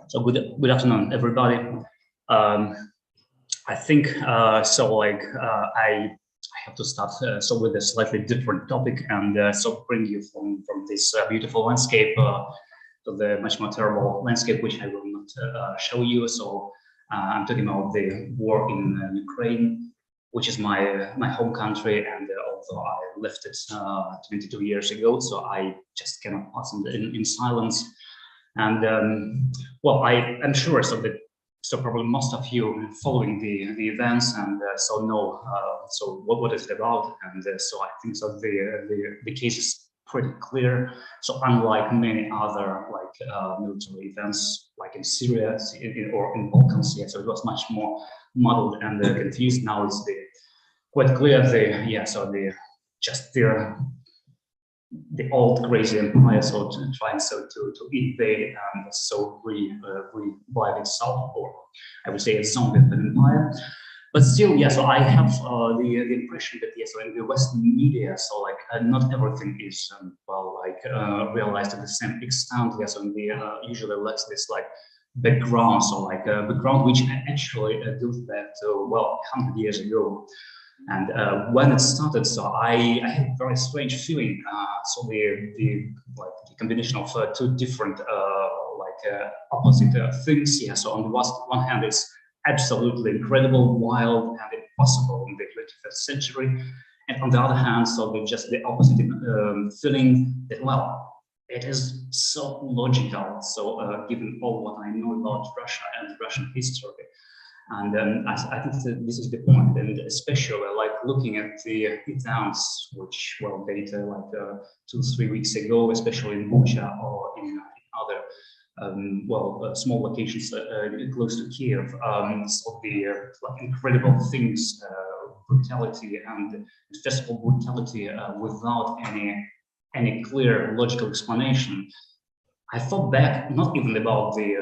So good afternoon, everybody. I think so. Like I have to start so with a slightly different topic, and so bring you from this beautiful landscape to the much more terrible landscape, which I will not show you. So I'm talking about the war in Ukraine, which is my home country, and although I left it 22 years ago, so I just cannot pass in silence. And well, I'm sure so probably most of you following the events and so know so what is it about, and so I think so the case is pretty clear. So unlike many other like military events like in Syria or in Balkans, yeah, so it was much more muddled and confused. Now it's quite clear the old crazy empire, so trying to invade and so revive itself, or I would say a zombie of an empire. But still, yeah, so I have the impression that yes, so in the Western media, so like not everything is well like realized to the same extent. Yes, and they usually lacks this like background, so like background which actually goes back to well 100 years ago. And when it started, so I had a very strange feeling. So the combination of two different opposite things. Yeah. So on the one hand, it's absolutely incredible, wild, and impossible in the 21st century, and on the other hand, so there's just the opposite feeling that well, it is so logical. So given all what I know about Russia and Russian history. And I think that this is the point, and especially like looking at the events which well date like 2-3 weeks ago, especially in Bucha or in other small locations close to Kiev. So the like incredible things, brutality and festival brutality without any clear logical explanation. I thought back not even about the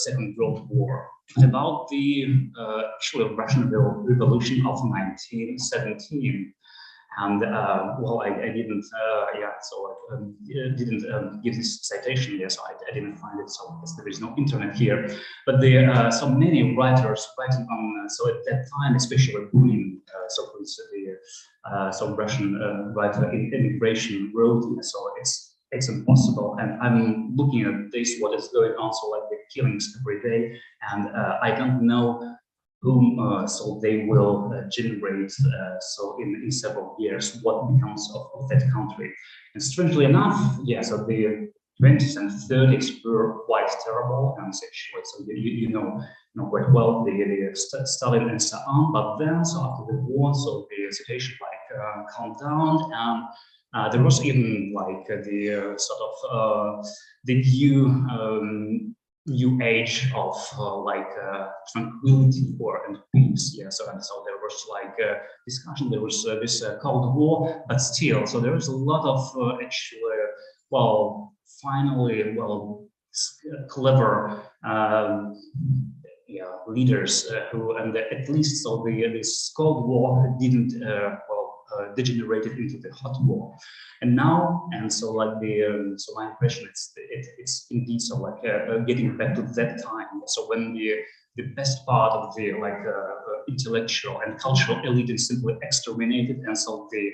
Second World War, but about the actual Russian Revolution of 1917. And well, I didn't, didn't give this citation. Yes, I didn't find it. So yes, there is no internet here. But there are so many writers writing on. So at that time, especially Bunin, so for instance, some Russian writer in immigration wrote. So it's impossible, and I'm looking at this, what is going on, so like the killings every day, and I don't know whom so they will generate so in several years, what becomes of that country. And strangely enough, yeah, so the 20s and 30s were quite terrible and sexual, so you know quite well the Stalin and so on, but then so after the war, so the situation like calmed down, and there was even like the sort of the new age of tranquility and peace. Yeah, so there was like discussion. There was this Cold War, but still, so there is a lot of actually, well, finally, well, clever. Leaders who, and at least so this Cold War didn't degenerated into the hot war, and now, and so like the so my impression it's indeed so like getting back to that time. So when the best part of the intellectual and cultural elite is simply exterminated, and so the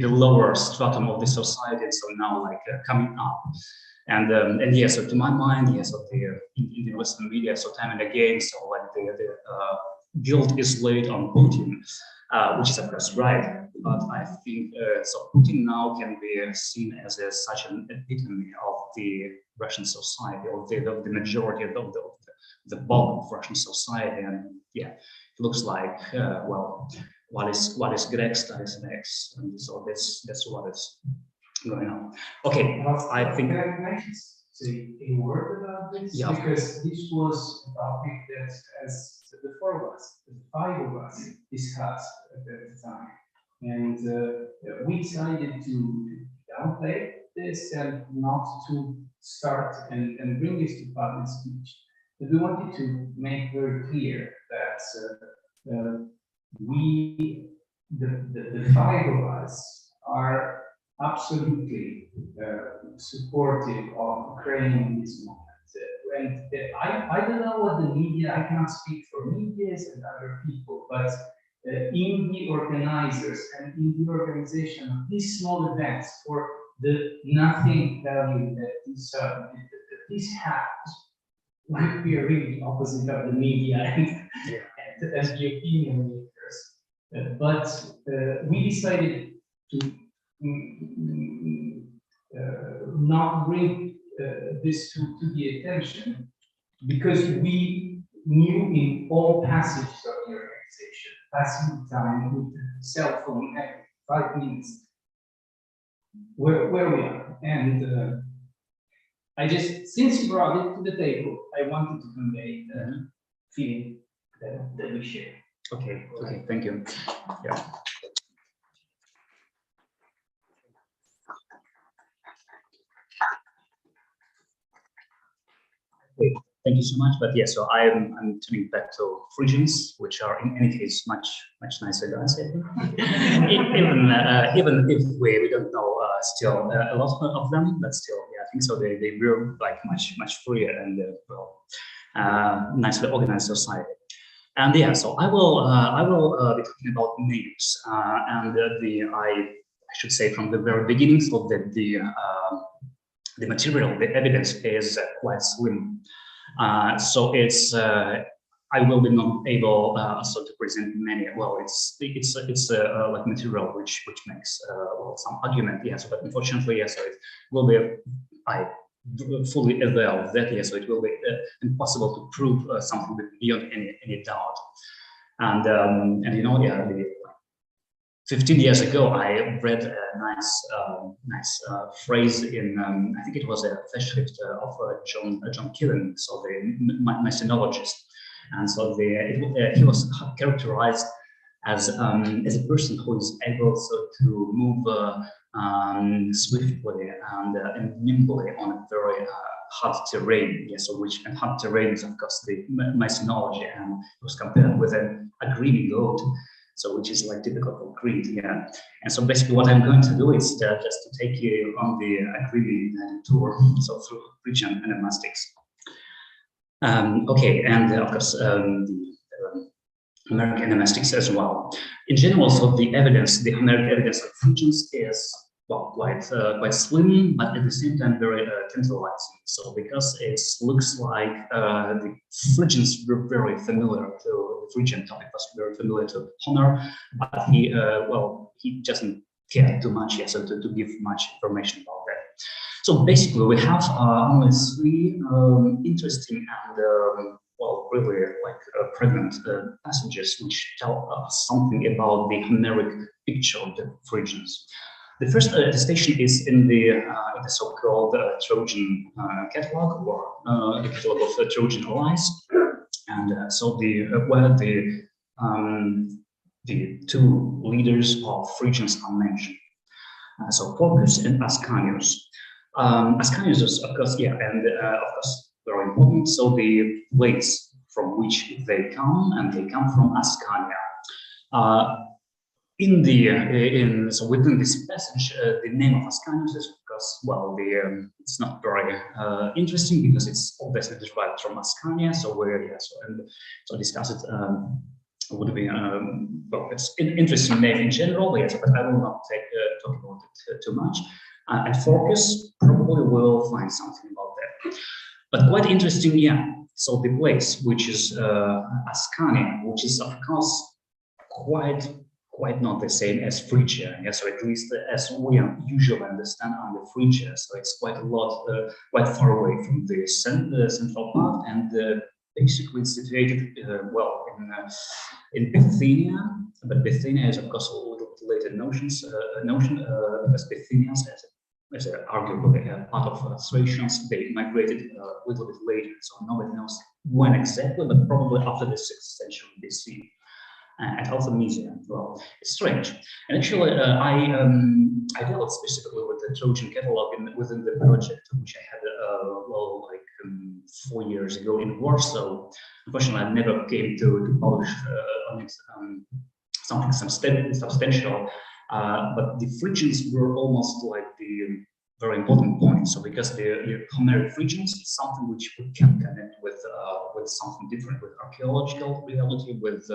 lower stratum of the society, so now like coming up. And yes, so to my mind, yes, so in the Western media, so time and again, so like the guilt is laid on Putin, which is of course right, but I think so Putin now can be seen as such an epitome of the Russian society, or the majority of the bulk of Russian society, and yeah, it looks like well, what is Greek studies next, and so that's what is going on. Okay, I think. Can I just say a word about this? Yeah. Because this was a topic that, as the four of us, the five of us, discussed at the time, and we decided to downplay this and not to start and bring this to public speech. But we wanted to make very clear that the five of us are absolutely supportive of Ukraine in this moment. And I don't know what the media, I cannot speak for medias and other people, but in the organizers and in the organization of these small events for the nothing value that these have, like we are really opposite of the media and as the opinion makers. But we decided to not bring this to the attention because we knew in all passages of the organization, passing time with the cell phone every 5 minutes, where we are. And I just, since you brought it to the table, I wanted to convey the feeling that we share. Okay, okay, thank you. Yeah. Okay, thank you so much. But yeah, so I'm turning back to Phrygians, which are in any case much nicer guys. I think. even if we don't know still a lot of them, but still, yeah, I think so. They were like much freer and nicely organized society. And yeah, so I will be talking about names and I should say from the very beginning, so that the material, the evidence is quite slim. So it's I will be not able so to present many. Well, it's like material which makes well, some argument. Yes, but unfortunately, yes, so it will be I fully aware of that. Yes, so it will be impossible to prove something beyond any doubt. And you know, yeah. 15 years ago, I read a nice phrase in, I think it was a Festschrift of John Killen, so the Messinologist. And so he was characterized as a person who is able to move swiftly and nimbly on a very hard terrain. Yes, so and hard terrain is of course the Messinology, and it was compared with an agreeing goat. So which is like typical of Crete, yeah. And so basically what I'm going to do is just to take you on the Agrippi tour, so through Phrygian enomastics. Okay, and of course the American enomastics as well. In general, so the Homeric evidence of Phrygians is well quite slim, but at the same time very tantalizing. So because it looks like the Phrygians were very familiar to the Phrygian topic, was very familiar to Homer, but he doesn't care too much, so to give much information about that. So basically, we have only 3 interesting and well, really like pregnant passages which tell us something about the Homeric picture of the Phrygians. The first attestation is in the so-called Trojan catalog, or the catalog of Trojan allies, and so where the 2 leaders of Phrygians are mentioned. So Phorcys and Ascanius. Ascanius is, of course, yeah, and of course very important. So the place from which they come, and they come from Ascania. So within this passage, the name of Ascanius is, of course, well, it's not very interesting because it's obviously derived from Ascania. So so discuss it would be well, it's an interesting name in general, yes, but I will not talk about it too much. And Phorcys probably will find something about that. But quite interesting, yeah. So the place, which is Ascania, which is of course quite not the same as Phrygia, yeah, so at least as we usually understand under Phrygia, so it's quite a lot, quite far away from the central part, and basically situated well in Bithynia, But Bithynia is, of course, a little bit later notion, because Bithynia, as arguably part of Thracians, they migrated a little bit later, so nobody knows when exactly, but probably after the 6th century BC. And also Mysia. Well, it's strange. And actually, I dealt specifically with the Trojan catalog within the project, which I had, 4 years ago in Warsaw. Unfortunately, I never came to publish on it something substantial. But the Phrygians were almost like the very important point. So because the Homeric Phrygians is something which we can connect with something different, with archaeological reality, with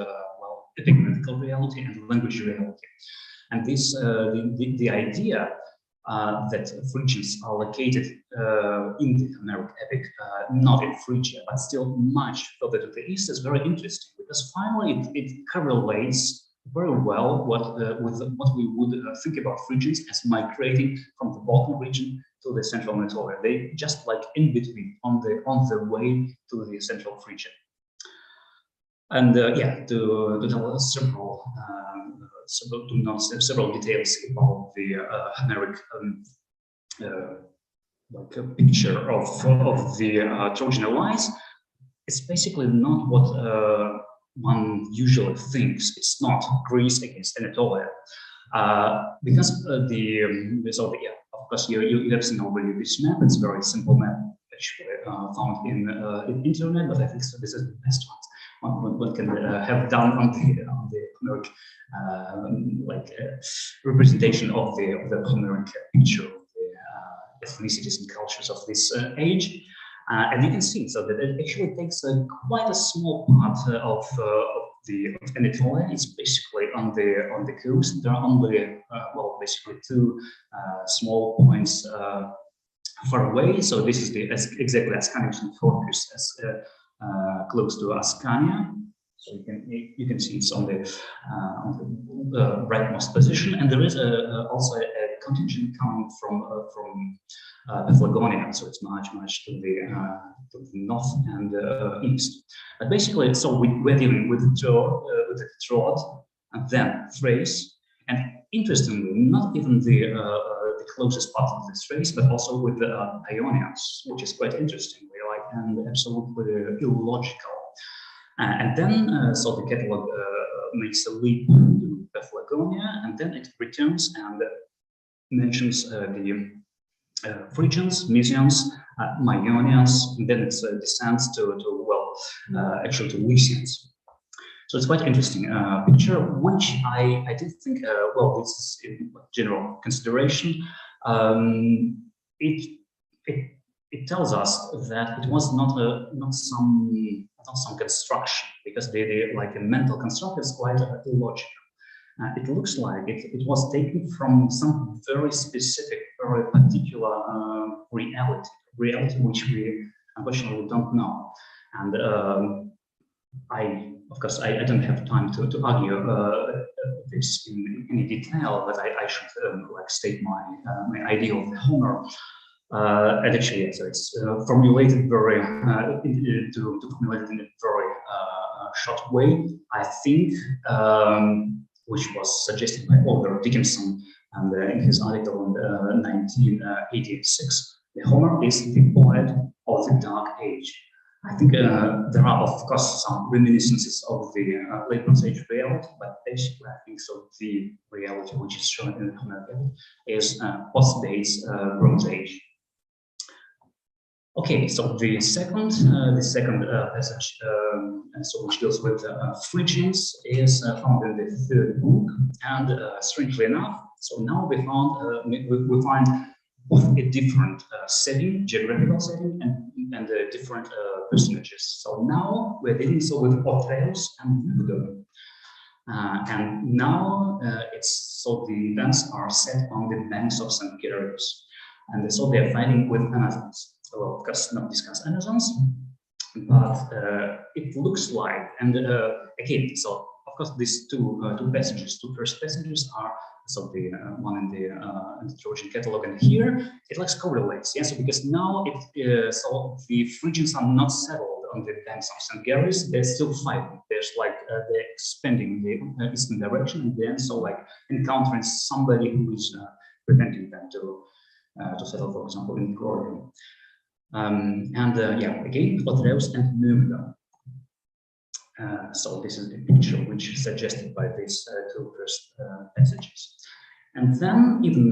epigramatical reality and language reality. And this the idea that Phrygians are located in the Homeric epic, not in Phrygia, but still much further to the east, is very interesting, because finally it correlates very well with what we would think about Phrygians as migrating from the Balkan region to the central Anatolia. They just like in between, on the way to the central Phrygia. And to tell several details about the Homeric like a picture of the Trojan alliance, it's basically not what one usually thinks. It's not Greece against Anatolia, because of course you have seen already this map. It's a very simple map, actually found in internet, but I think this is the best one. What can have done on the Homeric representation of the Homeric picture of the ethnicities and cultures of this age. And you can see, so that it actually takes quite a small part of Anatolia. It's basically on the coast. There are only basically 2 small points far away. So this is exactly Ascanian Fortress, as close to Ascania. So you can see it's on the rightmost position, and there is also a contingent coming from Paphlagonia, so it's much to the north and east. But basically, so we're dealing with the Troad, and then Thrace, and interestingly, not even the closest part of the Thrace, but also with the Ionians, which is quite interesting, and absolutely illogical. And then, so the catalog makes a leap to Paphlagonia, and then it returns and mentions the Phrygians, Mysians, Myonians, and then it descends to actually to Lycians. So it's quite interesting picture, which I did think, this is in general consideration. It tells us that it was not some construction, because the like a mental construct is quite illogical. It looks like it was taken from some very specific, very particular reality which we unfortunately don't know. And of course, I don't have time to argue this in any detail, but I should state my idea of the Homer. And actually, so it's formulated very to formulate it in a very short way, I think, which was suggested by Oliver Dickinson, and in his article in 1986, the Homer is the poet of the Dark Age. I think there are, of course, some reminiscences of the late Bronze Age reality, but basically, I think so. The reality which is shown in the Homer is post-dates Bronze Age. Okay, so the second passage, which deals with Phrygians, is found in the 3rd book, and strangely enough, so now we find both a different setting, geographical setting, and different personages. So now we're dealing with Orpheus and Eubogon, and now the events are set on the banks of St. George's, and so they're fighting with Amazons. Well, of course, not discuss Amazons, but it looks like, and again, so of course, these two first passages are so the one in the Trojan catalog, and here it correlates, yes, because now so the Phrygians are not settled on the banks of St. Gary's, they're still fighting. There's like they're expanding the eastern direction, and then so like encountering somebody who is preventing them to settle, for example, in Gordium. Yeah, again, Otreus and Myrmidon. So this is the picture which is suggested by these two first passages. And then even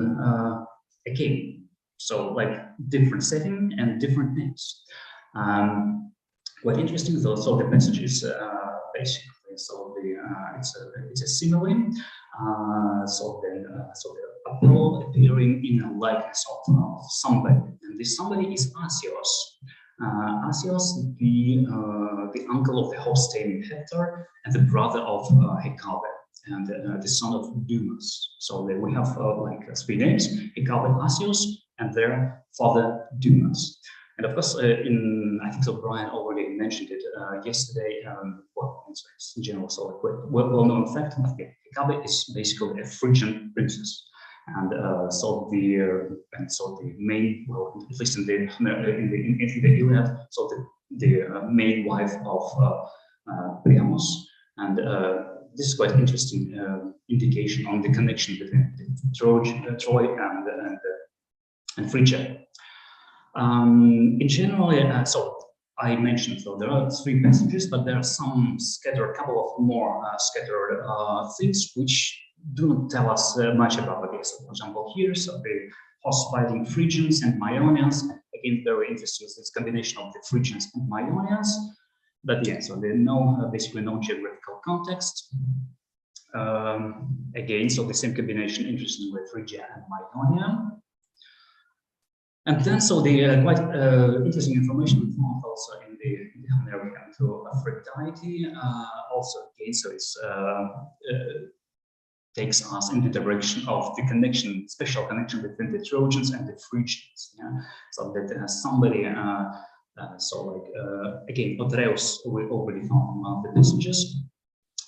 again, so like different setting and different names. Quite interesting though, so the passage is basically, so the it's a simile. So the Apollo appearing in a likeness of somebody, and this somebody is Asios. Asios, the uncle of the host-name Hector and the brother of Hecabe, and the son of Dumas. So we have like three names: Hecabe, Asios, and their father Dumas. And of course, I think so Brian already mentioned it yesterday. Well, it's in general, so a well-known fact. Hecabe is basically a Phrygian princess, and so the main, well, at least in the Iliad, so the main wife of Priamos, and this is quite interesting indication on the connection between Troy and Phrygia. In general, so I mentioned, so there are three passages, but there are some scattered, a couple of more scattered things which do not tell us much about it. So, for example, here, so the host-fighting Phrygians and Ionians. Again, very interesting, this combination of the Phrygians and Ionians. But yeah, so there's basically no geographical context. Again, so the same combination, interesting with Phrygia and Ionia. And then, so the quite interesting information we found also in the Hammurabi to Aphrodite. Also, again, so it's takes us in the direction of the connection, special connection between the Trojans and the Phrygians. Yeah? So that somebody, so like again, Otreus we already found among the passages.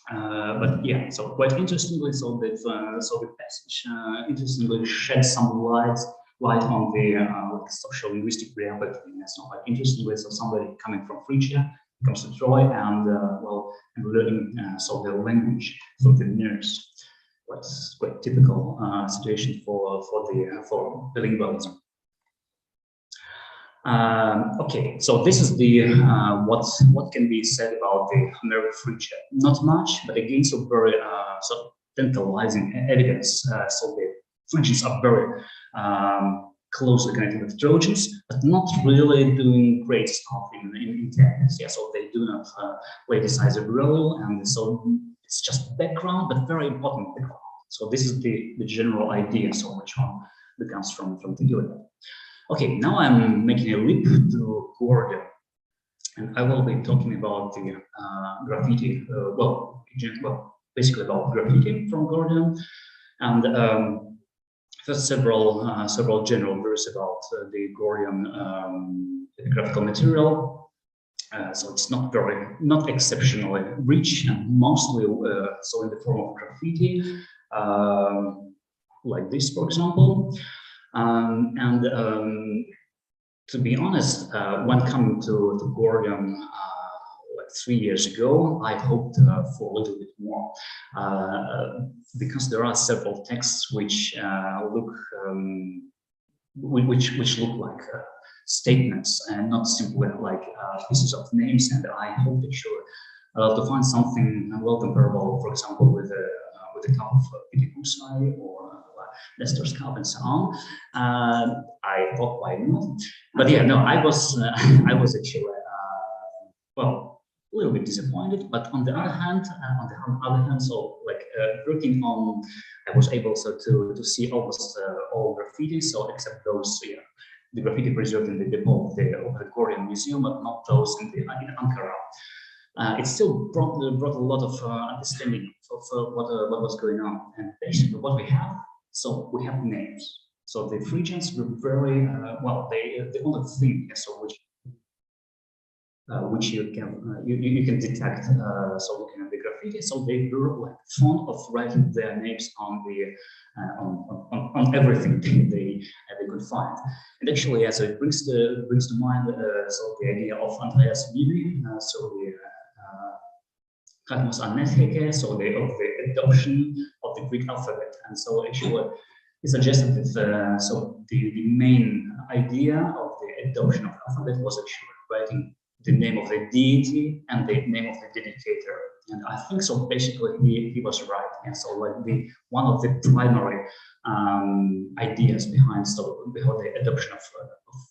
But yeah, so quite interestingly, so that so the passage interestingly sheds some light on the social linguistic reality. So like interestingly, so somebody coming from Phrygia comes to Troy and and learning so the language, so the nerves. What's quite typical situation for bilingualism. Okay, so this is the what can be said about the Homeric Phrygia. Not much, but again, so very so tantalizing evidence. So the Phrygians are very closely connected with Trojans, but not really doing great stuff in tactics. Yeah, so they do not play decisive role, and so it's just background, but very important background. So this is the general idea, so which one that comes from the Iliad. Okay, now I'm making a leap to Gordium, and I will be talking about the graffiti. Basically about graffiti from Gordium, and first several general words about the Gordium graphical material. So it's not exceptionally rich, and mostly so in the form of graffiti, like this, for example. To be honest, when coming to Gordium like 3 years ago, I hoped for a little bit more, because there are several texts which look like statements and not simply like pieces of names. And I hope to find something well comparable, for example, with a cup of Pitikusai or Nestor's cup and so on. I thought, why not? But yeah, no, I was actually a little bit disappointed. But on the other hand, so like working on, I was able to see almost all graffiti, so except those, the graffiti preserved in the depot of the Gordium Museum, but not those in Ankara. It still brought a lot of understanding of what was going on. And basically what we have, so we have names. So the Phrygians were very, the only thing, so which which you can detect. So looking at the graffiti, so they were like fond of writing their names on the on everything they could find. And actually, as it brings to mind so the idea of Andreas Bibi, so the Katmos Anetheke, so of the adoption of the Greek alphabet. And so actually, he suggested that so the main idea of the adoption of alphabet was actually writing the name of the deity and the name of the dedicator. And I think so basically he was right. And so like one of the primary ideas behind the adoption of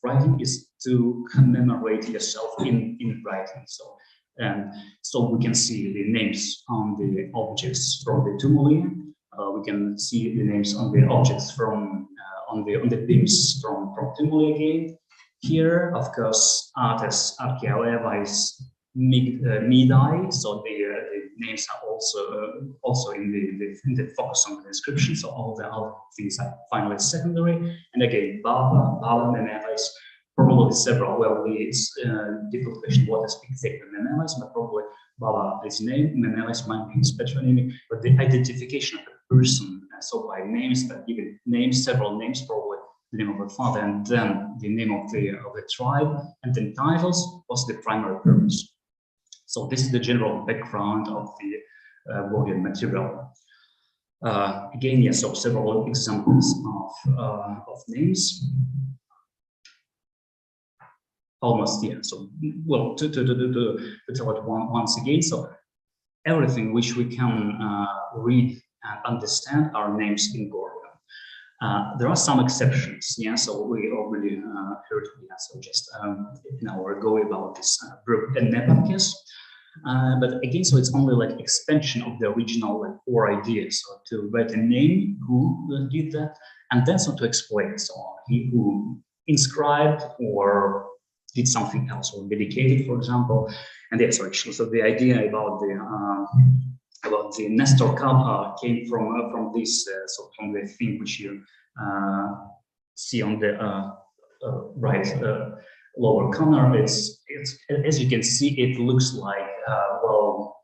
writing is to commemorate yourself in writing. So we can see the names on the objects from the tumuli. We can see the names on the objects from on the beams from tumuli again. Here, of course, Artes Archaeolevais Midai, so the names are also in the focus on the description. So all the other things are finally secondary. And again, Baba, Memelis, probably several. Well, it's difficult question what is exactly Memelis, but probably Baba is name, Memelis might be his patronymic, but the identification of the person, so by names, but even names, several names, probably the name of the father, and then the name of the tribe, and then titles was the primary purpose. So this is the general background of the body and material. Again, yes, so several examples of names. Almost, yeah. So, well, to tell it once again, so everything which we can read and understand are names in Goryeo. There are some exceptions, yeah. So we already heard, yeah, so just an hour ago about this group and Nepakis. But again, so it's only like expansion of the original like core idea. So to write a name, who did that, and then so to explain. So he who inscribed or did something else, or dedicated, for example. And yes, actually, so the idea about the Nestor cup came from this, so from the thing which you see on the right lower corner. It's as you can see, it looks like well,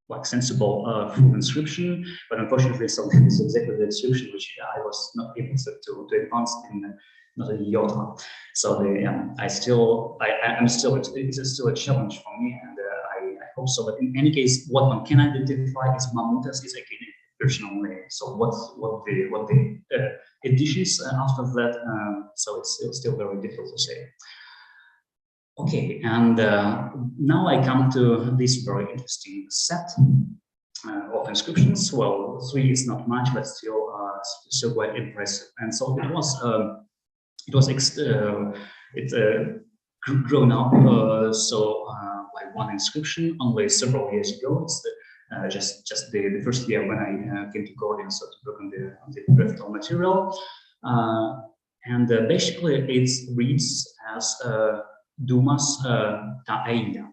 like sensible full inscription, but unfortunately, so this is exactly the description which I was not able to advance in. Not a iota. So I'm still it's still a challenge for me, and I hope so. But in any case, what one can identify is Mammutas is again a personal name. So what the additions after that? So it's still very difficult to say. Okay, and now I come to this very interesting set of inscriptions. Well, 3 is not much, but still quite impressive. And so it was. Grown up by one inscription only several years ago. It's just the first year when I came to Goryeo, so to work on the graphical material, and basically it reads as Dumas Ta'eya.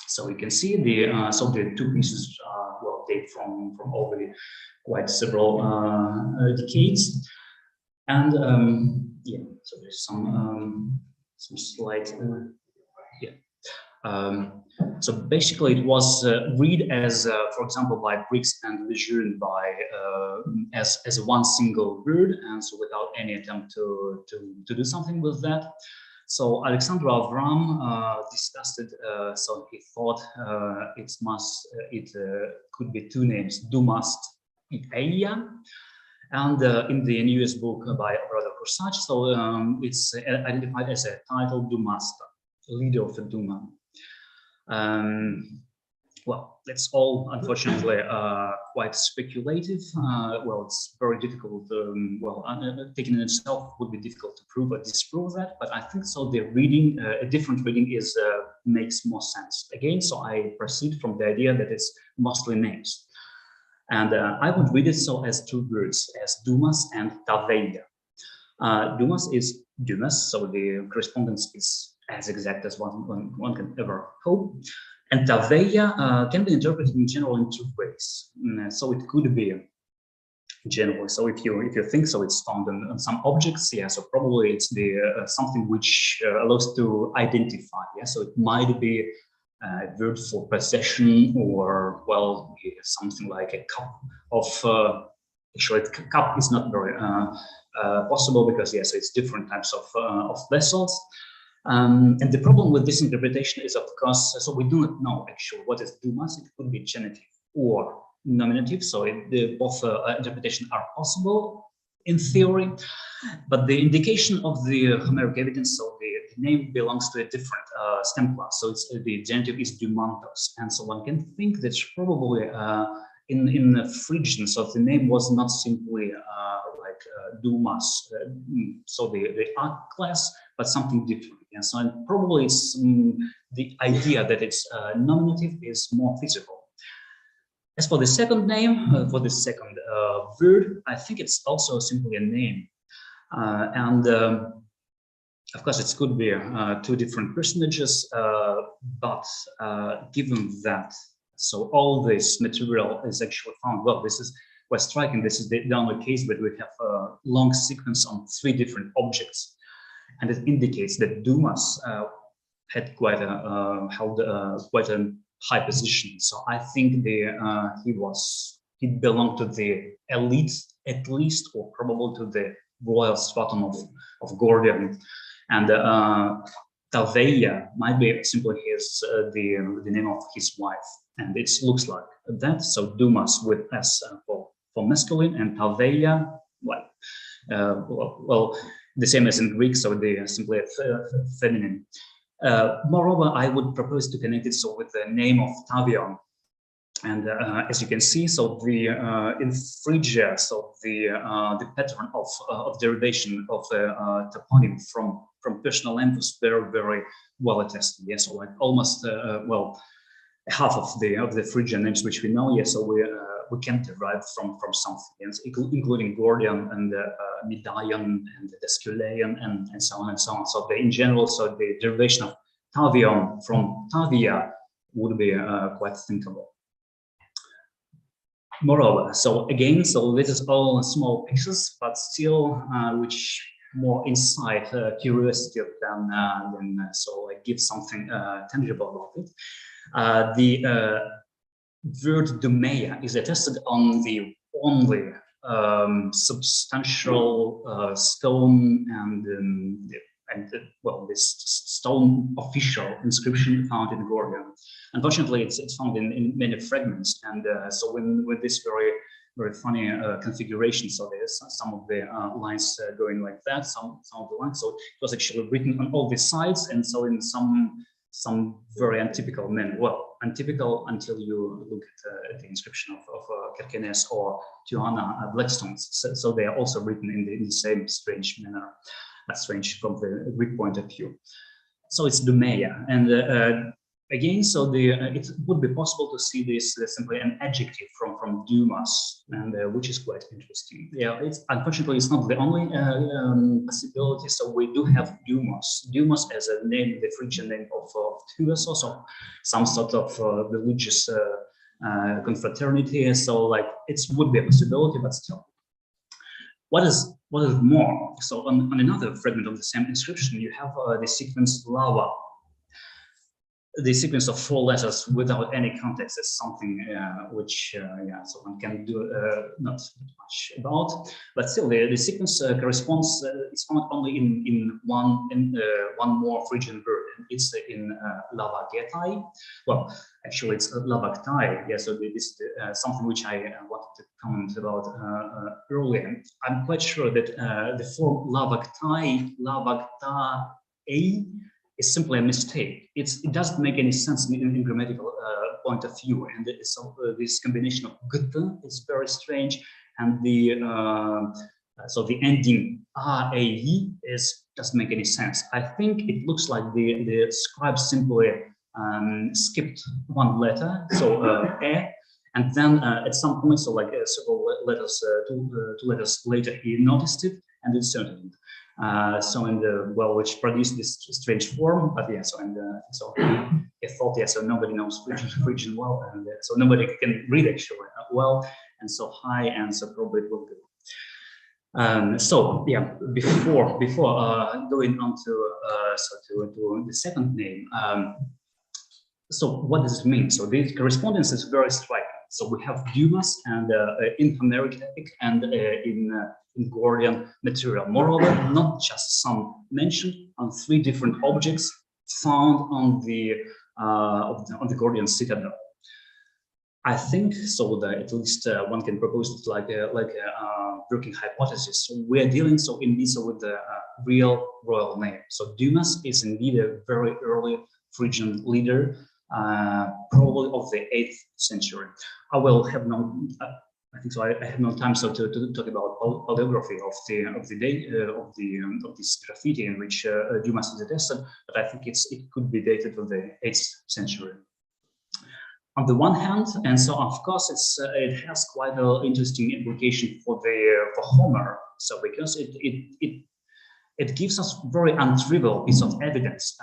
So you can see the 2 pieces well date from already quite several decades. And yeah, so there's some slight so basically it was read as for example by Briggs and Lejeune by as one single word, and so without any attempt to do something with that. So Alexander Avram discussed it. So he thought it could be 2 names, Dumast Elia. And in the newest book by Brother Korsach, so it's identified as a title Dumasta, leader of the Duma. Well, that's all unfortunately quite speculative. Well, it's very difficult. Well, taken in itself would be difficult to prove or disprove that. But I think so. The reading, a different reading, makes more sense. Again, so I proceed from the idea that it's mostly names. And I would read it so as 2 words, as Dumas and Taveya. Dumas is Dumas, so the correspondence is as exact as one can ever hope. And Taveya can be interpreted in general in 2 ways. So it could be generally. So if you think so, it's found on some objects. Yeah, so probably it's the something which allows to identify. Yeah, so it might be a word for possession, or well, something like a cup of. Actually, cup is not very possible because yes, it's different types of vessels. And the problem with this interpretation is, of course, so we do not know actually what is dumas. It could be genitive or nominative, so both interpretations are possible in theory, but the indication of the Homeric evidence, so the name belongs to a different stem class, so it's the genitive is dumantos, and so one can think that probably in the Phrygian, so the name was not simply like dumas, so the arc class, but something different, and so probably it's the idea that it's nominative is more physical. As for the second name, for the second word, I think it's also simply a name. And of course, it could be two different personages, but given that, so all this material is actually found, well, this is quite striking. This is the only case where we have a long sequence on 3 different objects. And it indicates that Dumas had quite a, held quite a high position. So I think he belonged to the elite at least, or probably to the royal stratum of Gordian. And Talveia might be simply his the name of his wife, and it looks like that. So Dumas with S for masculine, and Talveia, well, the same as in Greek, so they are simply feminine. Moreover, I would propose to connect it so with the name of Tavion, and as you can see, so the in Phrygia, so the pattern of derivation of toponym from Persian language was very well attested. Yes, so like almost well, half of the Phrygian names which we know. Yes, so we can derive from something, yes, including Gordian and Midian and Desculeian and so on and so on. So in general, so the derivation of Tavion from Pavia would be quite thinkable. Moreover, so again, so this is all small pieces, but still which more insight, curiosity than so like give something tangible about it. The word Dumeia is attested on the only substantial stone and well, this stone official inscription found in Gordian. Unfortunately, it's found in many fragments, and so with this very funny configuration, so there's some of the lines going like that, some of the lines. So it was actually written on all the sides, and so in some very untypical manner. Well, untypical until you look at the inscription of Kerkenes or Tuana Blackstones. So they are also written in the same strange manner. Strange from the Greek point of view. So it's Dumeia, and again, so it would be possible to see this simply an adjective from Dumas, and which is quite interesting. Yeah, unfortunately it's not the only possibility. So we do have Dumas as a name, the Phrygian name of Tuas, also some sort of religious confraternity. So like it would be a possibility, but still. What is more? So on another fragment of the same inscription, you have the sequence lava. The sequence of 4 letters without any context is something which yeah, so one can do not much about. But still, the sequence corresponds. It's found only in one more Phrygian word. It's in lavagetai. Well, actually, it's lavaktai. Yeah, so this is something which I wanted to comment about earlier. I'm quite sure that the form lavaktai, lavakta-a is simply a mistake. It doesn't make any sense in grammatical point of view, and so this combination of gutta is very strange, and the so the ending -a doesn't make any sense. I think it looks like the scribe simply skipped one letter, so e, and then at some point, so like several letters, two letters later, he noticed it and inserted it. So which produced this strange form, but yeah, so he thought, yeah, so nobody knows Phrygian well, and so nobody can read actually well, and so high, and so probably it will be. So yeah, before going on to the second name, so what does it mean? So the correspondence is very striking. So we have Dumas and in Homeric epic and in Gordian material. Moreover, not just some mention on 3 different objects found on the Gordian citadel. I think so that at least one can propose it like a working hypothesis. So we are dealing indeed with the real royal name. So Dumas is indeed a very early Phrygian leader, probably of the 8th century. I will have no, I think so. I have no time to talk about paleography of this graffiti in which Dumas is attested, but I think it could be dated to the 8th century. On the one hand, and so of course it has quite an interesting implication for Homer. So because it gives us very untrivial piece of evidence,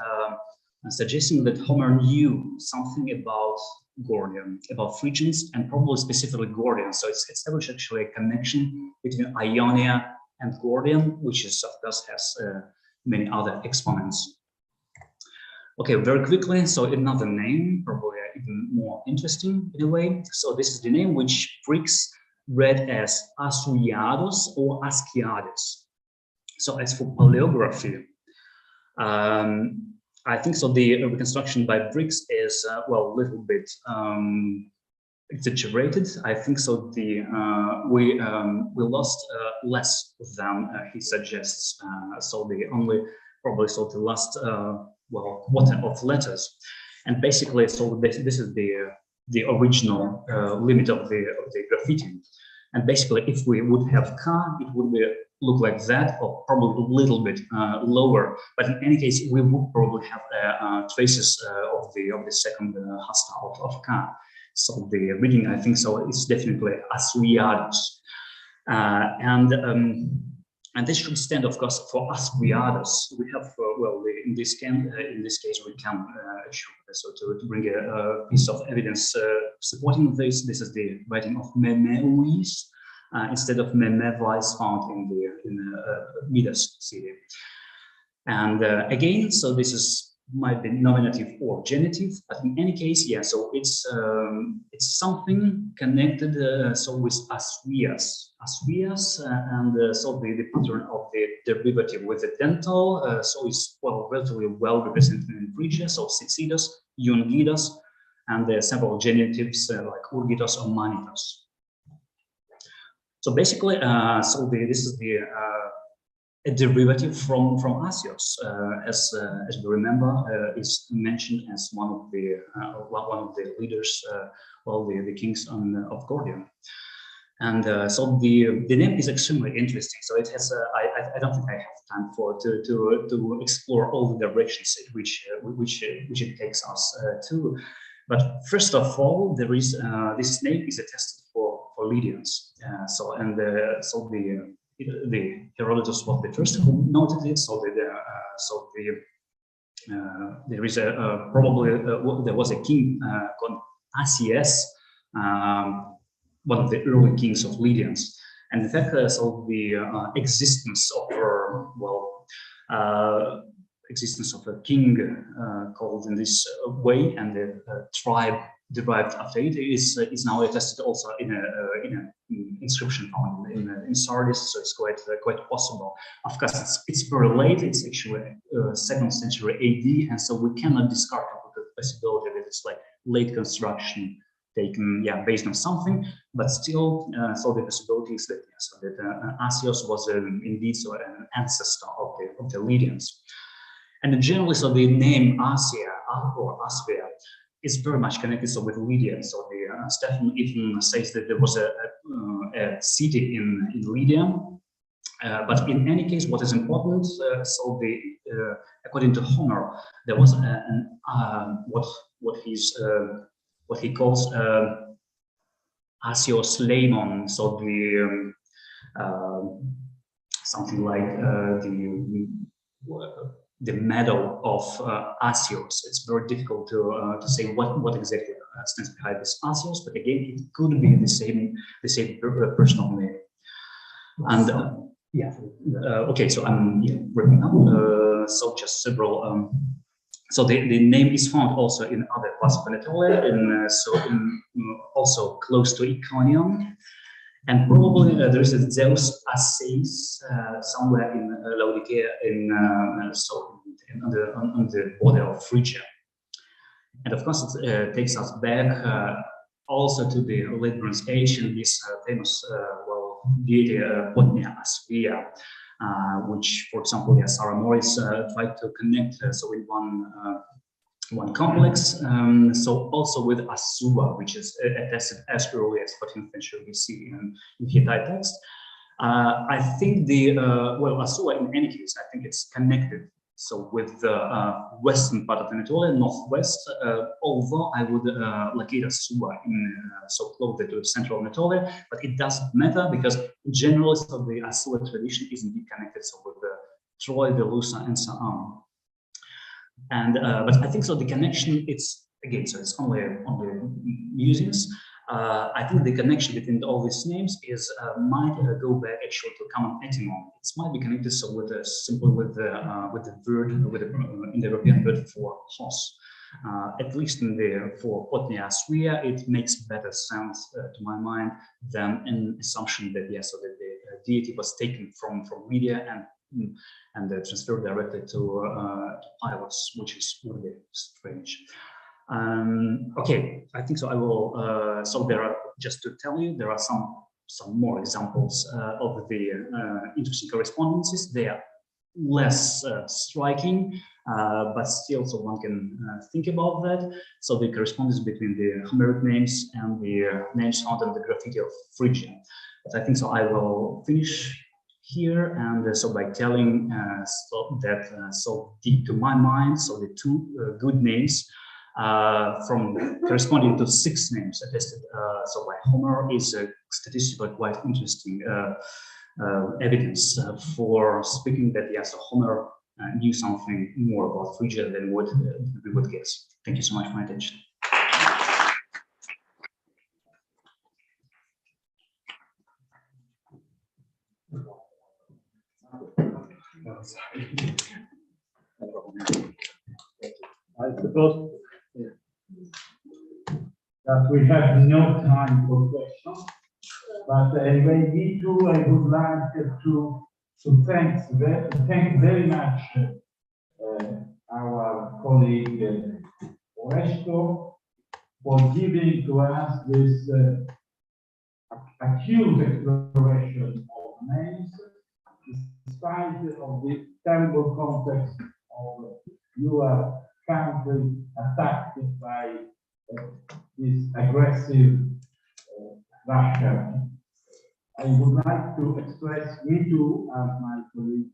suggesting that Homer knew something about Gordian, about Phrygians, and probably specifically Gordian. So it's established actually a connection between Ionia and Gordian, which is of course has many other exponents. Okay, very quickly, so another name, probably even more interesting in a way. So this is the name which Greeks read as Asuiados or Askiades. So as for paleography, I think so the reconstruction by Greeks is, well, a little bit exaggerated. I think so we lost less than he suggests. So the only, probably so the last, well, quarter of letters, and basically, so this is the original limit of the graffiti. And basically, if we would have K, it would look like that, or probably a little bit lower. But in any case, we would probably have traces of the second hasta of K. So the reading, I think so, is definitely Asuiados, and this should stand, of course, for Asuiados. We have, well, in this case, we can so to bring a piece of evidence supporting this. This is the writing of Memeuis instead of Memevice found in the Midas city. And again, so this might be nominative or genitive, but in any case, yeah. So it's something connected so with Asuias, and so the pattern of the derivative with the dental, so it's relatively well represented in Phrygia. So Cicidus, Iungidas, and there are several genitives like Urgitos or Manitos. So basically, this is a derivative from Asios, as we remember, is mentioned as one of the leaders, well, the kings of Gordian. And so the name is extremely interesting. So it has I don't think I have time to explore all the directions in which it takes us to. But first of all, there is this name is attested for Lydians. So the Herodotus was the first who noted it. So there is probably there was a king called Asius, one of the early kings of Lydians, and in fact, so the existence of existence of a king called in this way, and the tribe derived after it is now attested also in an inscription found in Sardis. So it's quite possible. Of course, it's very late. It's actually 2nd century AD, and so we cannot discard the possibility that it's like late construction taken, yeah, based on something. But still, so the possibility is that yes, that Asios was indeed so an ancestor of the Lydians. And generally, so the name Asia or Aspia is very much connected so with Lydia. So the Stephen even says that there was a city in Lydia. But in any case, what is important? So according to Homer, there was what he calls Asios Laemon. So something like the meadow of Asios. It's very difficult to say what exactly stands behind this Asios, but again, it could be the same personal name. And okay, so I'm wrapping up. So just several. So the name is found also in other parts of Anatolia, also close to Iconium. And probably there is a Zeus Assays somewhere in Laodicea, on the border of Phrygia. And of course, it takes us back also to the late Bronze Age and this famous deity Potnia Asvia, which, for example, Sarah Morris tried to connect so in one complex, so also with Asua, which is attested as early as 14th century BC in Hittite text. I think Asua in any case, I think it's connected. So with the western part of Anatolia, northwest, although I would locate Asua so close to central Anatolia, but it doesn't matter because generally so the Asua tradition is indeed connected so with the Troy, Velusa, and so on. And but I think so the connection, it's again, so it's only musings. I think the connection between all these names is might go back actually to common etymon. It might be connected so with simply with the word Indo-European word for horse. At least for Potnia Asvia, it makes better sense to my mind than an assumption that so that the deity was taken from Media and transferred directly to Pylos, which is really strange. Okay, I think so. I will. So there are, just to tell you, there are some more examples of the interesting correspondences. They are less striking, but still, so one can think about that. So the correspondence between the Homeric names and the names found in the graffiti of Phrygia. But I think so. I will finish here, and so by telling to my mind, so the two good names from corresponding to 6 names attested so by Homer is statistically quite interesting evidence for speaking that so Homer knew something more about Phrygia than what we would guess. Thank you so much for my attention. I suppose that we have no time for questions, but anyway, me too, I would like to thank very much our colleague Oresto for giving to us this acute exploration of names, despite of the terrible context of your country attacked by this aggressive Russia. I would like to express, me too, as my colleague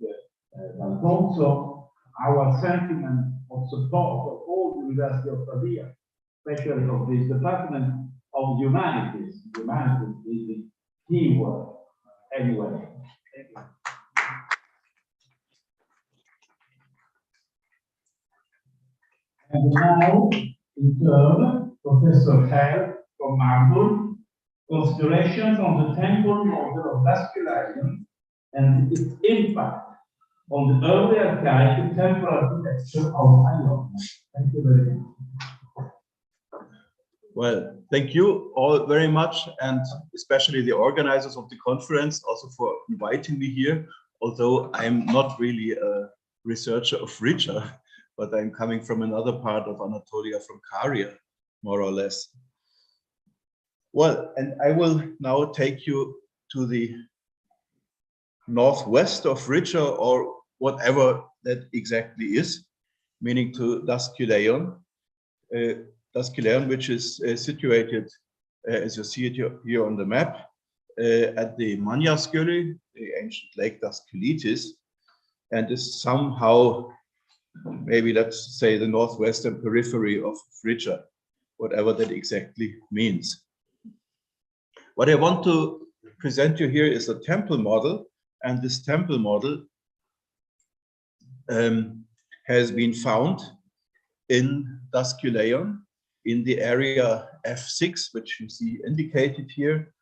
Alfonso, our sentiment of support of all the University of Pavia, especially of this Department of Humanities. Humanities is the key word. Anyway, thank you. And now, in turn, Professor Hell from Marburg, considerations on the temple model of Bascularium and its impact on the early archaic temple architecture of Ionia. Thank you very much. Well, thank you all very much, and especially the organizers of the conference also for inviting me here, although I'm not really a researcher of Phrygia, but I'm coming from another part of Anatolia, from Caria, more or less. Well, and I will now take you to the northwest of Phrygia, or whatever that exactly is, meaning to Daskyleion. Daskyleion, which is situated, as you see it here on the map, at the Maniasgölü, the ancient lake Daskylitis, and is somehow, maybe let's say, the northwestern periphery of Phrygia, whatever that exactly means. What I want to present you here is a temple model, and this temple model has been found in Daskyleion, in the area F6, which you see indicated here,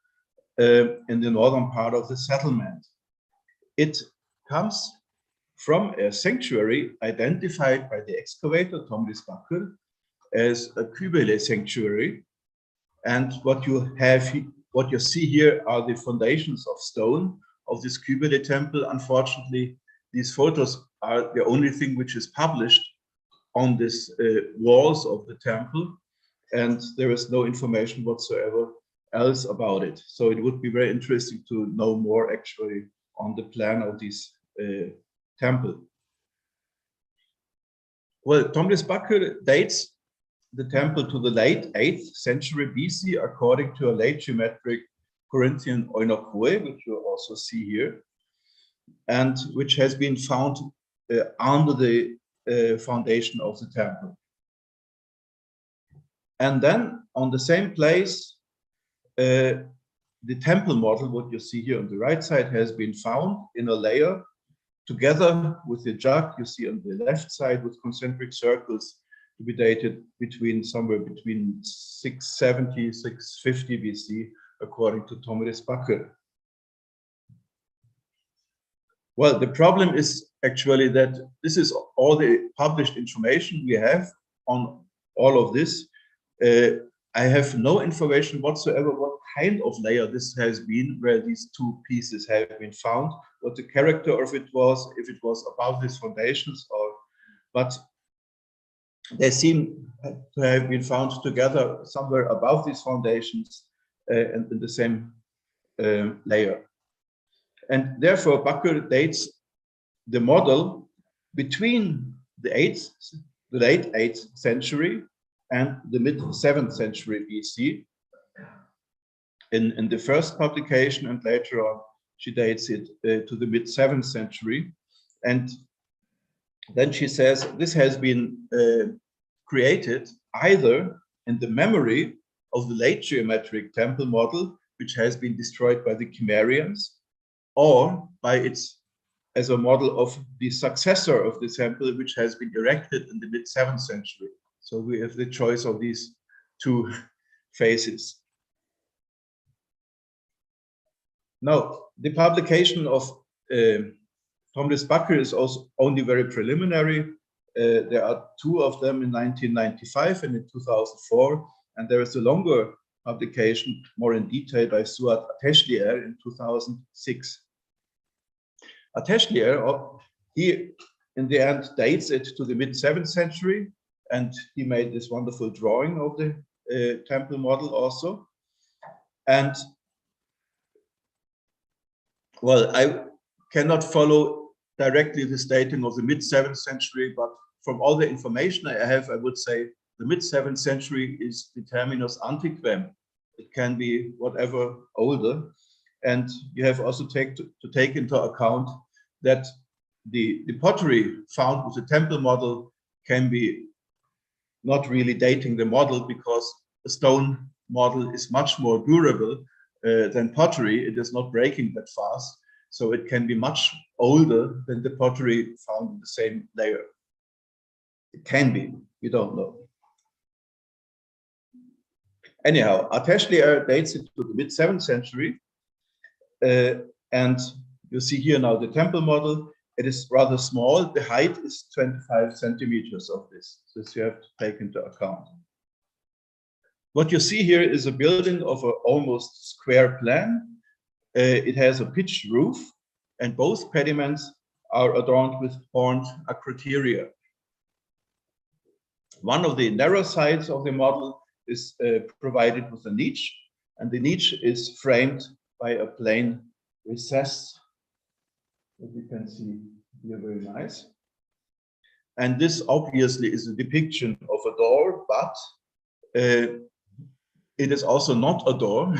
in the northern part of the settlement. It comes from a sanctuary identified by the excavator Tomris Bakker as a Kybele sanctuary. And what you see here are the foundations of stone of this Kybele temple. Unfortunately, these photos are the only thing which is published on this walls of the temple, and there is no information whatsoever else about it. So it would be very interesting to know more actually on the plan of this temple. Well, Tomris Bakker dates the temple to the late 8th century BC according to a late geometric Corinthian oinokoe, which you also see here, and which has been found under the foundation of the temple. And then on the same place, the temple model, what you see here on the right side, has been found in a layer together with the jug you see on the left side with concentric circles to be dated somewhere between 670, 650 BC, according to Tomris Bakker. Well, the problem is actually that this is all the published information we have on all of this. I have no information whatsoever what kind of layer this has been, where these two pieces have been found, what the character of it was, if it was above these foundations, but they seem to have been found together somewhere above these foundations and in the same layer. And therefore, Bakker dates the model between the late 8th century and the mid 7th century BC. In the first publication, and later on, she dates it to the mid 7th century. And then she says this has been created either in the memory of the late geometric temple model, which has been destroyed by the Cimmerians, or by its as a model of the successor of the temple, which has been erected in the mid 7th century. So we have the choice of these two phases. Now, the publication of Tomris Bakker is also only very preliminary. There are two of them in 1995 and in 2004, and there is a longer publication, more in detail, by Suat Ateşlier in 2006. Ateşlier, he in the end dates it to the mid 7th century, and he made this wonderful drawing of the temple model also. And well, I cannot follow directly the dating of the mid 7th century, but from all the information I have, I would say the mid 7th century is the terminus antiquem. It can be whatever older. And you have also to take into account that the pottery found with the temple model can be not really dating the model, because the stone model is much more durable than pottery. It is not breaking that fast. So it can be much older than the pottery found in the same layer. It can be, we don't know. Anyhow, Ateşlier dates it to the mid 7th century. And you see here now the temple model. It is rather small. The height is 25 centimeters of this. This you have to take into account. What you see here is a building of an almost square plan. It has a pitched roof, and both pediments are adorned with horned acroteria. One of the narrow sides of the model is provided with a niche, and the niche is framed by a plain recess, that you can see here very nice. And this obviously is a depiction of a door, but it is also not a door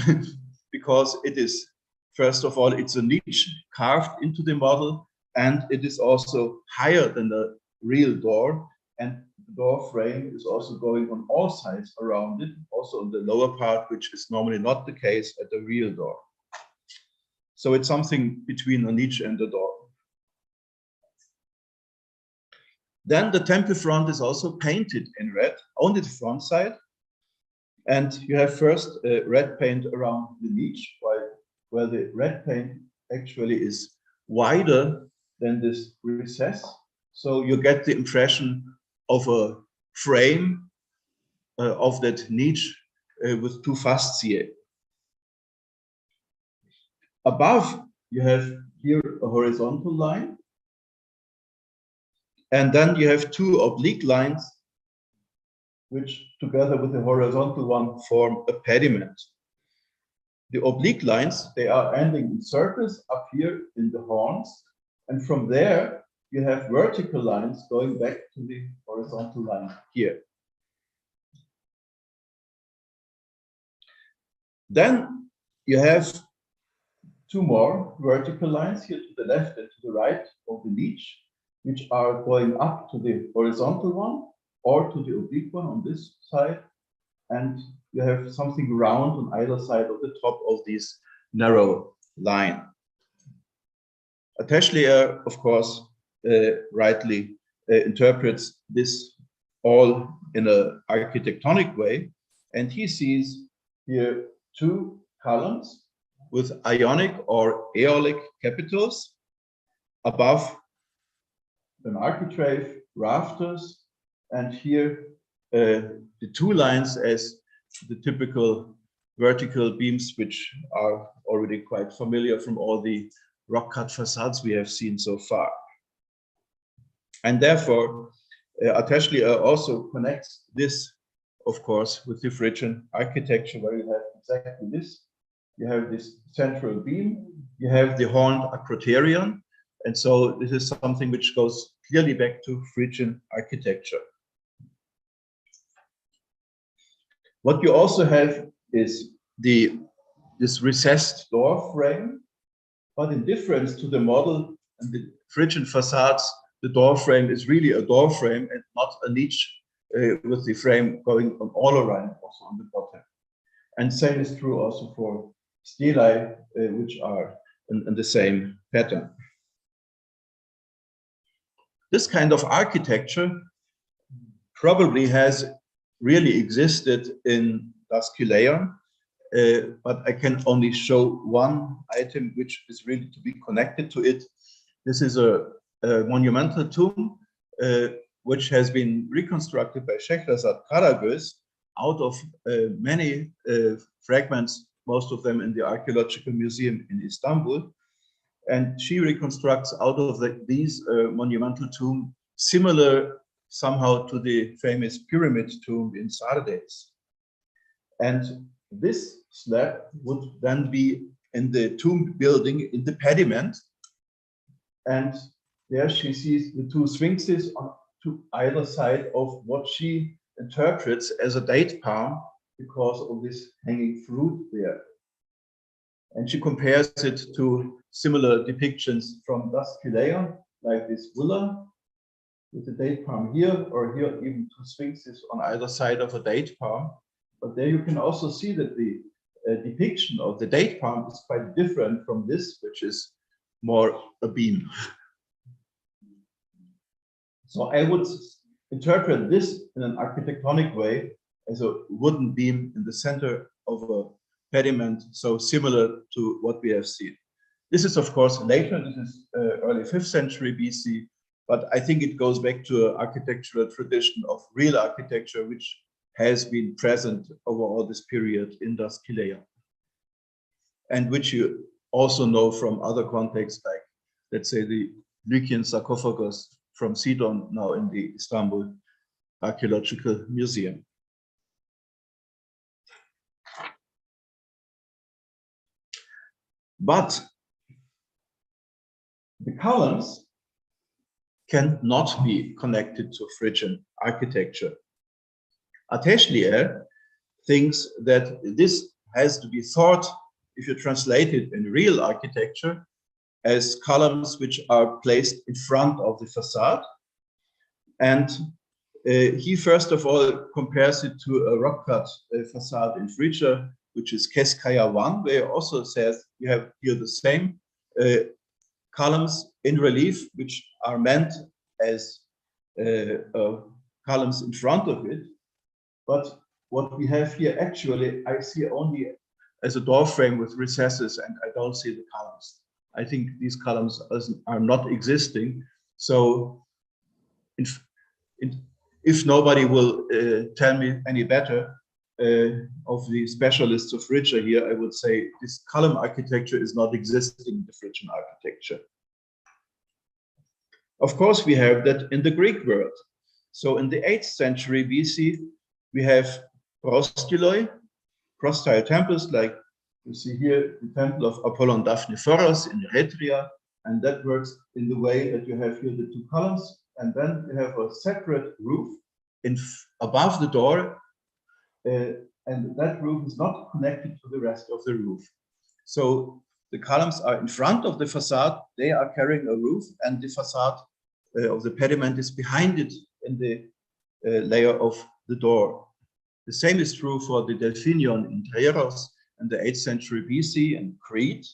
because it is, first of all, it's a niche carved into the model, and it is also higher than the real door. And the door frame is also going on all sides around it, also on the lower part, which is normally not the case at the real door. So it's something between a niche and a door. Then the temple front is also painted in red, only the front side. And you have first red paint around the niche, where the red paint actually is wider than this recess. So you get the impression of a frame of that niche with two fasciae. Above, you have here a horizontal line. And then you have two oblique lines, which together with the horizontal one form a pediment. The oblique lines, they are ending in circles up here in the horns. And from there, you have vertical lines going back to the horizontal line here. Then you have two more vertical lines here to the left and to the right of the niche, which are going up to the horizontal one or to the oblique one on this side. And you have something round on either side of the top of this narrow line. Ateshlier, of course, rightly interprets this all in an architectonic way. And he sees here two columns with Ionic or Aeolic capitals above an architrave, rafters, and here the two lines as the typical vertical beams, which are already quite familiar from all the rock-cut facades we have seen so far. And therefore, Ateshlier also connects this, of course, with the Phrygian architecture, where you have exactly this. You have this central beam, you have the horned acroterion, and so this is something which goes clearly back to Phrygian architecture. What you also have is this recessed door frame, but in difference to the model and the Phrygian facades, the door frame is really a door frame and not a niche with the frame going on all around, also on the bottom. And same is true also for stelae, which are in the same pattern. This kind of architecture probably has really existed in Daskyleion, but I can only show one item which is really to be connected to it. This is a monumental tomb which has been reconstructed by Şehrazat Karagöz out of many fragments, most of them in the Archaeological Museum in Istanbul. And she reconstructs out of these monumental tomb similar somehow to the famous pyramid tomb in Sardes. And this slab would then be in the tomb building in the pediment. And there she sees the two sphinxes on to either side of what she interprets as a date palm because of this hanging fruit there. And she compares it to similar depictions from Daskyleion, like this villa with the date palm here, or here even two sphinxes on either side of a date palm. But there you can also see that the depiction of the date palm is quite different from this, which is more a beam. So I would interpret this in an architectonic way as a wooden beam in the center of a pediment, so similar to what we have seen. This is, of course, later. This is early 5th century BC, but I think it goes back to an architectural tradition of real architecture, which has been present over all this period in Daskyleion, and which you also know from other contexts, like, let's say, the Lycian sarcophagus from Sidon, now in the Istanbul Archaeological Museum. But the columns cannot be connected to Phrygian architecture. Ateshlier thinks that this has to be thought, if you translate it in real architecture, as columns which are placed in front of the facade. And he first of all compares it to a rock-cut facade in Phrygia, which is Keskaya 1, where he also says you have here the same columns in relief, which are meant as columns in front of it. But what we have here actually, I see only as a door frame with recesses, and I don't see the columns. I think these columns are not existing. So if nobody will tell me any better of the specialists of Phrygia here, I would say this column architecture is not existing in the Phrygian architecture. Of course, we have that in the Greek world. So in the 8th century BC, we have prostyloi, prostyle temples, like you see here, the temple of Apollon Daphnephoros in Eretria, and that works in the way that you have here the two columns, and then you have a separate roof above the door, and that roof is not connected to the rest of the roof. So the columns are in front of the facade, they are carrying a roof, and the facade of the pediment is behind it in the layer of the door. The same is true for the Delphinion in Trieros in the 8th century BC in Crete,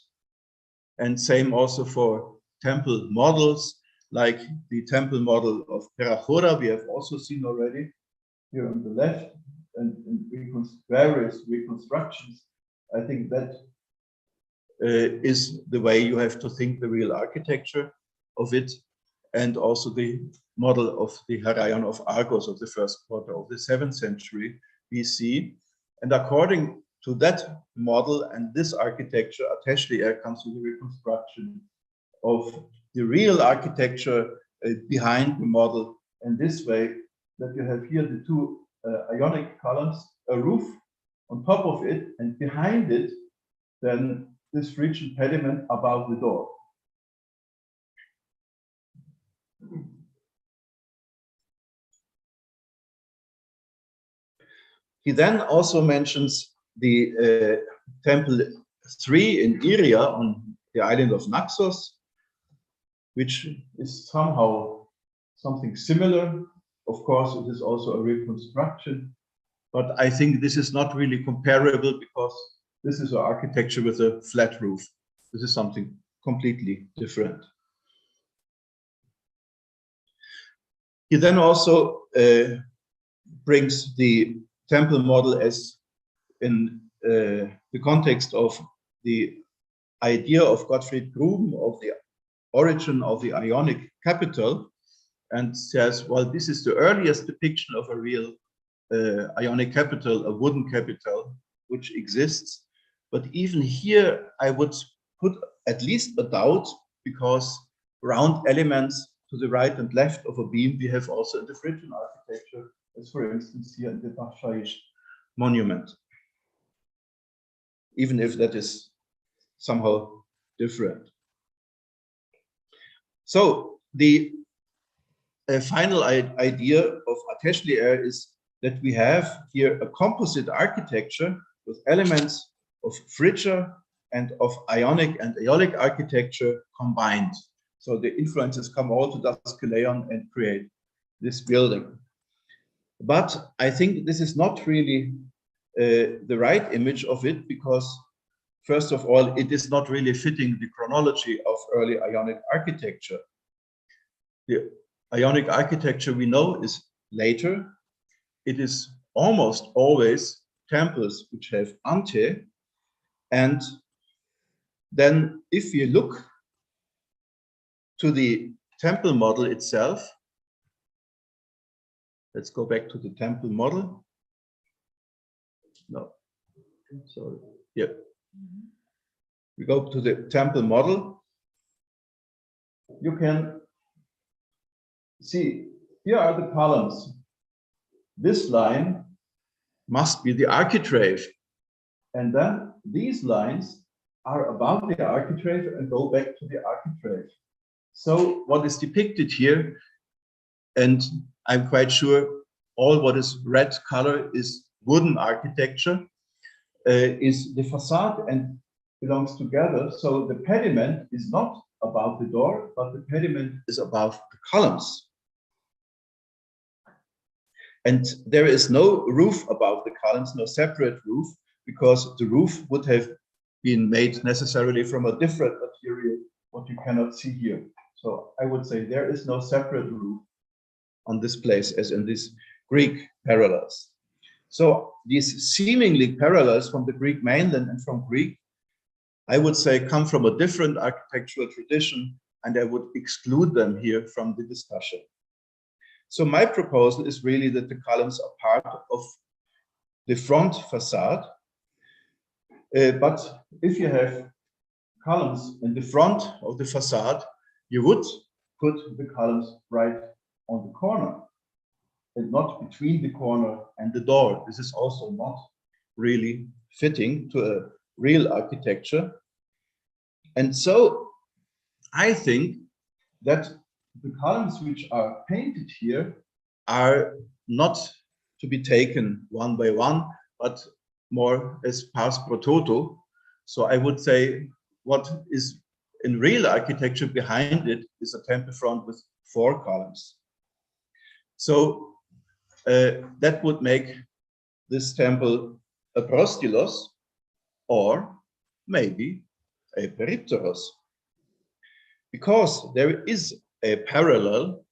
and same also for temple models, like the temple model of Perachora, we have also seen already here on the left, and various reconstructions. I think that is the way you have to think the real architecture of it, and also the model of the Heraion of Argos of the first quarter of the 7th century BC. And according to that model and this architecture, Ateshlier comes with the reconstruction of the real architecture behind the model in this way, that you have here the two Ionic columns, a roof on top of it, and behind it, then this Phrygian pediment above the door. He then also mentions the temple 3 in Iria on the island of Naxos, which is somehow something similar. Of course, it is also a reconstruction, but I think this is not really comparable because this is an architecture with a flat roof. This is something completely different. He then also brings the temple model as in the context of the idea of Gottfried Gruben of the origin of the Ionic capital, and says, well, this is the earliest depiction of a real Ionic capital, a wooden capital, which exists. But even here, I would put at least a doubt, because round elements to the right and left of a beam we have also in the Phrygian architecture, as for instance here in the Bachaish monument, even if that is somehow different. So the final idea of Ateshlier is that we have here a composite architecture with elements of Phrygia and of Ionic and Aeolic architecture combined. So the influences come all to Daskyleion and create this building. But I think this is not really the right image of it, because first of all, it is not really fitting the chronology of early Ionic architecture. The Ionic architecture we know is later. It is almost always temples which have ante, and then if you look to the temple model itself, let's go back to the temple model. No, sorry. Yeah. We go to the temple model. You can see, here are the columns. This line must be the architrave. And then these lines are above the architrave and go back to the architrave. So what is depicted here, and I'm quite sure all what is red color is wooden architecture, is the facade and belongs together. So the pediment is not above the door, but the pediment is above the columns. And there is no roof above the columns, no separate roof, because the roof would have been made necessarily from a different material, what you cannot see here. So I would say there is no separate roof on this place as in these Greek parallels. So these seemingly parallels from the Greek mainland and from Greek, I would say, come from a different architectural tradition, and I would exclude them here from the discussion. So my proposal is really that the columns are part of the front facade. But if you have columns in the front of the facade, you would put the columns right on the corner and not between the corner and the door. This is also not really fitting to a real architecture. And so I think that the columns which are painted here are not to be taken one by one, but more as pars pro toto. So I would say what is in real architecture behind it is a temple front with 4 columns. So that would make this temple a prostylos or maybe a peripteros, because there is a parallel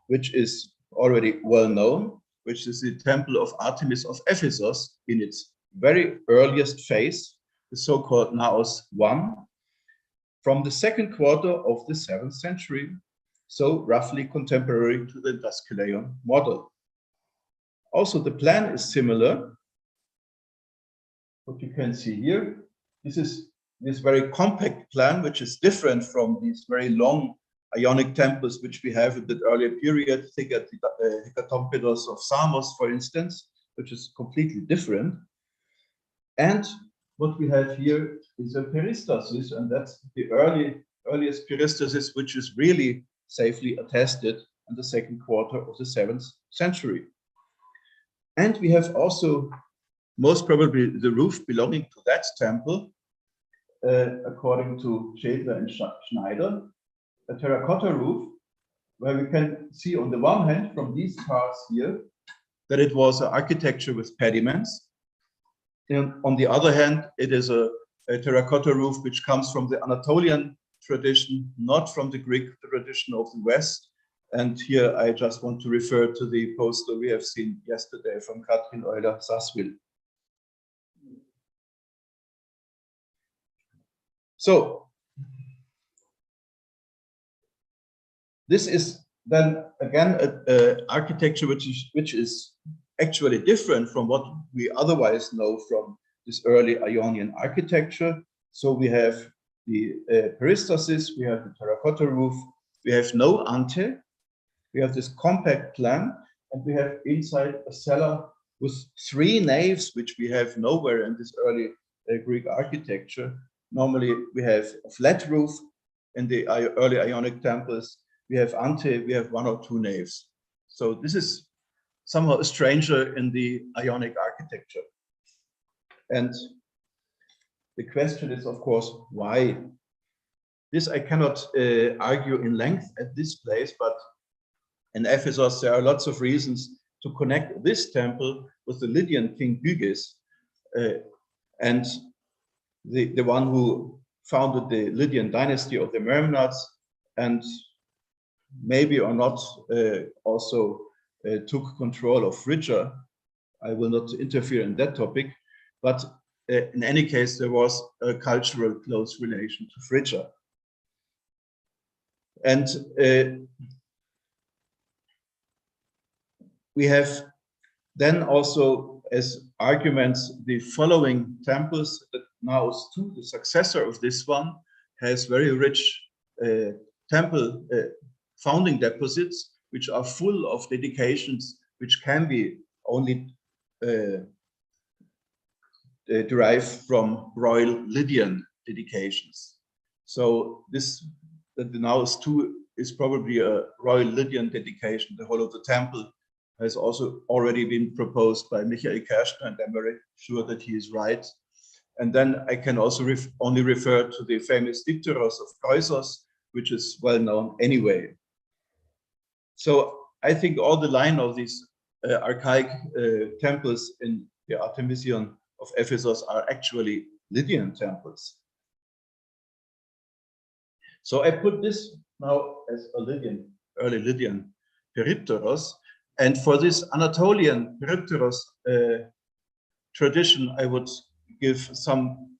which is already well known, which is the temple of Artemis of Ephesus in its very earliest phase, the so-called Naos I, from the 2nd quarter of the 7th century, so roughly contemporary to the Daskyleion model. Also, the plan is similar. What you can see here, this is this very compact plan, which is different from these very long Ionic temples which we have in the earlier period, Hekatompedos of Samos, for instance, which is completely different. And what we have here is a peristasis, and that's the earliest peristasis which is really safely attested in the 2nd quarter of the 7th century. And we have also most probably the roof belonging to that temple, according to Schädler and Schneider, a terracotta roof, where we can see on the one hand from these parts here that it was an architecture with pediments. And on the other hand, it is a terracotta roof which comes from the Anatolian tradition, not from the Greek tradition of the West. And here I just want to refer to the poster we have seen yesterday from Katrin Euler-Sasswil. So this is then again an architecture which is actually different from what we otherwise know from this early Ionian architecture. So we have the peristasis, we have the terracotta roof, we have no ante, we have this compact plan, and we have inside a cellar with 3 naves, which we have nowhere in this early Greek architecture. Normally we have a flat roof in the early Ionic temples. We have ante, we have 1 or 2 naves. So this is somehow a stranger in the Ionic architecture. And the question is, of course, why? This I cannot argue in length at this place, but in Ephesus there are lots of reasons to connect this temple with the Lydian king Gyges, and the one who founded the Lydian dynasty of the Myrmidons, and maybe or not also took control of Phrygia. I will not interfere in that topic, but in any case, there was a cultural close relation to Phrygia. And we have then also as arguments the following temples. That Naos II, the successor of this one, has very rich temple founding deposits, which are full of dedications which can be only derived from royal Lydian dedications. So the Naos II is probably a royal Lydian dedication. The whole of the temple has also already been proposed by Michael Kerschner, and I'm very sure that he is right. And then I can also only refer to the famous Dipteros of Kroisos, which is well known anyway. So I think all the line of these archaic temples in the Artemision of Ephesus are actually Lydian temples. So I put this now as a Lydian, early Lydian peripteros. And for this Anatolian peripteros, tradition, I would give some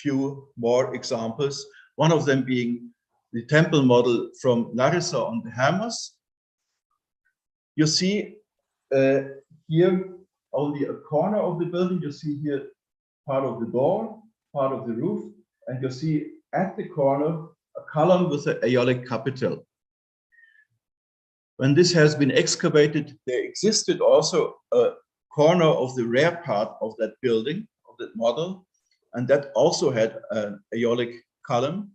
few more examples. One of them being the temple model from Larissa on the Hammers. You see here only a corner of the building. You see here part of the door, part of the roof, and you see at the corner a column with an Aeolic capital. When this has been excavated, there existed also a corner of the rear part of that building, of that model, and that also had an Aeolic column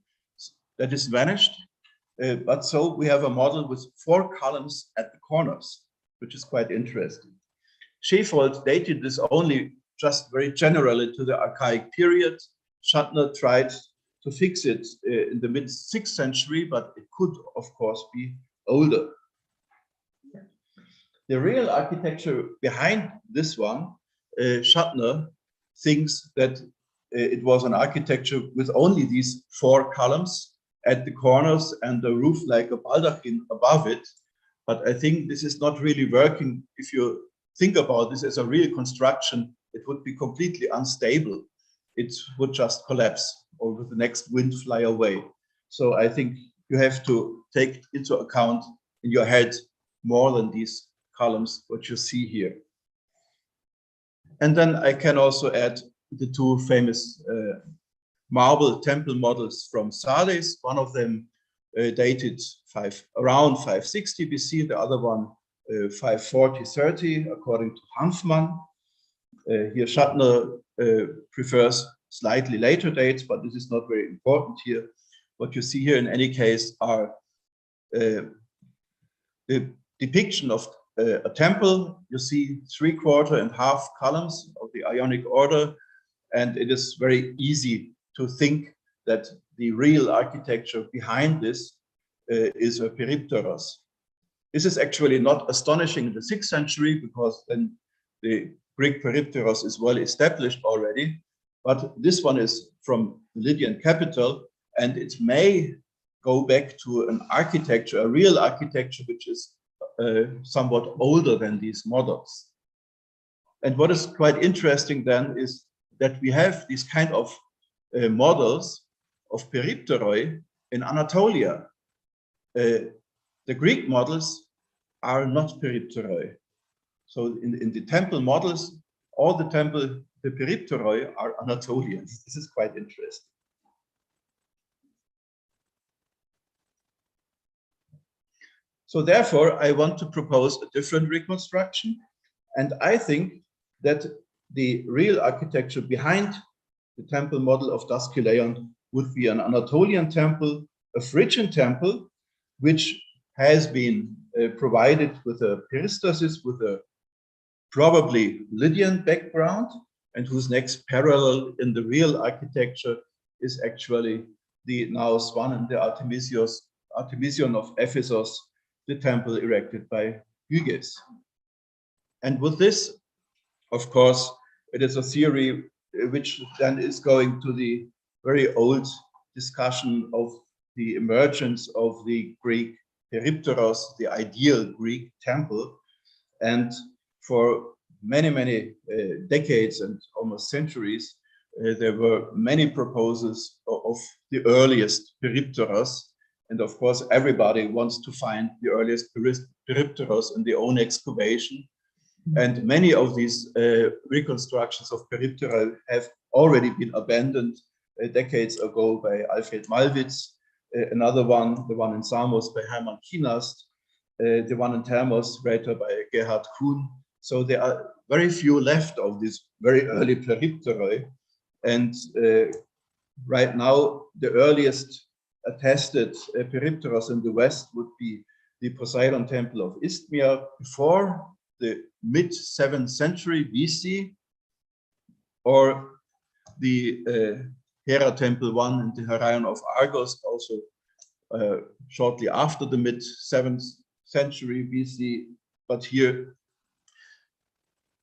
that is vanished. But so we have a model with 4 columns at the corners, which is quite interesting. Schefold dated this only just very generally to the archaic period. Schattner tried to fix it in the mid-6th century, but it could, of course, be older. The real architecture behind this one, Schattner thinks that it was an architecture with only these 4 columns at the corners and the roof like a baldachin above it. But I think this is not really working. If you think about this as a real construction, it would be completely unstable. It would just collapse or with the next wind fly away. So I think you have to take into account in your head more than these columns, what you see here. And then I can also add the 2 famous marble temple models from Sardes. One of them dated around 560 BC, the other one 540-30, according to Hanfmann. Here Schattner prefers slightly later dates, but this is not very important here. What you see here in any case are the depiction of a temple. You see 3/4 and half columns of the Ionic order, and it is very easy to think that the real architecture behind this is a peripteros. This is actually not astonishing in the 6th century, because then the Greek peripteros is well established already, but this one is from the Lydian capital, and it may go back to an architecture, a real architecture, which is somewhat older than these models. And what is quite interesting then is that we have these kind of models of peripteroi in Anatolia. The Greek models are not peripteroi. So in the temple models, all the peripteroi are Anatolians. This is quite interesting. So therefore, I want to propose a different reconstruction. And I think that the real architecture behind the temple model of Daskyleion would be an Anatolian temple, a Phrygian temple, which has been provided with a peristasis, with a probably Lydian background, and whose next parallel in the real architecture is actually the Naos I and the Artemision of Ephesus, the temple erected by Gyges. And with this, of course, it is a theory which then is going to the very old discussion of the emergence of the Greek peripteros, the ideal Greek temple. And for many, many decades and almost centuries, there were many proposals of the earliest peripteros. And of course, everybody wants to find the earliest peripteros in their own excavation. And many of these reconstructions of periptera have already been abandoned decades ago by Alfred Malwitz, another one, the one in Samos by Hermann Kienast, the one in Termos later by Gerhard Kuhn. So there are very few left of these very early peripteroi. And right now, the earliest attested peripteros in the West would be the Poseidon Temple of Isthmia before the mid-7th century BC, or the Hera Temple I and the Heraion of Argos, also shortly after the mid-7th century BC. But here,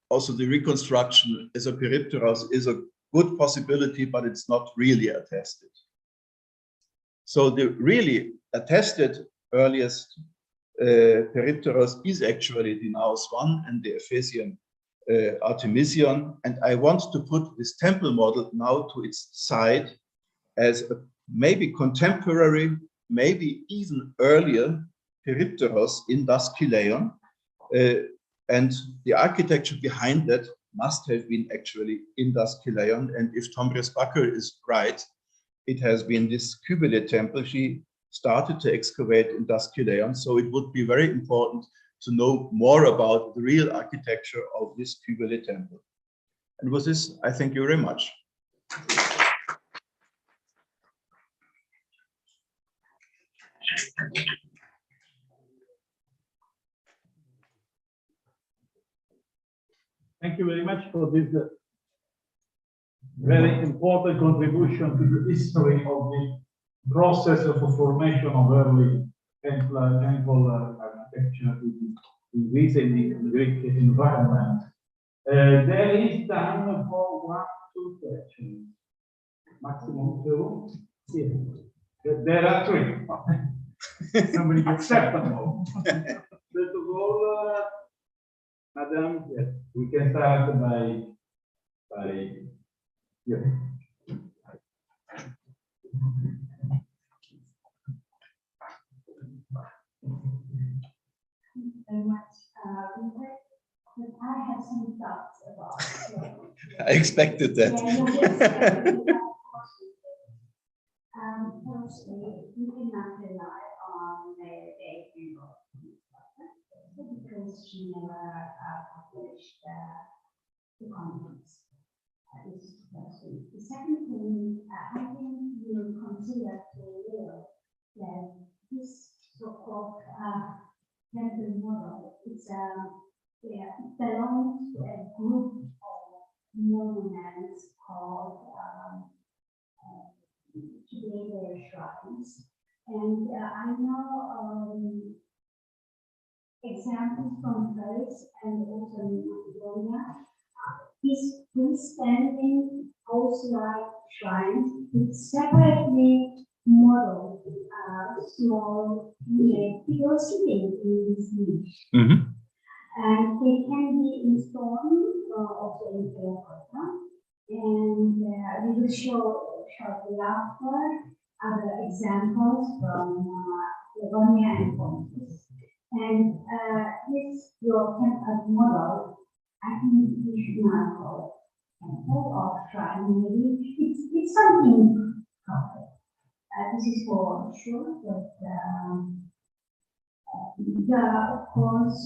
also the reconstruction as a peripteros is a good possibility, but it's not really attested. So the really attested earliest peripteros is actually the Naos I and the Ephesian Artemision, and I want to put this temple model now to its side as a maybe contemporary, maybe even earlier Peripteros in Daskyleion, and the architecture behind that must have been actually in Daskyleion. And if Tombres Bakker is right, it has been this Kybele temple she started to excavate in Daskyleion. So it would be very important to know more about the real architecture of this Kybele temple. And with this, I thank you very much. Thank you very much for this very important contribution to the history of the process of the formation of early temple architecture in Greece and in the Greek environment. There is time for 1, 2 questions. Maximum 2. Yes. There are 3. Somebody acceptable. First of all, Madam, yes, we can start by you. Very much. But I have some thoughts about. I expected that. Firstly, we cannot rely on the data because she never published the contents. This is the first thing. The second thing, I think you consider to real that this so-called temple model is belongs to a group of monuments called today their shrines. And I know examples from Paris and also in Macedonia. These freestanding house-like shrines with separately modeled small people sitting in this niche. Mm-hmm. And they can be installed also in terracotta. And we will show shortly after other examples from Livonia and Pontus. And this your template model, I think we should not call it temple or shrine. Maybe it's something proper. This is for sure, but of course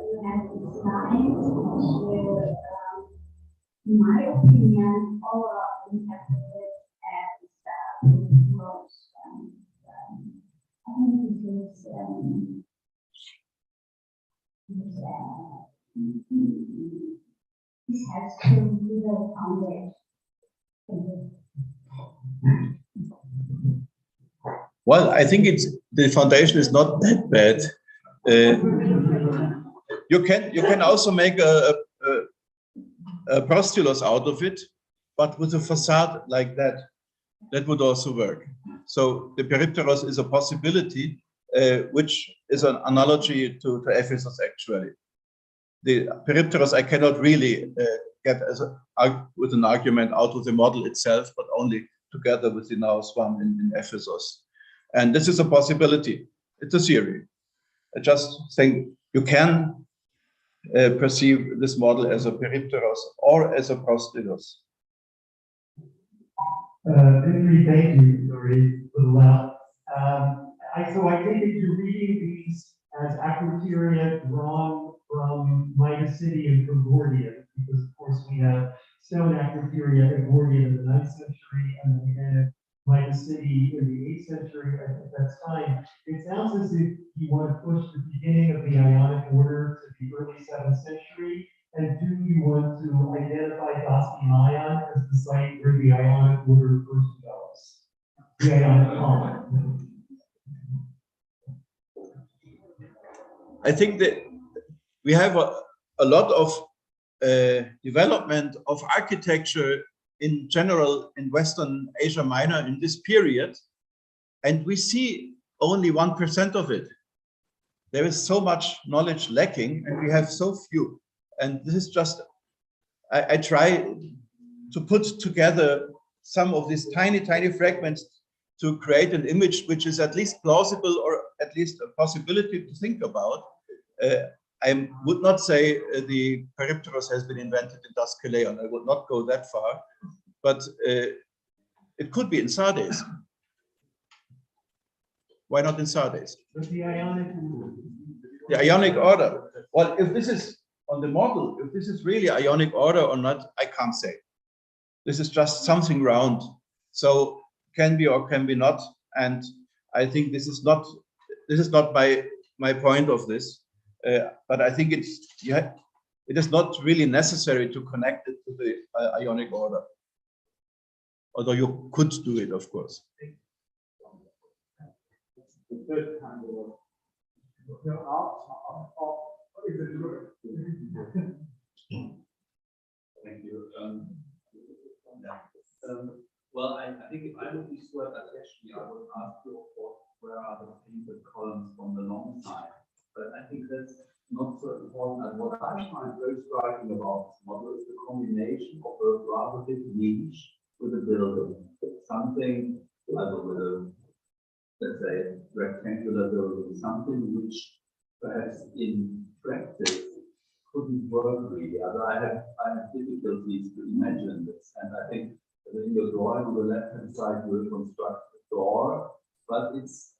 you have these lines where, in my opinion, all are interpreted as gross. I think this is this has to be the foundation. Well, I think the foundation is not that bad. You can also make a prostylus out of it, but with a facade like that would also work. So the Peripteros is a possibility, which is an analogy to Ephesus actually. The Peripteros I cannot really get with an argument out of the model itself, but only together with the Naos one in Ephesus. And this is a possibility. It's a theory. I just think you can perceive this model as a Peripteros or as a prostylus. Thank you, Lori, for the laugh. So I take it you're reading these as acroteria drawn from Midas City and from Gordian, because of course we have stone acroteria at Gordian in the 9th century, and then we had Midas City in the 8th century at that time. It sounds as if you want to push the beginning of the Ionic order to the early 7th century. And do you want to identify Daskyleion as the site where the Ionic order first develops? The Ionic column. I think that we have a lot of development of architecture in general in Western Asia Minor in this period, and we see only 1% of it. There is so much knowledge lacking, and we have so few And this is just, I try to put together some of these tiny, tiny fragments to create an image which is at least plausible, or at least a possibility to think about. I would not say the Peripteros has been invented in Deuskalion. I would not go that far, but it could be in Sardes. Why not in Sardes? The Ionic. The Ionic order. Well, if this is on the model, if this is really Ionic order or not, I can't say. This is just something round. So can be or can be not. And I think this is not my point of this. But I think it is not really necessary to connect it to the Ionic order. Although you could do it, of course. The third kind of Thank you. Well, I think if I would use word attachment, I would ask you, of course, where are the painted columns from the long side? But I think that's not so important. And what I find very striking about this model is the combination of a rather big niche with a building. Something like with a, let's say, rectangular building, something which perhaps in practice couldn't work really. I have difficulties to imagine this, and I think that in your drawing on the left-hand side you will construct a door, but it's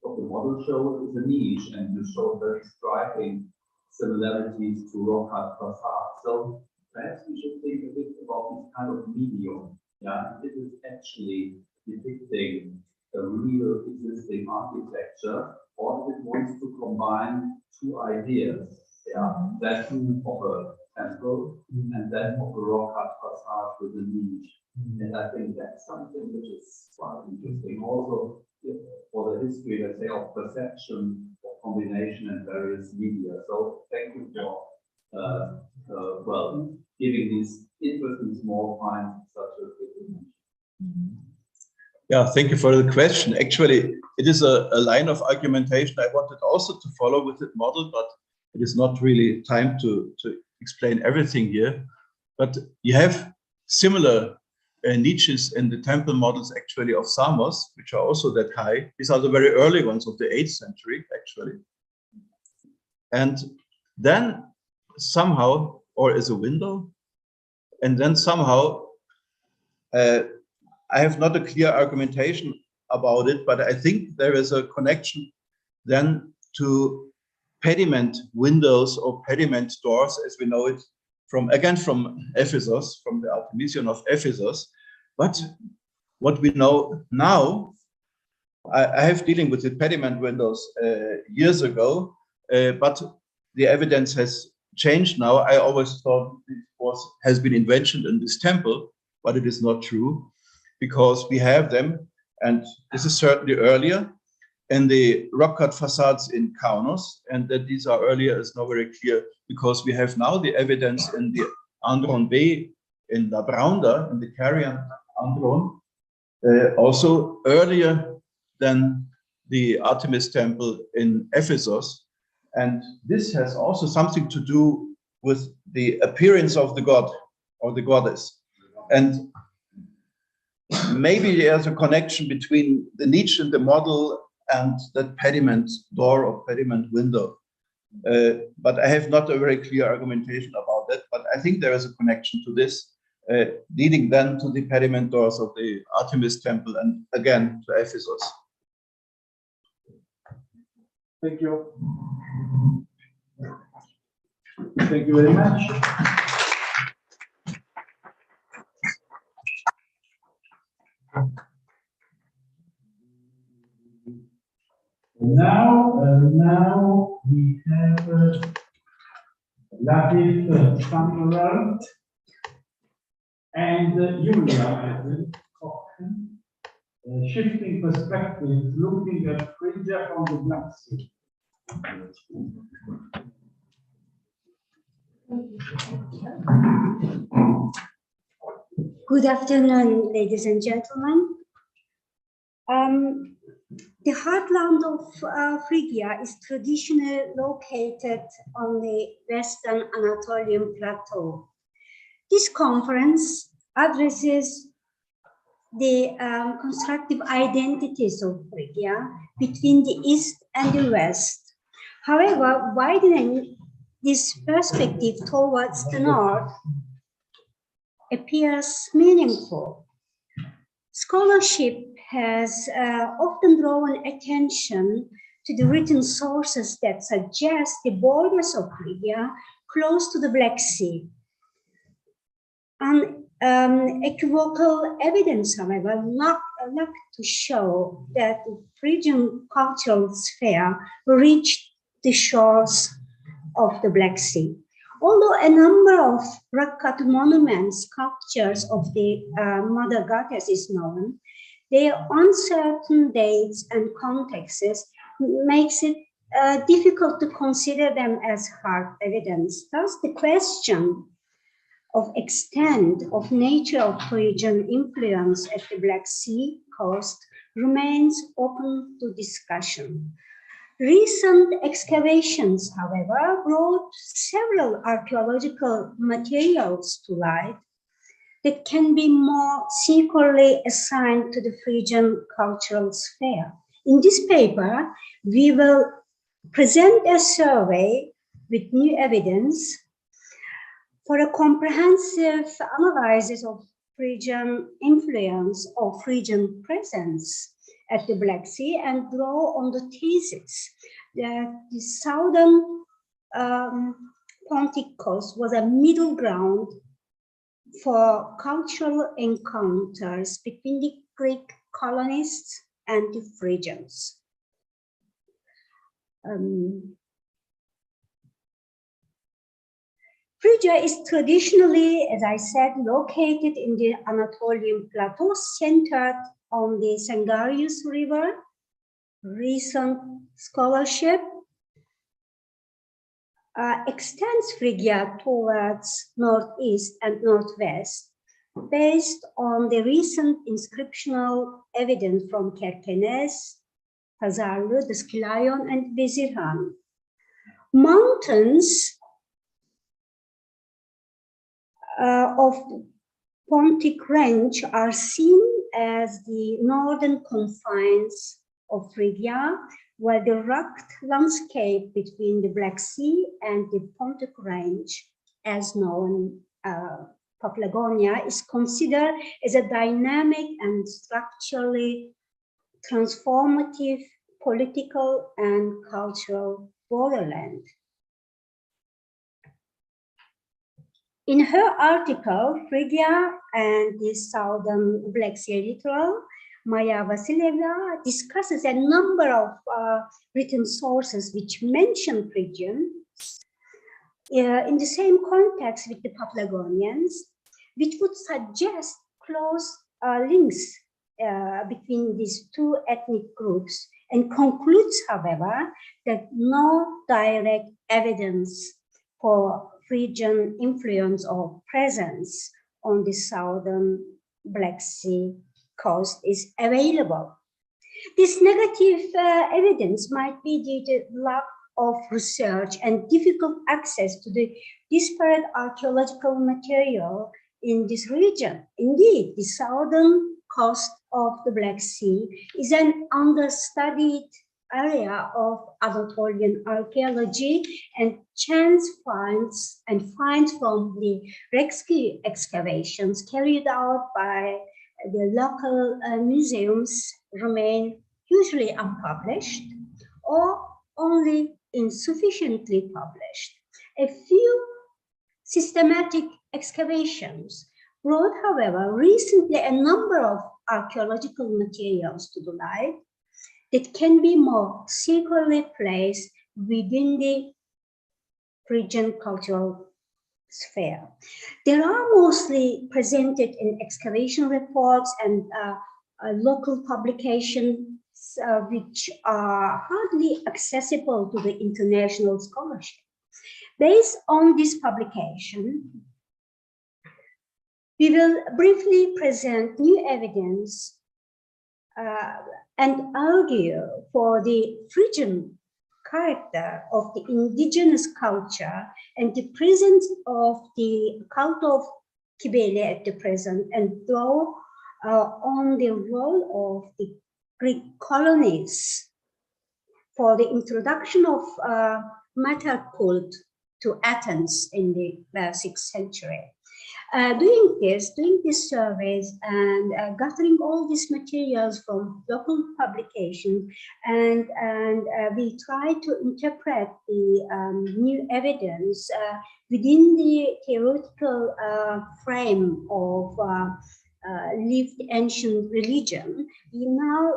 what the model shows is a niche, and you show very striking similarities to rock-cut facade. So perhaps we should think a bit about this kind of medium. Yeah, it is actually depicting a real existing architecture, or if it wants to combine two ideas. Yeah, that of a temple and that of a rock-cut facade with a niche. And I think that's something which is quite interesting. Also, for the history, let's say, of perception, of combination and various media. So thank you for well, giving these interesting small finds such a good image. Yeah, thank you for the question. Actually, it is a line of argumentation I wanted also to follow with the model, but it is not really time to explain everything here. But you have similar niches in the temple models actually of Samos, which are also that high. These are the very early ones of the 8th century, actually. And then somehow, or as a window, and then somehow, I have not a clear argumentation about it, but I think there is a connection then to pediment windows or pediment doors, as we know it from Ephesus, from the Artemision of Ephesus. But what we know now, I have dealing with the pediment windows years ago, but the evidence has changed now. I always thought it has been invented in this temple, but it is not true, because we have them, and this is certainly earlier, in the rock-cut facades in Kaunos, and that these are earlier is not very clear, because we have now the evidence in the Andron Bay in La Braunda, in the Carian Andron, also earlier than the Artemis temple in Ephesus. And this has also something to do with the appearance of the god or the goddess. And maybe there's a connection between the niche in the model and that pediment door or pediment window. But I have not a very clear argumentation about that, but I think there is a connection to this, leading then to the pediment doors of the Artemis temple and again to Ephesus. Thank you. Thank you very much. Now we have David Sandler and Julia Kochen, shifting perspectives, looking at Phrygia from the Black Sea. Good afternoon, ladies and gentlemen. The heartland of Phrygia is traditionally located on the Western Anatolian Plateau. This conference addresses the constructive identities of Phrygia between the East and the West. However, widening this perspective towards the North appears meaningful. Scholarship has often drawn attention to the written sources that suggest the borders of Phrygia close to the Black Sea. Equivocal evidence, however, lack to show that the Phrygian cultural sphere reached the shores of the Black Sea. Although a number of rock-cut monuments, sculptures of the mother goddess is known, their uncertain dates and contexts makes it difficult to consider them as hard evidence. Thus, the question of extent of nature of Phrygian influence at the Black Sea coast remains open to discussion. Recent excavations, however, brought several archaeological materials to light that can be more securely assigned to the Phrygian cultural sphere. In this paper, we will present a survey with new evidence for a comprehensive analysis of Phrygian influence or Phrygian presence at the Black Sea and draw on the thesis that the southern Pontic coast was a middle ground for cultural encounters between the Greek colonists and the Phrygians. Phrygia is traditionally, as I said, located in the Anatolian Plateau, centered on the Sangarius River. Recent scholarship extends Phrygia towards northeast and northwest, based on the recent inscriptional evidence from Kerkenes, Pazarlı, Deskilaion, and Vezirhan. Mountains of Pontic Range are seen as the northern confines of Phrygia, while the rugged landscape between the Black Sea and the Pontic Range, as known Paphlagonia, is considered as a dynamic and structurally transformative political and cultural borderland. In her article, Phrygia and the Southern Black Sea littoral, Maya Vasilieva discusses a number of written sources which mention Phrygians in the same context with the Paphlagonians, which would suggest close links between these two ethnic groups, and concludes, however, that no direct evidence for Phrygian influence or presence on the southern Black Sea coast is available. This negative evidence might be due to lack of research and difficult access to the disparate archaeological material in this region. Indeed, the southern coast of the Black Sea is an understudied area of Anatolian archaeology, and chance finds from the rescue excavations carried out by the local museums remain usually unpublished or only insufficiently published. A few systematic excavations brought, however, recently a number of archaeological materials to the light that can be more securely placed within the Phrygian cultural sphere. They are mostly presented in excavation reports and local publications which are hardly accessible to the international scholarship. Based on this publication, we will briefly present new evidence and argue for the Phrygian character of the indigenous culture and the presence of the cult of Cybele at the present, and draw on the role of the Greek colonies for the introduction of metal cult to Athens in the 6th century. Doing these surveys and gathering all these materials from local publications, and we try to interpret the new evidence within the theoretical frame of lived ancient religion. We now,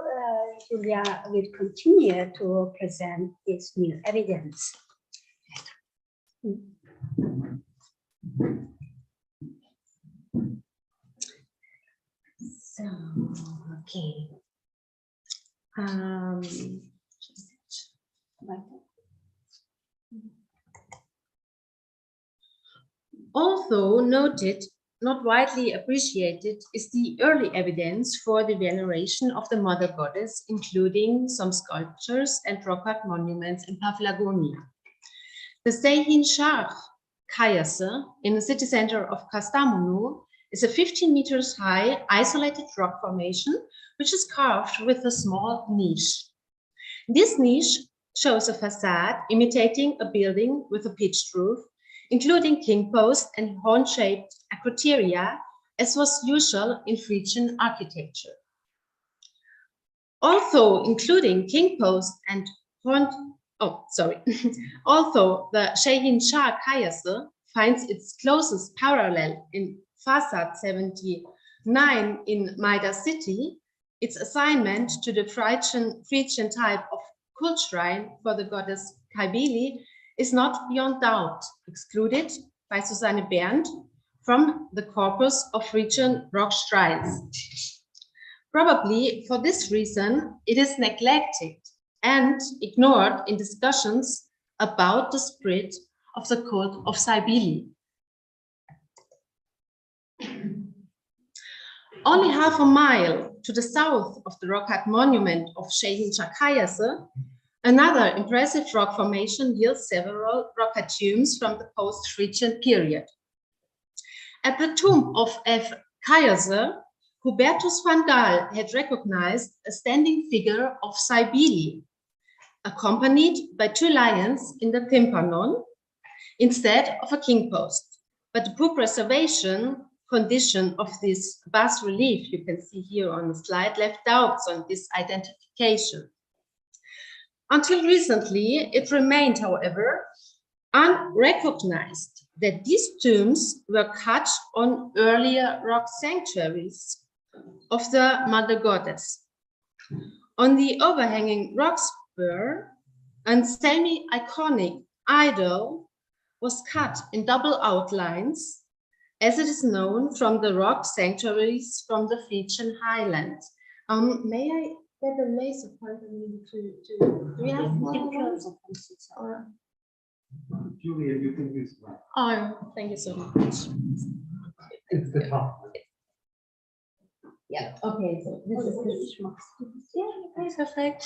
Julia will continue to present this new evidence. So, okay. Although noted, not widely appreciated, is the early evidence for the veneration of the mother goddess, including some sculptures and rock art monuments in Paphlagonia. The Seyhin Shah Kayası in the city center of Kastamonu is a 15 meters high isolated rock formation, which is carved with a small niche. This niche shows a facade imitating a building with a pitched roof, including king post and horn-shaped acroteria, as was usual in Phrygian architecture. Although including king post and although the Seyhin Shah Kayası finds its closest parallel in Facade 79 in Maida city, its assignment to the Phrygian type of cult shrine for the goddess Cybele is not beyond doubt, excluded by Susanne Berndt from the corpus of Phrygian rock shrines. Probably for this reason, it is neglected and ignored in discussions about the spread of the cult of Cybele. Only half a mile to the south of the rock art monument of Seyhin Shah Kayası, another impressive rock formation yields several rock art tombs from the post-Phrygian period. At the tomb of F. Kayası, Hubertus van Gaal had recognized a standing figure of Cybele, accompanied by 2 lions in the tympanon, instead of a king post. But the poor preservation condition of this bas-relief, you can see here on the slide, left doubts on this identification. Until recently, it remained, however, unrecognized that these tombs were cut on earlier rock sanctuaries of the mother goddess. On the overhanging rock spur, a semi-iconic idol was cut in double outlines, as it is known from the rock sanctuaries from the Phrygian highlands. May I get a laser pointer to do you have pictures of this? Julia, you can use one. Oh, thank you so much. It's the top one. Yeah, okay, so this is the yeah, perfect.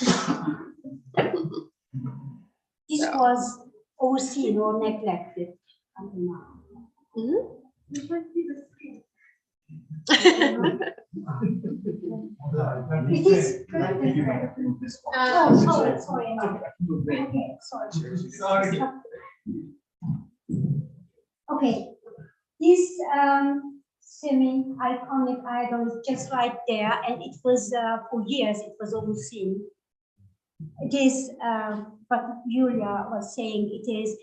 This was overseen or neglected until now. Mm-hmm. It is sorry. Okay, sorry. Okay, this semi-iconic idol is just right there, and it was for years it was overseen. It is what Julia was saying. It is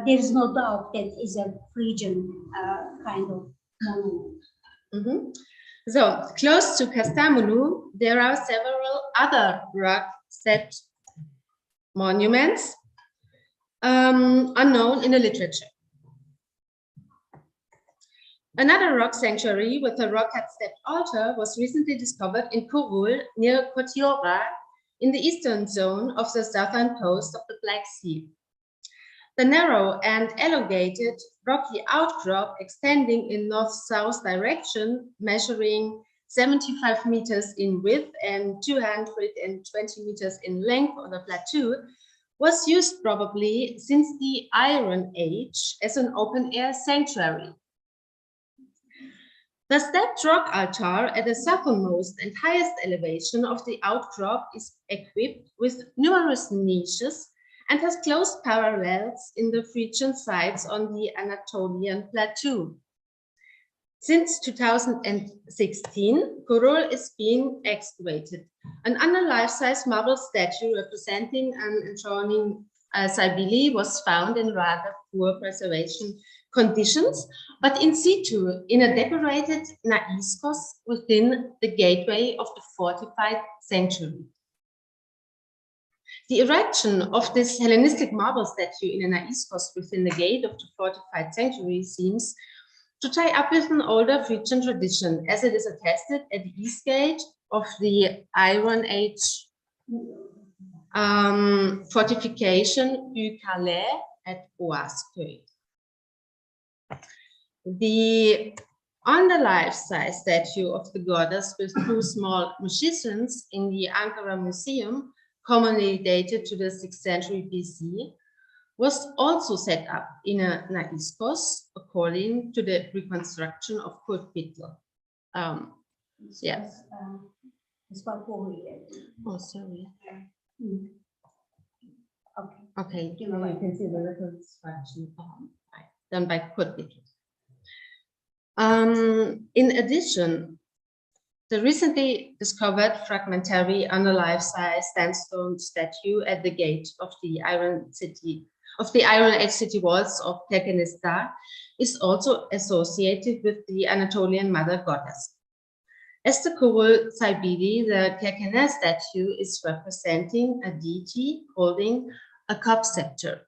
there is no doubt that it is a Phrygian kind of monument. Mm-hmm. So close to Kastamonu, there are several other rock set monuments unknown in the literature. Another rock sanctuary with a rock cut stepped altar was recently discovered in Kurul near Kotiora in the eastern zone of the southern coast of the Black Sea. The narrow and elongated rocky outcrop extending in north-south direction, measuring 75 meters in width and 220 meters in length on the plateau, was used probably since the Iron Age as an open-air sanctuary. The stepped rock altar at the southernmost and highest elevation of the outcrop is equipped with numerous niches and has close parallels in the Phrygian sites on the Anatolian plateau. Since 2016, Kurul is being excavated. An under-life-size marble statue representing and enthroning Cybele was found in rather poor preservation conditions, but in situ in a decorated naiscos within the gateway of the fortified sanctuary. The erection of this Hellenistic marble statue in a naiscos within the gate of the fortified sanctuary seems to tie up with an older Phrygian tradition, as it is attested at the east gate of the Iron Age fortification Ucalais at Oaskö. The on-the-life-size statue of the goddess with two small musicians in the Ankara Museum, commonly dated to the 6th century BC, was also set up in a naiscos according to the reconstruction of Kurt Bittler. Yes. It's about 4 million. Oh, sorry. Okay. Okay, you can see the reconstruction done by Kurt Bittler. In addition, the recently discovered fragmentary under-life-size sandstone statue at the gate of the Iron Age city walls of Turkmenistan is also associated with the Anatolian mother goddess. As the Kurul Cybele, the Turkmenistan statue is representing a deity holding a cup scepter.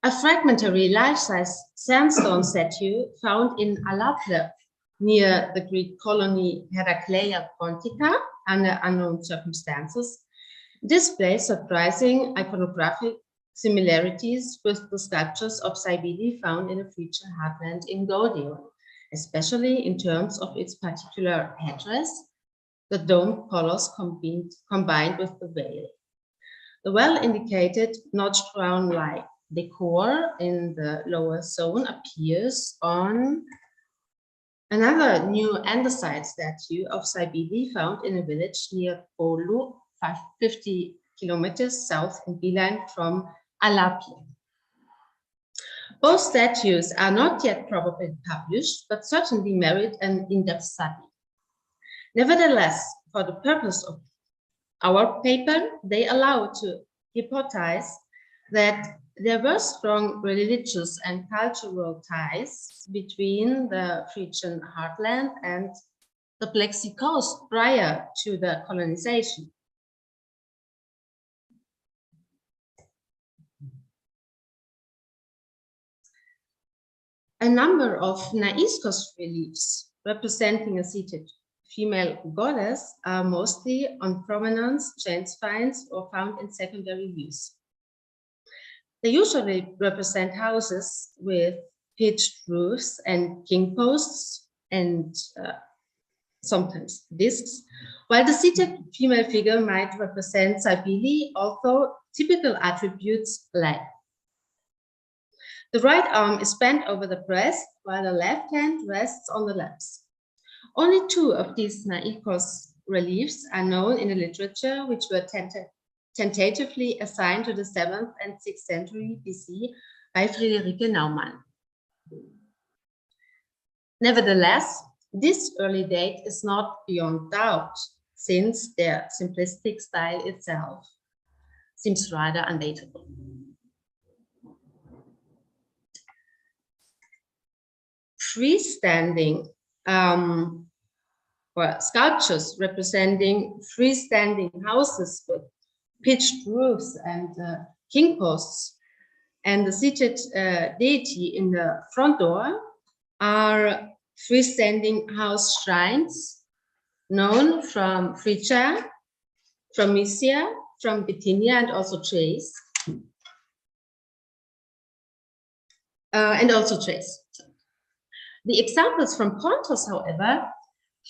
A fragmentary life-size sandstone statue found in Alaple near the Greek colony Heracleia Pontica under unknown circumstances displays surprising iconographic similarities with the sculptures of Cybele found in the Phrygian heartland in Gordion, especially in terms of its particular headdress, the domed colors combined with the veil. The well-indicated notched crown-like decor in the lower zone appears on another new andesite statue of Cybele found in a village near Bolu, 50 kilometers south in Beeline from Alapi. Both statues are not yet probably published, but certainly merit an in-depth study. Nevertheless, for the purpose of our paper, they allow to hypothesize that there were strong religious and cultural ties between the Phrygian heartland and the Black Sea coast prior to the colonization. A number of naiscos reliefs representing a seated female goddess are mostly on prominence, chance finds, or found in secondary use. They usually represent houses with pitched roofs and king posts and sometimes discs, while the seated female figure might represent Cybele, although typical attributes lack. The right arm is bent over the breast, while the left hand rests on the laps. Only 2 of these naiscos reliefs are known in the literature, which were tentatively assigned to the 7th and 6th century BC by Friederike Naumann. Nevertheless, this early date is not beyond doubt, since their simplistic style itself seems rather undateable. Freestanding or sculptures representing freestanding houses with pitched roofs and king posts and the seated deity in the front door are freestanding house shrines known from Phrygia, from Mysia, from Bithynia, and also Thrace. and also trace. The examples from Pontus, however,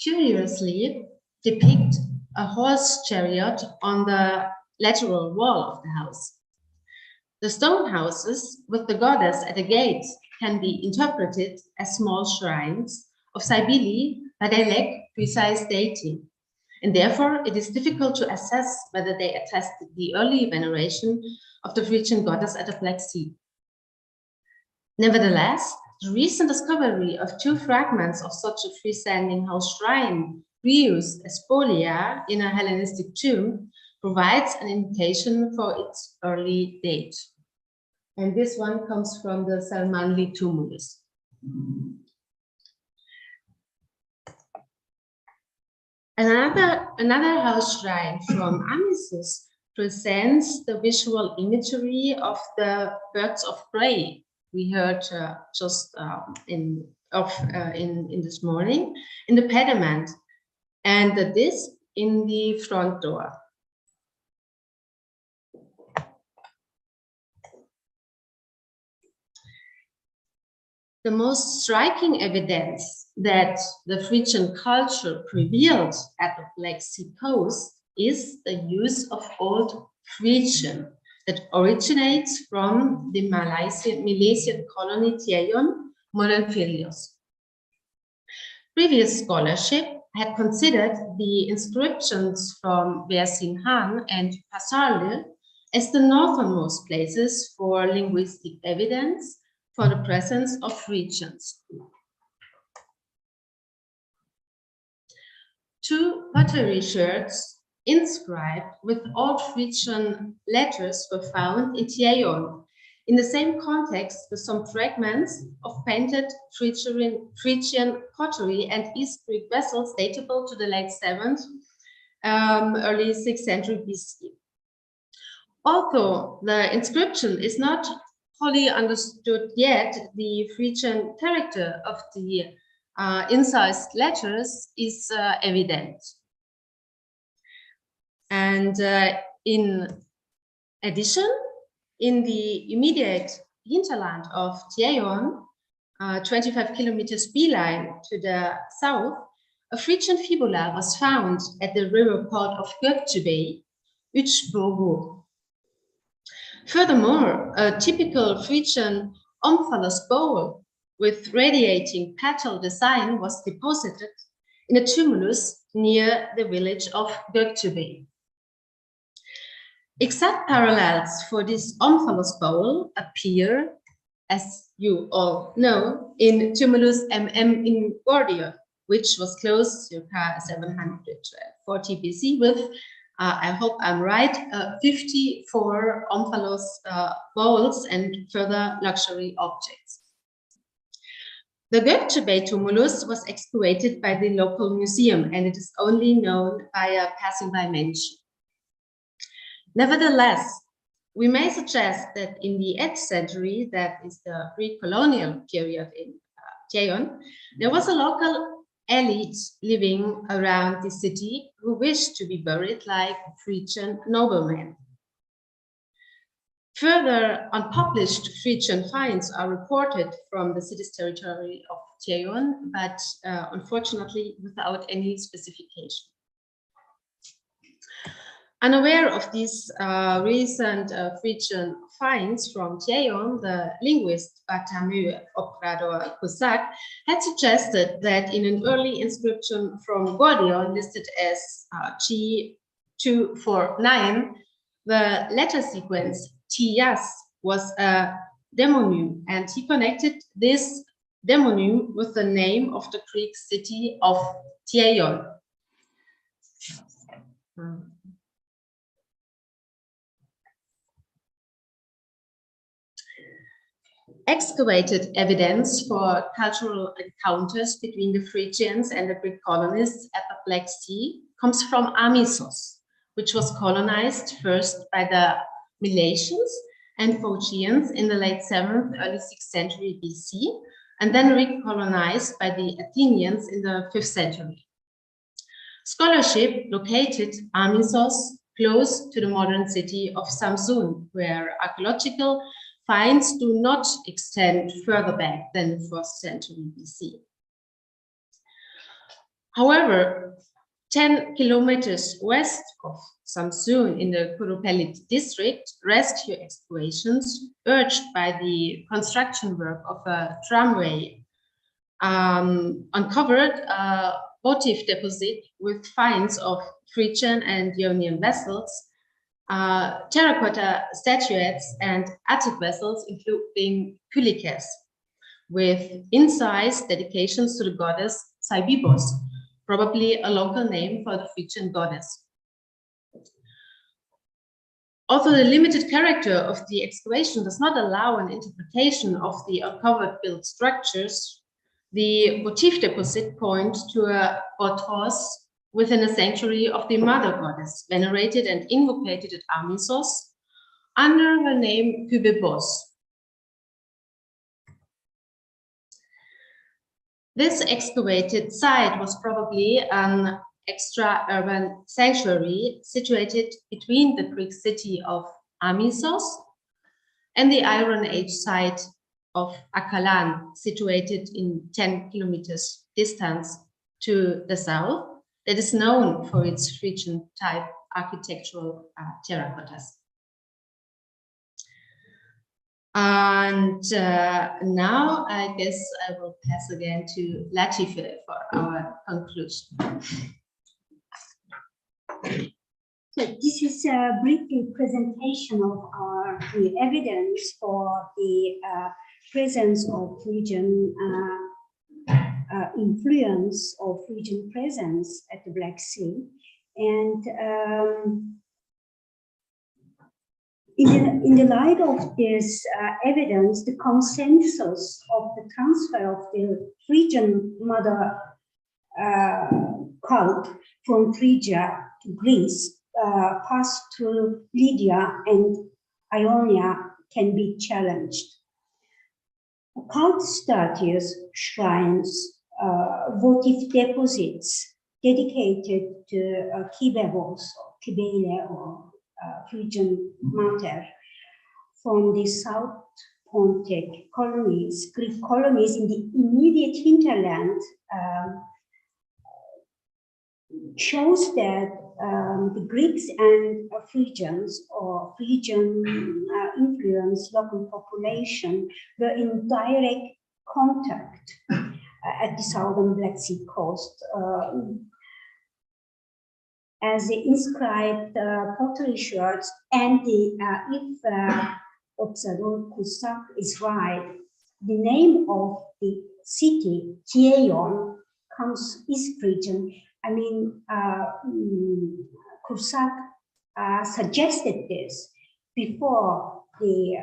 curiously depict a horse chariot on the lateral wall of the house. The stone houses with the goddess at the gate can be interpreted as small shrines of Cybele, but they lack precise dating. And therefore, it is difficult to assess whether they attested the early veneration of the Phrygian goddess at the Black Sea. Nevertheless, the recent discovery of 2 fragments of such a freestanding house shrine, reused as spolia in a Hellenistic tomb, provides an indication for its early date. And this one comes from the Salmanli tumulus. Another house shrine from Amisus presents the visual imagery of the birds of prey we heard just in this morning in the pediment, and this in the front door. The most striking evidence that the Phrygian culture prevailed at the Black Sea coast is the use of Old Phrygian that originates from the Milesian colony Tiayon, modern Philios. Previous scholarship had considered the inscriptions from Vercingetorix and Passarle as the northernmost places for linguistic evidence for the presence of Phrygians. 2 pottery sherds inscribed with Old Phrygian letters were found in Tiayon, in the same context with some fragments of painted Phrygian pottery and East Greek vessels datable to the late 7th, early 6th century BC. Although the inscription is not fully understood yet, the Phrygian character of the incised letters is evident. And in addition, in the immediate hinterland of Tiayon, 25 kilometers beeline to the south, a Phrygian fibula was found at the river port of Gökçebey, Üçbogu. Furthermore, a typical Phrygian omphalos bowl with radiating petal design was deposited in a tumulus near the village of Gökçebey. Exact parallels for this omphalos bowl appear, as you all know, in tumulus MM in Gordion, which was closed circa 740 BC with, I hope I'm right, 54 omphalos bowls and further luxury objects. The Gökçebey tumulus was excavated by the local museum, and it is only known by a passing by mention. Nevertheless, we may suggest that in the 8th century, that is the pre-colonial period in Tiayon, there was a local elite living around the city who wished to be buried like Phrygian noblemen. Further unpublished Phrygian finds are reported from the city's territory of Tiayon, but unfortunately without any specification. Unaware of these recent Phrygian finds from Tiayon, the linguist Bartholomew Obrador-Cusack had suggested that in an early inscription from Gordion listed as G249, the letter sequence Tias was a demonym, and he connected this demonym with the name of the Greek city of Tiayon. Excavated evidence for cultural encounters between the Phrygians and the Greek colonists at the Black Sea comes from Amisos, which was colonized first by the Milesians and Phrygians in the late 7th, early 6th century BC, and then recolonized by the Athenians in the 5th century. Scholarship located Amisos close to the modern city of Samsun, where archaeological finds do not extend further back than the 1st century BC. However, 10 kilometers west of Samsun in the Kurupelit district, rescue excavations urged by the construction work of a tramway uncovered a votive deposit with finds of Phrygian and Ionian vessels, terracotta statuettes and Attic vessels, including kylikes, with incised dedications to the goddess Saibibos, probably a local name for the Phrygian goddess. Although the limited character of the excavation does not allow an interpretation of the uncovered built structures, the votive deposit points to a Botros within a sanctuary of the mother goddess, venerated and invocated at Amisos under her name Kybebos. This excavated site was probably an extra-urban sanctuary situated between the Greek city of Amisos and the Iron Age site of Akalan, situated in 10 kilometers distance to the south, that is known for its Phrygian type architectural terracottas. And now I guess I will pass again to Latife for our conclusion. So this is a brief presentation of our evidence for the presence of Phrygian influence or Phrygian presence at the Black Sea. And in the light of this evidence, the consensus of the transfer of the Phrygian mother cult from Phrygia to Greece passed through Lydia and Ionia can be challenged. Cult statues, shrines, votive deposits dedicated to Kybebos or Kybele or Phrygian mater from the South Pontic colonies, Greek colonies in the immediate hinterland, shows that the Greeks and Phrygians or Phrygian influenced local population were in direct contact at the southern Black Sea coast. As the inscribed pottery shards and the, if Observer Kusak is right, the name of the city, Tieon, is Phrygian. I mean, Kusak suggested this before the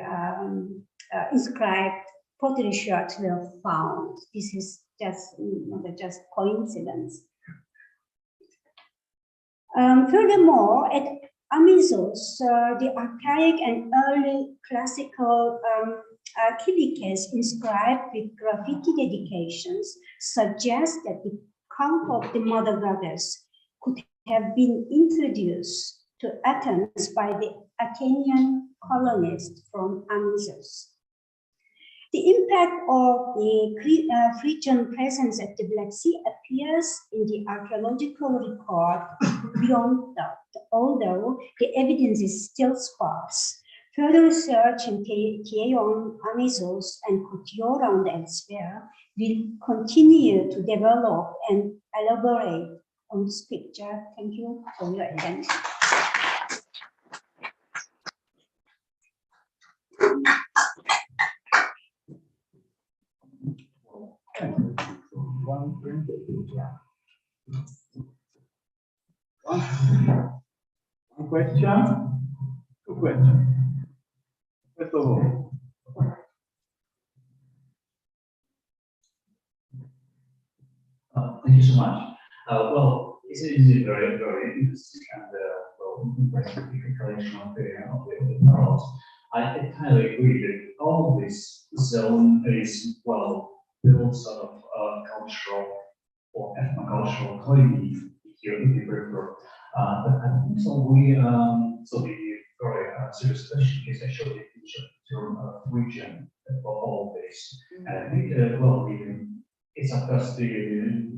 inscribed pottery shards were found. This is just not just coincidence. Furthermore, at Amisos, the archaic and early classical kylikes inscribed with graffiti dedications suggest that the cult of the mother goddess could have been introduced to Athens by the Athenian colonists from Amisos. The impact of the Phrygian presence at the Black Sea appears in the archaeological record beyond doubt, although the evidence is still sparse. Further research in Tieon, Amisos, and Kotiora and elsewhere will continue to develop and elaborate on this picture. Thank you for your attention. One question? Two questions. First of all. Thank you so much. Well, it's a very, very interesting and well, impressive collection of the parallels. I kind of agree that all this zone is, well, built sort of cultural or ethnocultural quality here in the river. But I think so so the very serious question is actually term Phrygian for all this. And I think, well, it's of course the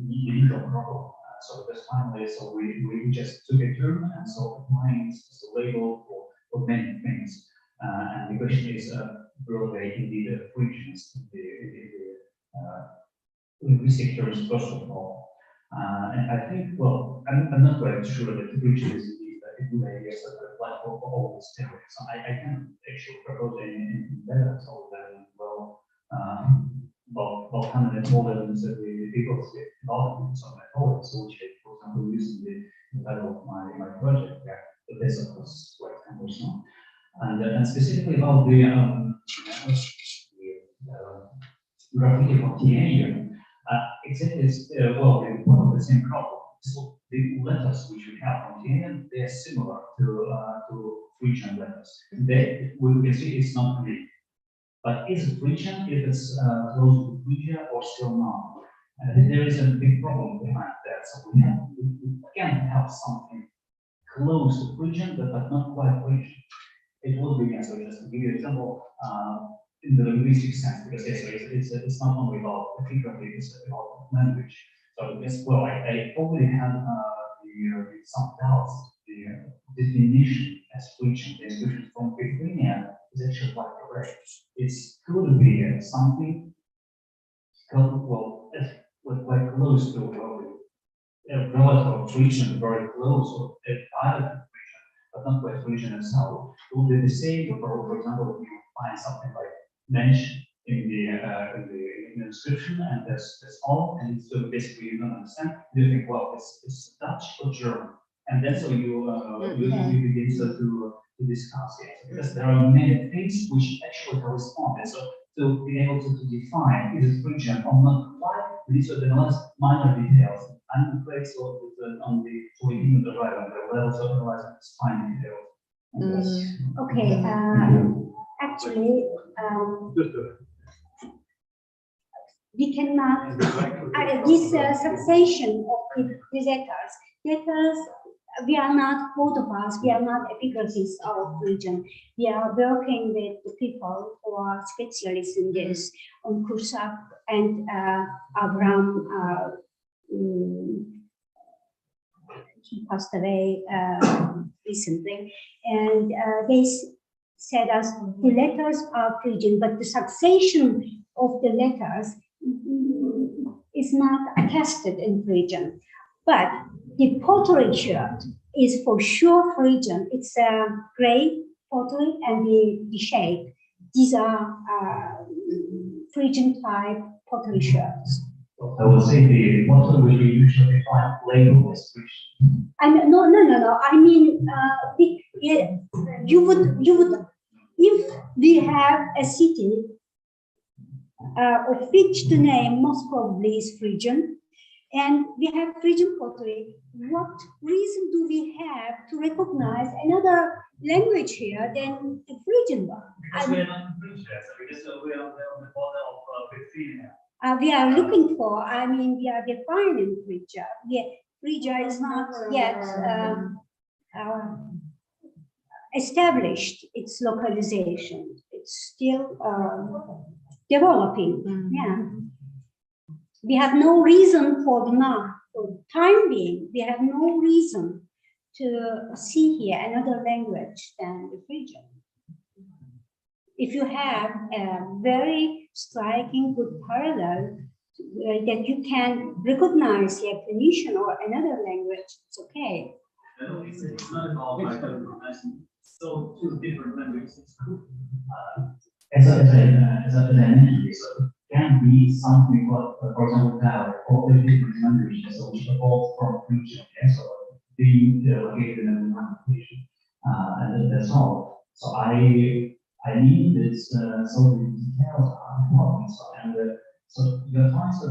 usual problem. So just finally, so we just took a term and so applying it as a label for many things. And the question is, were they indeed Phrygians in the linguistic terms, first of all? And I think, well, I'm not quite sure that the Phrygian is indeed a good idea as a platform for all these theories. So I can't actually propose anything better, so then, well, about 100 models that we people developed some methods, which I, for example, use in the title of my project. Yeah, but this of course quite cumbersome. And specifically about the graffiti from teenager, exactly well, one of the same problem. So the letters which we have from teenager, they are similar to Phrygian letters. They we can see it's not Greek. But is it Phrygian if it's close to Phrygia or still not? And I think there is a big problem behind that. So we can have something close to Phrygian, but not quite Phrygian. It would be, so just to give you an example, in the linguistic sense, because it's not only about epigraphy, it's about language. So yes, well, I already had some doubts. The definition as Phrygian, the description from Bithynia is actually quite correct. It's could be something well, quite close to a relative Phrygian, very close, or a dialect Phrygian, but not quite Phrygian itself. It will be the same, for example, if you find something like Mensch in the description, and that's all, and so basically you don't understand. You think, well, it's Dutch or German, and then so you begin to discuss it, because there are many things which actually correspond. And so to be able to define is it Phrygian or not quite, these are the last minor details. I'm afraid so on the right on the levels of analyzing this fine details. Okay, actually, we cannot, this succession of the letters, we are not photographs, we are not epigraphists of Phrygian. We are working with the people who are specialists in this, on Kursak and Abraham, he passed away recently, and they said us the letters are Phrygian, but the succession of the letters is not attested in Phrygian. But the pottery shirt is for sure Phrygian. It's a gray pottery, and the shape. These are Phrygian type pottery shirts. I would say the pottery will be usually defined labeled as Phrygian. No. I mean, you would, if we have a city of which the name most probably is Phrygian, and we have Phrygian pottery, what reason do we have to recognize another language here than the Phrygian one? Because we are not in Phrygia, so because we are on the border of Bithynia. We are looking for, I mean, we are defining Phrygia. Phrygia is not yet established, its localization. It's still developing. Yeah. We have no reason for the time being, we have no reason to see here another language than the Phrygian. If you have a very striking good parallel that you can recognize a Phoenician or another language, it's okay. It's not about recognizing so two different languages. As I mentioned, so it can be something what, for example, dialect, all the different languages which evolved from Phrygian, so being located in the application, and that's all. So I mean this, so the details are important. So, and so you're trying to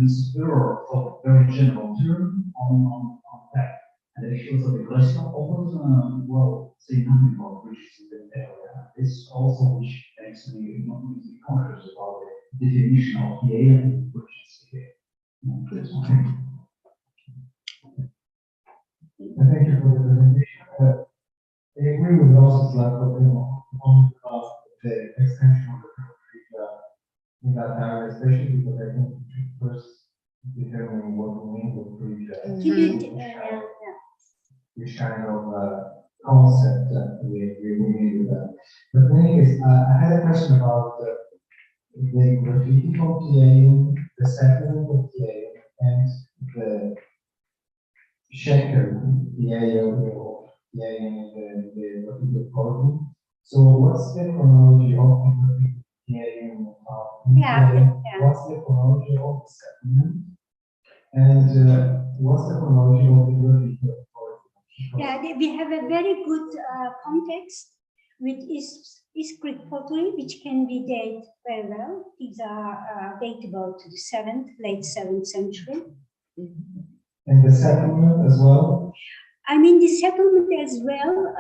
explore for a very general term on that. And it shows that the classical always well say nothing about bridges in the area. This also which makes me conscious about the definition of the alien bridges here. Thank you for the presentation. I agree with also on the extension of the Phrygia in that area, especially because I think we should first determine what we mean with Phrygia. Which kind of concept that we mean with that. But in any case, I had a question about the graffiti from Tiayon, the settlement of Tiayon, and the shekel, Tiayon, and the graffiti of Cordoba. So what's the chronology of the graffiti of Tiayon? What's the chronology of the settlement? And what's the chronology of the graffiti of Cordoba? Yeah, we have a very good context with East Greek pottery, which can be dated very well. These are datable to the late 7th century. And the settlement as well? I mean, the settlement as well.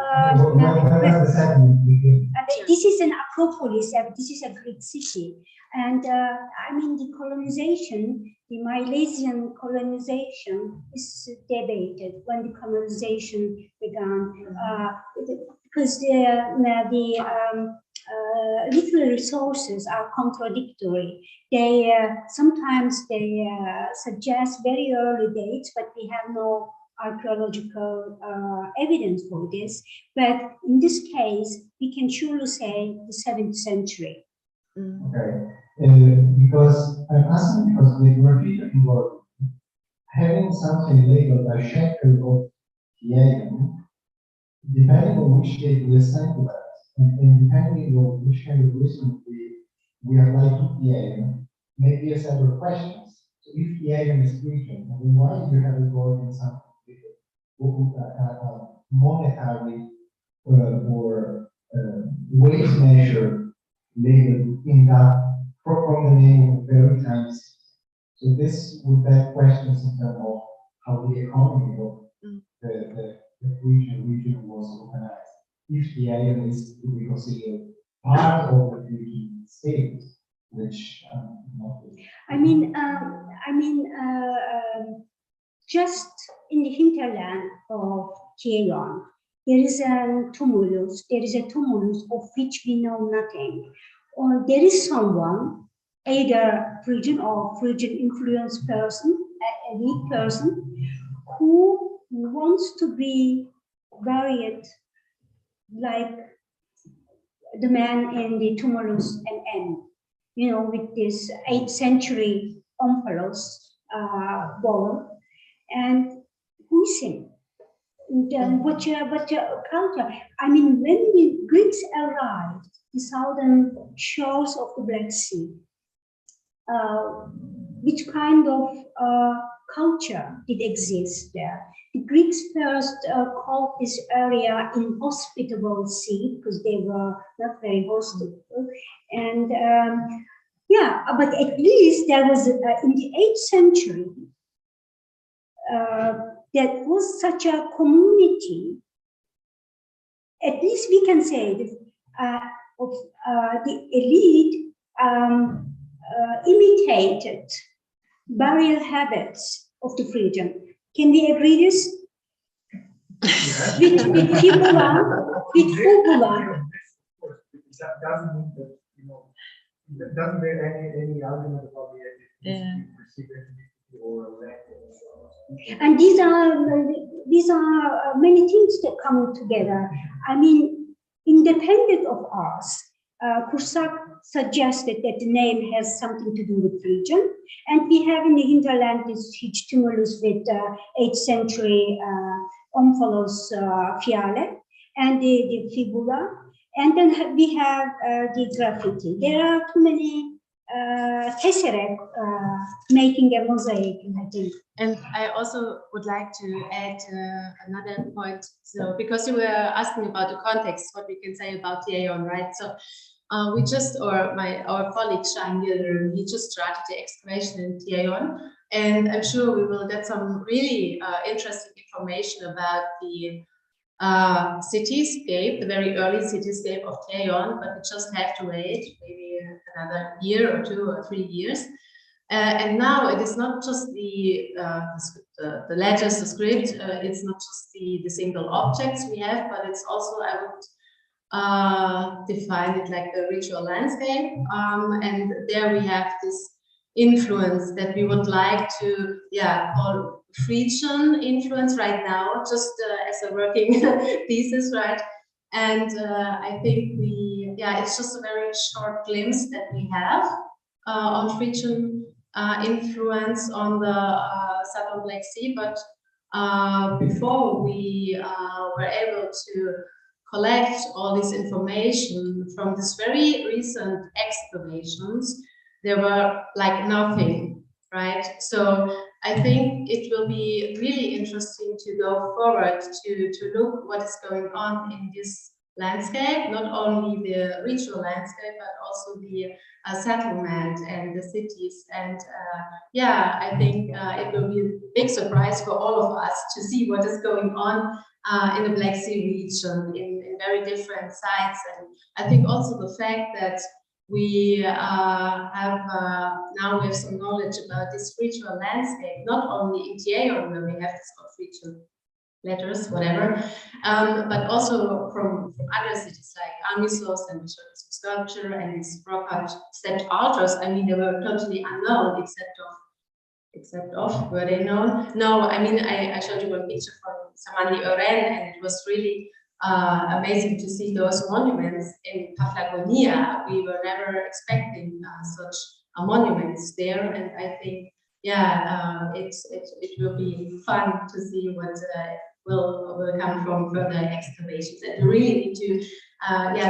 Where does the settlement begin? This is an Acropolis, this is a Greek city. And I mean, the colonization, the Milesian colonization is debated when the colonization began, because the literary sources are contradictory. They sometimes they suggest very early dates, but we have no archaeological evidence for this. But in this case, we can surely say the 7th century. Okay, because I'm asking because the graffiti people having something labeled by shekel of Tiayon, depending on which date we assign to that, and depending on which kind of reason we apply to Tiayon, maybe a set of questions. So if Tiayon is Phrygian, then why do you have it going in something monetary or weight measure labeled in that from the name of very tiny cities? So this would beg questions in terms of how the economy of the region was organized. If the area is to be considered part of the region state, which not really. Just in the hinterland of Tiayon, there is a tumulus of which we know nothing. Or there is someone, either Phrygian or Phrygian influenced person, an elite person, who wants to be buried like the man in the tumulus and end, you know, with this 8th century omphalos bowl. And who is him? And what culture? I mean, when the Greeks arrived, the southern shores of the Black Sea, which kind of culture did exist there? The Greeks first called this area inhospitable sea because they were not very hospitable. And yeah, but at least there was in the 8th century, there was such a community, at least we can say that of the elite imitated burial habits of the Phrygian. Can we agree this? With fibula. That doesn't mean that, you know, that doesn't mean any argument about the or and these are many things that come together. I mean, independent of us, Kursak suggested that the name has something to do with Phrygian, and we have in the hinterland this huge tumulus with 8th century omphalos fiale and the fibula, and then we have the graffiti. There are too many tesseract making a mosaic, I think. And I also would like to add another point. So, because you were asking about the context, what we can say about Tiayon, right? So, we just, or our colleague Shangil, he just started the excavation in Tiayon, and I'm sure we will get some really interesting information about the cityscape, the very early cityscape of Tiayon, but we just have to wait maybe another year or 2 or 3 years. And now it is not just the letters, the script, it's not just the single objects we have, but it's also, I would define it like the ritual landscape. And there we have this influence that we would like to, call Phrygian influence right now, just as a working thesis, right? And I think it's just a very short glimpse that we have on Phrygian influence on the Southern Black Sea, but before we were able to collect all this information from these very recent excavations, there were like nothing, right? So I think it will be really interesting to go forward to look what is going on in this landscape, not only the ritual landscape, but also the settlement and the cities. And I think it will be a big surprise for all of us to see what is going on in the Black Sea region in very different sites. And I think also the fact that we have now we have some knowledge about this ritual landscape, not only in Tieon, where we have this ritual letters, whatever, but also from other cities like Amisos and sculpture and these rock art stepped altars. I mean, they were totally unknown, except of were they known? No, I mean, I showed you one picture from Samandi Oren, and it was really amazing to see those monuments in Paphlagonia. We were never expecting such monuments there, and I think, it will be fun to see what will come from further excavations. And we really need to,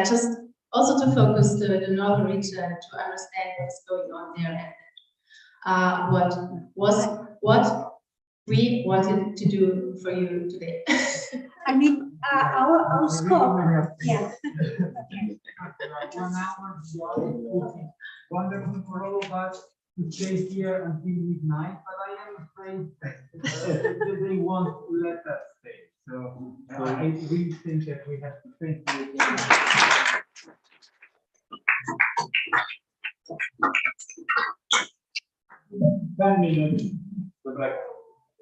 just also to focus the northern region to understand what's going on there and what we wanted to do for you today. I mean, our scope. Yeah. 1 hour, wonderful for all of us to stay here until midnight, but I am afraid that they won't let us stay. So I really think that we have to thank you again. Ten minutes.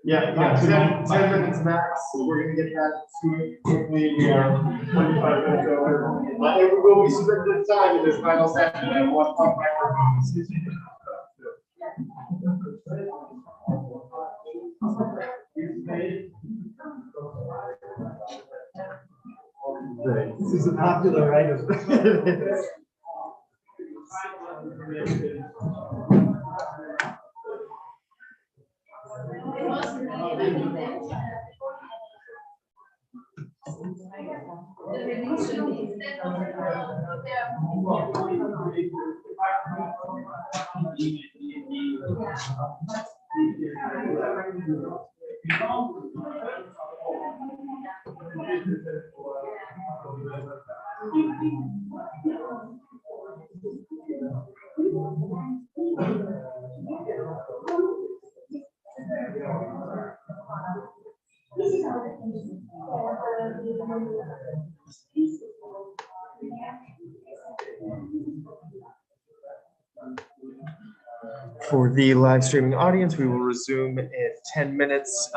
Yeah, 10 minutes max. We're gonna get that to quickly. We are 25 minutes over. It will be scripted time in this final session. I want to talk microphones. This is a popular item. For the live streaming audience, we will resume in 10 minutes,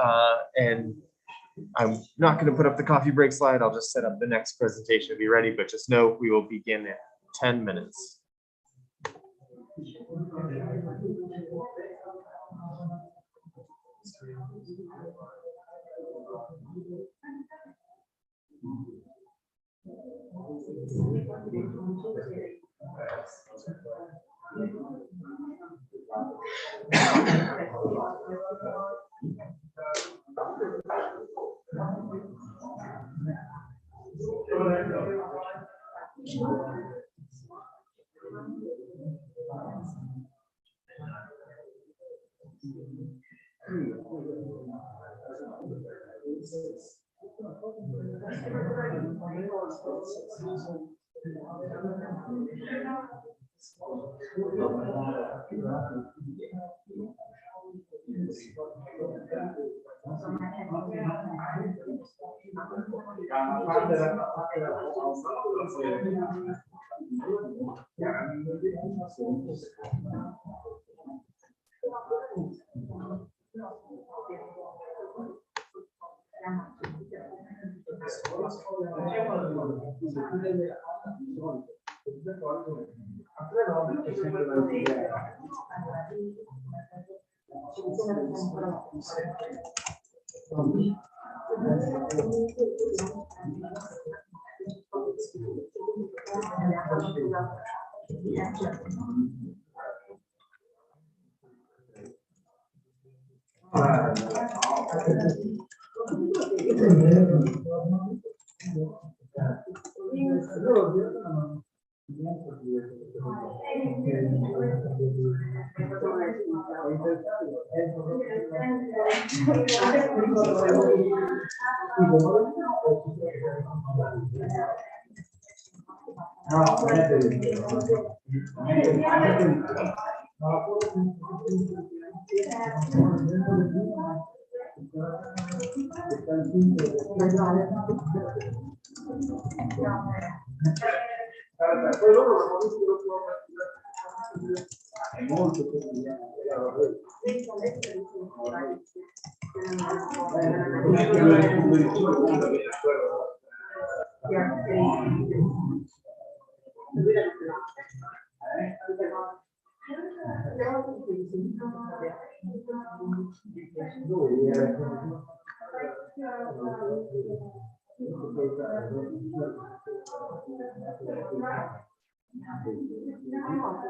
and I'm not going to put up the coffee break slide. I'll just set up the next presentation to be ready, but just know we will begin in 10 minutes.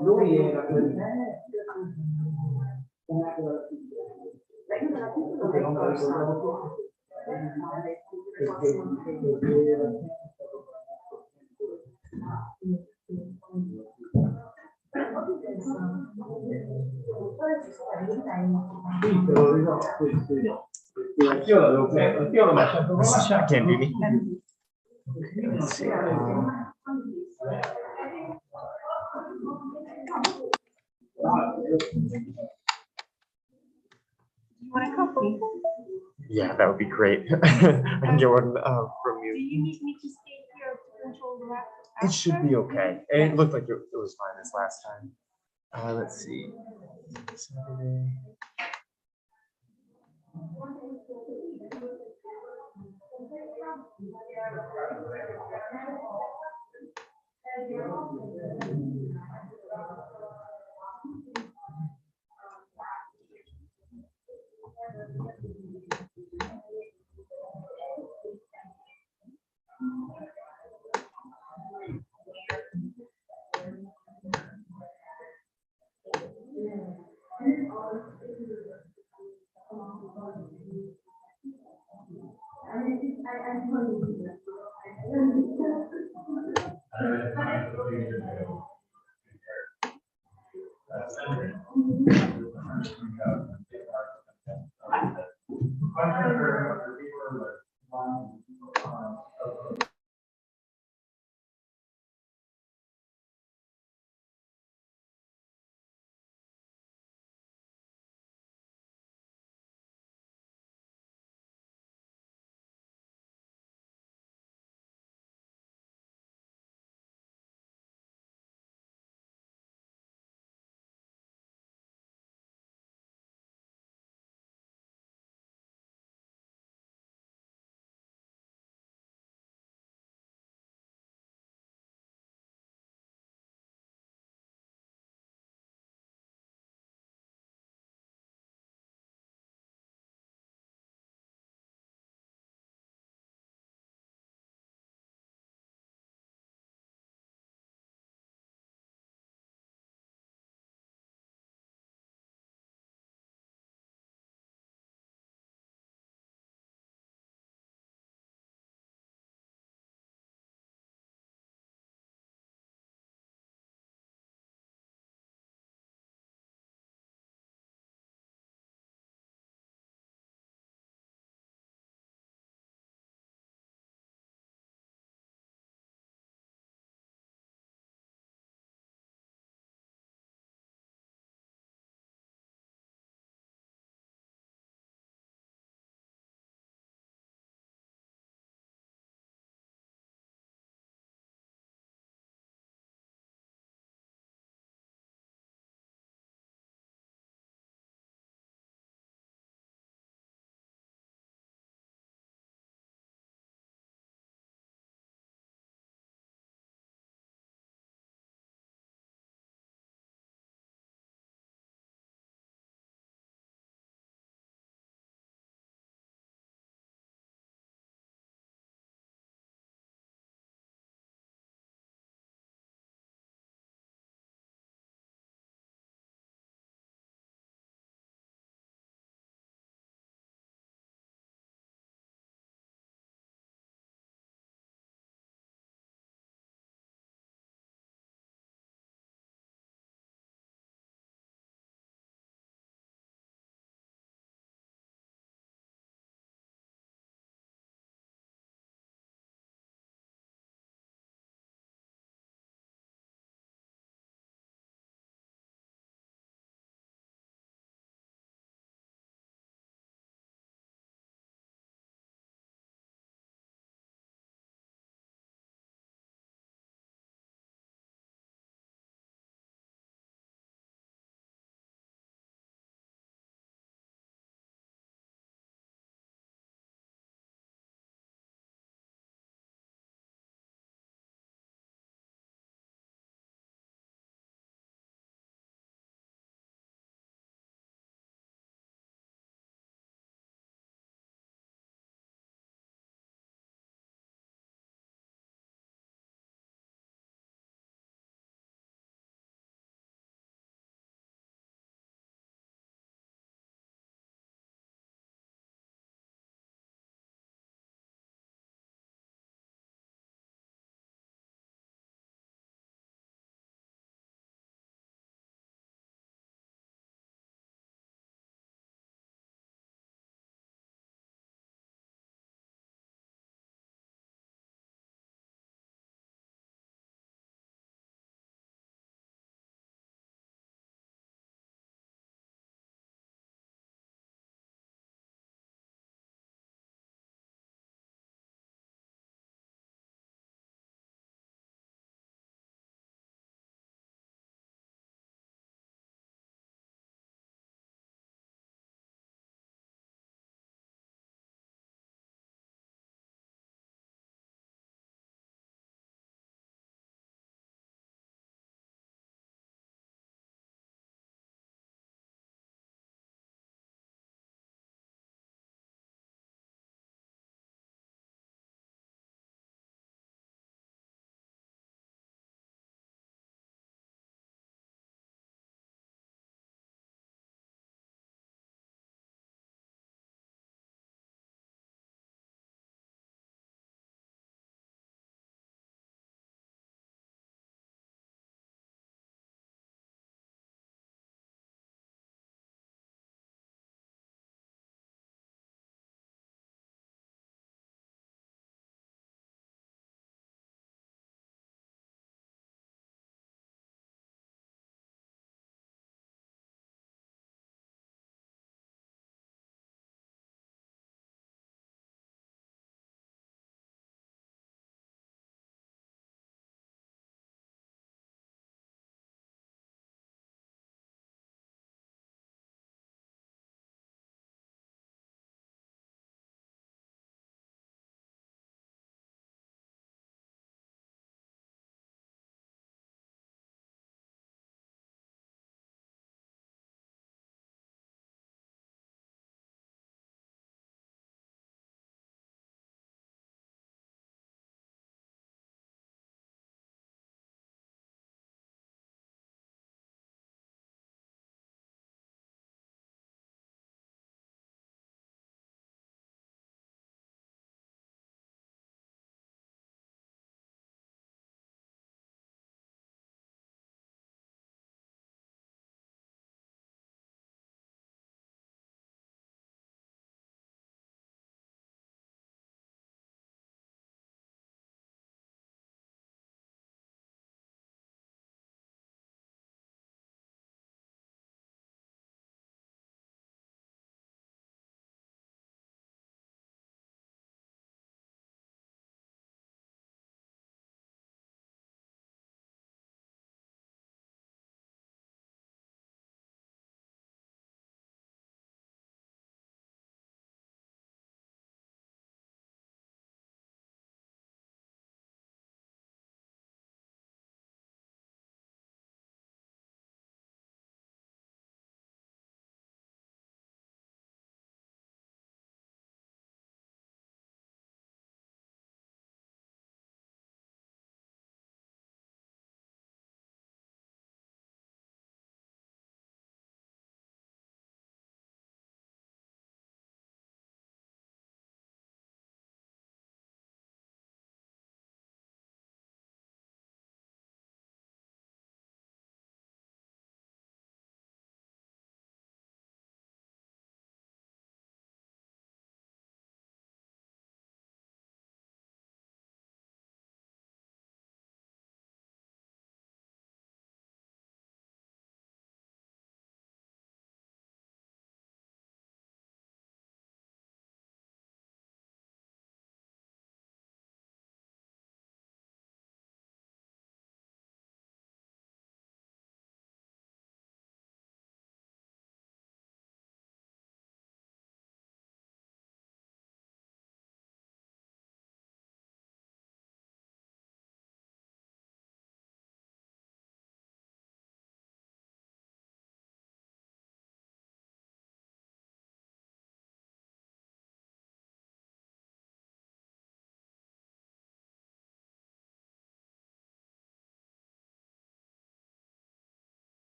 Lui era Anch'io l'avevo preso, anch'io l'ho lasciato. Can't be me. Let's see. You want a coffee? Yeah, that would be great. I can get one from Do you. you need me to stay here to control the rest? It should be okay. It looked like it was fine this last time. Let's see. Saturday.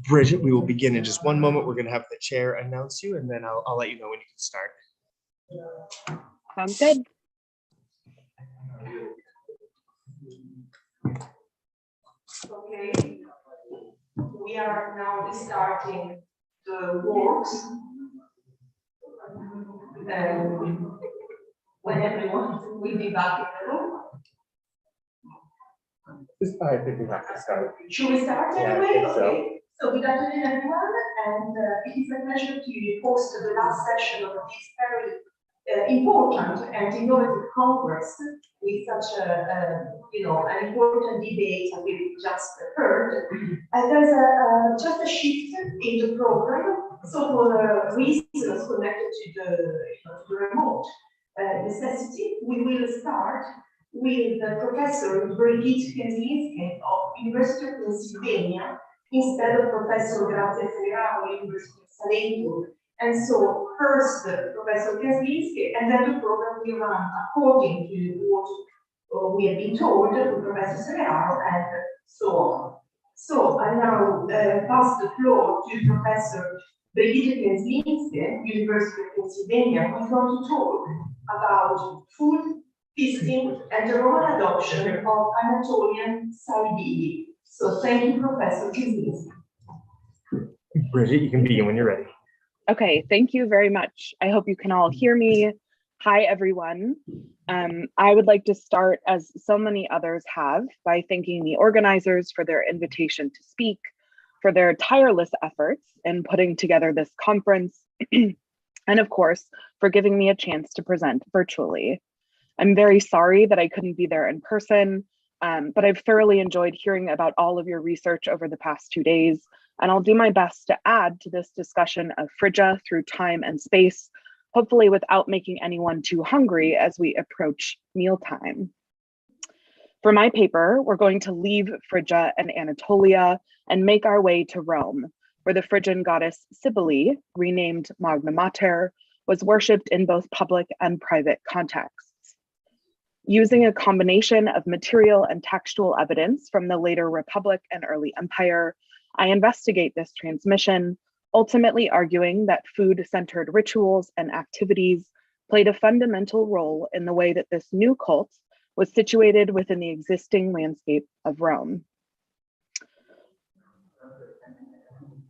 Bridget, we will begin in just one moment. We're going to have the chair announce you, and then I'll let you know when you can start. Sounds good. Okay, we are now starting the works. When everyone will be back in the room. I think we have to start. Should we start Yeah, anyway? I think so. Okay. So good afternoon, everyone, and it is a pleasure to host the last session of this very important and innovative congress with such an important debate as we just heard. And there's just a shift in the program. So for reasons connected to the remote necessity, we will start with Professor Brigitte Kenslinski of University of Pennsylvania instead of Professor Grazia Ferraro, University of Salento. And so first Professor Kenslinski, and then the program will run according to what we have been told to Professor Ferraro and so on. So I now pass the floor to Professor Brigitte Kenslinski, University of Pennsylvania, who is going to talk about food, feasting, and the Roman adoption of Anatolian Saididi. So thank you, Professor Kenslinski. Bridget, you can begin when you're ready. Okay, thank you very much. I hope you can all hear me. Hi, everyone. I would like to start, as so many others have, by thanking the organizers for their invitation to speak, for their tireless efforts in putting together this conference, and of course, for giving me a chance to present virtually. I'm very sorry that I couldn't be there in person, but I've thoroughly enjoyed hearing about all of your research over the past 2 days, and I'll do my best to add to this discussion of Phrygia through time and space, hopefully without making anyone too hungry as we approach mealtime. For my paper, we're going to leave Phrygia and Anatolia and make our way to Rome, where the Phrygian goddess Cybele, renamed Magna Mater, was worshipped in both public and private contexts. Using a combination of material and textual evidence from the later Republic and early Empire, I investigate this transmission, ultimately arguing that food-centered rituals and activities played a fundamental role in the way that this new cult was situated within the existing landscape of Rome.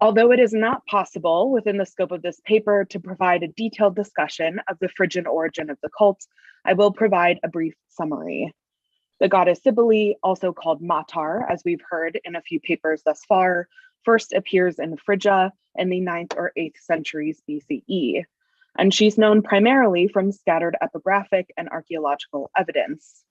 Although it is not possible within the scope of this paper to provide a detailed discussion of the Phrygian origin of the cult, I will provide a brief summary. The goddess Cybele, also called Matar, as we've heard in a few papers thus far, first appears in Phrygia in the 9th or 8th centuries BCE, and she's known primarily from scattered epigraphic and archaeological evidence.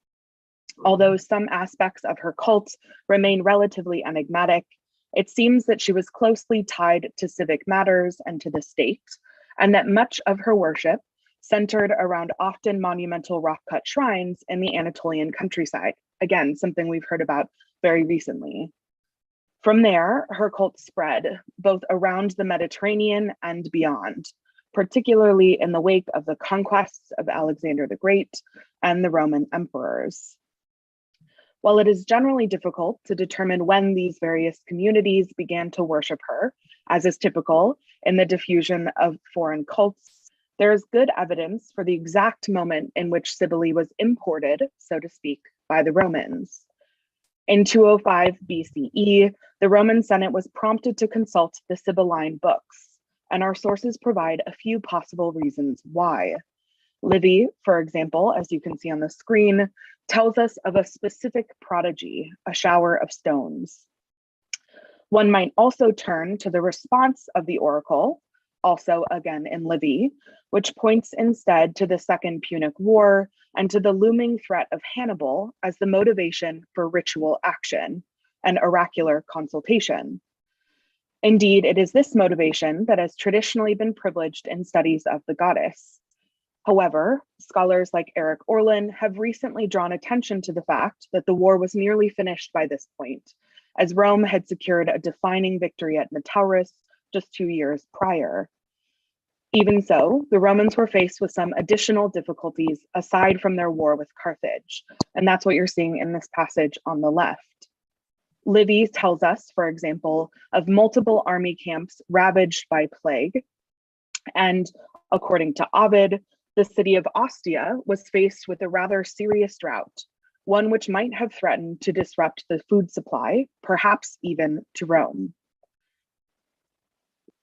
Although some aspects of her cult remain relatively enigmatic, it seems that she was closely tied to civic matters and to the state, and that much of her worship centered around often monumental rock-cut shrines in the Anatolian countryside. Again, something we've heard about very recently. From there, her cult spread, both around the Mediterranean and beyond, particularly in the wake of the conquests of Alexander the Great and the Roman emperors. While it is generally difficult to determine when these various communities began to worship her, as is typical in the diffusion of foreign cults, there is good evidence for the exact moment in which Cybele was imported, so to speak, by the Romans. In 205 BCE, the Roman Senate was prompted to consult the Sibylline books, and our sources provide a few possible reasons why. Livy, for example, as you can see on the screen, tells us of a specific prodigy, a shower of stones. One might also turn to the response of the oracle, also again in Livy, which points instead to the Second Punic War and to the looming threat of Hannibal as the motivation for ritual action and oracular consultation. Indeed, it is this motivation that has traditionally been privileged in studies of the goddess. However, scholars like Eric Orlin have recently drawn attention to the fact that the war was nearly finished by this point, as Rome had secured a defining victory at Metaurus just 2 years prior. Even so, the Romans were faced with some additional difficulties aside from their war with Carthage, and that's what you're seeing in this passage on the left. Livy tells us, for example, of multiple army camps ravaged by plague. And according to Ovid, the city of Ostia was faced with a rather serious drought, one which might have threatened to disrupt the food supply, perhaps even to Rome.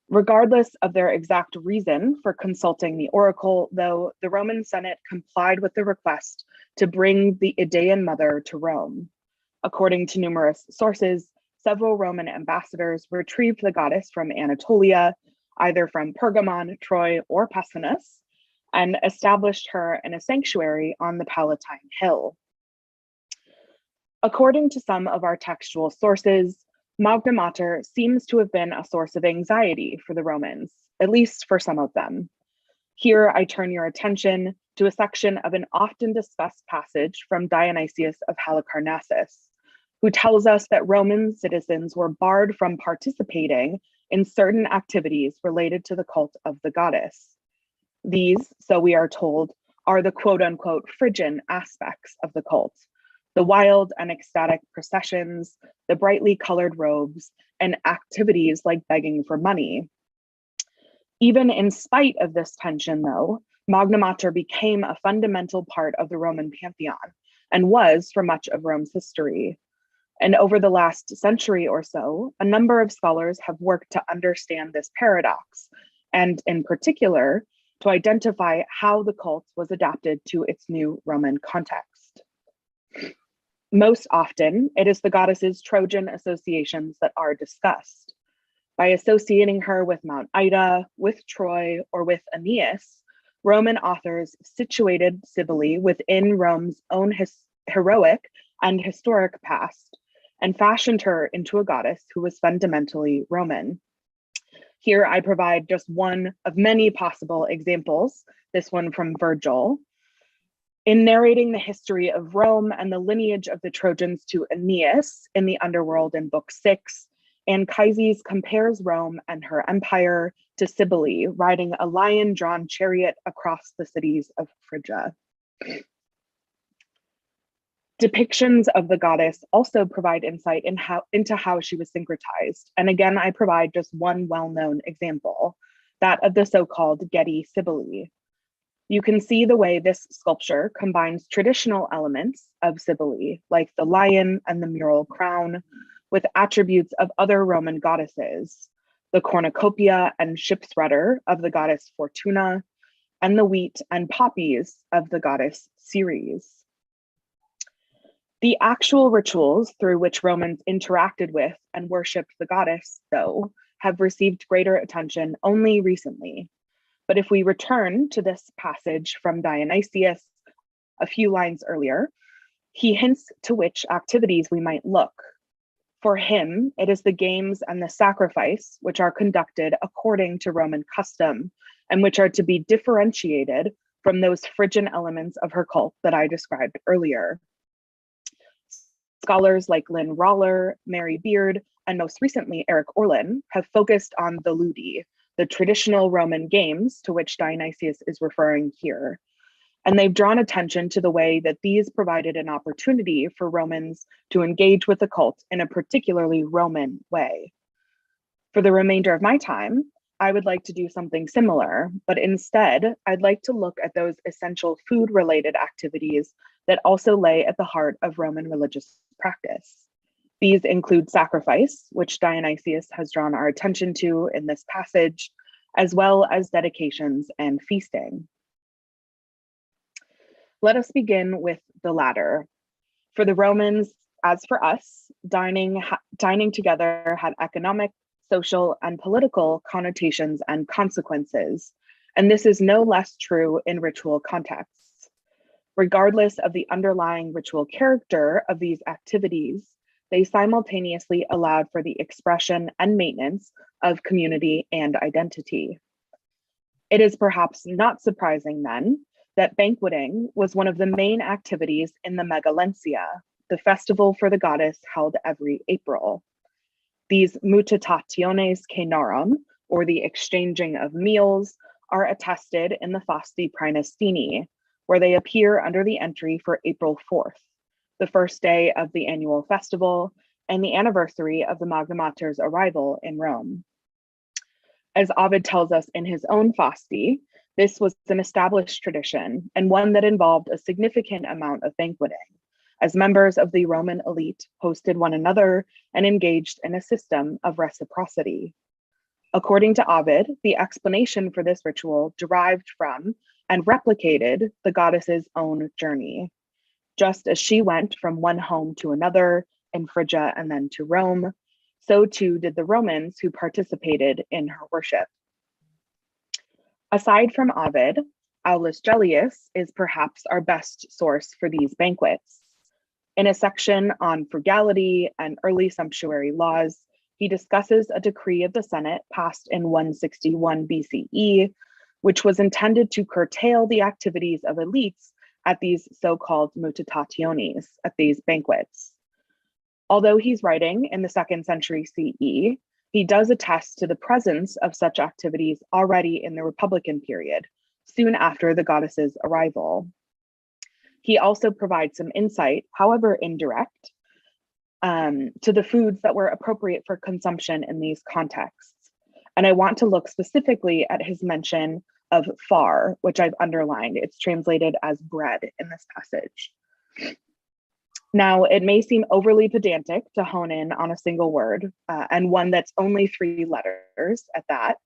Regardless of their exact reason for consulting the oracle, though, the Roman Senate complied with the request to bring the Idaean mother to Rome. According to numerous sources, several Roman ambassadors retrieved the goddess from Anatolia, either from Pergamon, Troy, or Pessinus, and established her in a sanctuary on the Palatine Hill. According to some of our textual sources, Magna Mater seems to have been a source of anxiety for the Romans, at least for some of them. Here I turn your attention to a section of an often discussed passage from Dionysius of Halicarnassus, who tells us that Roman citizens were barred from participating in certain activities related to the cult of the goddess. These, so we are told, are the quote-unquote Phrygian aspects of the cult: the wild and ecstatic processions, the brightly colored robes, and activities like begging for money. Even in spite of this tension, though, Magna Mater became a fundamental part of the Roman pantheon and was for much of Rome's history. And over the last century or so, a number of scholars have worked to understand this paradox, and in particular, to identify how the cult was adapted to its new Roman context. Most often, it is the goddess's Trojan associations that are discussed. By associating her with Mount Ida, with Troy, or with Aeneas, Roman authors situated Cybele within Rome's own heroic and historic past, and fashioned her into a goddess who was fundamentally Roman. Here I provide just one of many possible examples, this one from Virgil. In narrating the history of Rome and the lineage of the Trojans to Aeneas in the Underworld in Book 6, Anchises compares Rome and her empire to Cybele riding a lion-drawn chariot across the cities of Phrygia. Depictions of the goddess also provide insight into how she was syncretized. And again, I provide just one well-known example, that of the so-called Getty Cybele. You can see the way this sculpture combines traditional elements of Cybele, like the lion and the mural crown, with attributes of other Roman goddesses, the cornucopia and ship's rudder of the goddess Fortuna, and the wheat and poppies of the goddess Ceres. The actual rituals through which Romans interacted with and worshipped the goddess, though, have received greater attention only recently. But if we return to this passage from Dionysius a few lines earlier, he hints to which activities we might look. For him, it is the games and the sacrifice which are conducted according to Roman custom and which are to be differentiated from those Phrygian elements of her cult that I described earlier. Scholars like Lynn Roller, Mary Beard, and most recently Eric Orlin have focused on the ludi, the traditional Roman games to which Dionysius is referring here. And they've drawn attention to the way that these provided an opportunity for Romans to engage with the cult in a particularly Roman way. For the remainder of my time, I would like to do something similar, but instead, I'd like to look at those essential food-related activities that also lay at the heart of Roman religious practice. These include sacrifice, which Dionysius has drawn our attention to in this passage, as well as dedications and feasting. Let us begin with the latter. For the Romans, as for us, dining together had economic, social, and political connotations and consequences, and this is no less true in ritual contexts. Regardless of the underlying ritual character of these activities, they simultaneously allowed for the expression and maintenance of community and identity. It is perhaps not surprising then that banqueting was one of the main activities in the Megalensia, the festival for the goddess held every April. These mutatationes caenarum, or the exchanging of meals, are attested in the Fasti Praenestini, where they appear under the entry for April 4th, the first day of the annual festival, and the anniversary of the Magna Mater's arrival in Rome. As Ovid tells us in his own Fasti, this was an established tradition and one that involved a significant amount of banqueting, as members of the Roman elite hosted one another and engaged in a system of reciprocity. According to Ovid, the explanation for this ritual derived from and replicated the goddess's own journey. Just as she went from one home to another in Phrygia and then to Rome, so too did the Romans who participated in her worship. Aside from Ovid, Aulus Gellius is perhaps our best source for these banquets. In a section on frugality and early sumptuary laws, he discusses a decree of the Senate passed in 161 BCE, which was intended to curtail the activities of elites at these so-called mutatationes, at these banquets. Although he's writing in the 2nd century CE, he does attest to the presence of such activities already in the Republican period, soon after the goddess's arrival. He also provides some insight, however indirect, to the foods that were appropriate for consumption in these contexts. And I want to look specifically at his mention of far, which I've underlined. It's translated as bread in this passage. Now, it may seem overly pedantic to hone in on a single word, and one that's only 3 letters at that,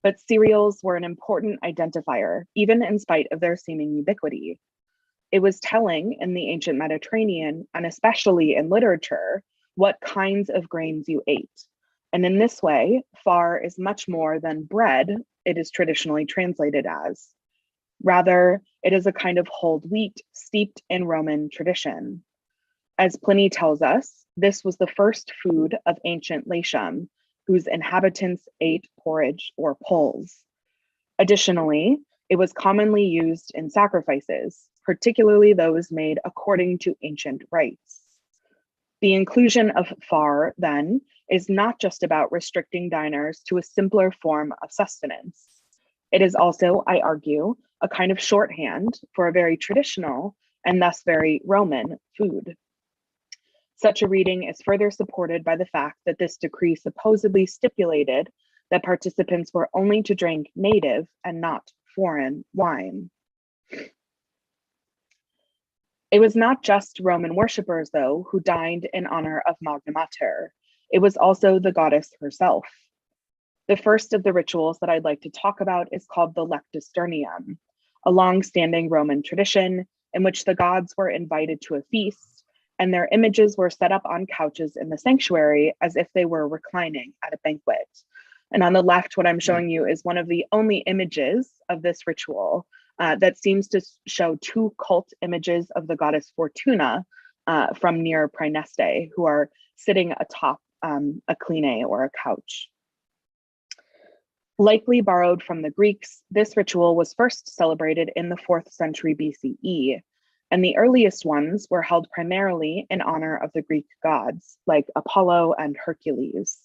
but cereals were an important identifier, even in spite of their seeming ubiquity. It was telling in the ancient Mediterranean, and especially in literature, what kinds of grains you ate. And in this way, far is much more than bread it is traditionally translated as. Rather, it is a kind of whole wheat steeped in Roman tradition. As Pliny tells us, this was the first food of ancient Latium, whose inhabitants ate porridge or poles. Additionally, it was commonly used in sacrifices, particularly those made according to ancient rites. The inclusion of far, then, is not just about restricting diners to a simpler form of sustenance. It is also, I argue, a kind of shorthand for a very traditional and thus very Roman food. Such a reading is further supported by the fact that this decree supposedly stipulated that participants were only to drink native and not foreign wine. It was not just Roman worshippers, though, who dined in honor of Magna Mater. It was also the goddess herself. The first of the rituals that I'd like to talk about is called the Lectisternium, a long-standing Roman tradition in which the gods were invited to a feast, and their images were set up on couches in the sanctuary as if they were reclining at a banquet. And on the left, what I'm showing you is one of the only images of this ritual that seems to show 2 cult images of the goddess Fortuna from near Praeneste, who are sitting atop a cline or a couch. Likely borrowed from the Greeks, this ritual was first celebrated in the 4th century BCE, and the earliest ones were held primarily in honor of the Greek gods, like Apollo and Hercules.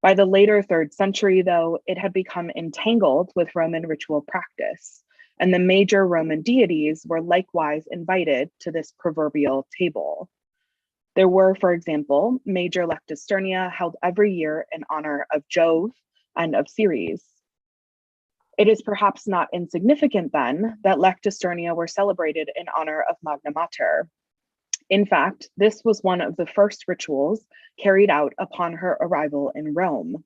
By the later 3rd century, though, it had become entangled with Roman ritual practice, and the major Roman deities were likewise invited to this proverbial table. There were, for example, major Lectisternia held every year in honor of Jove and of Ceres. It is perhaps not insignificant then that Lectisternia were celebrated in honor of Magna Mater. In fact, this was one of the first rituals carried out upon her arrival in Rome.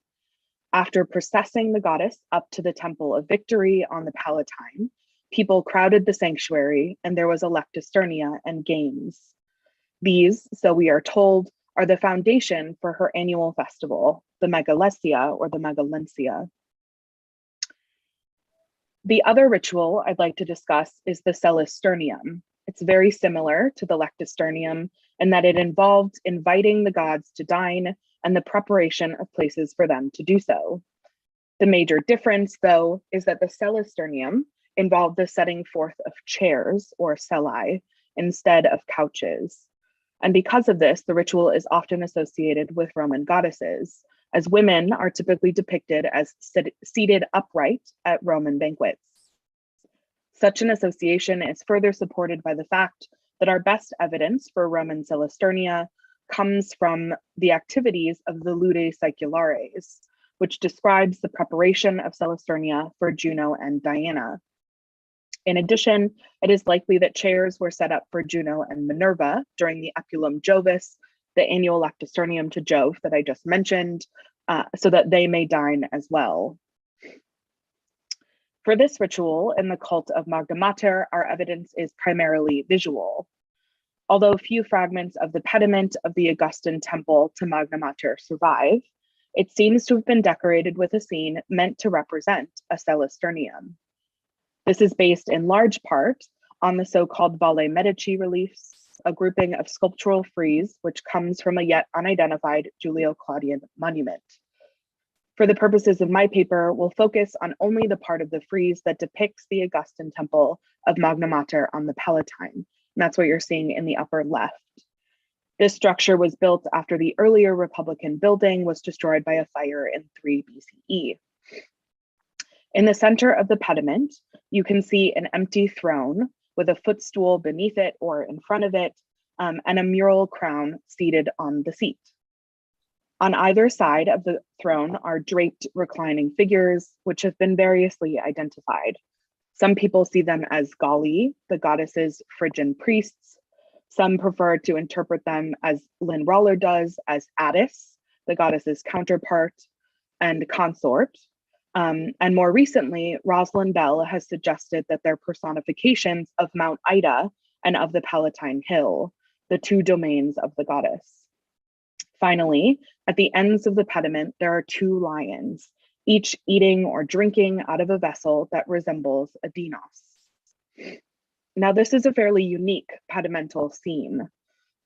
After processing the goddess up to the Temple of Victory on the Palatine, people crowded the sanctuary and there was a Lectisternia and games. These, so we are told, are the foundation for her annual festival, the Megalesia or the Megalencia. The other ritual I'd like to discuss is the Celesternium. It's very similar to the Lectisternium in that it involved inviting the gods to dine and the preparation of places for them to do so. The major difference, though, is that the Celesternium involved the setting forth of chairs or cellae instead of couches. And because of this, the ritual is often associated with Roman goddesses, as women are typically depicted as seated upright at Roman banquets. Such an association is further supported by the fact that our best evidence for Roman Celesternia comes from the activities of the Lude Saeculares, which describes the preparation of Celesternia for Juno and Diana. In addition, it is likely that chairs were set up for Juno and Minerva during the Eculum Jovis, the annual lecticernium to Jove that I just mentioned, so that they may dine as well. For this ritual in the cult of Magna Mater, our evidence is primarily visual. Although few fragments of the pediment of the Augustan temple to Magna Mater survive, it seems to have been decorated with a scene meant to represent a Celesternium. This is based in large part on the so-called Valle Medici reliefs, a grouping of sculptural frieze which comes from a yet unidentified Julio-Claudian monument. For the purposes of my paper, we'll focus on only the part of the frieze that depicts the Augustan temple of Magna Mater on the Palatine. And that's what you're seeing in the upper left. This structure was built after the earlier Republican building was destroyed by a fire in 3 BCE. In the center of the pediment, you can see an empty throne with a footstool beneath it or in front of it, and a mural crown seated on the seat. On either side of the throne are draped reclining figures, which have been variously identified. Some people see them as Galli, the goddess's Phrygian priests. Some prefer to interpret them, as Lynn Roller does, as Attis, the goddess's counterpart and consort. And more recently, Rosalind Bell has suggested that they're personifications of Mount Ida and of the Palatine Hill, the 2 domains of the goddess. Finally, at the ends of the pediment, there are 2 lions, each eating or drinking out of a vessel that resembles a dinos. Now, this is a fairly unique pedimental scene.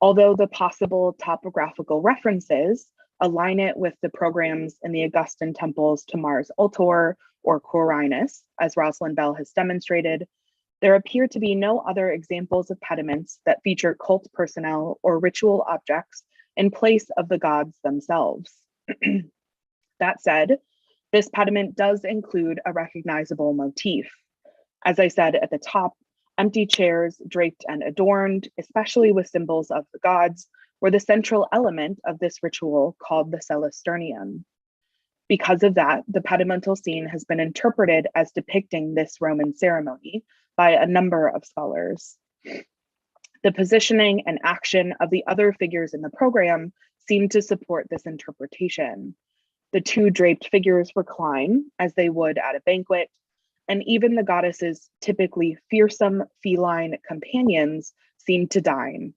Although the possible topographical references align it with the programs in the Augustan temples to Mars Ultor or Quirinus, as Rosalind Bell has demonstrated, there appear to be no other examples of pediments that feature cult personnel or ritual objects in place of the gods themselves. That said, this pediment does include a recognizable motif. As I said at the top, empty chairs draped and adorned, especially with symbols of the gods, were the central element of this ritual called the Celesternium. Because of that, the pedimental scene has been interpreted as depicting this Roman ceremony by a number of scholars. The positioning and action of the other figures in the program seem to support this interpretation. The 2 draped figures recline as they would at a banquet, and even the goddess's typically fearsome feline companions seem to dine.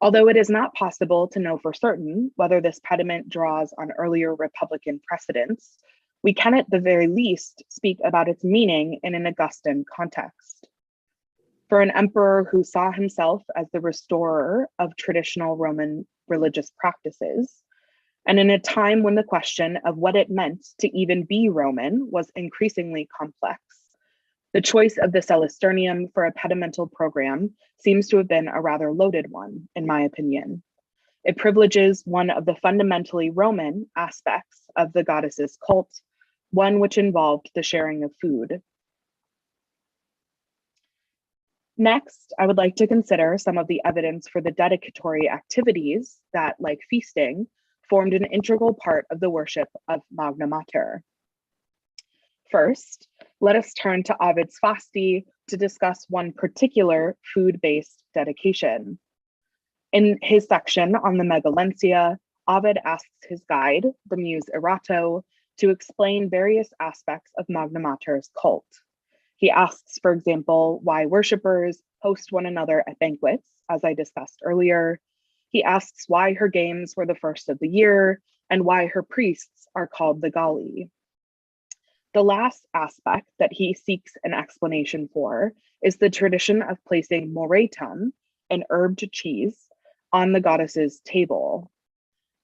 Although it is not possible to know for certain whether this pediment draws on earlier Republican precedents, we can at the very least speak about its meaning in an Augustan context. For an emperor who saw himself as the restorer of traditional Roman religious practices, and in a time when the question of what it meant to even be Roman was increasingly complex, the choice of the Celesternium for a pedimental program seems to have been a rather loaded one, in my opinion. It privileges one of the fundamentally Roman aspects of the goddess's cult, one which involved the sharing of food. Next, I would like to consider some of the evidence for the dedicatory activities that, like feasting, formed an integral part of the worship of Magna Mater. First, let us turn to Ovid's Fasti to discuss one particular food-based dedication. In his section on the Megalensia, Ovid asks his guide, the muse Erato, to explain various aspects of Magna Mater's cult. He asks, for example, why worshippers host one another at banquets, as I discussed earlier. He asks why her games were the first of the year and why her priests are called the Galli. The last aspect that he seeks an explanation for is the tradition of placing moretum, an herbed cheese, on the goddess's table.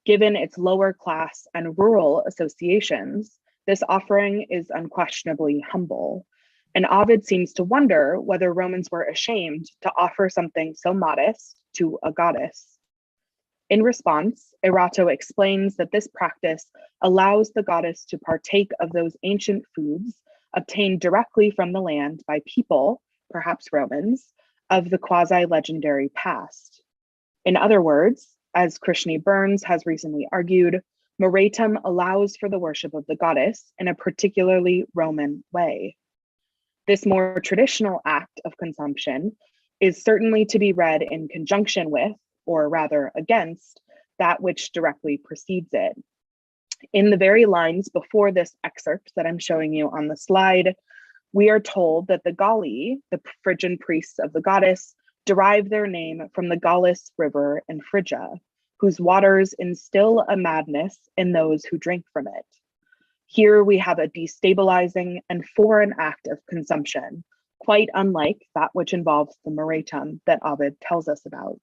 Given its lower class and rural associations, this offering is unquestionably humble. And Ovid seems to wonder whether Romans were ashamed to offer something so modest to a goddess. In response, Erato explains that this practice allows the goddess to partake of those ancient foods obtained directly from the land by people, perhaps Romans, of the quasi-legendary past. In other words, as Krishni Burns has recently argued, moratum allows for the worship of the goddess in a particularly Roman way. This more traditional act of consumption is certainly to be read in conjunction with, or rather against, that which directly precedes it. In the very lines before this excerpt that I'm showing you on the slide, we are told that the Galli, the Phrygian priests of the goddess, derive their name from the Gallus River in Phrygia, whose waters instill a madness in those who drink from it. Here we have a destabilizing and foreign act of consumption, quite unlike that which involves the moratum that Ovid tells us about.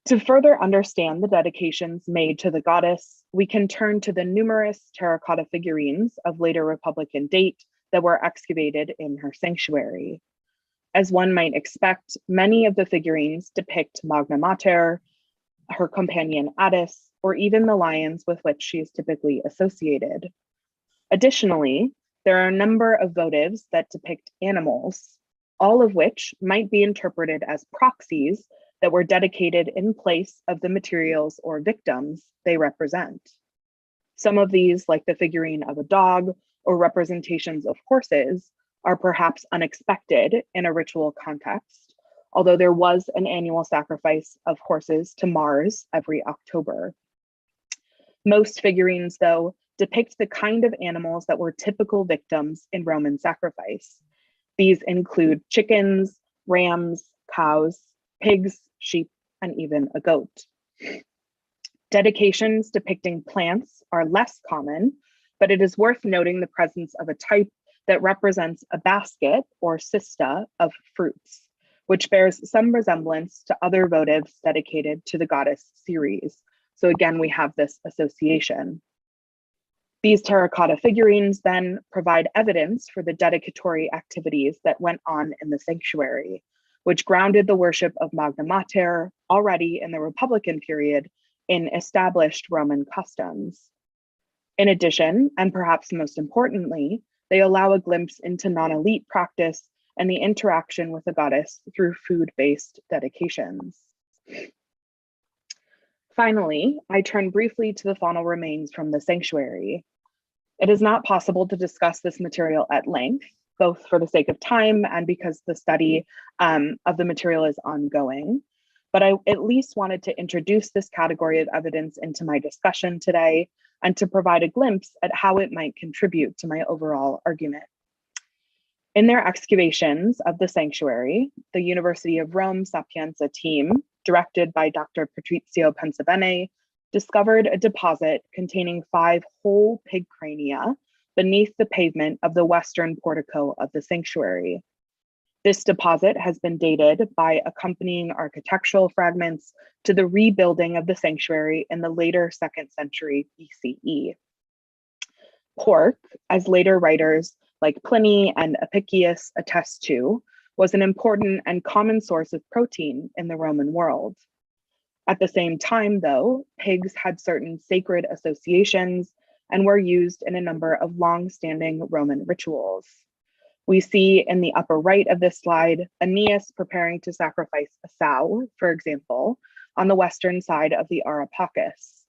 To further understand the dedications made to the goddess, we can turn to the numerous terracotta figurines of later Republican date that were excavated in her sanctuary. As one might expect, many of the figurines depict Magna Mater, her companion Attis, or even the lions with which she is typically associated. Additionally, there are a number of votives that depict animals, all of which might be interpreted as proxies that were dedicated in place of the materials or victims they represent. Some of these, like the figurine of a dog or representations of horses, are perhaps unexpected in a ritual context, although there was an annual sacrifice of horses to Mars every October. Most figurines, though, depict the kind of animals that were typical victims in Roman sacrifice. These include chickens, rams, cows, pigs, sheep, and even a goat. Dedications depicting plants are less common, but it is worth noting the presence of a type that represents a basket or cista of fruits, which bears some resemblance to other votives dedicated to the goddess Ceres. So again, we have this association. These terracotta figurines then provide evidence for the dedicatory activities that went on in the sanctuary, which grounded the worship of Magna Mater already in the Republican period in established Roman customs. In addition, and perhaps most importantly, they allow a glimpse into non-elite practice and the interaction with the goddess through food-based dedications. Finally, I turn briefly to the faunal remains from the sanctuary. It is not possible to discuss this material at length, both for the sake of time and because the study of the material is ongoing. But I at least wanted to introduce this category of evidence into my discussion today and to provide a glimpse at how it might contribute to my overall argument. In their excavations of the sanctuary, the University of Rome Sapienza team, directed by Dr. Patrizio Pensabene, discovered a deposit containing 5 whole pig crania beneath the pavement of the western portico of the sanctuary. This deposit has been dated by accompanying architectural fragments to the rebuilding of the sanctuary in the later 2nd century BCE. Pork, as later writers like Pliny and Apicius attest to, was an important and common source of protein in the Roman world. At the same time, though, pigs had certain sacred associations and were used in a number of long-standing Roman rituals. We see in the upper right of this slide, Aeneas preparing to sacrifice a sow, for example, on the western side of the Arapacus.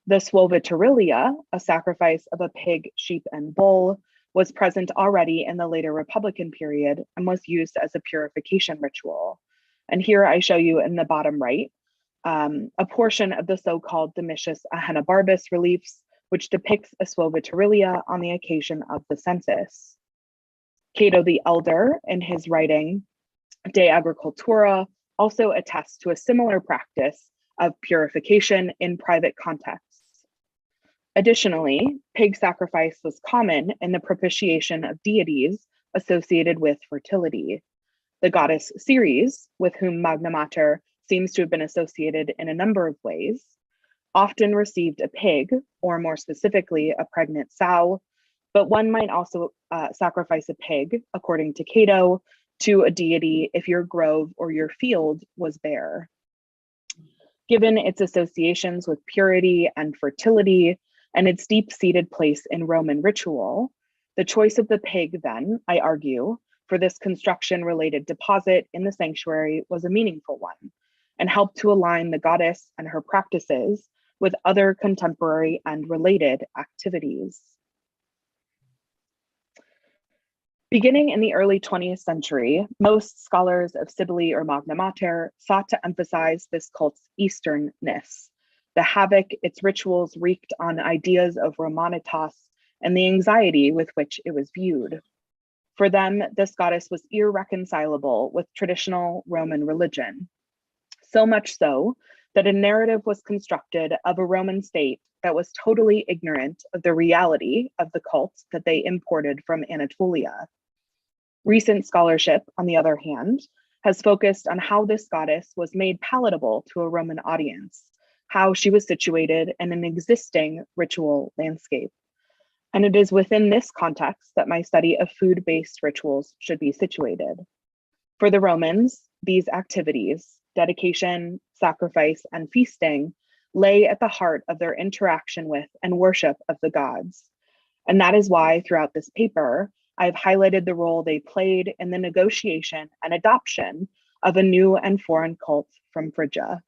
The suoviturilia, a sacrifice of a pig, sheep, and bull, was present already in the later Republican period and was used as a purification ritual. And here I show you in the bottom right, a portion of the so-called Domitius Ahenobarbus reliefs, which depicts a suoviturilia on the occasion of the census. Cato the Elder, in his writing De Agricultura, also attests to a similar practice of purification in private contexts. Additionally, pig sacrifice was common in the propitiation of deities associated with fertility. The goddess Ceres, with whom Magna Mater seems to have been associated in a number of ways, often received a pig, or more specifically, a pregnant sow, but one might also sacrifice a pig, according to Cato, to a deity if your grove or your field was bare. Given its associations with purity and fertility and its deep-seated place in Roman ritual, the choice of the pig then, I argue, for this construction-related deposit in the sanctuary was a meaningful one and helped to align the goddess and her practices with other contemporary and related activities. Beginning in the early 20th century, most scholars of Sibylle or Magna Mater sought to emphasize this cult's Easternness, the havoc its rituals wreaked on ideas of Romanitas and the anxiety with which it was viewed. For them, this goddess was irreconcilable with traditional Roman religion, so much so that a narrative was constructed of a Roman state that was totally ignorant of the reality of the cult that they imported from Anatolia. Recent scholarship, on the other hand, has focused on how this goddess was made palatable to a Roman audience, how she was situated in an existing ritual landscape. And it is within this context that my study of food-based rituals should be situated. For the Romans, these activities, dedication, sacrifice, and feasting, lay at the heart of their interaction with and worship of the gods. And that is why throughout this paper, I've highlighted the role they played in the negotiation and adoption of a new and foreign cult from Phrygia.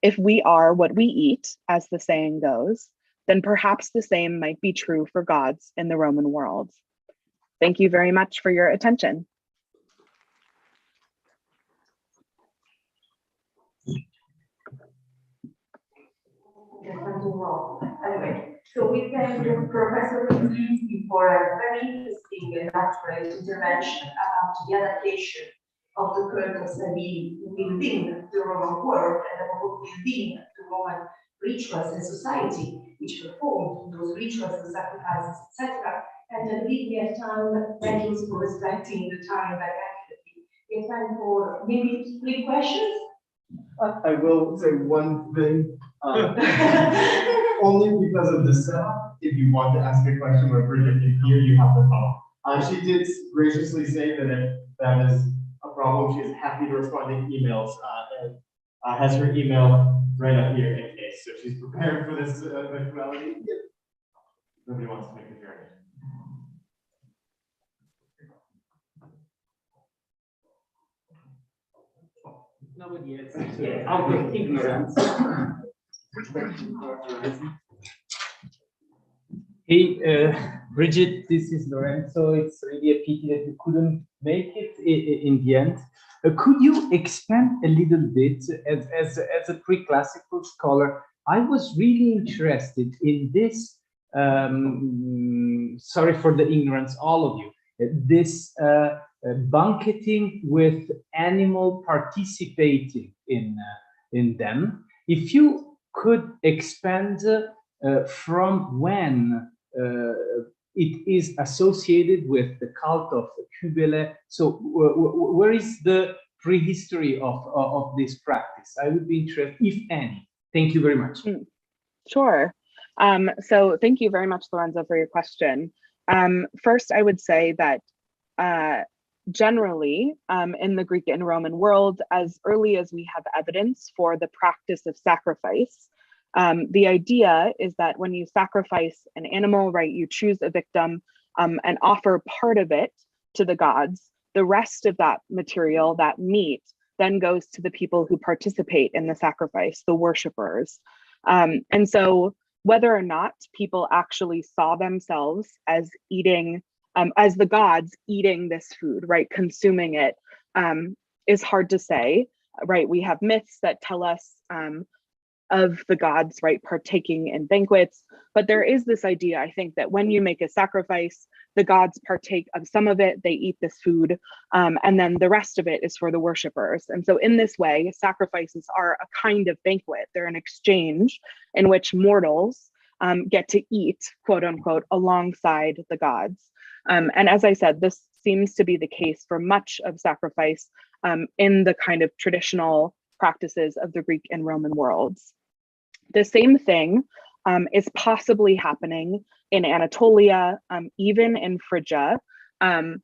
If we are what we eat, as the saying goes, then perhaps the same might be true for gods in the Roman world. Thank you very much for your attention. There's something wrong. Anyway, so we thank Professor Phrygia for a very interesting and accurate intervention about the adaptation of the cultus within the Roman world and within the Roman rituals and society, which performed those rituals and sacrifices, etc. And I believe we have time. Thank you for respecting the time very accurately. We have time for maybe 3 questions. I will say one thing, only because of the setup. If you want to ask a question where Phrygia can hear, you have to come. She did graciously say that if that is a problem, she is happy to respond to emails, and has her email right up here in case. So she's prepared for this eventuality. Nobody wants to make a journey. Nobody else is out of ignorance. Hey, Bridget, this is Lorenzo. It's really a pity that you couldn't make it in the end. Could you expand a little bit, as a pre-classical scholar? I was really interested in this, sorry for the ignorance, all of you, this banqueting with animal participating in them. If you could expand from when it is associated with the cult of Kybele, so where is the prehistory of this practice? I would be interested, if any. Thank you very much. Sure. So thank you very much, Lorenzo, for your question. First, I would say that generally, in the Greek and Roman world, as early as we have evidence for the practice of sacrifice, the idea is that when you sacrifice an animal, right, you choose a victim and offer part of it to the gods. The rest of that material, that meat, then goes to the people who participate in the sacrifice, the worshipers. And so whether or not people actually saw themselves as eating, as the gods eating this food, right, consuming it, is hard to say, right? We have myths that tell us of the gods, right, partaking in banquets, but there is this idea, I think, that when you make a sacrifice, the gods partake of some of it, they eat this food, and then the rest of it is for the worshipers. And so in this way, sacrifices are a kind of banquet. They're an exchange in which mortals get to eat, quote unquote, alongside the gods. And as I said, this seems to be the case for much of sacrifice in the kind of traditional practices of the Greek and Roman worlds. The same thing is possibly happening in Anatolia, even in Phrygia,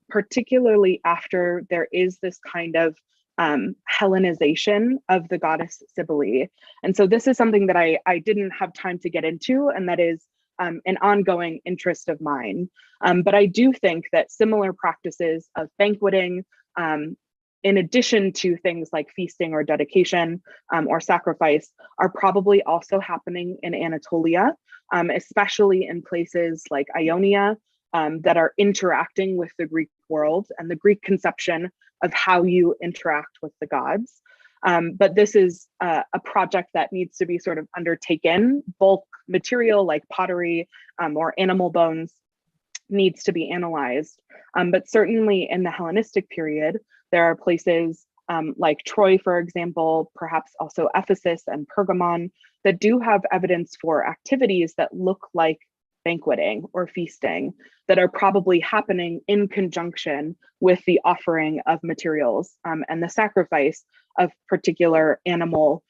particularly after there is this kind of Hellenization of the goddess Sibylle. And so this is something that I didn't have time to get into, and that is an ongoing interest of mine. But I do think that similar practices of banqueting, in addition to things like feasting or dedication or sacrifice, are probably also happening in Anatolia, especially in places like Ionia that are interacting with the Greek world and the Greek conception of how you interact with the gods. But this is a project that needs to be sort of undertaken. Bulk material like pottery or animal bones needs to be analyzed. But certainly in the Hellenistic period, there are places like Troy, for example, perhaps also Ephesus and Pergamon, that do have evidence for activities that look like banqueting or feasting that are probably happening in conjunction with the offering of materials and the sacrifice of particular animal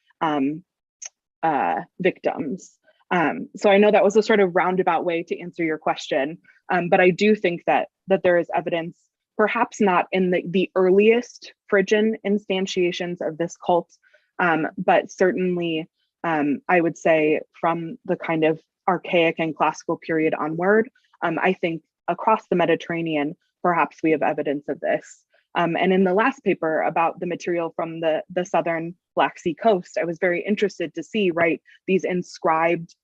victims. So I know that was a sort of roundabout way to answer your question, but I do think that there is evidence, perhaps not in the earliest Phrygian instantiations of this cult, but certainly I would say from the kind of archaic and classical period onward, I think across the Mediterranean, perhaps we have evidence of this. And in the last paper about the material from the southern Black Sea coast, I was very interested to see, right, these inscribed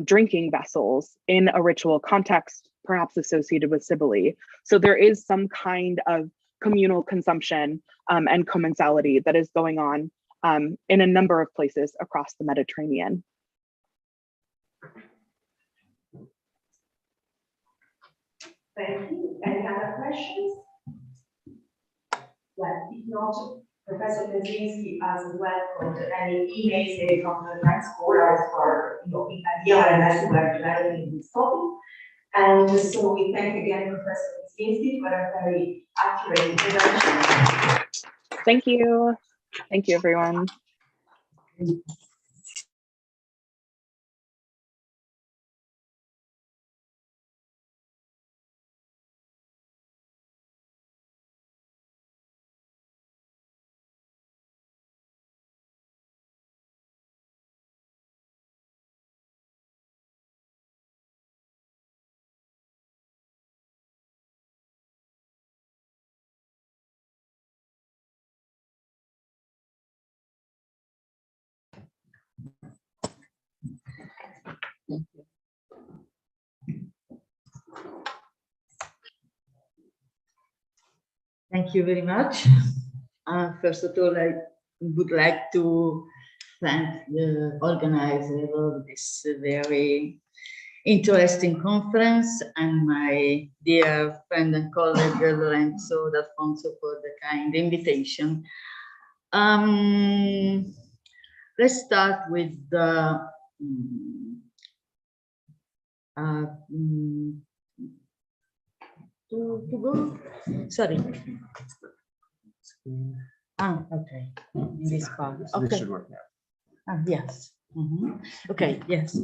drinking vessels in a ritual context, perhaps associated with Cybele. So there is some kind of communal consumption and commensality that is going on in a number of places across the Mediterranean. Thank you. Any other questions? Well, if not, Professor Kaczynski has welcomed any emails maybe from the grad scholars for idea and as we are developing this topic. And so we thank again Professor Kaczynski for a very accurate intervention. Thank you. Thank you, everyone. Thank you very much. First of all, I would like to thank the organizer of this very interesting conference and my dear friend and colleague Lorenzo D'Alfonso for the kind invitation. Let's start with the to go. Sorry. Okay. In this part. So Okay. this should work now. Yes. Okay. Yes.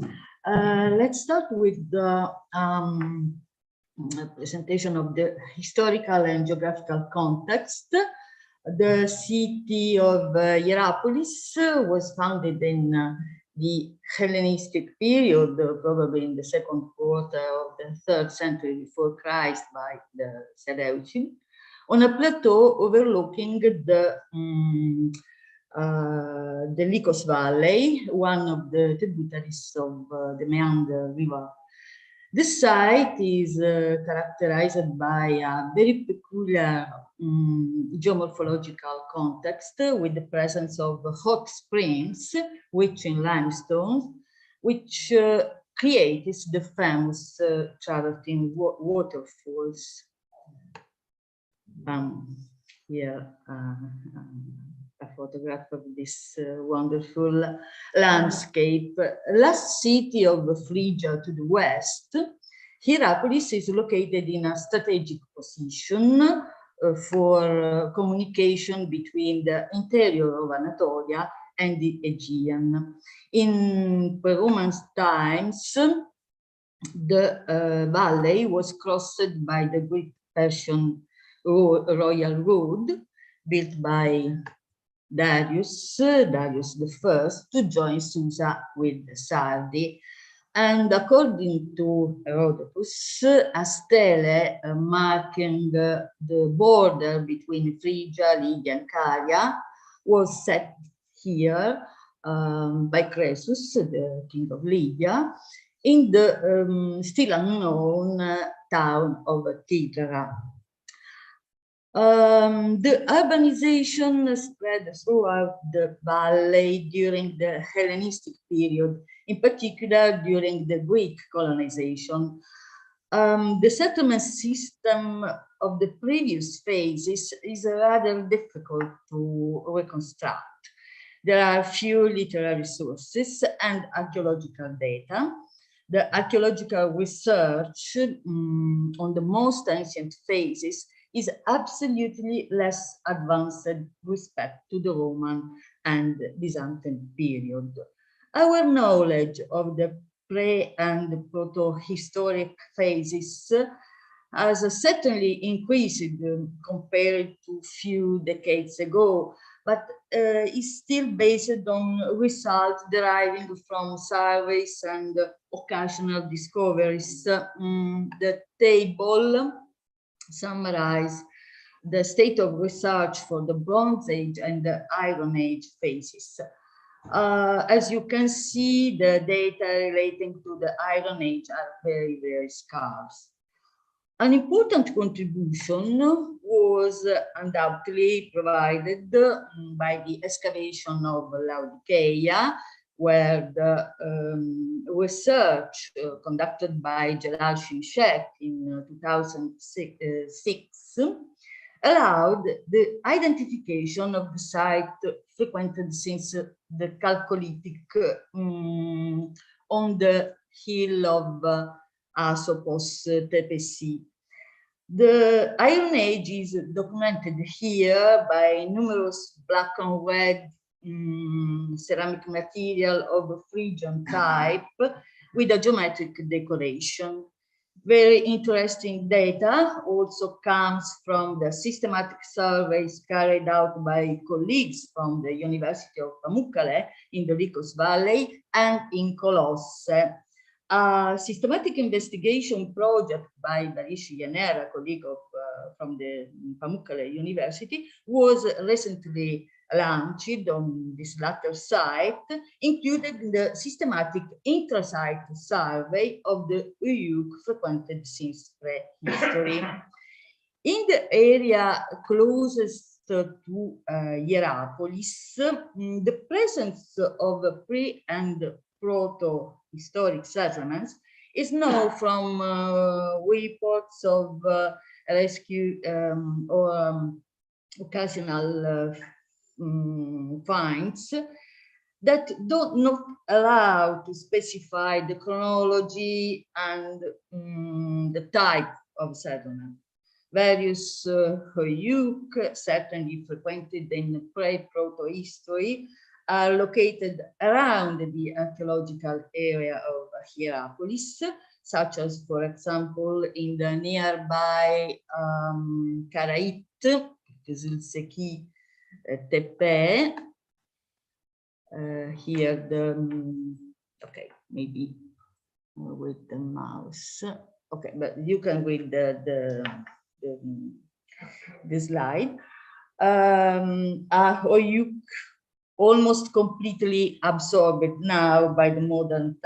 Let's start with the presentation of the historical and geographical context. The city of Hierapolis was founded in the Hellenistic period, probably in the second quarter of the 3rd century before Christ by the Seleucids, on a plateau overlooking the Lycos Valley, one of the tributaries of the Meander River. This site is characterized by a very peculiar geomorphological context with the presence of hot springs, which in limestone, which creates the famous travertine waterfalls. Here, a photograph of this wonderful landscape. Last city of Phrygia to the west, Hierapolis is located in a strategic position for communication between the interior of Anatolia and the Aegean. In pre-Roman times, the valley was crossed by the Greek-Persian royal road built by Darius I to join Susa with Sardi. And according to Herodotus, a stele marking the border between Phrygia, Lydia, and Caria was set here by Croesus, the king of Lydia, in the still unknown town of Tigra. The urbanization spread throughout the valley during the Hellenistic period, in particular during the Greek colonization. The settlement system of the previous phases is rather difficult to reconstruct. There are few literary sources and archaeological data. The archaeological research on the most ancient phases is absolutely less advanced with respect to the Roman and Byzantine period. Our knowledge of the pre- and proto-historic phases has certainly increased compared to a few decades ago, but is still based on results deriving from surveys and occasional discoveries. The table summarize the state of research for the Bronze Age and the Iron Age phases. As you can see, the data relating to the Iron Age are very, very scarce. An important contribution was undoubtedly provided by the excavation of Laodicea, where the research conducted by Jalal Shimshek in 2006 allowed the identification of the site frequented since the Chalcolithic on the hill of Asopos Tepesi. The Iron Age is documented here by numerous black and red ceramic material of Phrygian type with a geometric decoration. Very interesting data also comes from the systematic surveys carried out by colleagues from the University of Pamukkale in the Lycos Valley and in Colosse. A systematic investigation project by Barishi Yanera, a colleague from the Pamukkale University, was recently launched on this latter site, including the systematic intra-site survey of the Uyuk frequented since prehistory. In the area closest to Hierapolis, the presence of pre- and proto-historic settlements is known from reports of rescue or occasional finds that do not allow to specify the chronology and the type of settlement. Various Huyuk, certainly frequented in pre-proto-history, are located around the archaeological area of Hierapolis, such as, for example, in the nearby Karait, Kızılseki Tepe. Here the, okay, maybe with the mouse. Okay, but you can read the slide. Huyuk almost completely absorbed now by the modern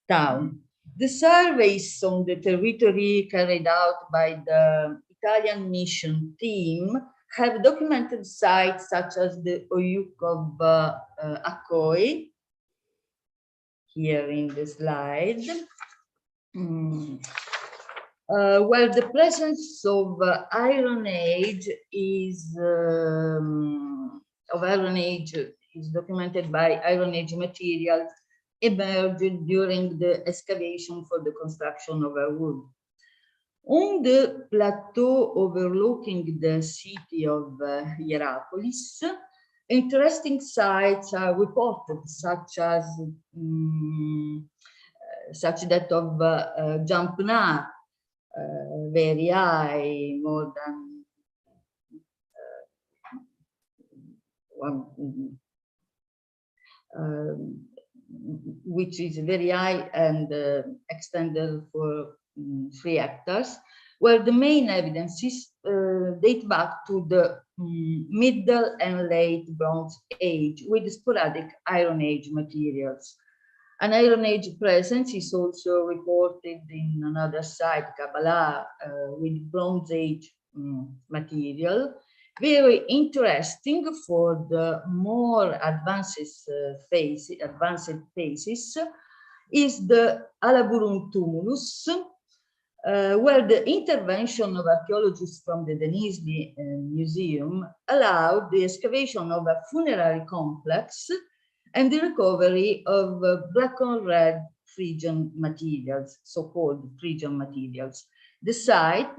town. The surveys on the territory carried out by the Italian mission team have documented sites such as the Huyuk of Akoi, here in the slide, where the presence of Iron Age is documented by Iron Age material emerged during the excavation for the construction of a wood. On the plateau overlooking the city of Hierapolis, interesting sites are reported, such that of Jampna, very high, more than 1 which is very high and extended for 3 hectares, where the main evidences date back to the Middle and Late Bronze Age with sporadic Iron Age materials. An Iron Age presence is also reported in another site, Kabbalah, with Bronze Age material. Very interesting for the more advanced phases is the Alaburun tumulus, where the intervention of archaeologists from the Denizli Museum allowed the excavation of a funerary complex and the recovery of black on red Phrygian materials, so-called Phrygian materials. The site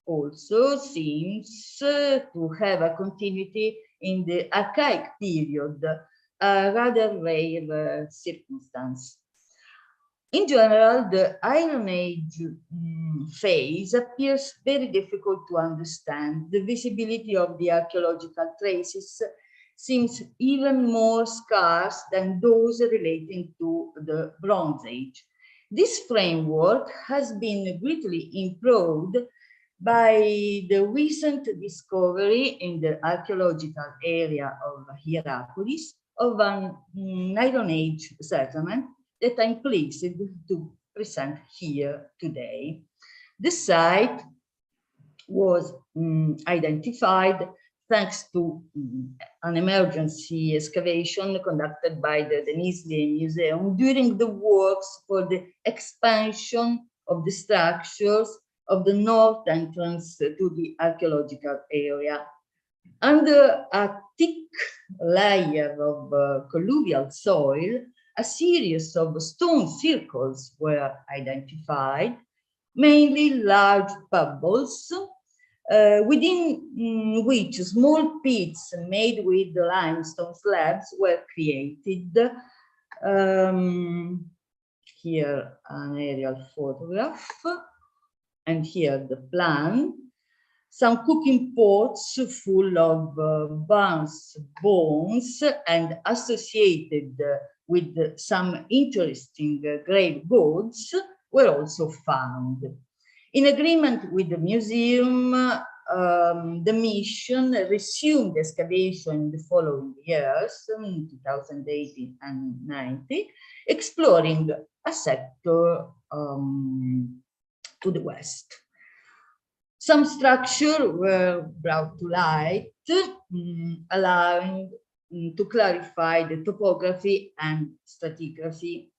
also seems to have a continuity in the archaic period, a rather rare circumstance. In general, the Iron Age phase appears very difficult to understand. The visibility of the archaeological traces seems even more scarce than those relating to the Bronze Age. This framework has been greatly improved by the recent discovery in the archaeological area of Hierapolis of an Iron Age settlement that I'm pleased to present here today. The site was identified thanks to an emergency excavation conducted by the Denizli Museum during the works for the expansion of the structures of the north entrance to the archaeological area. Under a thick layer of colluvial soil, a series of stone circles were identified, mainly large pebbles, within which small pits made with limestone slabs were created. Here an aerial photograph, and here the plan. Some cooking pots full of bones and associated with some interesting grave goods were also found. In agreement with the museum, the mission resumed excavation in the following years, 2018 and 90, exploring a sector to the west. Some structures were brought to light, allowing to clarify the topography and stratigraphy.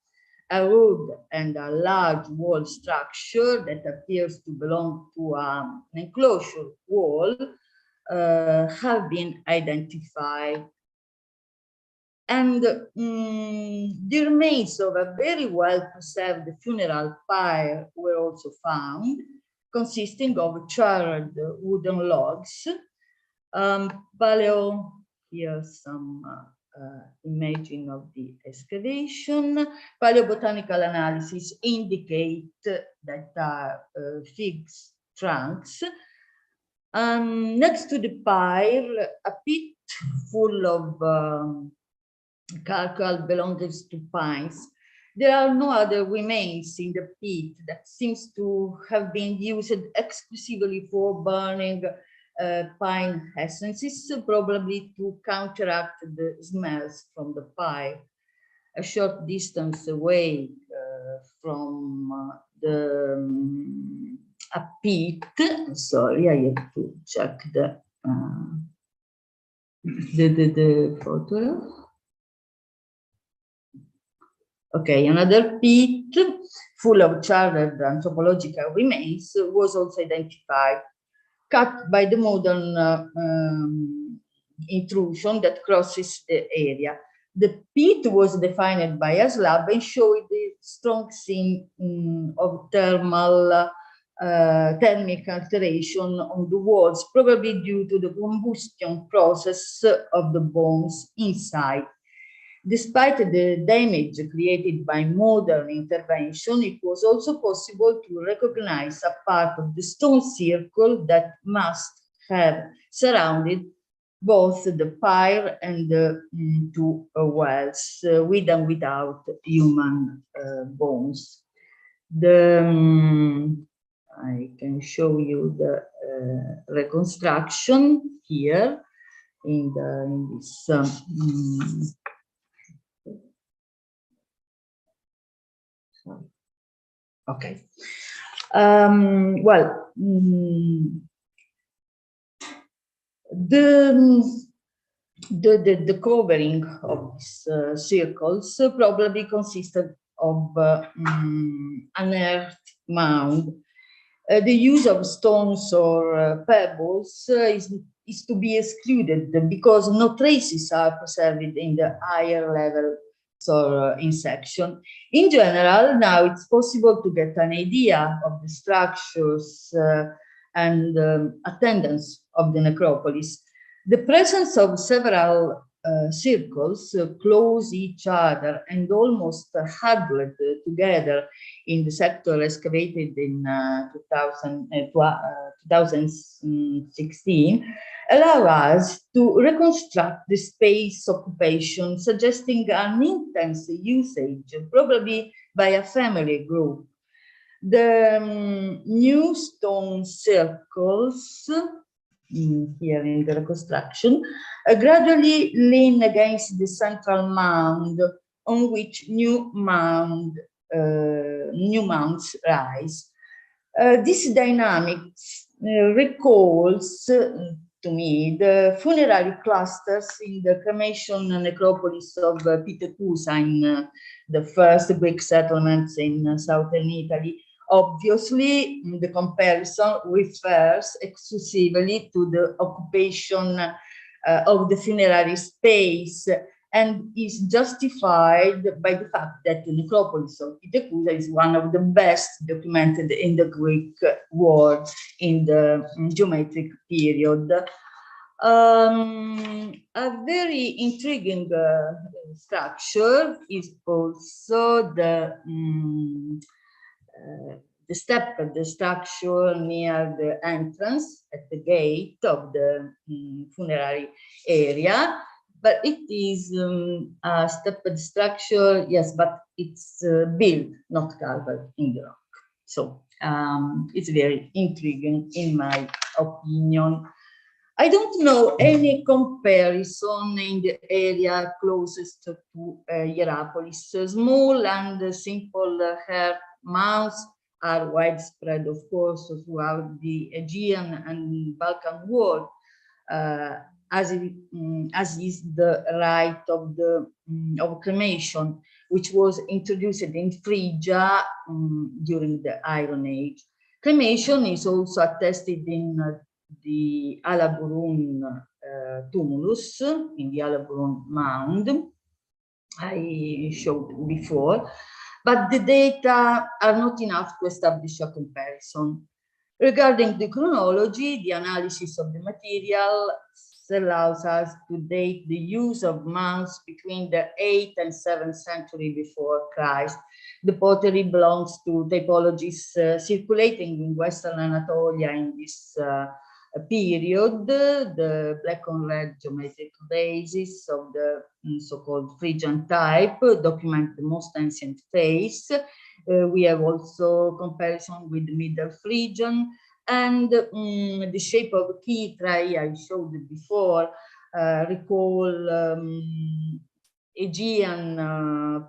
A wood and a large wall structure that appears to belong to an enclosure wall have been identified. And the remains of a very well preserved funeral pyre were also found, consisting of charred wooden logs. Here's some imaging of the excavation. Paleobotanical analysis indicate that are fig trunks. Next to the pyre, a pit full of charcoal belongs to pines. There are no other remains in the pit that seems to have been used exclusively for burning pine essences, probably to counteract the smells from the pyre. A short distance away from a pit, sorry, I have to check the photo. Okay, another pit full of charred anthropological remains was also identified, cut by the modern intrusion that crosses the area. The pit was defined by a slab and showed the strong scene of thermic alteration on the walls, probably due to the combustion process of the bones inside. Despite the damage created by modern intervention, it was also possible to recognize a part of the stone circle that must have surrounded both the pyre and the two wells, with and without human bones. I can show you the reconstruction here in this. Okay. Well, the covering of these circles probably consisted of unearthed mound. The use of stones or pebbles is to be excluded because no traces are preserved in the higher level or in section. In general, now it's possible to get an idea of the structures and attendance of the necropolis. The presence of several circles close each other and almost huddled together in the sector excavated in 2016 allow us to reconstruct the space occupation, suggesting an intense usage, probably by a family group. The new stone circles here in the reconstruction gradually lean against the central mound on which new mounds rise. This dynamics recalls to me the funerary clusters in the cremation necropolis of Pitecusa in the first Greek settlements in southern Italy. Obviously, the comparison refers exclusively to the occupation of the funerary space and is justified by the fact that the necropolis of Pitecusa is one of the best documented in the Greek world in the geometric period. A very intriguing structure is also the step of the structure near the entrance at the gate of the funerary area. But it is a stepped structure, yes, but it's built, not carved in the rock. So it's very intriguing in my opinion. I don't know any comparison in the area closest to Hierapolis. Small and simple earth mounds are widespread, of course, throughout the Aegean and Balkan world, as is the rite of cremation, which was introduced in Phrygia during the Iron Age. Cremation is also attested in the Alaburun tumulus, in the Alaburun mound I showed before, but the data are not enough to establish a comparison. Regarding the chronology, the analysis of the material allows us to date the use of mounds between the 8th and 7th century before Christ. The pottery belongs to typologies circulating in Western Anatolia in this period. The black on red geometric bases of the so-called Phrygian type document the most ancient phase. We have also comparison with Middle Phrygian, and the shape of key tray I showed before recall Aegean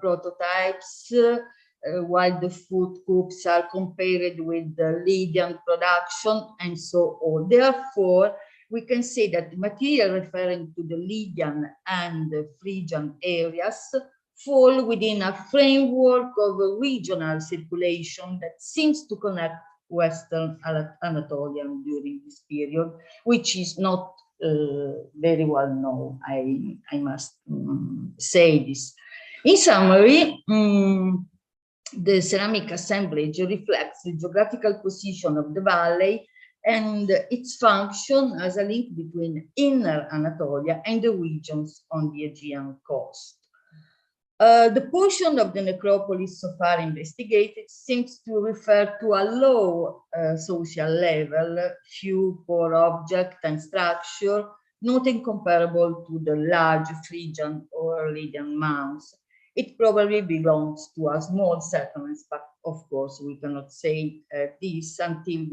prototypes, while the food coops are compared with the Lydian production and so on. Therefore, we can say that the material referring to the Lydian and the Phrygian areas fall within a framework of a regional circulation that seems to connect Western Anatolia during this period, which is not very well known, I must say this. In summary, the ceramic assemblage reflects the geographical position of the valley and its function as a link between inner Anatolia and the regions on the Aegean coast. The portion of the necropolis so far investigated seems to refer to a low social level, few poor object and structure, not incomparable to the large Phrygian or Lydian mounds. It probably belongs to a small settlements, but of course we cannot say this until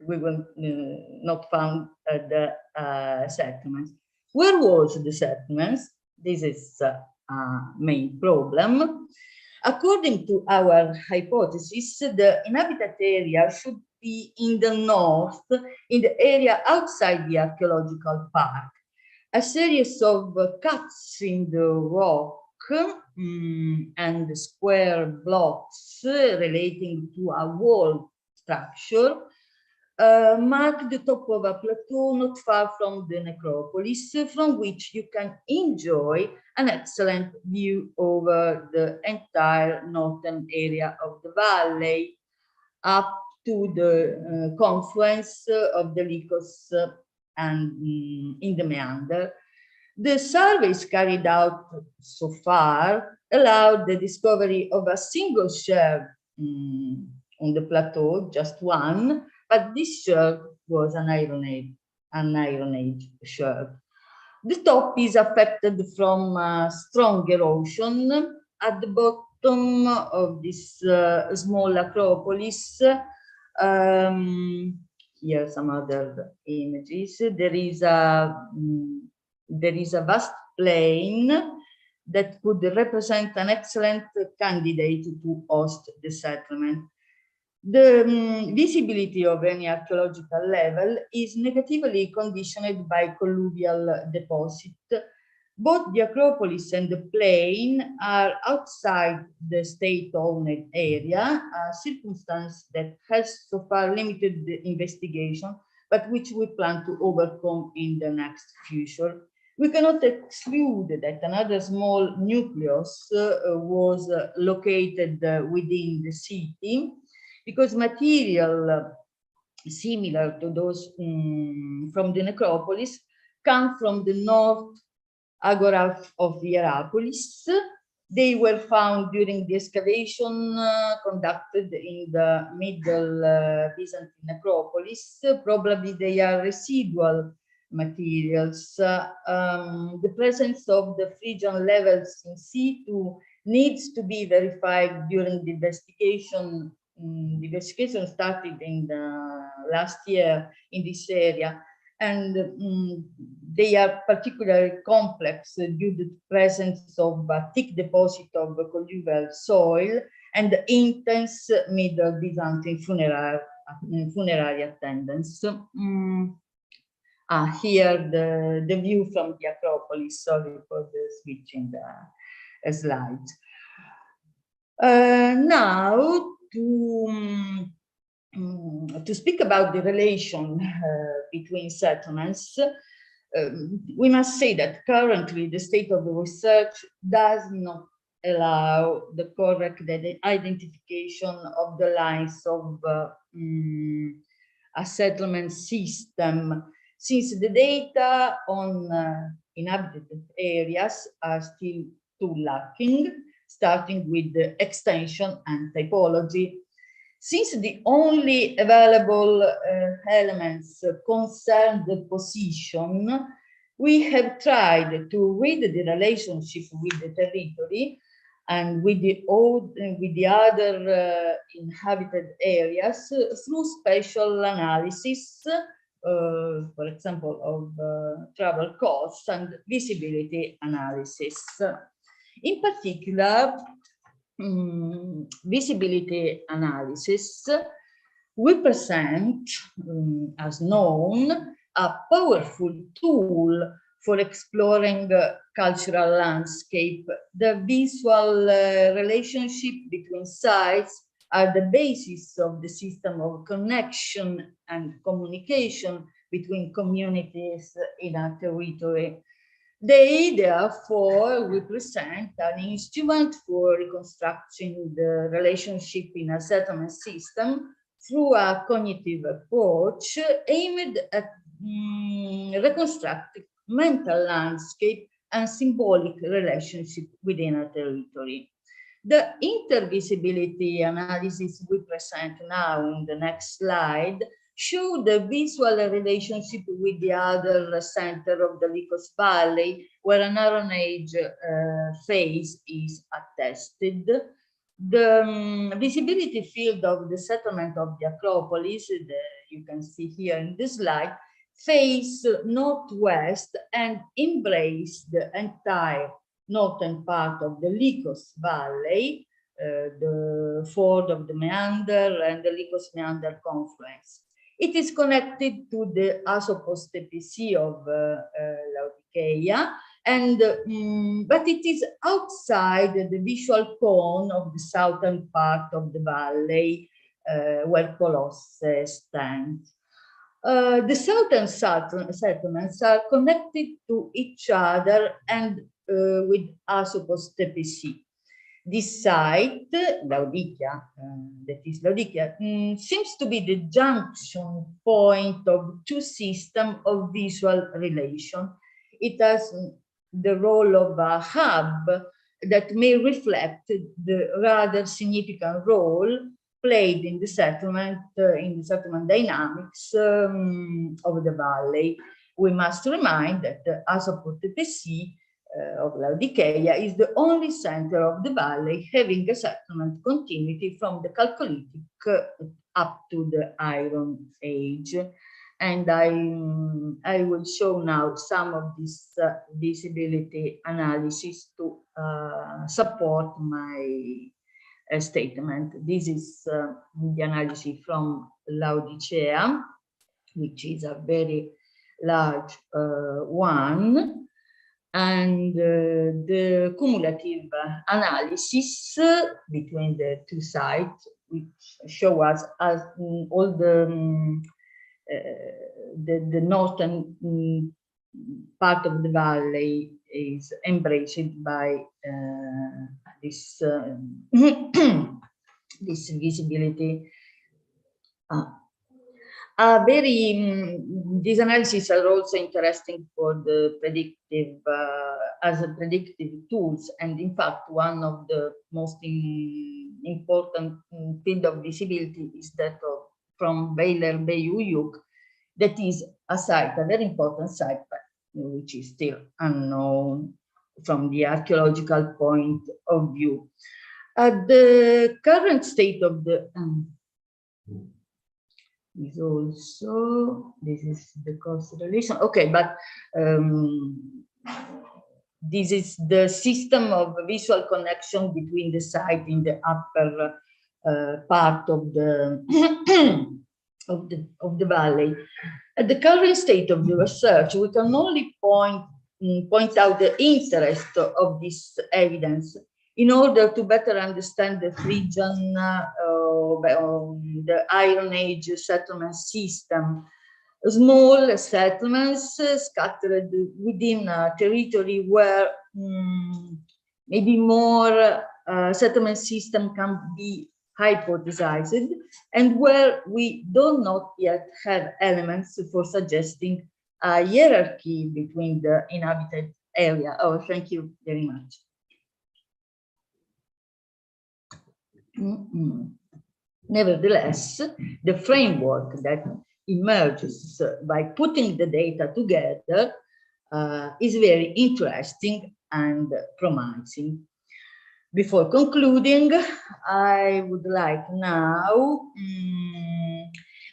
we will not found the settlements. Where was the settlements? This is a main problem. According to our hypothesis, the inhabited area should be in the north, in the area outside the archaeological park. A series of cuts in the rock and square blocks relating to a wall structure mark the top of a plateau not far from the necropolis, from which you can enjoy an excellent view over the entire northern area of the valley, up to the confluence of the Lycos and in the meander. The surveys carried out so far allowed the discovery of a single shelf on the plateau, just one, but this shelf was an Iron Age shelf. The top is affected from strong erosion. At the bottom of this small acropolis, here some other images. There is a vast plain that could represent an excellent candidate to host the settlement. The visibility of any archaeological level is negatively conditioned by colluvial deposit. Both the Acropolis and the plain are outside the state-owned area, a circumstance that has so far limited the investigation, but which we plan to overcome in the next future. We cannot exclude that another small nucleus was located within the city, because material similar to those from the necropolis come from the north agora of Hierapolis. They were found during the excavation conducted in the Middle Byzantine necropolis. Probably they are residual materials. The presence of the Phrygian levels in situ needs to be verified during the investigation. The investigation started in the last year in this area, and they are particularly complex due to the presence of a thick deposit of colluvial soil and intense Middle Byzantine funerary attendance. Here the view from the Acropolis. Sorry for the switching the slides. Now to speak about the relation between settlements, we must say that currently the state of the research does not allow the correct identification of the lines of a settlement system, since the data on inhabited areas are still too lacking, starting with the extension and typology. Since the only available elements concern the position, we have tried to read the relationship with the territory and with the other inhabited areas through spatial analysis, for example, of travel costs and visibility analysis. In particular, visibility analysis, we present, as known, a powerful tool for exploring cultural landscape. The visual relationship between sites are the basis of the system of connection and communication between communities in a territory. They therefore represent an instrument for reconstructing the relationship in a settlement system through a cognitive approach aimed at reconstructing mental landscape and symbolic relationship within a territory. The intervisibility analysis we present now in the next slide show the visual relationship with the other center of the Lycos Valley, where an Iron Age phase is attested. The visibility field of the settlement of the Acropolis, you can see here in this slide, face northwest and embrace the entire northern part of the Lycos Valley, the ford of the Meander and the Lycos Meander confluence. It is connected to the Asopostepi Sea of Laodicea, and but it is outside the visual cone of the southern part of the valley where Colosse stands. The southern settlements are connected to each other and with Asopostepi Sea. This site, Laodicea, that is Laodicea, seems to be the junction point of two systems of visual relation. It has the role of a hub that may reflect the rather significant role played in the settlement dynamics of the valley. We must remind that the Asopostepi Sea of Laodicea is the only center of the valley having a settlement continuity from the Chalcolithic up to the Iron Age. And I will show now some of this visibility analysis to support my statement. This is the analysis from Laodicea, which is a very large one. And the cumulative analysis between the two sites, which show us as all the northern part of the valley is embraced by this this visibility. These analyses are also interesting for the predictive, as a predictive tools. And in fact, one of the most important field of visibility is that of, from Baylor Beyuyuk, that is a site, a very important site, but which is still unknown from the archaeological point of view. The current state of the is also, this is the cost relation. Okay, but this is the system of visual connection between the site in the upper part of the of the valley. At the current state of the research, we can only point out the interest of this evidence in order to better understand the Phrygian, the Iron Age settlement system. Small settlements scattered within a territory where maybe more settlement system can be hypothesized, and where we do not yet have elements for suggesting a hierarchy between the inhabited area. Oh, thank you very much. Nevertheless, the framework that emerges by putting the data together is very interesting and promising. Before concluding, I would like now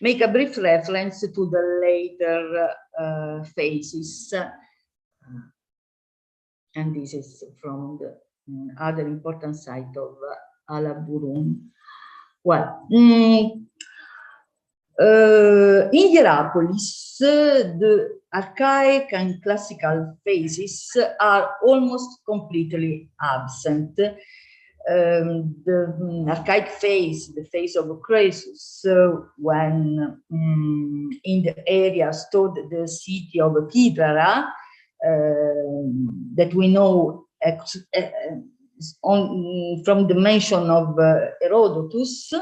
make a brief reference to the later phases. And this is from the other important site of Alaburun. Well, in Hierapolis, the archaic and classical phases are almost completely absent. The archaic phase, the phase of Croesus, when in the area stood the city of Pivara, that we know from the mention of Herodotus,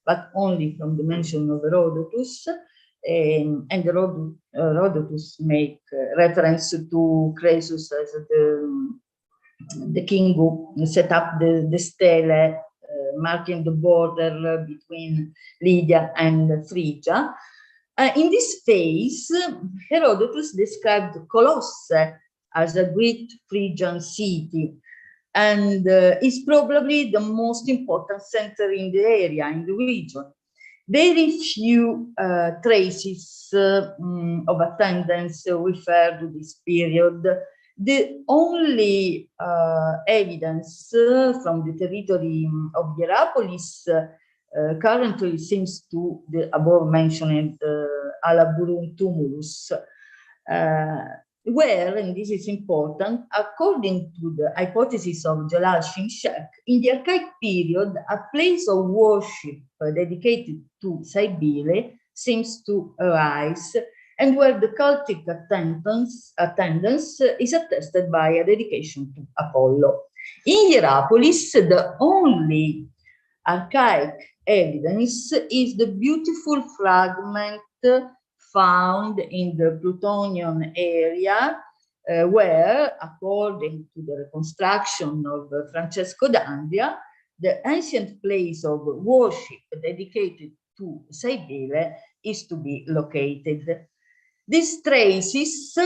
but only from the mention of Herodotus, and Herodotus make reference to Croesus as the king who set up the stele, marking the border between Lydia and Phrygia. In this phase, Herodotus described Colosse as a great Phrygian city, and is probably the most important center in the area, in the region. Very few traces of attendance refer to this period. The only evidence from the territory of Hierapolis currently seems to the above mentioned Alaburun tumulus, where, and this is important, according to the hypothesis of Jalal Shimshak, in the archaic period, a place of worship dedicated to Cybele seems to arise, and where the cultic attendance is attested by a dedication to Apollo. In Hierapolis, the only archaic evidence is the beautiful fragment found in the Plutonian area, where, according to the reconstruction of Francesco d'Andria, the ancient place of worship dedicated to Cybele is to be located. These traces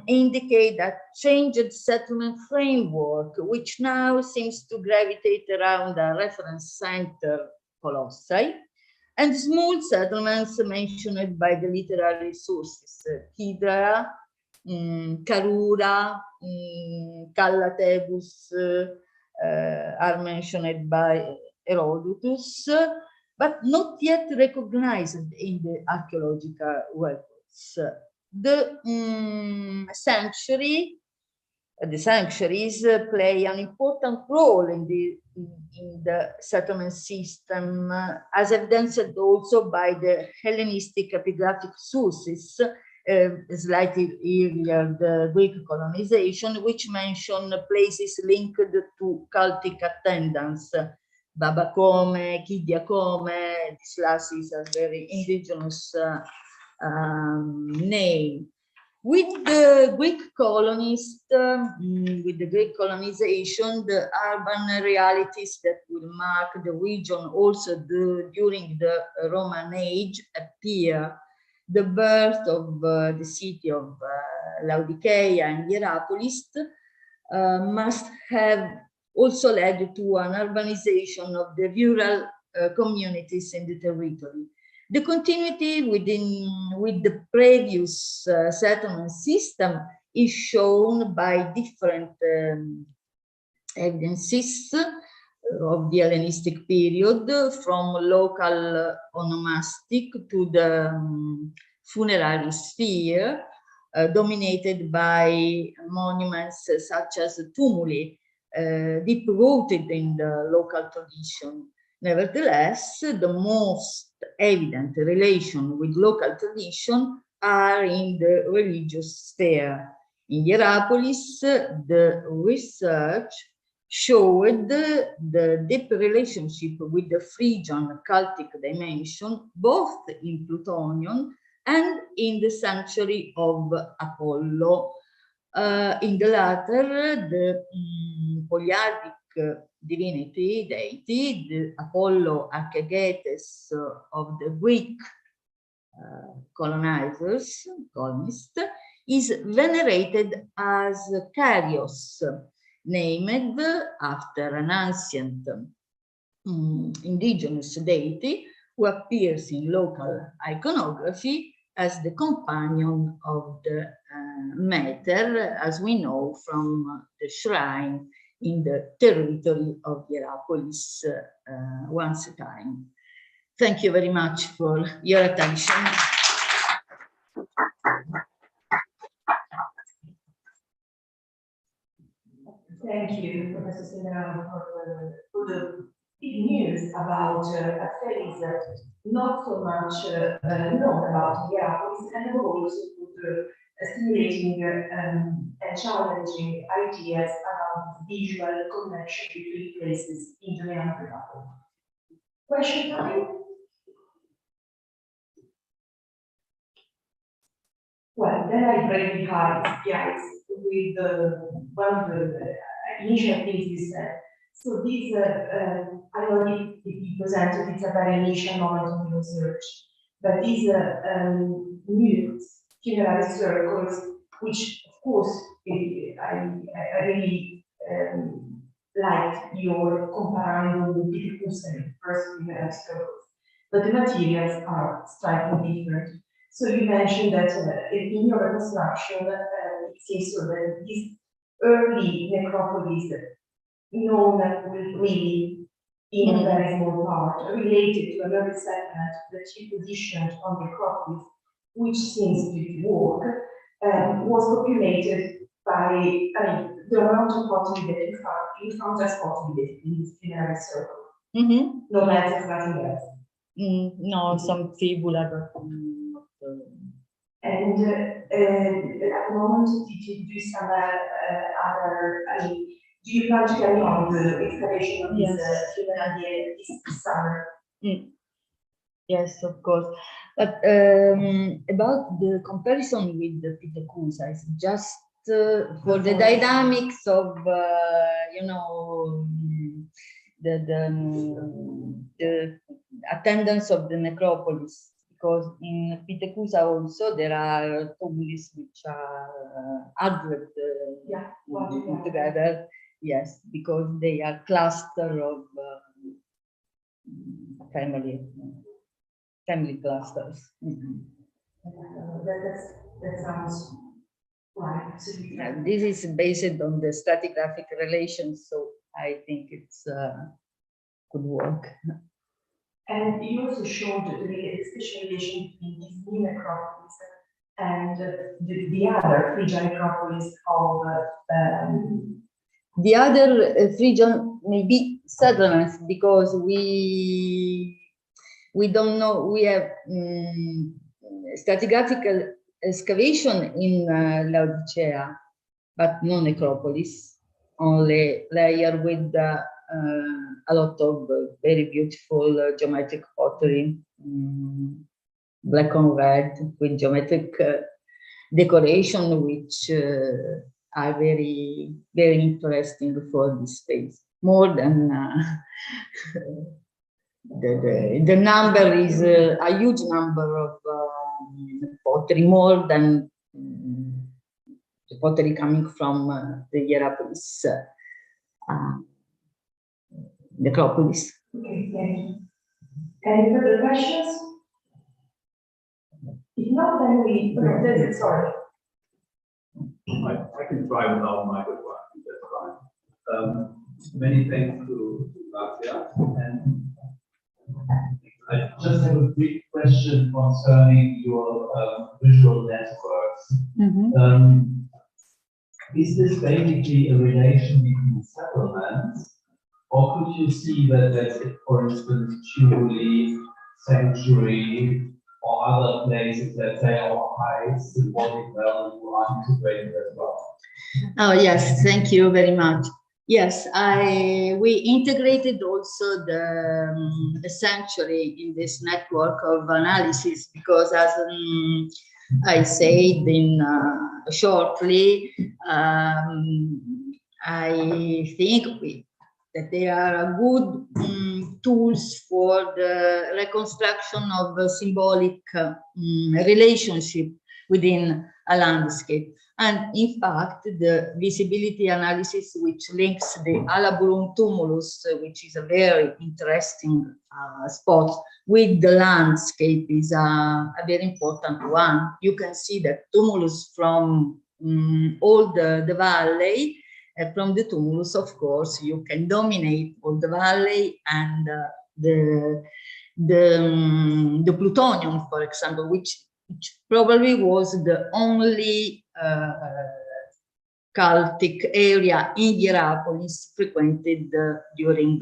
indicate a changed settlement framework, which now seems to gravitate around a reference center, Colossae, and small settlements mentioned by the literary sources. Hydra, Carura, Callatebus are mentioned by Herodotus, but not yet recognized in the archaeological records. The sanctuaries play an important role in the settlement system, as evidenced also by the Hellenistic epigraphic sources, slightly earlier, the Greek colonization, which mention places linked to cultic attendance. Babacome, Kidiacome, this last is a very indigenous name. With the Greek colonization, the urban realities that will mark the region also during the Roman age appear. The birth of the city of Laodicea and Hierapolis must have also led to an urbanization of the rural communities in the territory. The continuity with the previous settlement system is shown by different evidences of the Hellenistic period, from local onomastic to the funerary sphere, dominated by monuments such as tumuli, deep-rooted in the local tradition. Nevertheless, the most evident relation with local tradition are in the religious sphere. In Hierapolis, the research showed the deep relationship with the Phrygian cultic dimension, both in Plutonian and in the sanctuary of Apollo. In the latter, the polyardic deity, the Apollo Archegetes of the Greek colonists, is venerated as Kyrios, named after an ancient indigenous deity who appears in local iconography as the companion of the Meter, as we know from the shrine in the territory of Hierapolis once a time. Thank you very much for your attention. Thank you, Professor Semerano, for the big news about a phase not so much known about Hierapolis, and also for stimulating and challenging ideas about visual connection between places in the Neanderthal. Question time? Well, then I break the ice with one of the initial things you said. So this, I know if you presented, it's a very initial moment of research. but these new funerary circles, which of course I really liked your comparison with the first funerary circles, but the materials are slightly different. So you mentioned that in your reconstruction, it seems so that these early necropolis known really in a very small part related to an early settlement that you positioned on the Acropolis, which seems to work, was populated by, the amount of pottery that you found just pottery in this funerary circle. No matter nothing else. No, some fibula, but and at the moment, did you do some other, do you plan to carry on the excavation of this funerary this summer? Yes, of course. But about the comparison with the Pitacusa, it's just for the dynamics of, you know, the attendance of the necropolis, because in Pitacusa also there are tumuli which are added together. Yes, because they are cluster of family clusters. That sounds right. This is based on the stratigraphic relations, so I think it's could work. And you also showed the special relation between these new necropolis and the other Phrygian necropolis of the other Phrygian maybe settlements, because we don't know. We have stratigraphic excavation in Laodicea, but no necropolis, only layer with a lot of very beautiful geometric pottery, black on red, with geometric decoration, which are very, very interesting for this space. More than the number is a huge number of pottery, more than the pottery coming from the Hierapolis necropolis. Okay, thank you. Any further questions? If not, then we, that's it, sorry. I can try without microphone, that's fine. Many thanks to Rasia, and I just have a brief question concerning your visual networks. Is this basically a relation between settlements, or could you see that, for instance, Chuli, Sanctuary, or other places that say our high symbolic value are integrated as well? Oh yes, thank you very much. Yes, we integrated also the sanctuary in this network of analysis, because as I said in shortly, I think that they are good tools for the reconstruction of a symbolic relationship within a landscape. And in fact, the visibility analysis, which links the Alaburum tumulus, which is a very interesting spot, with the landscape, is a very important one. You can see that tumulus from all the valley. From the tumulus, of course, you can dominate all the valley, and the plutonium, for example, which probably was the only cultic area in Hierapolis frequented during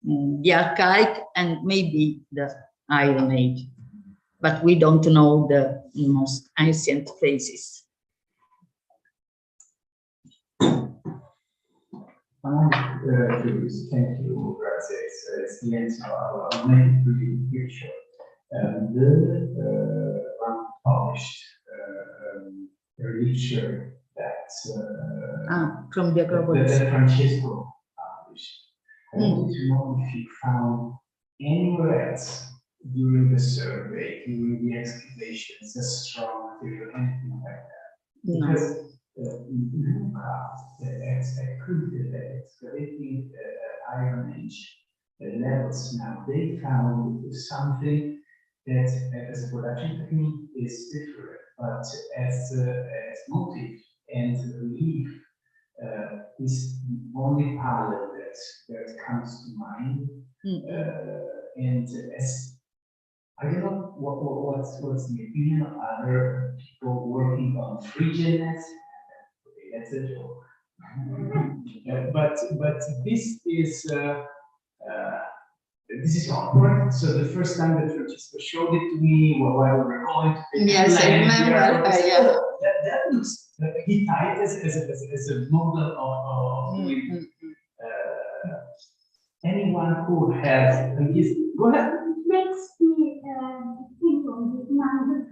the Archaic and maybe the Iron Age, but we don't know the most ancient phases. Thank you, Grazie. It's the answer. I'll make it really picture. The unpublished literature that from the Acropolis. That Francesco published. I wanted to know if you found anywhere else during the survey, during the excavations, a strong material, anything like that? No. Because in Lucca, excavating Iron Age levels now, they found something that as a production technique is different, but as motive and relief is the only palette that comes to mind. And as I don't know what's the opinion of other people working on Phrygianness. Okay, that's a joke. But this is awkward. So the first time that Francesco showed it to me while we were going to the Yes, I remember. Yeah. That looks Hittite as a model of doing. Anyone who has go ahead. Makes me think of the numbers.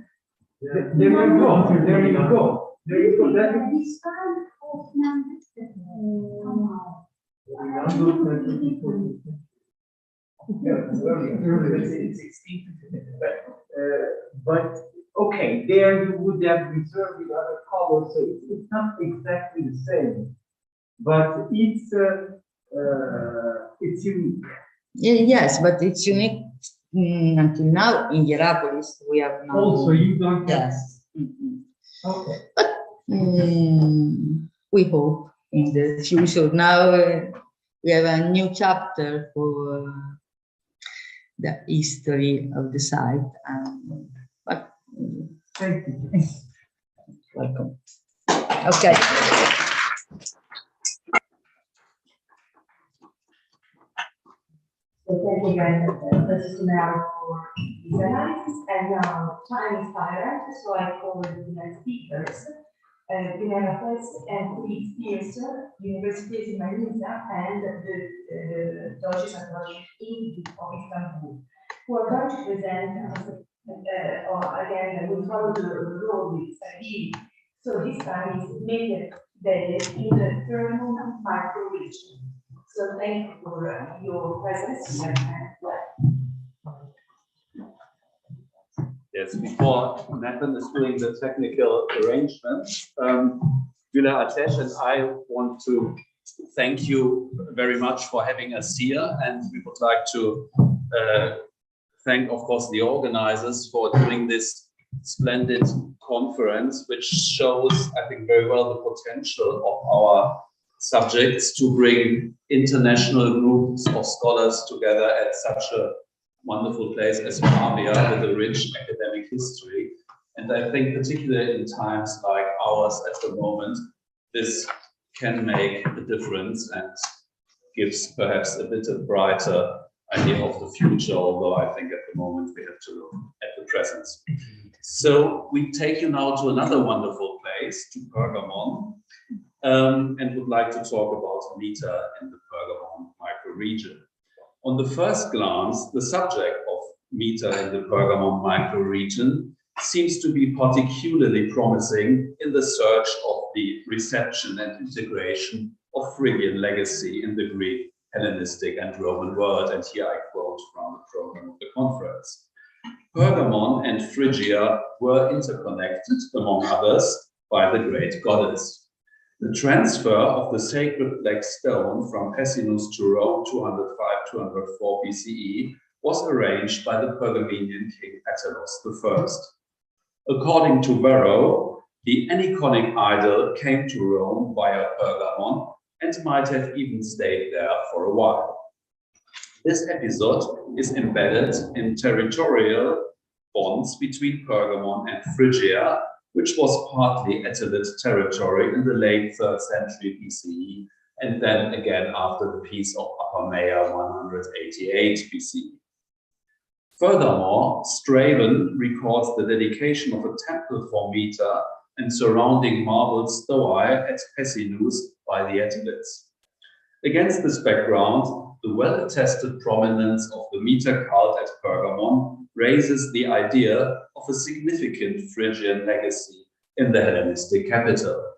There you go. There you go. There you go. This kind of numbers that somehow. But okay, there you would have reserved with other colors, so it's not exactly the same, but it's unique. Yes, but it's unique until now in Hierapolis. We have now. Also, you don't. Yes. Okay. But we hope in the future. Now we have a new chapter for the history of the site. But thank you. Welcome. Okay. So thank you guys. This is now for these analysis, and now time is tired, so I call the next speakers. We have first and Felix Pearson, University of Manisa, and the Deutsche University of Istanbul, who are going to present again, we follow the role with Sabine. So this time is made in the thermal micro region. So thank you for your presence. Yes, before Nathan is doing the technical arrangements, Gyula Atesh and I want to thank you very much for having us here, and we would like to thank, of course, the organizers for doing this splendid conference, which shows, I think, very well the potential of our subjects to bring international groups of scholars together at such a wonderful place as Pavia with a rich academic history. And I think particularly in times like ours at the moment, this can make a difference and gives perhaps a bit of brighter idea of the future, although I think at the moment we have to look at the present. So we take you now to another wonderful place, to Pergamon, and would like to talk about Meta in the Pergamon microregion. On the first glance, the subject of Meta in the Pergamon microregion seems to be particularly promising in the search of the reception and integration of Phrygian legacy in the Greek, Hellenistic and Roman world, and here I quote from the program of the conference. Pergamon and Phrygia were interconnected, among others, by the great goddess. The transfer of the sacred black stone from Pessinus to Rome 205-204 BCE was arranged by the Pergamenian king Attalus I. According to Varro, the aniconic idol came to Rome via Pergamon and might have even stayed there for a while. This episode is embedded in territorial bonds between Pergamon and Phrygia, which was partly Attalid territory in the late 3rd century BCE, and then again after the Peace of Apamea 188 BCE. Furthermore, Straben records the dedication of a temple for Meta and surrounding marble stoi at Pessinus by the Attalids. Against this background, the well-attested prominence of the Meta cult at Pergamon raises the idea of a significant Phrygian legacy in the Hellenistic capital.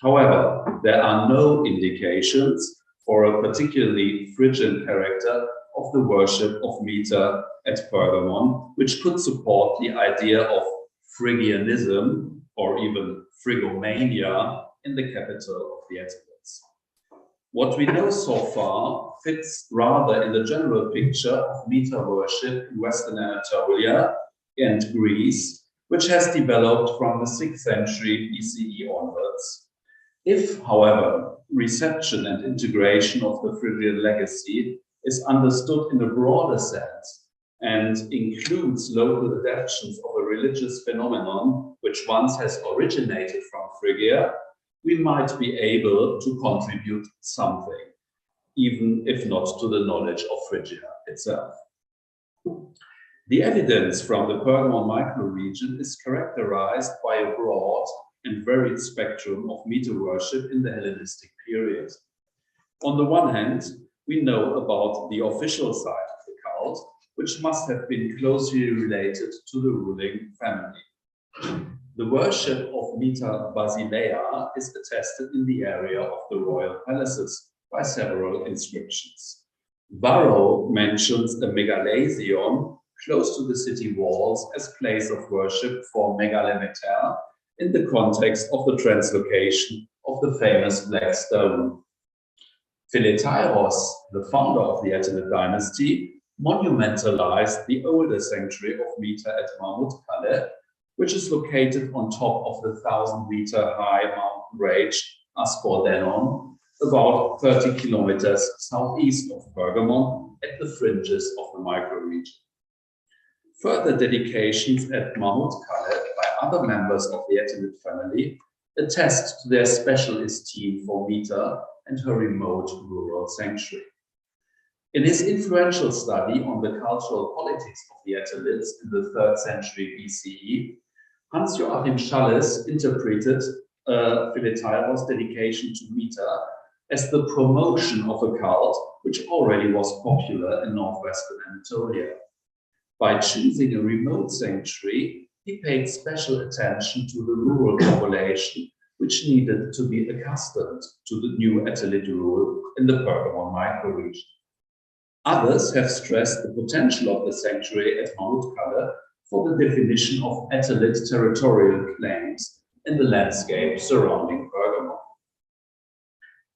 However, there are no indications for a particularly Phrygian character of the worship of Meter at Pergamon, which could support the idea of Phrygianism or even Frigomania in the capital of the Attalids. What we know so far fits rather in the general picture of Meter worship in Western Anatolia and Greece, which has developed from the 6th century BCE onwards. If, however, reception and integration of the Phrygian legacy is understood in a broader sense and includes local adaptations of a religious phenomenon which once has originated from Phrygia, we might be able to contribute something, even if not to the knowledge of Phrygia itself. The evidence from the Pergamon microregion is characterized by a broad and varied spectrum of Meter worship in the Hellenistic period. On the one hand, we know about the official side of the cult, which must have been closely related to the ruling family. The worship of Meter Basileia is attested in the area of the royal palaces by several inscriptions. Varro mentions a megalasion close to the city walls as place of worship for Megalemeter in the context of the translocation of the famous black stone. Philetairos, the founder of the Attalid dynasty, monumentalized the older sanctuary of Meter at Mahmutkale, which is located on top of the 1,000-meter high mountain range Aspordenon, about 30 kilometers southeast of Pergamon at the fringes of the microregion. Further dedications at Mahmutkale by other members of the Attalid family attest to their special esteem for Meter and her remote rural sanctuary. In his influential study on the cultural politics of the Attalids in the 3rd century BCE, Hans-Joachim Schalles interpreted Philetairos' dedication to Meter as the promotion of a cult which already was popular in northwestern Anatolia. By choosing a remote sanctuary, he paid special attention to the rural population which needed to be accustomed to the new Attalid rule in the Pergamon microregion. Others have stressed the potential of the sanctuary at Mahmutkale for the definition of Attalid territorial claims in the landscape surrounding Pergamon.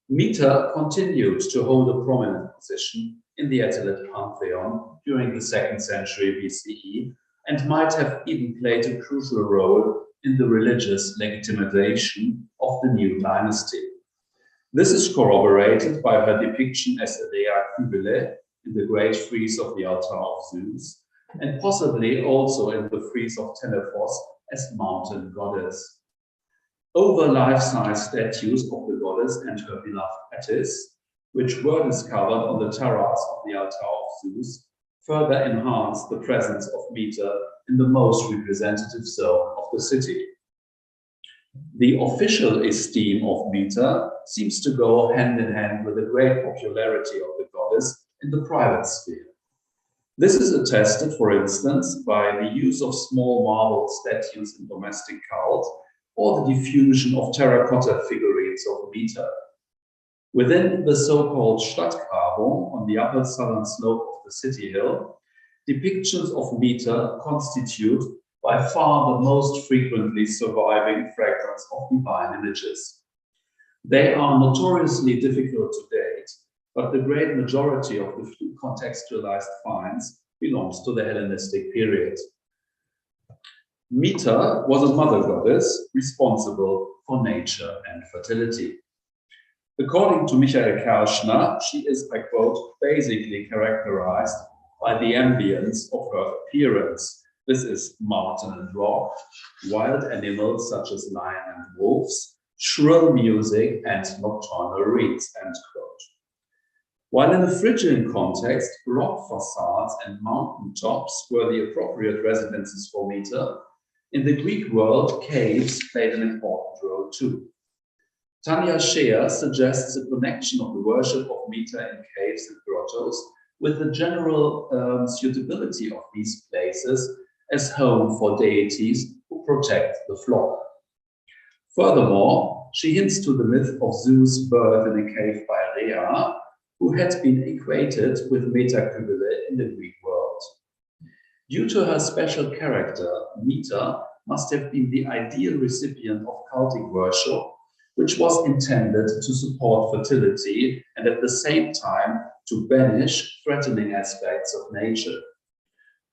Meter continued to hold a prominent position in the Attalid pantheon during the 2nd century BCE and might have even played a crucial role in the religious legitimization of the new dynasty. This is corroborated by her depiction as a Dea Kybele in the great frieze of the altar of Zeus, and possibly also in the frieze of Telephos as mountain goddess. Over life-size statues of the goddess and her beloved Attis, which were discovered on the terrace of the altar of Zeus, further enhanced the presence of Meter in the most representative zone of the city. The official esteem of Meter seems to go hand in hand with the great popularity of the goddess in the private sphere. This is attested, for instance, by the use of small marble statues in domestic cults or the diffusion of terracotta figurines of Meter. Within the so-called Stadtgrabung on the upper southern slope of the city hill, depictions of Meter constitute by far the most frequently surviving fragments of divine images. They are notoriously difficult to date, but the great majority of the few contextualized finds belongs to the Hellenistic period. Meter was a mother goddess responsible for nature and fertility. According to Michael Kerschner, she is, I quote, basically characterized by the ambience of her appearance. This is mountain and rock, wild animals such as lion and wolves, shrill music, and nocturnal reeds, end quote. While in the Phrygian context, rock facades and mountain tops were the appropriate residences for Meter, in the Greek world, caves played an important role too. Tanya Shea suggests a connection of the worship of Meter in caves and grottos with the general suitability of these places as home for deities who protect the flock. Furthermore, she hints to the myth of Zeus' birth in a cave by Rhea, who had been equated with Metakybele in the Greek world. Due to her special character, Meta must have been the ideal recipient of cultic worship, which was intended to support fertility and at the same time to banish threatening aspects of nature.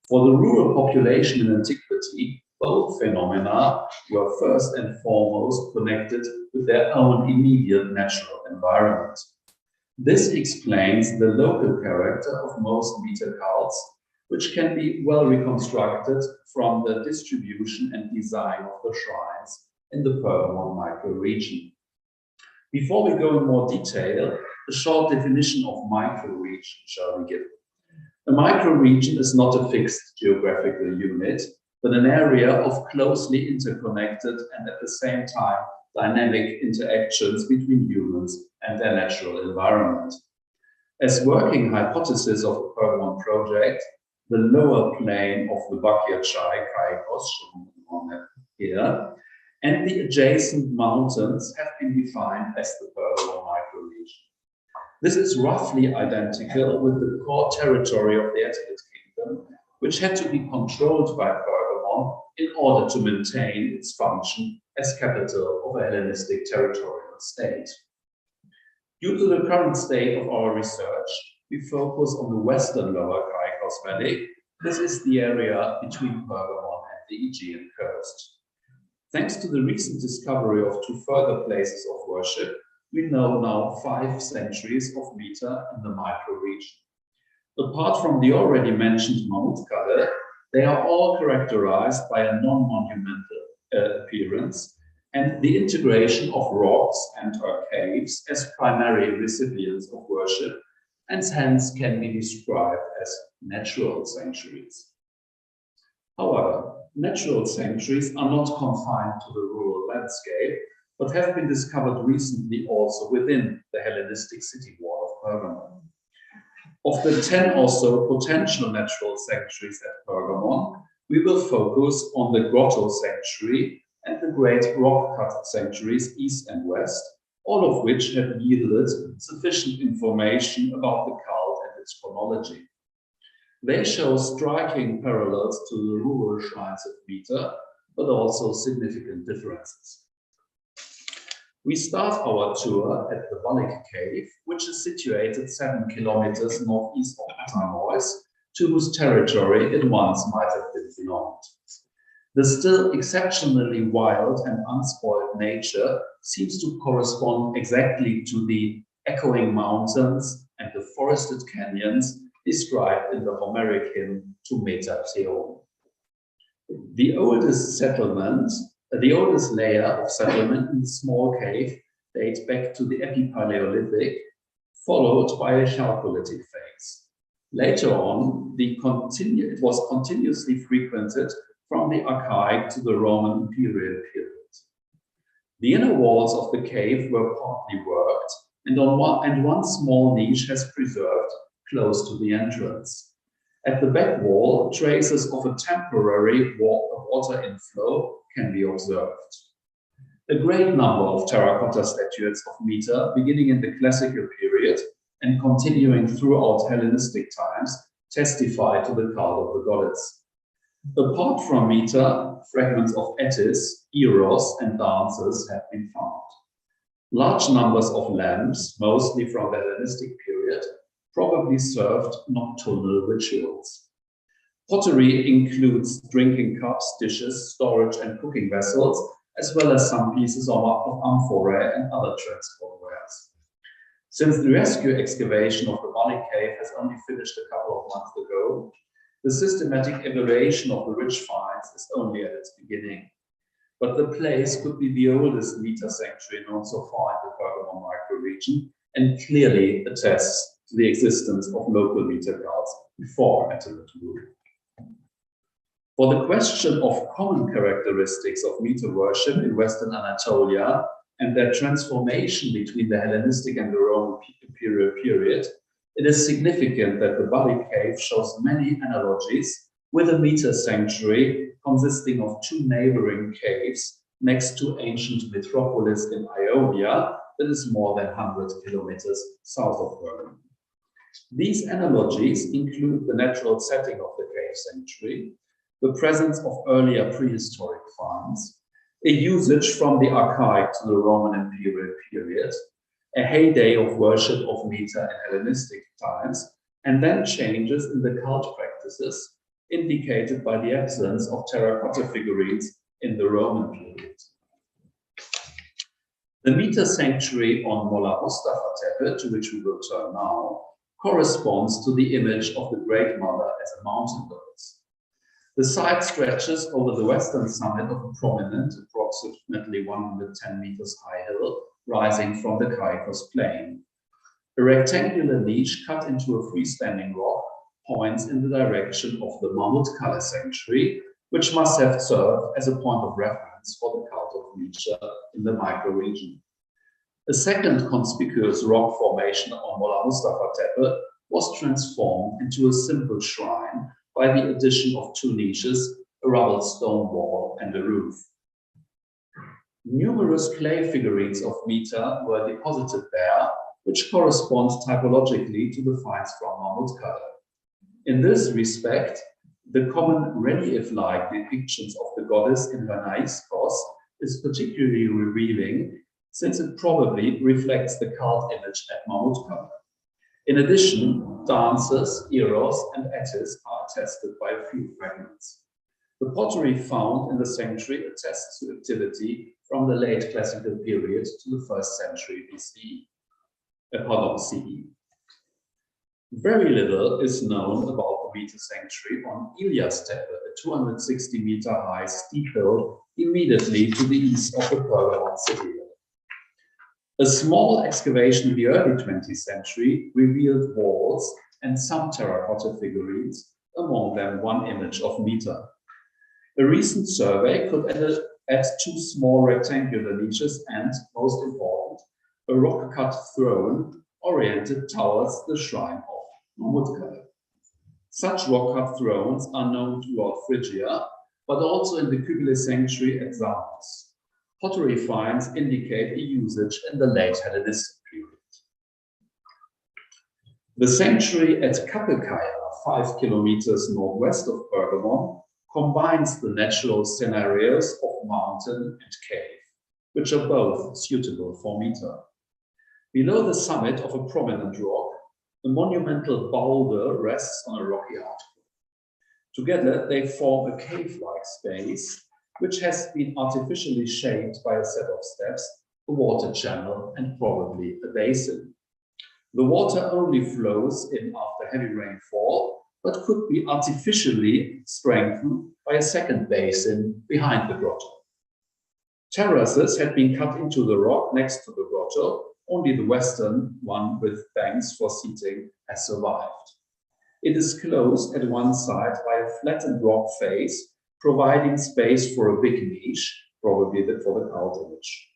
For the rural population in antiquity, both phenomena were first and foremost connected with their own immediate natural environment. This explains the local character of most Meta cults, which can be well reconstructed from the distribution and design of the shrines in the Pergamon microregion. Before we go in more detail, a short definition of microregion shall be given. A microregion is not a fixed geographical unit, but an area of closely interconnected and at the same time dynamic interactions between humans and their natural environment. As working hypothesis of the Pergamon project, the lower plane of the Bakiachai Caicos, shown on here, and the adjacent mountains have been defined as the Pergamon microregion. This is roughly identical with the core territory of the Attalid Kingdom, which had to be controlled by Pergamon in order to maintain its function as capital of a Hellenistic territorial state. Due to the current state of our research, we focus on the western lower Caicos Valley. This is the area between Pergamon and the Aegean coast. Thanks to the recent discovery of two further places of worship, we know now 5 centuries of Meta in the microregion. Apart from the already mentioned Mamutkale, they are all characterized by a non-monumental appearance and the integration of rocks and or caves as primary recipients of worship, and hence can be described as natural sanctuaries. However, natural sanctuaries are not confined to the rural landscape, but have been discovered recently also within the Hellenistic city wall of Pergamon. Of the 10 or so potential natural sanctuaries at Pergamon, we will focus on the Grotto Sanctuary and the great rock-cut sanctuaries east and west, all of which have yielded sufficient information about the cult and its chronology. They show striking parallels to the rural shrines of Meta, but also significant differences. We start our tour at the Balik Cave, which is situated 7 kilometers northeast of Atamois, to whose territory it once might have been belonged. The still exceptionally wild and unspoiled nature seems to correspond exactly to the echoing mountains and the forested canyons described in the Homeric hymn to Metatheon. The oldest layer of settlement in the small cave dates back to the Epipaleolithic, followed by a Chalcolithic phase. Later on, it was continuously frequented from the Archaic to the Roman Imperial period. The inner walls of the cave were partly worked, and one small niche has preserved close to the entrance. At the back wall, traces of a temporary water inflow can be observed. A great number of terracotta statuettes of Meta, beginning in the classical period and continuing throughout Hellenistic times, testify to the cult of the goddess. Apart from Meta, fragments of Attis, Eros, and dances have been found. Large numbers of lamps, mostly from the Hellenistic period, probably served nocturnal rituals. Pottery includes drinking cups, dishes, storage and cooking vessels, as well as some pieces of amphorae and other transport wares. Since the rescue excavation of the Balik Cave has only finished a couple of months ago, the systematic evaluation of the rich finds is only at its beginning. But the place could be the oldest Meta sanctuary known so far in the Pergamon microregion, and clearly attests to the existence of local Meta cults before Attalid rule. For the question of common characteristics of Meta worship in Western Anatolia and their transformation between the Hellenistic and the Roman imperial period, it is significant that the Balik Cave shows many analogies with a Meta sanctuary consisting of 2 neighboring caves next to ancient metropolis in Ionia that is more than 100 kilometers south of Pergamon. These analogies include the natural setting of the cave sanctuary, the presence of earlier prehistoric finds, a usage from the archaic to the Roman imperial period, a heyday of worship of Mita in Hellenistic times, and then changes in the cult practices indicated by the absence of terracotta figurines in the Roman period. The Mita sanctuary on Molla Mustafa Tepe, to which we will turn now, corresponds to the image of the Great Mother as a mountain goddess. The site stretches over the western summit of a prominent, approximately 110 meters high hill, rising from the Caicos plain. A rectangular niche cut into a freestanding rock points in the direction of the Mahmudkale sanctuary, which must have served as a point of reference for the cult of Nietzsche in the microregion. A second conspicuous rock formation on Molla Mustafa Tepe was transformed into a simple shrine by the addition of two niches, a rubble stone wall, and a roof. Numerous clay figurines of Mita were deposited there, which correspond typologically to the finds from Mahmudkale. In this respect, the common relief-like depictions of the goddess in her naiskos is particularly revealing, since it probably reflects the cult image at Mahmudkale. In addition, dances, eros, and attis are attested by a few fragments. The pottery found in the sanctuary attests to activity from the late classical period to the 1st century BCE. CE. Very little is known about the Mita sanctuary on Ilyas Tepe, a 260-meter high steep hill immediately to the east of the Pergamon city. A small excavation in the early 20th century revealed walls and some terracotta figurines, among them one image of Mita. A recent survey could add two small rectangular niches and, most important, a rock-cut throne oriented towards the shrine of Mahmudkale. Such rock-cut thrones are known throughout Phrygia, but also in the Kybele sanctuary at Samos. Pottery finds indicate a usage in the late Hellenistic period. The sanctuary at Kapelkaya, 5 kilometers northwest of Pergamon, combines the natural scenarios of mountain and cave, which are both suitable for Mita. Below the summit of a prominent rock, a monumental boulder rests on a rocky article. Together, they form a cave-like space, which has been artificially shaped by a set of steps, a water channel, and probably a basin. The water only flows in after heavy rainfall, but could be artificially strengthened by a second basin behind the grotto. Terraces had been cut into the rock next to the grotto. Only the western one with banks for seating has survived. It is closed at one side by a flattened rock face, providing space for a big niche, probably for the cult image.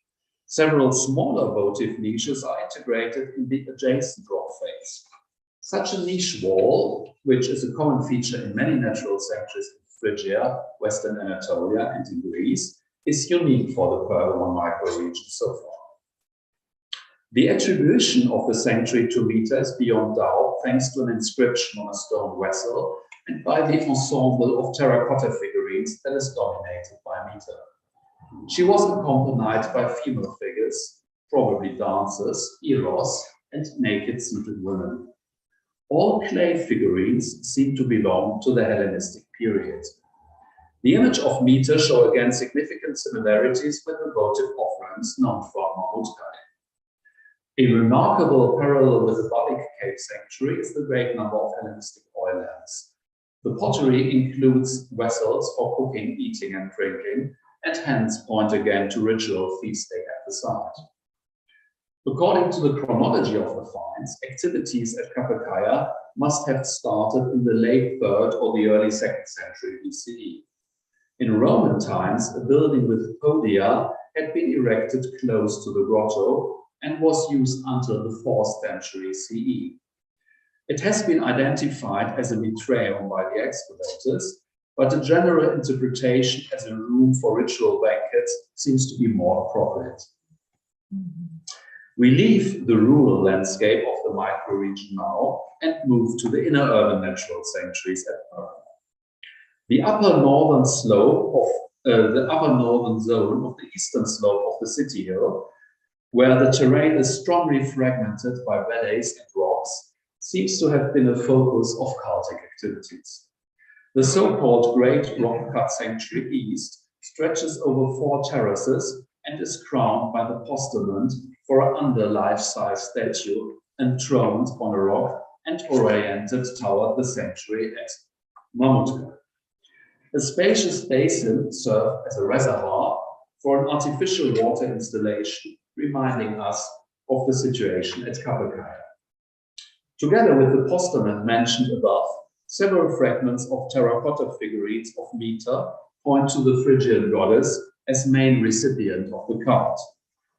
Several smaller votive niches are integrated in the adjacent rock face. Such a niche wall, which is a common feature in many natural sanctuaries in Phrygia, Western Anatolia, and in Greece, is unique for the Pergamon microregion so far. The attribution of the sanctuary to Mita is beyond doubt, thanks to an inscription on a stone vessel and by the ensemble of terracotta figurines that is dominated by Mita. She was accompanied by female figures, probably dancers, eros, and naked seated women. All clay figurines seem to belong to the Hellenistic period. The image of Mita show again significant similarities with the votive offerings known from Mahmudkale. A remarkable parallel with the Balik cave sanctuary is the great number of Hellenistic oil lamps. The pottery includes vessels for cooking, eating, and drinking, and hence point again to ritual feasting at the site. According to the chronology of the finds, activities at Kapelkaya must have started in the late 3rd or the early 2nd century BCE. In Roman times, a building with podia had been erected close to the grotto and was used until the 4th century CE. It has been identified as a mitreum by the excavators, but a general interpretation as a room for ritual banquets seems to be more appropriate. We leave the rural landscape of the microregion now and move to the inner urban natural sanctuaries at Pergamon. The upper northern slope of the upper northern zone of the eastern slope of the city hill, where the terrain is strongly fragmented by valleys and rocks, seems to have been a focus of cultic activities. The so-called Great Rock Cut Sanctuary East stretches over 4 terraces and is crowned by the postament for an under-life-size statue enthroned on a rock and oriented toward the sanctuary at Mamutka. A spacious basin served as a reservoir for an artificial water installation, reminding us of the situation at Cappaea. Together with the postament mentioned above, several fragments of terracotta figurines of Meta point to the Phrygian goddess as main recipient of the cult.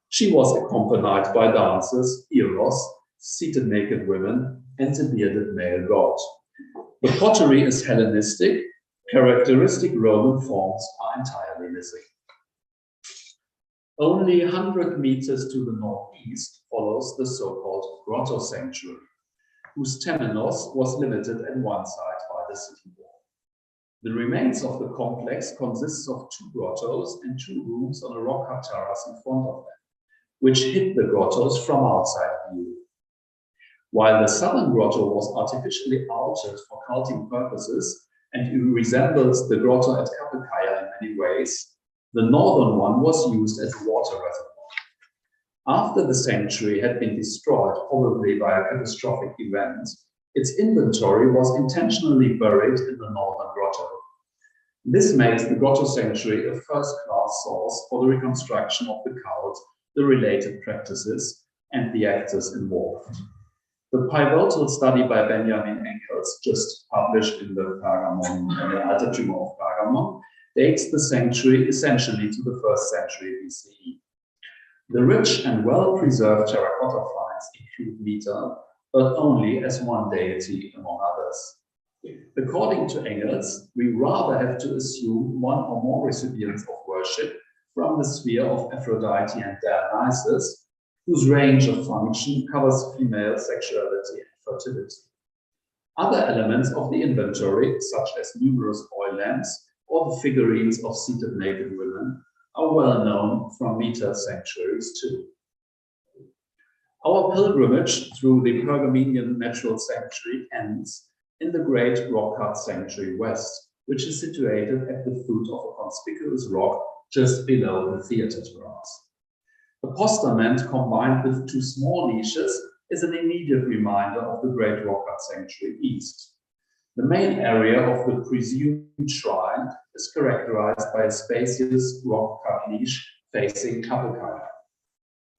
She was accompanied by dancers, Eros, seated naked women, and a bearded male god. The pottery is Hellenistic. Characteristic Roman forms are entirely missing. Only 100 meters to the northeast follows the so-called Grotto Sanctuary, whose temenos was limited at one side by the city wall. The remains of the complex consists of 2 grottos and 2 rooms on a rock-cut terrace in front of them, which hid the grottos from outside view. While the southern grotto was artificially altered for culting purposes and resembles the grotto at Cappaea in many ways, the northern one was used as a water reservoir. After the sanctuary had been destroyed, probably by a catastrophic event, its inventory was intentionally buried in the northern grotto. This makes the Grotto Sanctuary a first-class source for the reconstruction of the cult, the related practices, and the actors involved. The pivotal study by Benjamin Engels, just published in the Pergamon, the Altertum of Pergamon, dates the sanctuary essentially to the 1st century BCE. The rich and well-preserved terracotta finds include Meta, but only as one deity among others. According to Engels, we rather have to assume one or more recipients of worship from the sphere of Aphrodite and Dionysus, whose range of function covers female sexuality and fertility. Other elements of the inventory, such as numerous oil lamps or the figurines of seated naked women, are well known from Meta sanctuaries too. Our pilgrimage through the Pergamenian natural sanctuary ends in the Great Rock Cut Sanctuary West, which is situated at the foot of a conspicuous rock just below the theatre terrace. The postament combined with 2 small niches is an immediate reminder of the Great Rock Cut Sanctuary East. The main area of the presumed shrine is characterized by a spacious rock-cut niche facing Cappaea.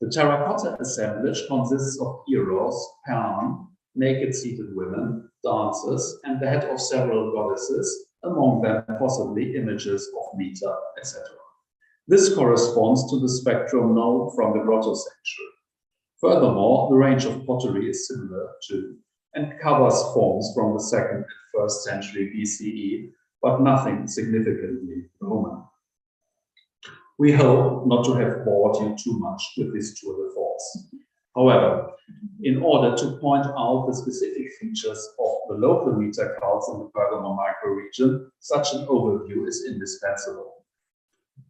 The terracotta assemblage consists of Eros, Pan, naked seated women, dancers, and the head of several goddesses, among them possibly images of Meta, etc. This corresponds to the spectrum known from the Grotto Sanctuary. Furthermore, the range of pottery is similar to and covers forms from the 2nd and 1st century BCE, but nothing significantly Roman. We hope not to have bored you too much with this tour de force. However, in order to point out the specific features of the local Meta cults in the Pergamon microregion, such an overview is indispensable.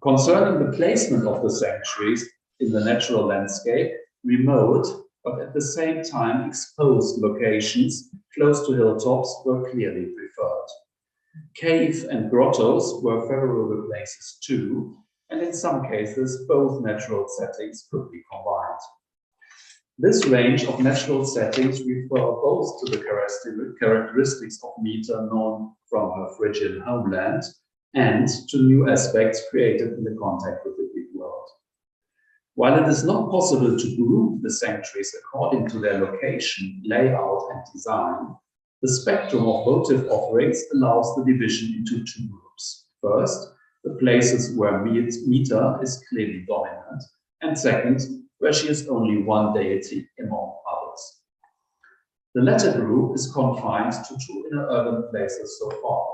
Concerning the placement of the sanctuaries in the natural landscape, remote, but at the same time exposed locations close to hilltops were clearly preferred. Cave and grottos were favorable places too, and in some cases both natural settings could be combined. This range of natural settings refer both to the characteristics of Meta known from her Phrygian homeland and to new aspects created in the contact with the Greek world. While it is not possible to group the sanctuaries according to their location, layout, and design, the spectrum of votive offerings allows the division into 2 groups. First, the places where Meta is clearly dominant, and second, where she is only one deity among others. The latter group is confined to 2 inner urban places so far.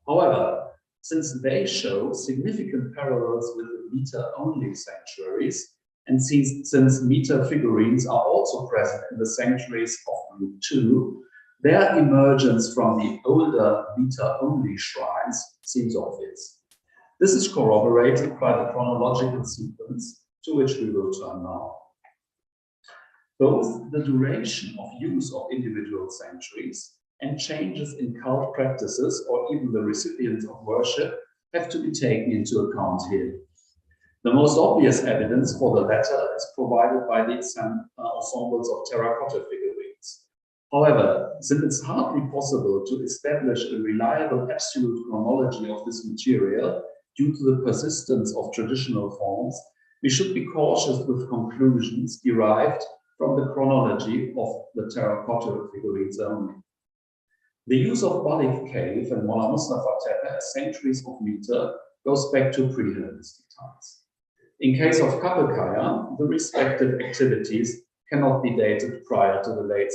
However, since they show significant parallels with the Meta-only sanctuaries, And since meter figurines are also present in the sanctuaries of Group 2, their emergence from the older meter-only shrines seems obvious. This is corroborated by the chronological sequence to which we will turn now. Both the duration of use of individual sanctuaries and changes in cult practices or even the recipients of worship have to be taken into account here. The most obvious evidence for the latter is provided by the ensembles of terracotta figurines. However, since it's hardly possible to establish a reliable absolute chronology of this material due to the persistence of traditional forms, we should be cautious with conclusions derived from the chronology of the terracotta figurines only. The use of Balik Cave and Molla Mustafa Tepe as sanctuaries of meter goes back to pre-Hellenistic times. In case of Kapelkaya, the respective activities cannot be dated prior to the late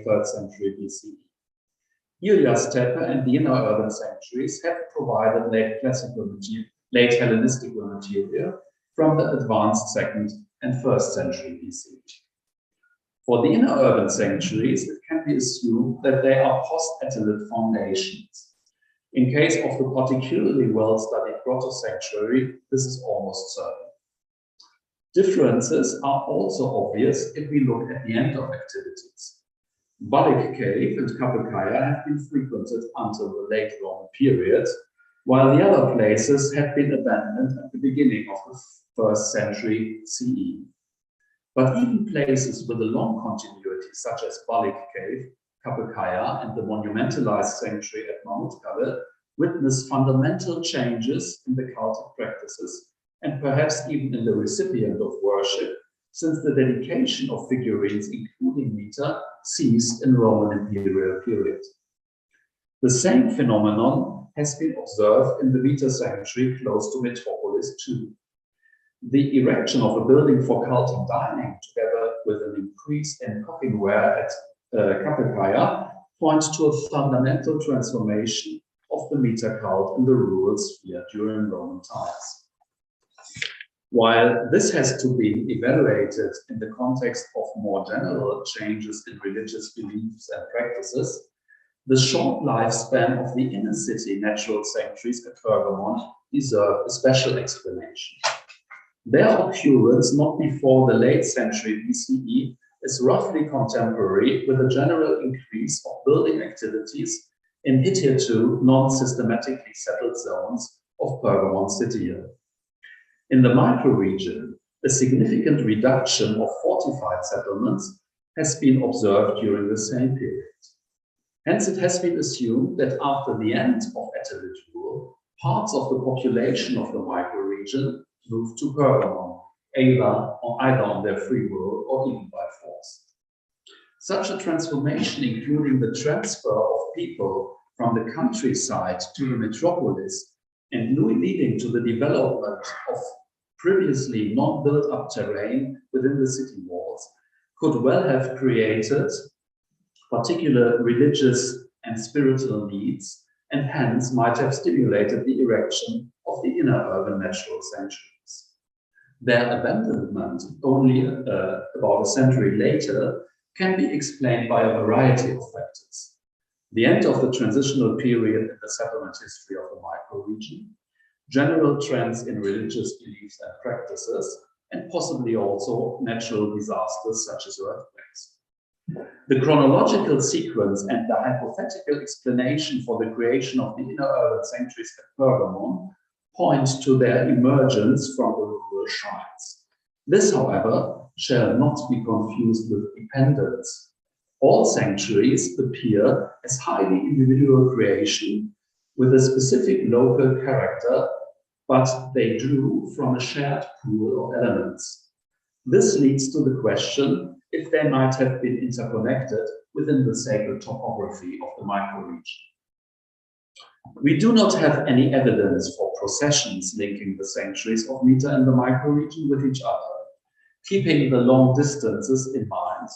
3rd century BCE. Ilias Tepe and the inner urban sanctuaries have provided late Hellenistic material from the advanced 2nd and 1st century BCE. For the inner urban sanctuaries, it can be assumed that they are post-Attalid foundations. In case of the particularly well-studied grotto sanctuary, this is almost certain. Differences are also obvious if we look at the end of activities. Balik Cave and Kapelkaya have been frequented until the late Roman period, while the other places have been abandoned at the beginning of the 1st century CE. But even places with a long continuity, such as Balik Cave, Kapelkaya, and the monumentalized sanctuary at Mahmutkale, witness fundamental changes in the cultic practices, and perhaps even in the recipient of worship, since the dedication of figurines, including meter, ceased in Roman imperial period. The same phenomenon has been observed in the meter sanctuary close to Metropolis too. The erection of a building for cultic dining, together with an increase in cookingware at Kapelkaya, points to a fundamental transformation of the meter cult in the rural sphere during Roman times. While this has to be evaluated in the context of more general changes in religious beliefs and practices, the short lifespan of the inner city natural sanctuaries at Pergamon deserve a special explanation. Their occurrence not before the late century BCE is roughly contemporary with a general increase of building activities in hitherto non-systematically settled zones of Pergamon city. In the microregion, a significant reduction of fortified settlements has been observed during the same period. Hence, it has been assumed that after the end of Attalid rule, parts of the population of the microregion moved to Pergamon, either on their free will or even by force. Such a transformation, including the transfer of people from the countryside to the metropolis, and leading to the development of previously non-built-up terrain within the city walls, could well have created particular religious and spiritual needs, and hence might have stimulated the erection of the inner urban natural sanctuaries. Their abandonment only about a century later can be explained by a variety of factors. The end of the transitional period in the settlement history of the microregion, general trends in religious beliefs and practices, and possibly also natural disasters such as earthquakes. The chronological sequence and the hypothetical explanation for the creation of the inner urban sanctuaries at Pergamon point to their emergence from the rural shrines. This, however, shall not be confused with dependence. All sanctuaries appear as highly individual creation with a specific local character, but they drew from a shared pool of elements. This leads to the question if they might have been interconnected within the sacred topography of the microregion. We do not have any evidence for processions linking the sanctuaries of Mita and the microregion with each other. Keeping the long distances in mind,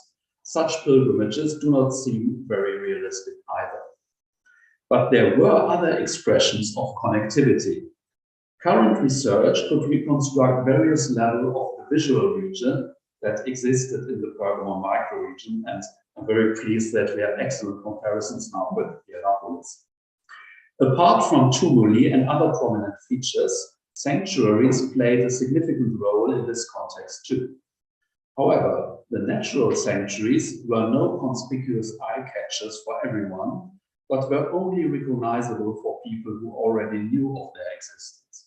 such pilgrimages do not seem very realistic either. But there were other expressions of connectivity. Current research could reconstruct various levels of the visual region that existed in the Pergamon microregion, and I'm very pleased that we have excellent comparisons now with Hierapolis. Apart from tumuli and other prominent features, sanctuaries played a significant role in this context too. However, the natural sanctuaries were no conspicuous eye-catchers for everyone, but were only recognizable for people who already knew of their existence.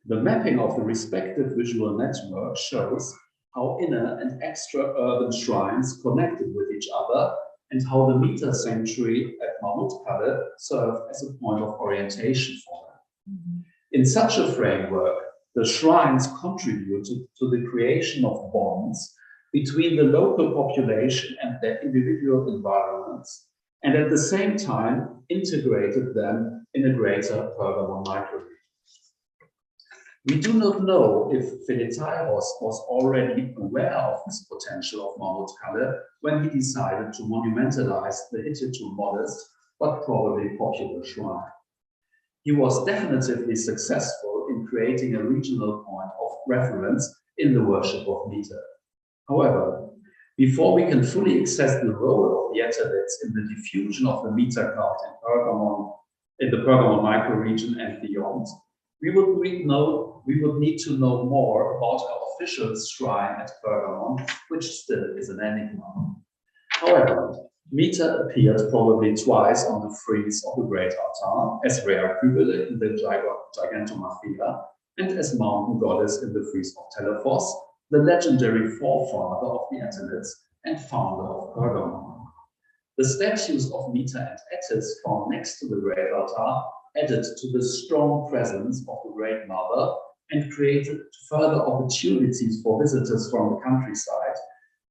The mapping of the respective visual network shows how inner and extra-urban shrines connected with each other and how the Mita sanctuary at Mahmudkale served as a point of orientation for them. In such a framework, the shrines contributed to the creation of bonds between the local population and their individual environments, and at the same time integrated them in a greater Pergamon microregion. We do not know if Philetairos was already aware of this potential of Mahmudkale when he decided to monumentalize the hitherto modest but probably popular shrine. He was definitively successful in creating a regional point of reference in the worship of Mita. However, before we can fully assess the role of the Atelids in the diffusion of the Mita cult in the Pergamon microregion and beyond, we would need to know more about our official shrine at Pergamon, which still is an enigma. However, Mita appeared probably twice on the frieze of the Great Altar, as Rhea Kybele in the Gigantomachia, and as mountain goddess in the frieze of Telephos, the legendary forefather of the Atelids and founder of Pergamon. The statues of Mita and Attis found next to the Great Altar added to the strong presence of the Great Mother and created further opportunities for visitors from the countryside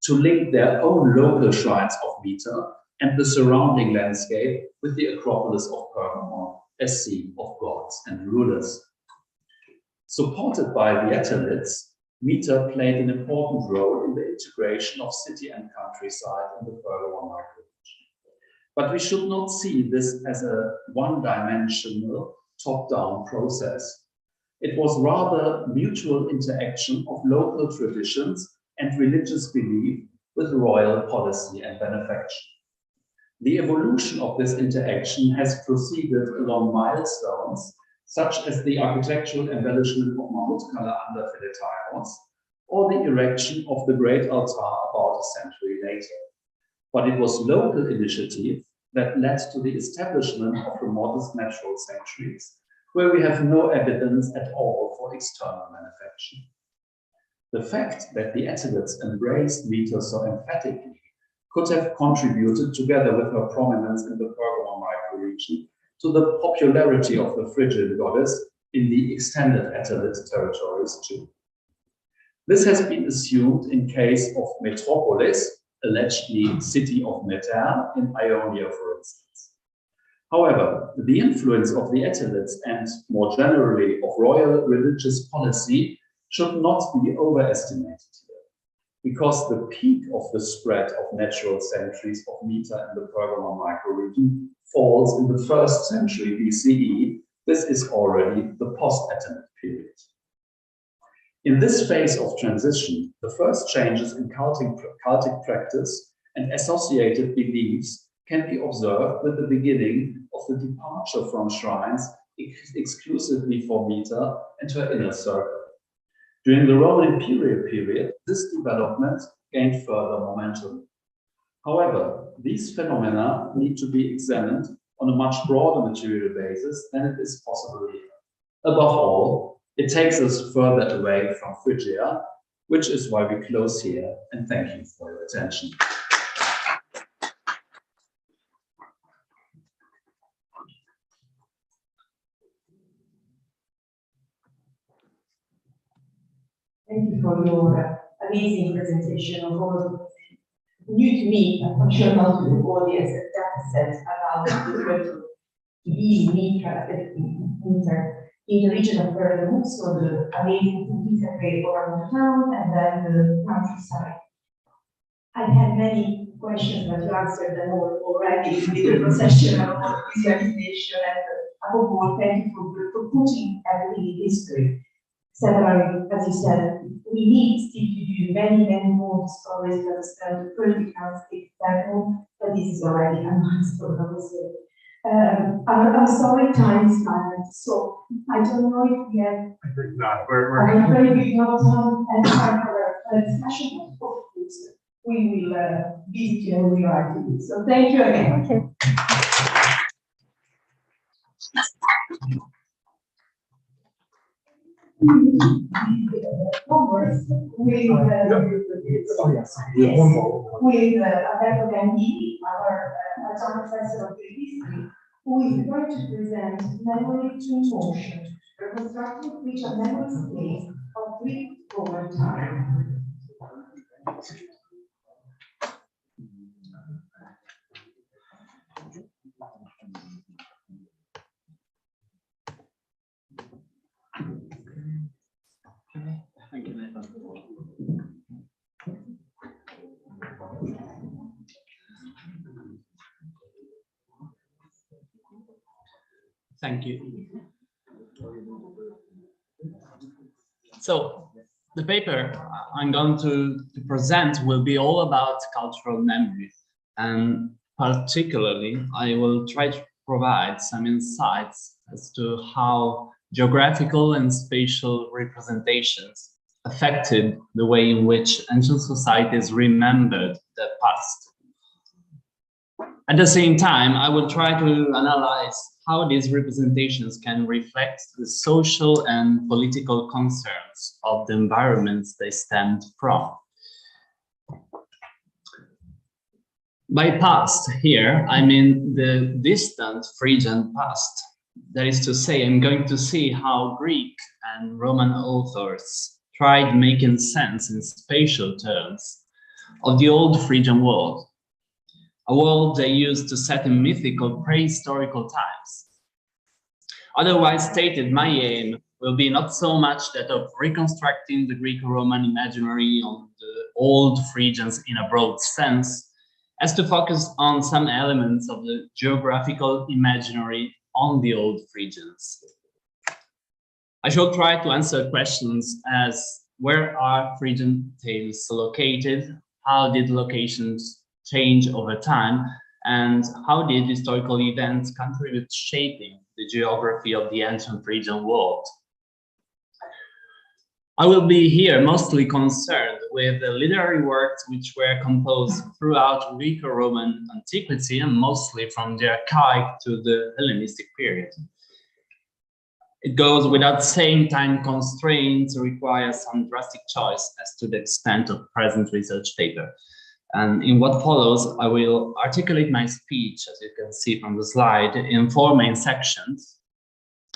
to link their own local shrines of Mita and the surrounding landscape with the Acropolis of Pergamon, a sea of gods and rulers. Supported by the Atelids, Mita played an important role in the integration of city and countryside in the Pergamon microregion. But we should not see this as a one-dimensional, top-down process. It was rather mutual interaction of local traditions and religious belief with royal policy and benefaction. The evolution of this interaction has proceeded along milestones, such as the architectural embellishment of Mahmudkale under Philetairos, or the erection of the Great Altar about a century later. But it was local initiative that led to the establishment of the modest natural sanctuaries, where we have no evidence at all for external manufacture. The fact that the Atelids embraced Mita so emphatically could have contributed, together with her prominence in the Pergamon microregion, to the popularity of the Phrygian goddess in the extended Atelid territories too. This has been assumed in case of Metropolis, allegedly city of Meter in Ionia, for instance. However, the influence of the Atelids and more generally of royal religious policy should not be overestimated here, because the peak of the spread of natural sanctuaries of Mita in the Pergamon microregion falls in the 1st century BCE. This is already the post-Atelic period. In this phase of transition, the first changes in cultic practice and associated beliefs can be observed with the beginning of the departure from shrines exclusively for Mita and her inner circle. During the Roman imperial period, this development gained further momentum. However, these phenomena need to be examined on a much broader material basis than it is possible here. Above all, it takes us further away from Phrygia, which is why we close here, and thank you for your attention. Thank you for your amazing presentation of all new to me, I'm sure not to the audience, a data set about the total Mita in the region of Pergamon, so the amazing Mita great around the town and then the countryside. I had many questions, but you answered them all already with the procession of visualization, and above all, thank you for putting I believe history. Several, as you said, we need still to do many more stories to understand the political example, but this is already a milestone, I would say. I'm sorry, time is limited, so I don't know if we have. I think not. We're I'm afraid we don't have time for a discussion. Of course, we will visit you and we are to you. So thank you again. Okay. With Alberto Gandini, our professor of history, who is going to present Memory to Motion, reconstructing which a memory space of Greek over time. Thank you, Nathan. Thank you. So the paper I'm going to present will be all about cultural memory, and particularly I will try to provide some insights as to how geographical and spatial representations affected the way in which ancient societies remembered the past. At the same time, I will try to analyze how these representations can reflect the social and political concerns of the environments they stemmed from. By past here, I mean the distant Phrygian past. That is to say, I'm going to see how Greek and Roman authors tried making sense in spatial terms of the old Phrygian world, a world they used to set in mythical prehistorical times. Otherwise stated, my aim will be not so much that of reconstructing the Greek-Roman imaginary on the old Phrygians in a broad sense, as to focus on some elements of the geographical imaginary on the old Phrygians. I shall try to answer questions as: where are Phrygian tales located? How did locations change over time? And how did historical events contribute to shaping the geography of the ancient Phrygian world? I will be here mostly concerned with the literary works which were composed throughout Greco-Roman antiquity and mostly from the archaic to the Hellenistic period. It goes without saying time constraints require some drastic choice as to the extent of present research paper. And in what follows, I will articulate my speech, as you can see from the slide, in 4 main sections,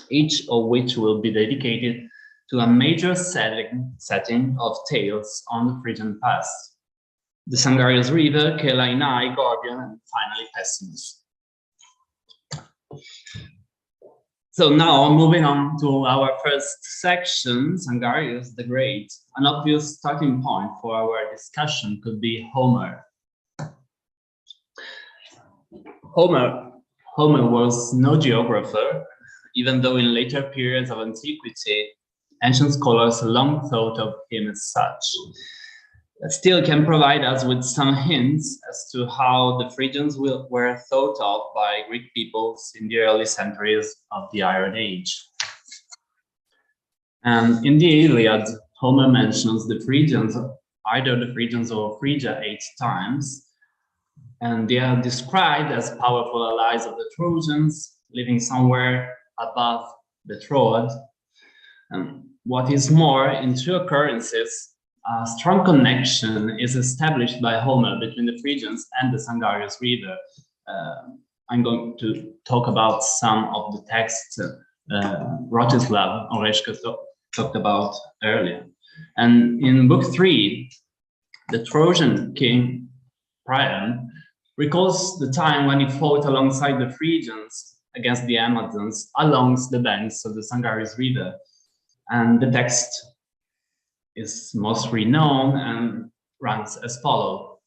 each of which will be dedicated to a major setting of tales on the Phrygian past: the Sangarius River, Kelainai, Gordian, and finally Pessimus. So now, moving on to our first section, Sangarius the Great. An obvious starting point for our discussion could be Homer. Homer was no geographer, even though in later periods of antiquity, ancient scholars long thought of him as such. That still can provide us with some hints as to how the Phrygians were thought of by Greek peoples in the early centuries of the Iron Age. And in the Iliad, Homer mentions the Phrygians, either the Phrygians or Phrygia 8 times, and they are described as powerful allies of the Trojans, living somewhere above the Troad. And what is more, in 2 occurrences, a strong connection is established by Homer between the Phrygians and the Sangarius River. I'm going to talk about some of the texts Rostislav Oreshka talked about earlier. And in Book 3, the Trojan king Priam recalls the time when he fought alongside the Phrygians against the Amazons along the banks of the Sangarius River. And the text is most renowned and runs as follows.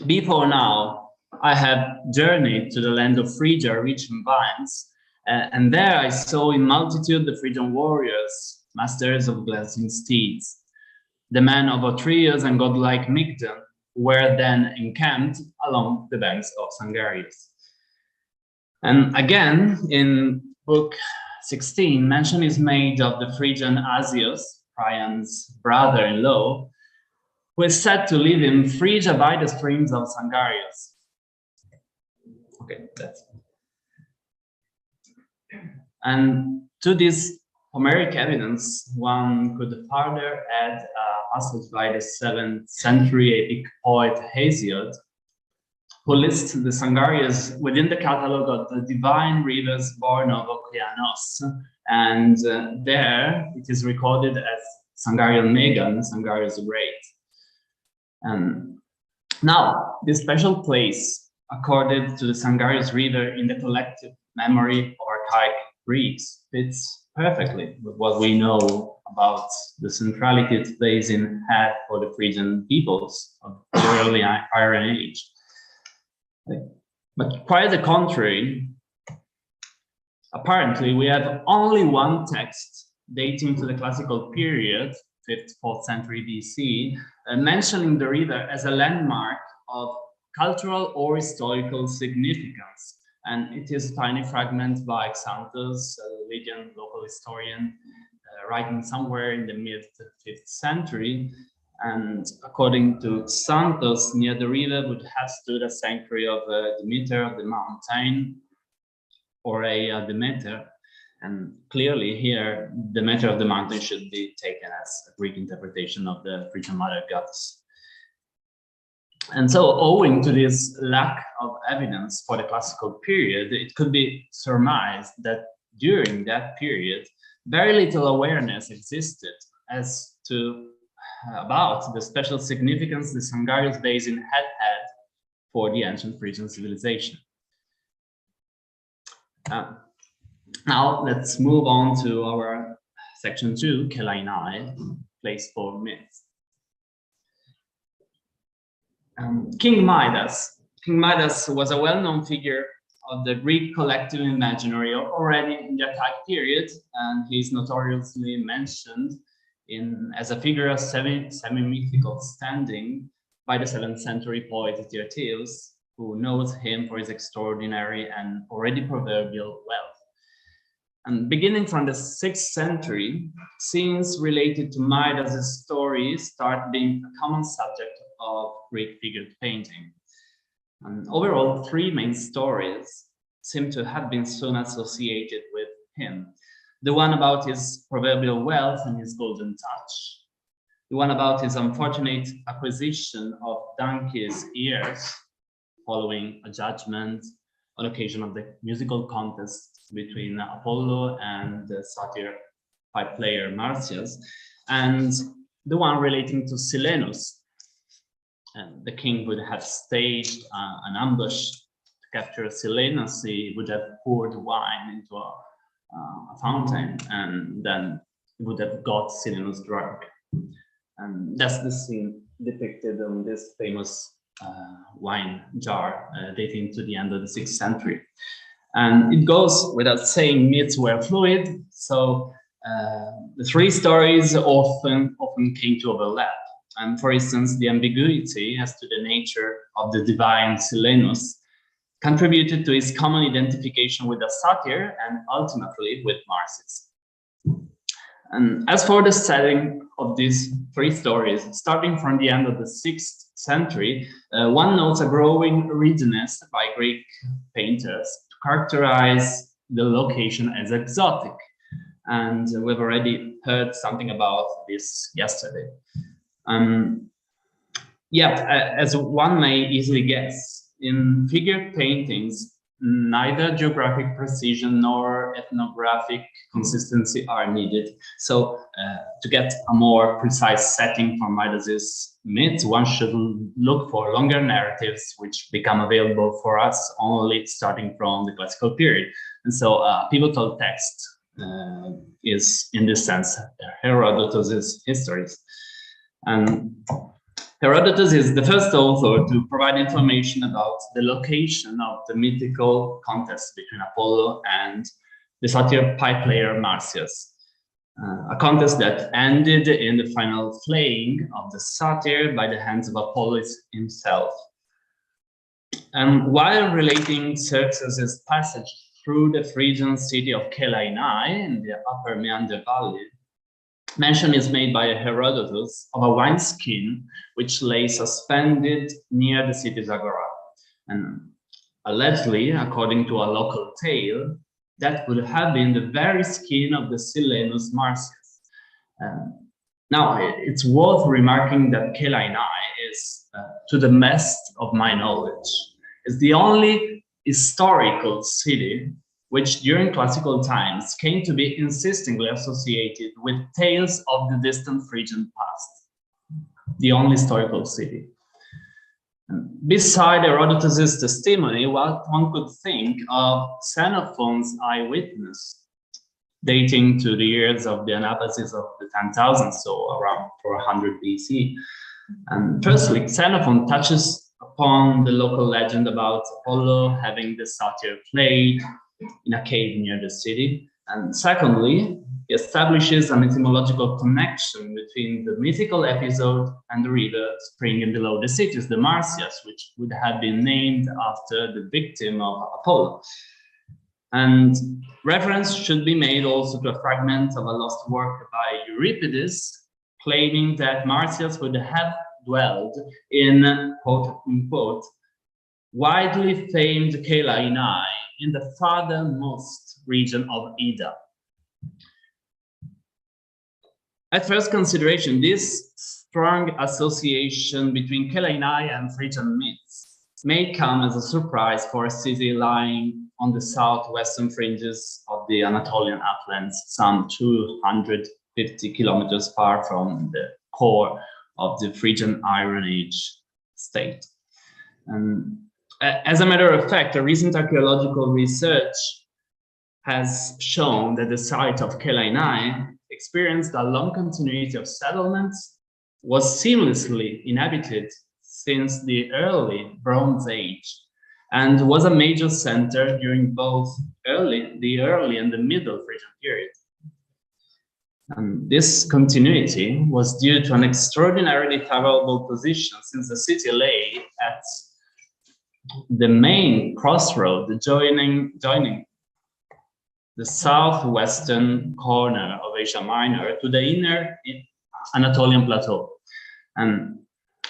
Before now, I have journeyed to the land of Phrygia, rich in vines, And there I saw in multitude the Phrygian warriors, masters of glancing steeds, the men of Atreus and godlike Mygdon, were then encamped along the banks of Sangarius. And again, in book 16, mention is made of the Phrygian Asius, Priam's brother-in-law, who is said to live in Phrygia by the streams of Sangarius. Okay, that's. And to this Homeric evidence, one could further add a passage by the 7th century epic poet Hesiod, who lists the Sangarius within the catalogue of the divine rivers born of Okeanos. And there it is recorded as Sangarian Megan, Sangarius the Great. And now, this special place accorded to the Sangarius River in the collective memory of archaic Greeks fits perfectly with what we know about the centrality its basin had for the Phrygian peoples of the early Iron Age. But quite the contrary, apparently we have only one text dating to the classical period, 5th, 4th century BC, mentioning the river as a landmark of cultural or historical significance. And it is a tiny fragment by Xanthus, a Lydian local historian, writing somewhere in the mid-5th century. And according to Xanthus, near the river would have stood a sanctuary of Demeter of the mountain, or a Demeter. And clearly here, Demeter of the mountain should be taken as a Greek interpretation of the Phrygian mother goddess. And so, owing to this lack of evidence for the classical period, it could be surmised that during that period, very little awareness existed as to about the special significance the Sangarius Basin had for the ancient Phrygian civilization. Now let's move on to our section 2, Kelainai, place for myths. King Midas. King Midas was a well-known figure of the Greek collective imaginary already in the archaic period, and he's notoriously mentioned as a figure of semi-mythical standing by the 7th century poet Tyrtaeus, who knows him for his extraordinary and already proverbial wealth. And beginning from the 6th century, scenes related to Midas' story start being a common subject of Greek figure painting. And overall, 3 main stories seem to have been soon associated with him. The one about his proverbial wealth and his golden touch. The one about his unfortunate acquisition of donkey's ears following a judgment on occasion of the musical contest between Apollo and the satyr pipe player Marsyas, and the one relating to Silenus. And the king would have staged an ambush to capture Silenus. He would have poured wine into a fountain, and then he would have got Silenus drunk. And that's the scene depicted on this famous wine jar dating to the end of the 6th century. And it goes without saying, myths were fluid, so the 3 stories often came to overlap. And for instance, the ambiguity as to the nature of the divine Silenus contributed to his common identification with the satyr and ultimately with Marsyas. And as for the setting of these 3 stories, starting from the end of the 6th century, one notes a growing readiness by Greek painters to characterize the location as exotic. And we've already heard something about this yesterday. As one may easily guess, in figure paintings, neither geographic precision nor ethnographic consistency are needed. So to get a more precise setting for Midas' myths, one should look for longer narratives which become available for us only starting from the classical period. And so a pivotal text is, in this sense, Herodotus' histories. And Herodotus is the first author to provide information about the location of the mythical contest between Apollo and the satyr pipe player Marsyas. A contest that ended in the final flaying of the satyr by the hands of Apollo himself. And while relating Xerxes' passage through the Phrygian city of Kelainai in the upper Meander Valley, mention is made by Herodotus of a wineskin which lay suspended near the city's agora. And allegedly, according to a local tale, that would have been the very skin of the Silenus Marsyas. Now, it's worth remarking that Kelainai is, to the best of my knowledge, is the only historical city which during classical times came to be insistingly associated with tales of the distant Phrygian past. The only historical city. Beside Herodotus' testimony, one could think of Xenophon's eyewitness, dating to the years of the Anabasis of the 10,000, so around 400 BC. And firstly, Xenophon touches upon the local legend about Apollo having the satyr played in a cave near the city. And secondly, he establishes an etymological connection between the mythical episode and the river springing below the cities, the Marsyas, which would have been named after the victim of Apollo. And reference should be made also to a fragment of a lost work by Euripides, claiming that Marsyas would have dwelled in, quote unquote, widely famed Kelainai in the farthermost region of Ida. At first consideration, this strong association between Kelainai and Phrygian myths may come as a surprise for a city lying on the southwestern fringes of the Anatolian uplands, some 250 kilometers far from the core of the Phrygian Iron Age state. And as a matter of fact, a recent archaeological research has shown that the site of Kelainai experienced a long continuity of settlements, was seamlessly inhabited since the early Bronze Age, and was a major center during both the early and the middle Phrygian period. And this continuity was due to an extraordinarily favorable position, since the city lay at the main crossroad joining the southwestern corner of Asia Minor to the inner Anatolian plateau. And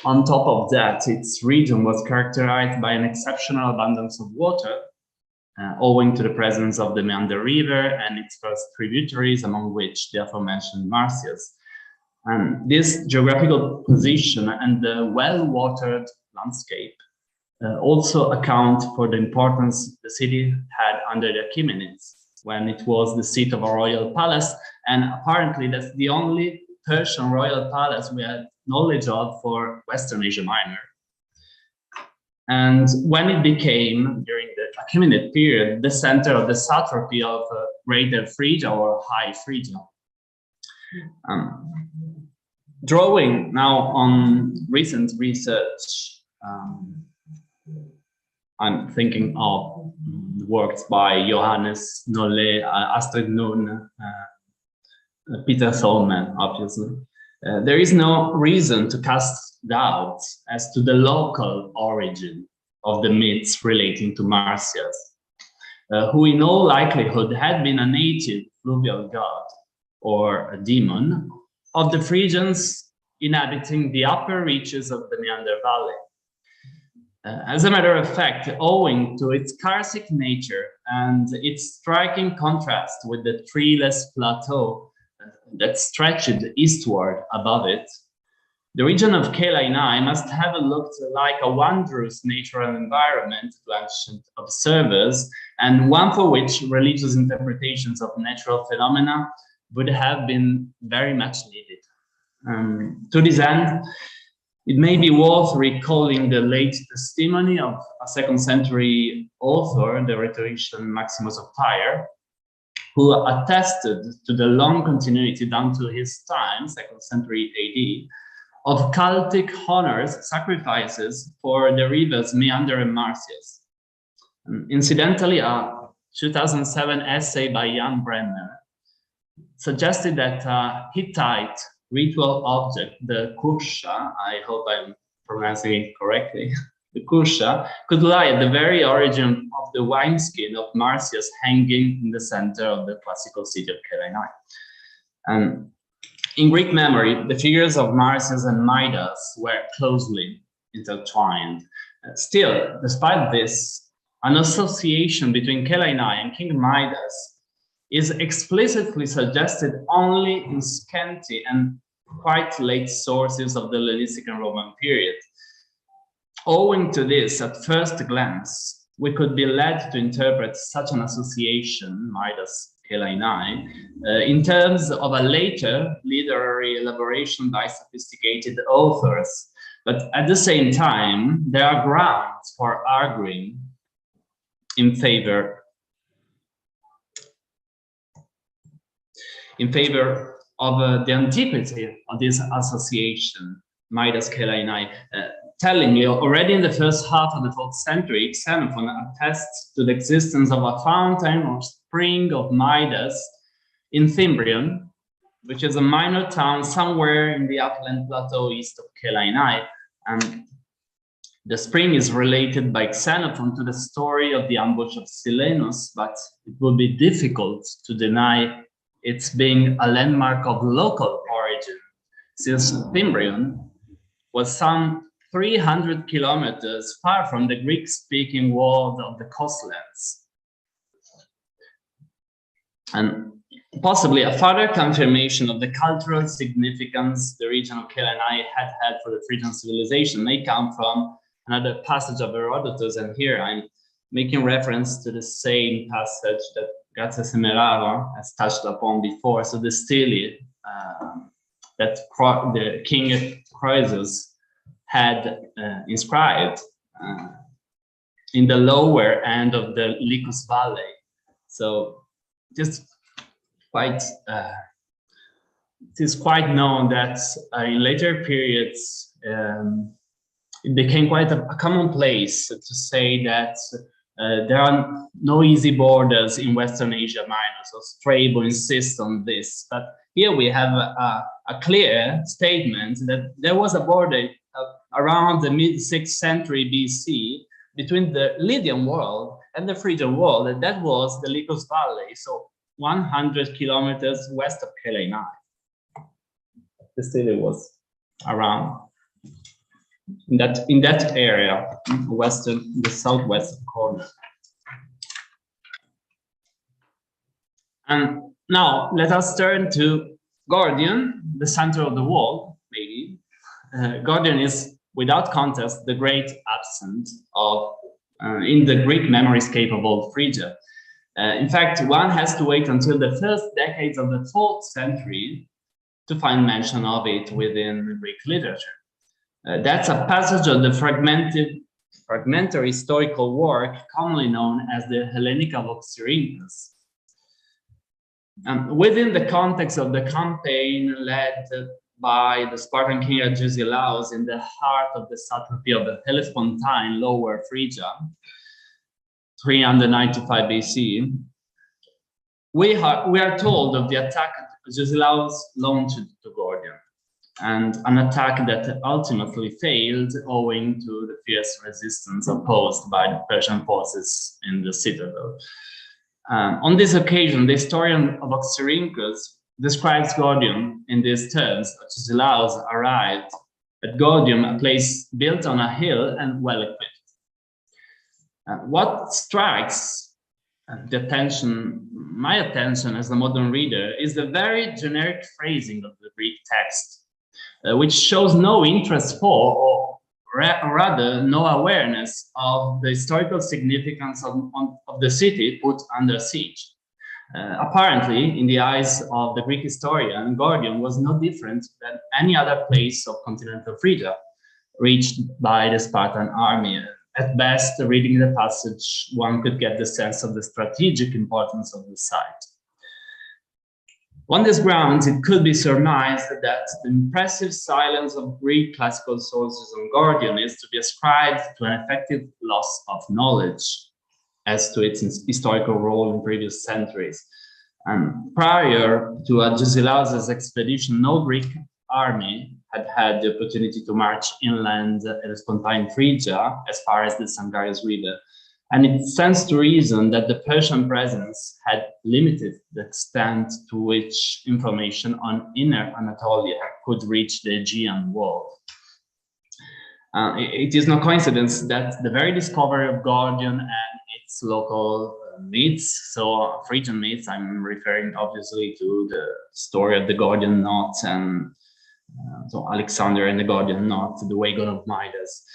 on top of that, its region was characterized by an exceptional abundance of water, owing to the presence of the Meander River and its first tributaries, among which the aforementioned Marsyas. And this geographical position and the well-watered landscape also account for the importance the city had under the Achaemenids, when it was the seat of a royal palace, and apparently that's the only Persian royal palace we had knowledge of for Western Asia Minor. And when it became, during the Achaemenid period, the center of the satrapy of Greater Phrygia or High Phrygia. Drawing now on recent research, I'm thinking of works by Johannes Nolle, Astrid Nun, Peter Solman, obviously. There is no reason to cast doubts as to the local origin of the myths relating to Marsyas, who in all likelihood had been a native fluvial god or a demon of the Phrygians inhabiting the upper reaches of the Meander Valley. As a matter of fact, owing to its karstic nature and its striking contrast with the treeless plateau that stretched eastward above it, the region of Kelainai must have looked like a wondrous natural environment to ancient observers, and one for which religious interpretations of natural phenomena would have been very much needed. To this end, it may be worth recalling the late testimony of a 2nd century author, the rhetorician Maximus of Tyre, who attested to the long continuity down to his time, 2nd century AD, of cultic honors, sacrifices for the rivers Meander and Marsyas. Incidentally, a 2007 essay by Jan Brenner suggested that Hittite ritual object, the kursha, I hope I'm pronouncing it correctly, the kursha, could lie at the very origin of the wineskin of Marsyas hanging in the center of the classical city of Kelainai. And in Greek memory, the figures of Marsyas and Midas were closely intertwined. Still, despite this, an association between Kelainai and King Midas is explicitly suggested only in scanty and quite late sources of the Hellenistic and Roman period. Owing to this, at first glance, we could be led to interpret such an association, Midas Kelainai, in terms of a later literary elaboration by sophisticated authors. But at the same time, there are grounds for arguing in favor of the antiquity of this association, Midas Kelainai. Tellingly, already in the first half of the 4th century, Xenophon attests to the existence of a fountain or spring of Midas in Thimbrion, which is a minor town somewhere in the upland plateau east of Kelainai. And the spring is related by Xenophon to the story of the ambush of Silenus, but it would be difficult to deny its being a landmark of local origin, since Thimbrion was some 300 kilometers far from the Greek-speaking world of the coastlands. And possibly a further confirmation of the cultural significance the region of Kelainai had for the Phrygian civilization may come from another passage of Herodotus, and here I'm making reference to the same passage that Grazia Semeraro has touched upon before, so the stele that the king Croesus had inscribed in the lower end of the Lycus Valley. So just quite, it is quite known that in later periods, it became quite a commonplace to say that there are no easy borders in Western Asia Minor, so Strabo insists on this. But here we have a clear statement that there was a border around the mid-6th century BC between the Lydian world and the Phrygian world, and that was the Lycus Valley, so 100 kilometers west of Kelainai. The city was around in that area, the southwestern corner. And now let us turn to Gordion, the center of the world, maybe. Gordion is, without contest, the great absent of in the Greek memory-scape of old Phrygia. In fact, one has to wait until the first decades of the 4th century to find mention of it within Greek literature. That's a passage of the fragmentary historical work commonly known as the Hellenica of Oxyrhynchus. Within the context of the campaign led by the Spartan king Agesilaus in the heart of the satrapy of the Hellespontine Lower Phrygia, 395 BC, we are told of the attack Agesilaus launched to Gordion, and an attack that ultimately failed owing to the fierce resistance opposed by the Persian forces in the citadel. On this occasion, the historian of Oxyrhynchus describes Gordium in these terms. Agesilaus arrived at Gordium, a place built on a hill and well equipped. What strikes my attention as a modern reader is the very generic phrasing of the Greek text, which shows no interest for, or rather no awareness of the historical significance of the city put under siege. Apparently, in the eyes of the Greek historian, Gordium was no different than any other place of continental Phrygia reached by the Spartan army. At best, reading the passage, one could get the sense of the strategic importance of the site. On this grounds, it could be surmised that the impressive silence of Greek classical sources on Gordium is to be ascribed to an effective loss of knowledge. as to its historical role in previous centuries. Prior to Agesilaus' expedition, no Greek army had the opportunity to march inland Hellespontine Phrygia as far as the Sangarius River. And it stands to reason that the Persian presence had limited the extent to which information on inner Anatolia could reach the Aegean world. It is no coincidence that the very discovery of Gordion and its local myths, so Phrygian myths, I'm referring obviously to the story of the Gordian knot and so Alexander and the Gordian knot, the wagon of Midas.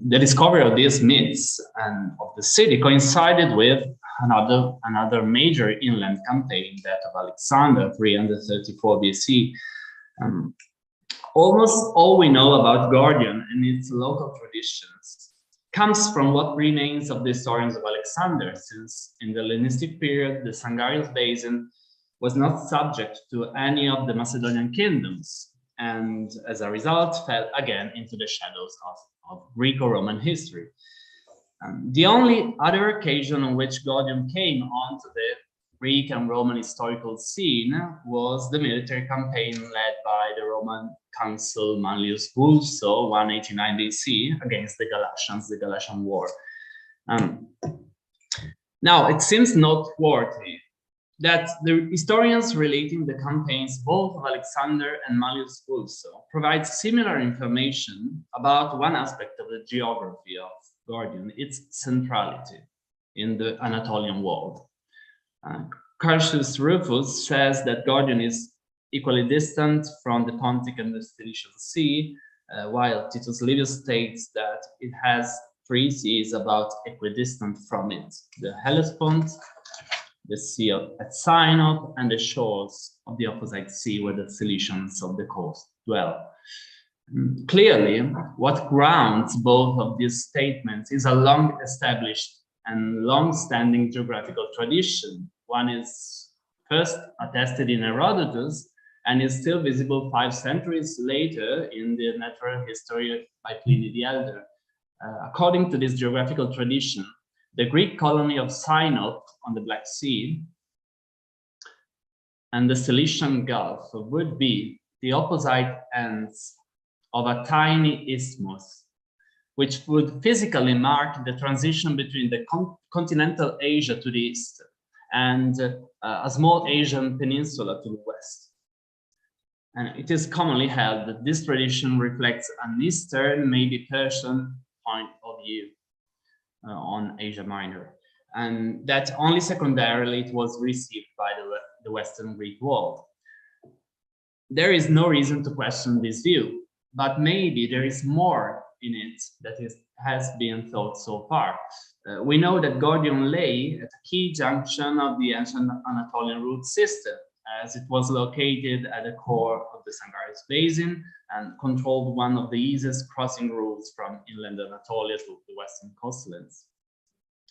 The discovery of these myths and of the city coincided with another major inland campaign, that of Alexander, 334 BC. Almost all we know about Gordion and its local traditions comes from what remains of the historians of Alexander, since in the Hellenistic period, the Sangarius Basin was not subject to any of the Macedonian kingdoms, and as a result fell again into the shadows of Greco-Roman history. The only other occasion on which Gordion came onto the Greek and Roman historical scene was the military campaign led by the Roman consul Manlius Vulso, 189 BC, against the Galatians, the Galatian War. Now, it seems noteworthy that the historians relating the campaigns both of Alexander and Manlius Vulso provide similar information about one aspect of the geography of Gordion, its centrality in the Anatolian world. Cassius Rufus says that Gordion is equally distant from the Pontic and the Cilician Sea, while Titus Livius states that it has 3 seas about equidistant from it: the Hellespont, the sea at Sinop, and the shores of the opposite sea where the Cilicians of the coast dwell. Clearly, what grounds both of these statements is a long-established and long-standing geographical tradition. One is first attested in Herodotus and is still visible 5 centuries later in the natural history by Pliny the Elder. According to this geographical tradition, the Greek colony of Sinop on the Black Sea and the Cilician Gulf would be the opposite ends of a tiny isthmus, which would physically mark the transition between the continental Asia to the east and a small Asian peninsula to the west. And it is commonly held that this tradition reflects an Eastern, maybe Persian point of view on Asia Minor, and that only secondarily it was received by the Western Greek world. There is no reason to question this view, but maybe there is more in it that has been thought so far. We know that Gordion lay at a key junction of the ancient Anatolian route system, as it was located at the core of the Sangarius Basin and controlled one of the easiest crossing routes from inland Anatolia to the western coastlands.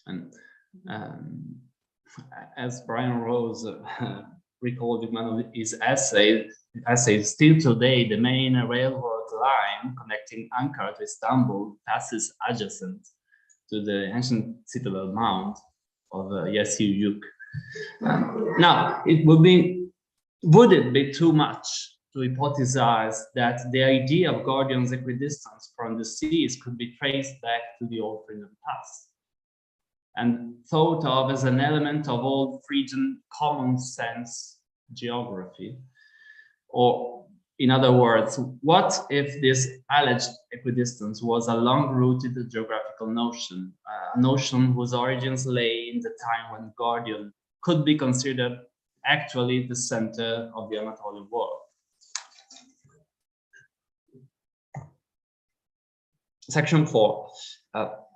And as Brian Rose recalled in one of his essays, still today the main railroad line connecting Ankara to Istanbul passes adjacent to the ancient citadel mount of Yassiyük. Now, would it be too much to hypothesize that the idea of Gordion's equidistance from the seas could be traced back to the old Phrygian past and thought of as an element of old Phrygian common sense geography? Or, in other words, what if this alleged equidistance was a long-rooted geographical notion, a notion whose origins lay in the time when Gordion could be considered actually the center of the Anatolian world? Section 4.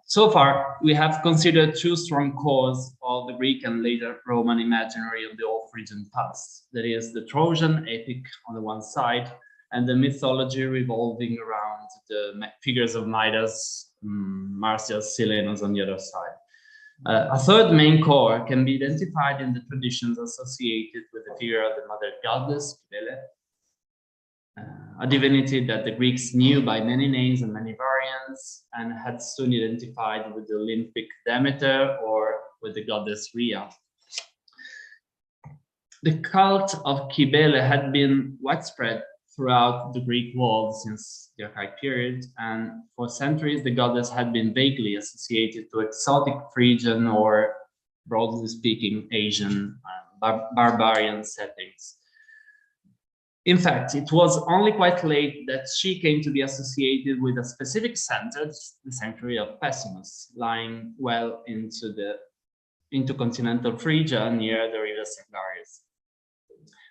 So far, we have considered 2 strong cores of the Greek and later Roman imaginary of the old Phrygian past. That is, the Trojan epic on the one side, and the mythology revolving around the figures of Midas, Marsyas, Silenus on the other side. A third main core can be identified in the traditions associated with the figure of the mother goddess, Kybele, a divinity that the Greeks knew by many names and many variants, and had soon identified with the Olympic Demeter or with the goddess Rhea. The cult of Cybele had been widespread throughout the Greek world since the Archaic period, and for centuries the goddess had been vaguely associated to exotic Phrygian or, broadly speaking, Asian barbarian settings. In fact, it was only quite late that she came to be associated with a specific center, the sanctuary of Pessinus, lying well into continental Phrygia near the river Sangarius.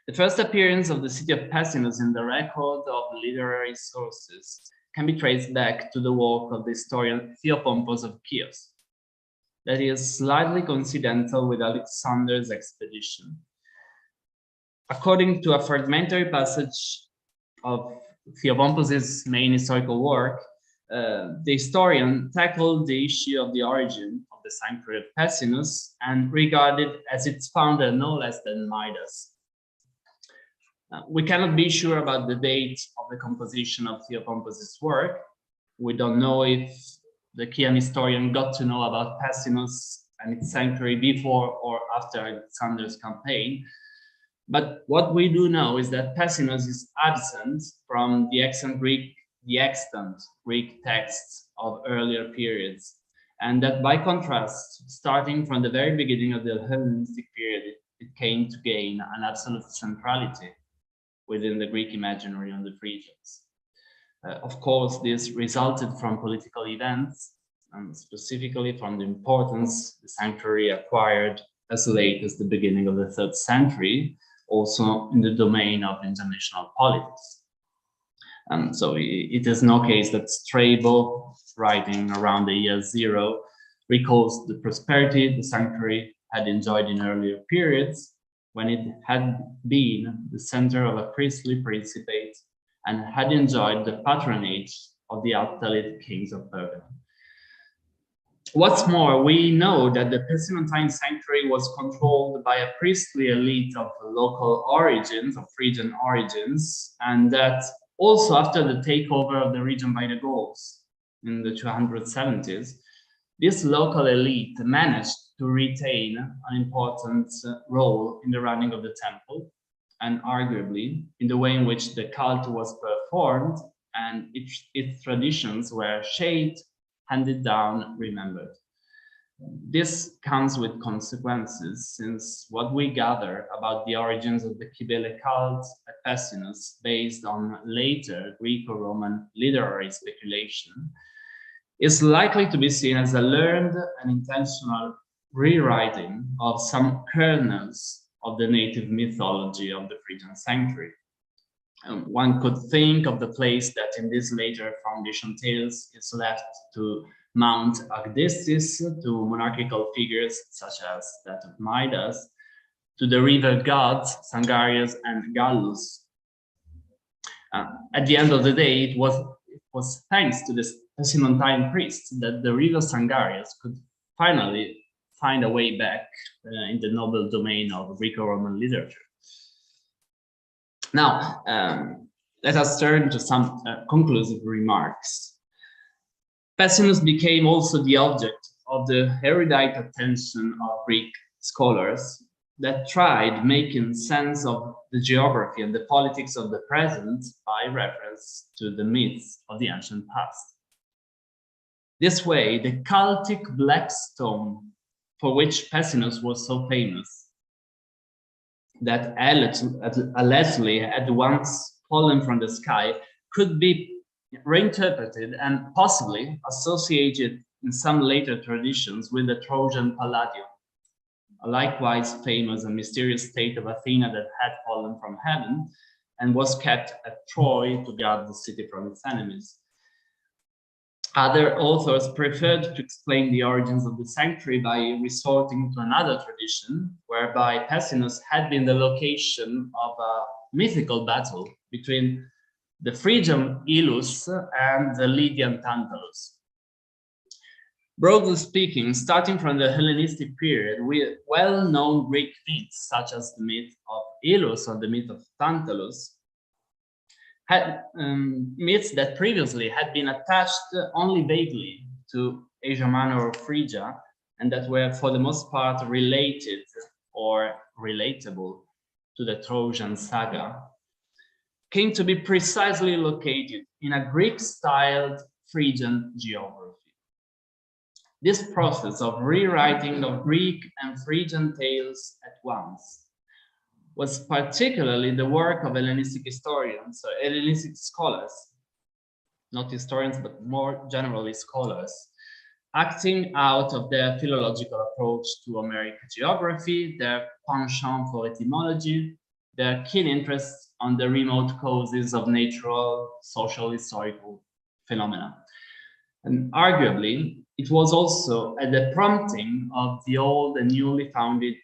The first appearance of the city of Pessinus in the record of literary sources can be traced back to the work of the historian Theopompus of Chios, that is slightly coincidental with Alexander's expedition. According to a fragmentary passage of Theopompus's main historical work, the historian tackled the issue of the origin of the sanctuary of Pessinus and regarded as its founder no less than Midas. We cannot be sure about the date of the composition of Theopompus's work. We don't know if the Chian historian got to know about Pessinus and its sanctuary before or after Alexander's campaign. But what we do know is that Pessinus is absent from the extant Greek texts of earlier periods, and that by contrast, starting from the very beginning of the Hellenistic period, it came to gain an absolute centrality within the Greek imaginary on the Phrygians. Of course, this resulted from political events, and specifically from the importance the sanctuary acquired as late as the beginning of the 3rd century, also in the domain of international politics. So it is no case that Strabo, writing around the year 0, recalls the prosperity the sanctuary had enjoyed in earlier periods, when it had been the center of a priestly principate and had enjoyed the patronage of the Attalid kings of Pergamum. What's more, we know that the Pessinentine sanctuary was controlled by a priestly elite of local origins, of Phrygian origins, and that also after the takeover of the region by the Gauls in the 270s, this local elite managed to retain an important role in the running of the temple, and arguably in the way in which the cult was performed and its traditions were shaped, handed down, remembered. This comes with consequences, since what we gather about the origins of the Cybele cult at Pessinus, based on later Greco-Roman literary speculation, is likely to be seen as a learned and intentional rewriting of some kernels of the native mythology of the Phrygian sanctuary. One could think of the place that in these later foundation tales is left to Mount Agdistis, to monarchical figures such as that of Midas, to the river gods Sangarius and Gallus. At the end of the day, it was thanks to the Pessinentine priests that the river Sangarius could finally find a way back in the noble domain of Greco-Roman literature. Now, let us turn to some conclusive remarks. Pessinus became also the object of the erudite attention of Greek scholars that tried making sense of the geography and the politics of the present by reference to the myths of the ancient past. This way, the cultic black stone for which Pessinus was so famous, that allegedly had once fallen from the sky, could be reinterpreted and possibly associated in some later traditions with the Trojan Palladium, a likewise famous and mysterious state of Athena that had fallen from heaven and was kept at Troy to guard the city from its enemies. Other authors preferred to explain the origins of the sanctuary by resorting to another tradition, whereby Pessinus had been the location of a mythical battle between the Phrygian Ilus and the Lydian Tantalus. Broadly speaking, starting from the Hellenistic period, with well-known Greek myths, such as the myth of Ilus or the myth of Tantalus, myths that previously had been attached only vaguely to Asia Minor or Phrygia, and that were for the most part related or relatable to the Trojan saga, came to be precisely located in a Greek-styled Phrygian geography. This process of rewriting of Greek and Phrygian tales at once was particularly the work of Hellenistic historians, or Hellenistic scholars, not historians, but more generally scholars, acting out of their philological approach to Homeric geography, their penchant for etymology, their keen interest on the remote causes of natural, social, historical phenomena. And arguably, it was also at the prompting of the old and newly founded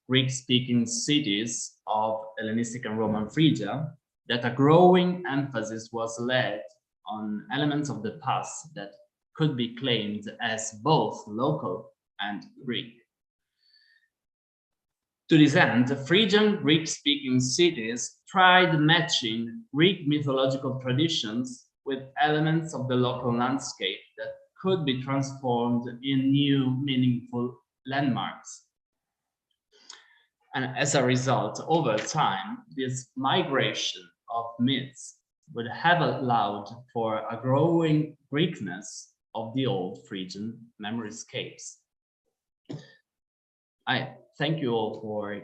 Greek-speaking cities of Hellenistic and Roman Phrygia that a growing emphasis was laid on elements of the past that could be claimed as both local and Greek. To this end, the Phrygian Greek-speaking cities tried matching Greek mythological traditions with elements of the local landscape that could be transformed in new, meaningful landmarks. And as a result, over time, this migration of myths would have allowed for a growing Greekness of the old Phrygian memoryscapes. I thank you all for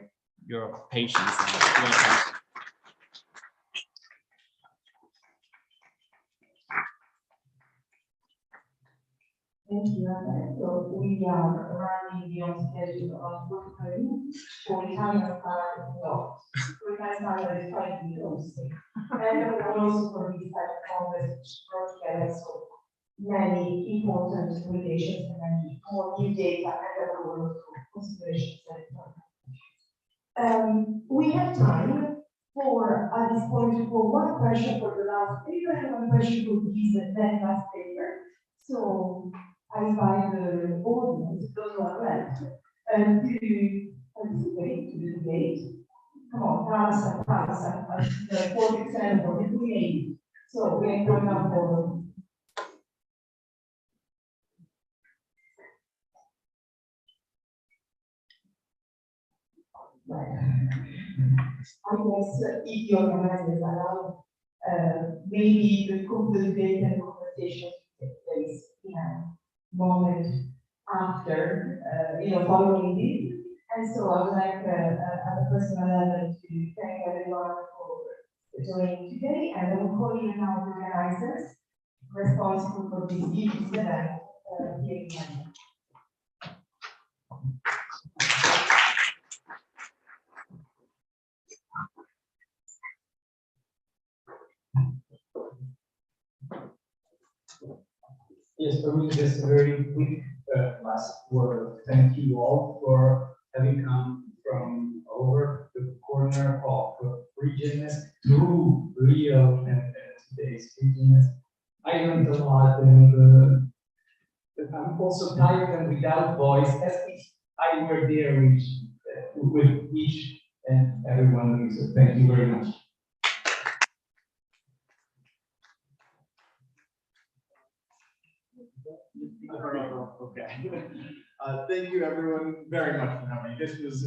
your patience and your attention. Thank you, Anna. So we are running beyond schedule of book time. For Italian style, no. For Italian style, is 5 minutes. And also for this type of conference, which brought together so many important publications and many more new data and a lot of considerations. We have time for, at this point, for one question for the last paper and one question for this very last paper. So I invite the audience, those who are left, to participate, to the debate. Come on, passa, 40% of the debate. So we're going up for. I guess if the organizers allow, maybe the debate and conversation take place in a moment after, following this. And so I would like, at a personal level, to thank everyone for joining today, and I will call you now the organizers responsible for this evening's event here in London. Yes, for me, just a very quick last word. Thank you all for having come from over the corner of Phrygianness to real and today's Phrygianness. I learned a lot, and I'm also tired and without voice, as if I were there with each and every one of you. So thank you very much. Okay. Thank you everyone very much for coming. This was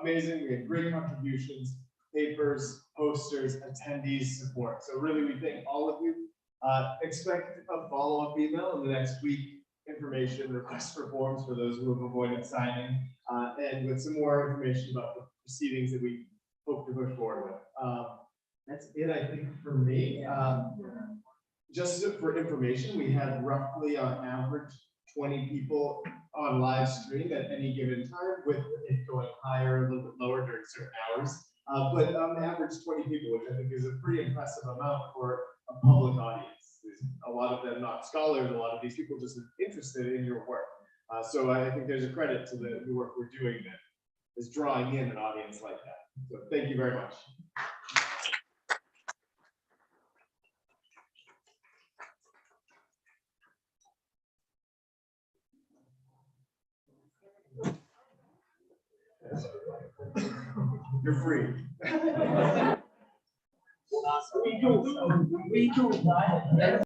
amazing. We had great contributions, papers, posters, attendees, support. So really, we thank all of you. Expect a follow-up email in the next week, information, requests for forms for those who have avoided signing, and with some more information about the proceedings that we hope to push forward with. That's it, I think, for me. Just for information, we had roughly on average 20 people on live stream at any given time, with it going higher, a little bit lower during certain hours. But on average 20 people, which I think is a pretty impressive amount for a public audience. There's a lot of them not scholars, a lot of these people just interested in your work. So I think there's a credit to the work we're doing that is drawing in an audience like that. So thank you very much. You're free. We do.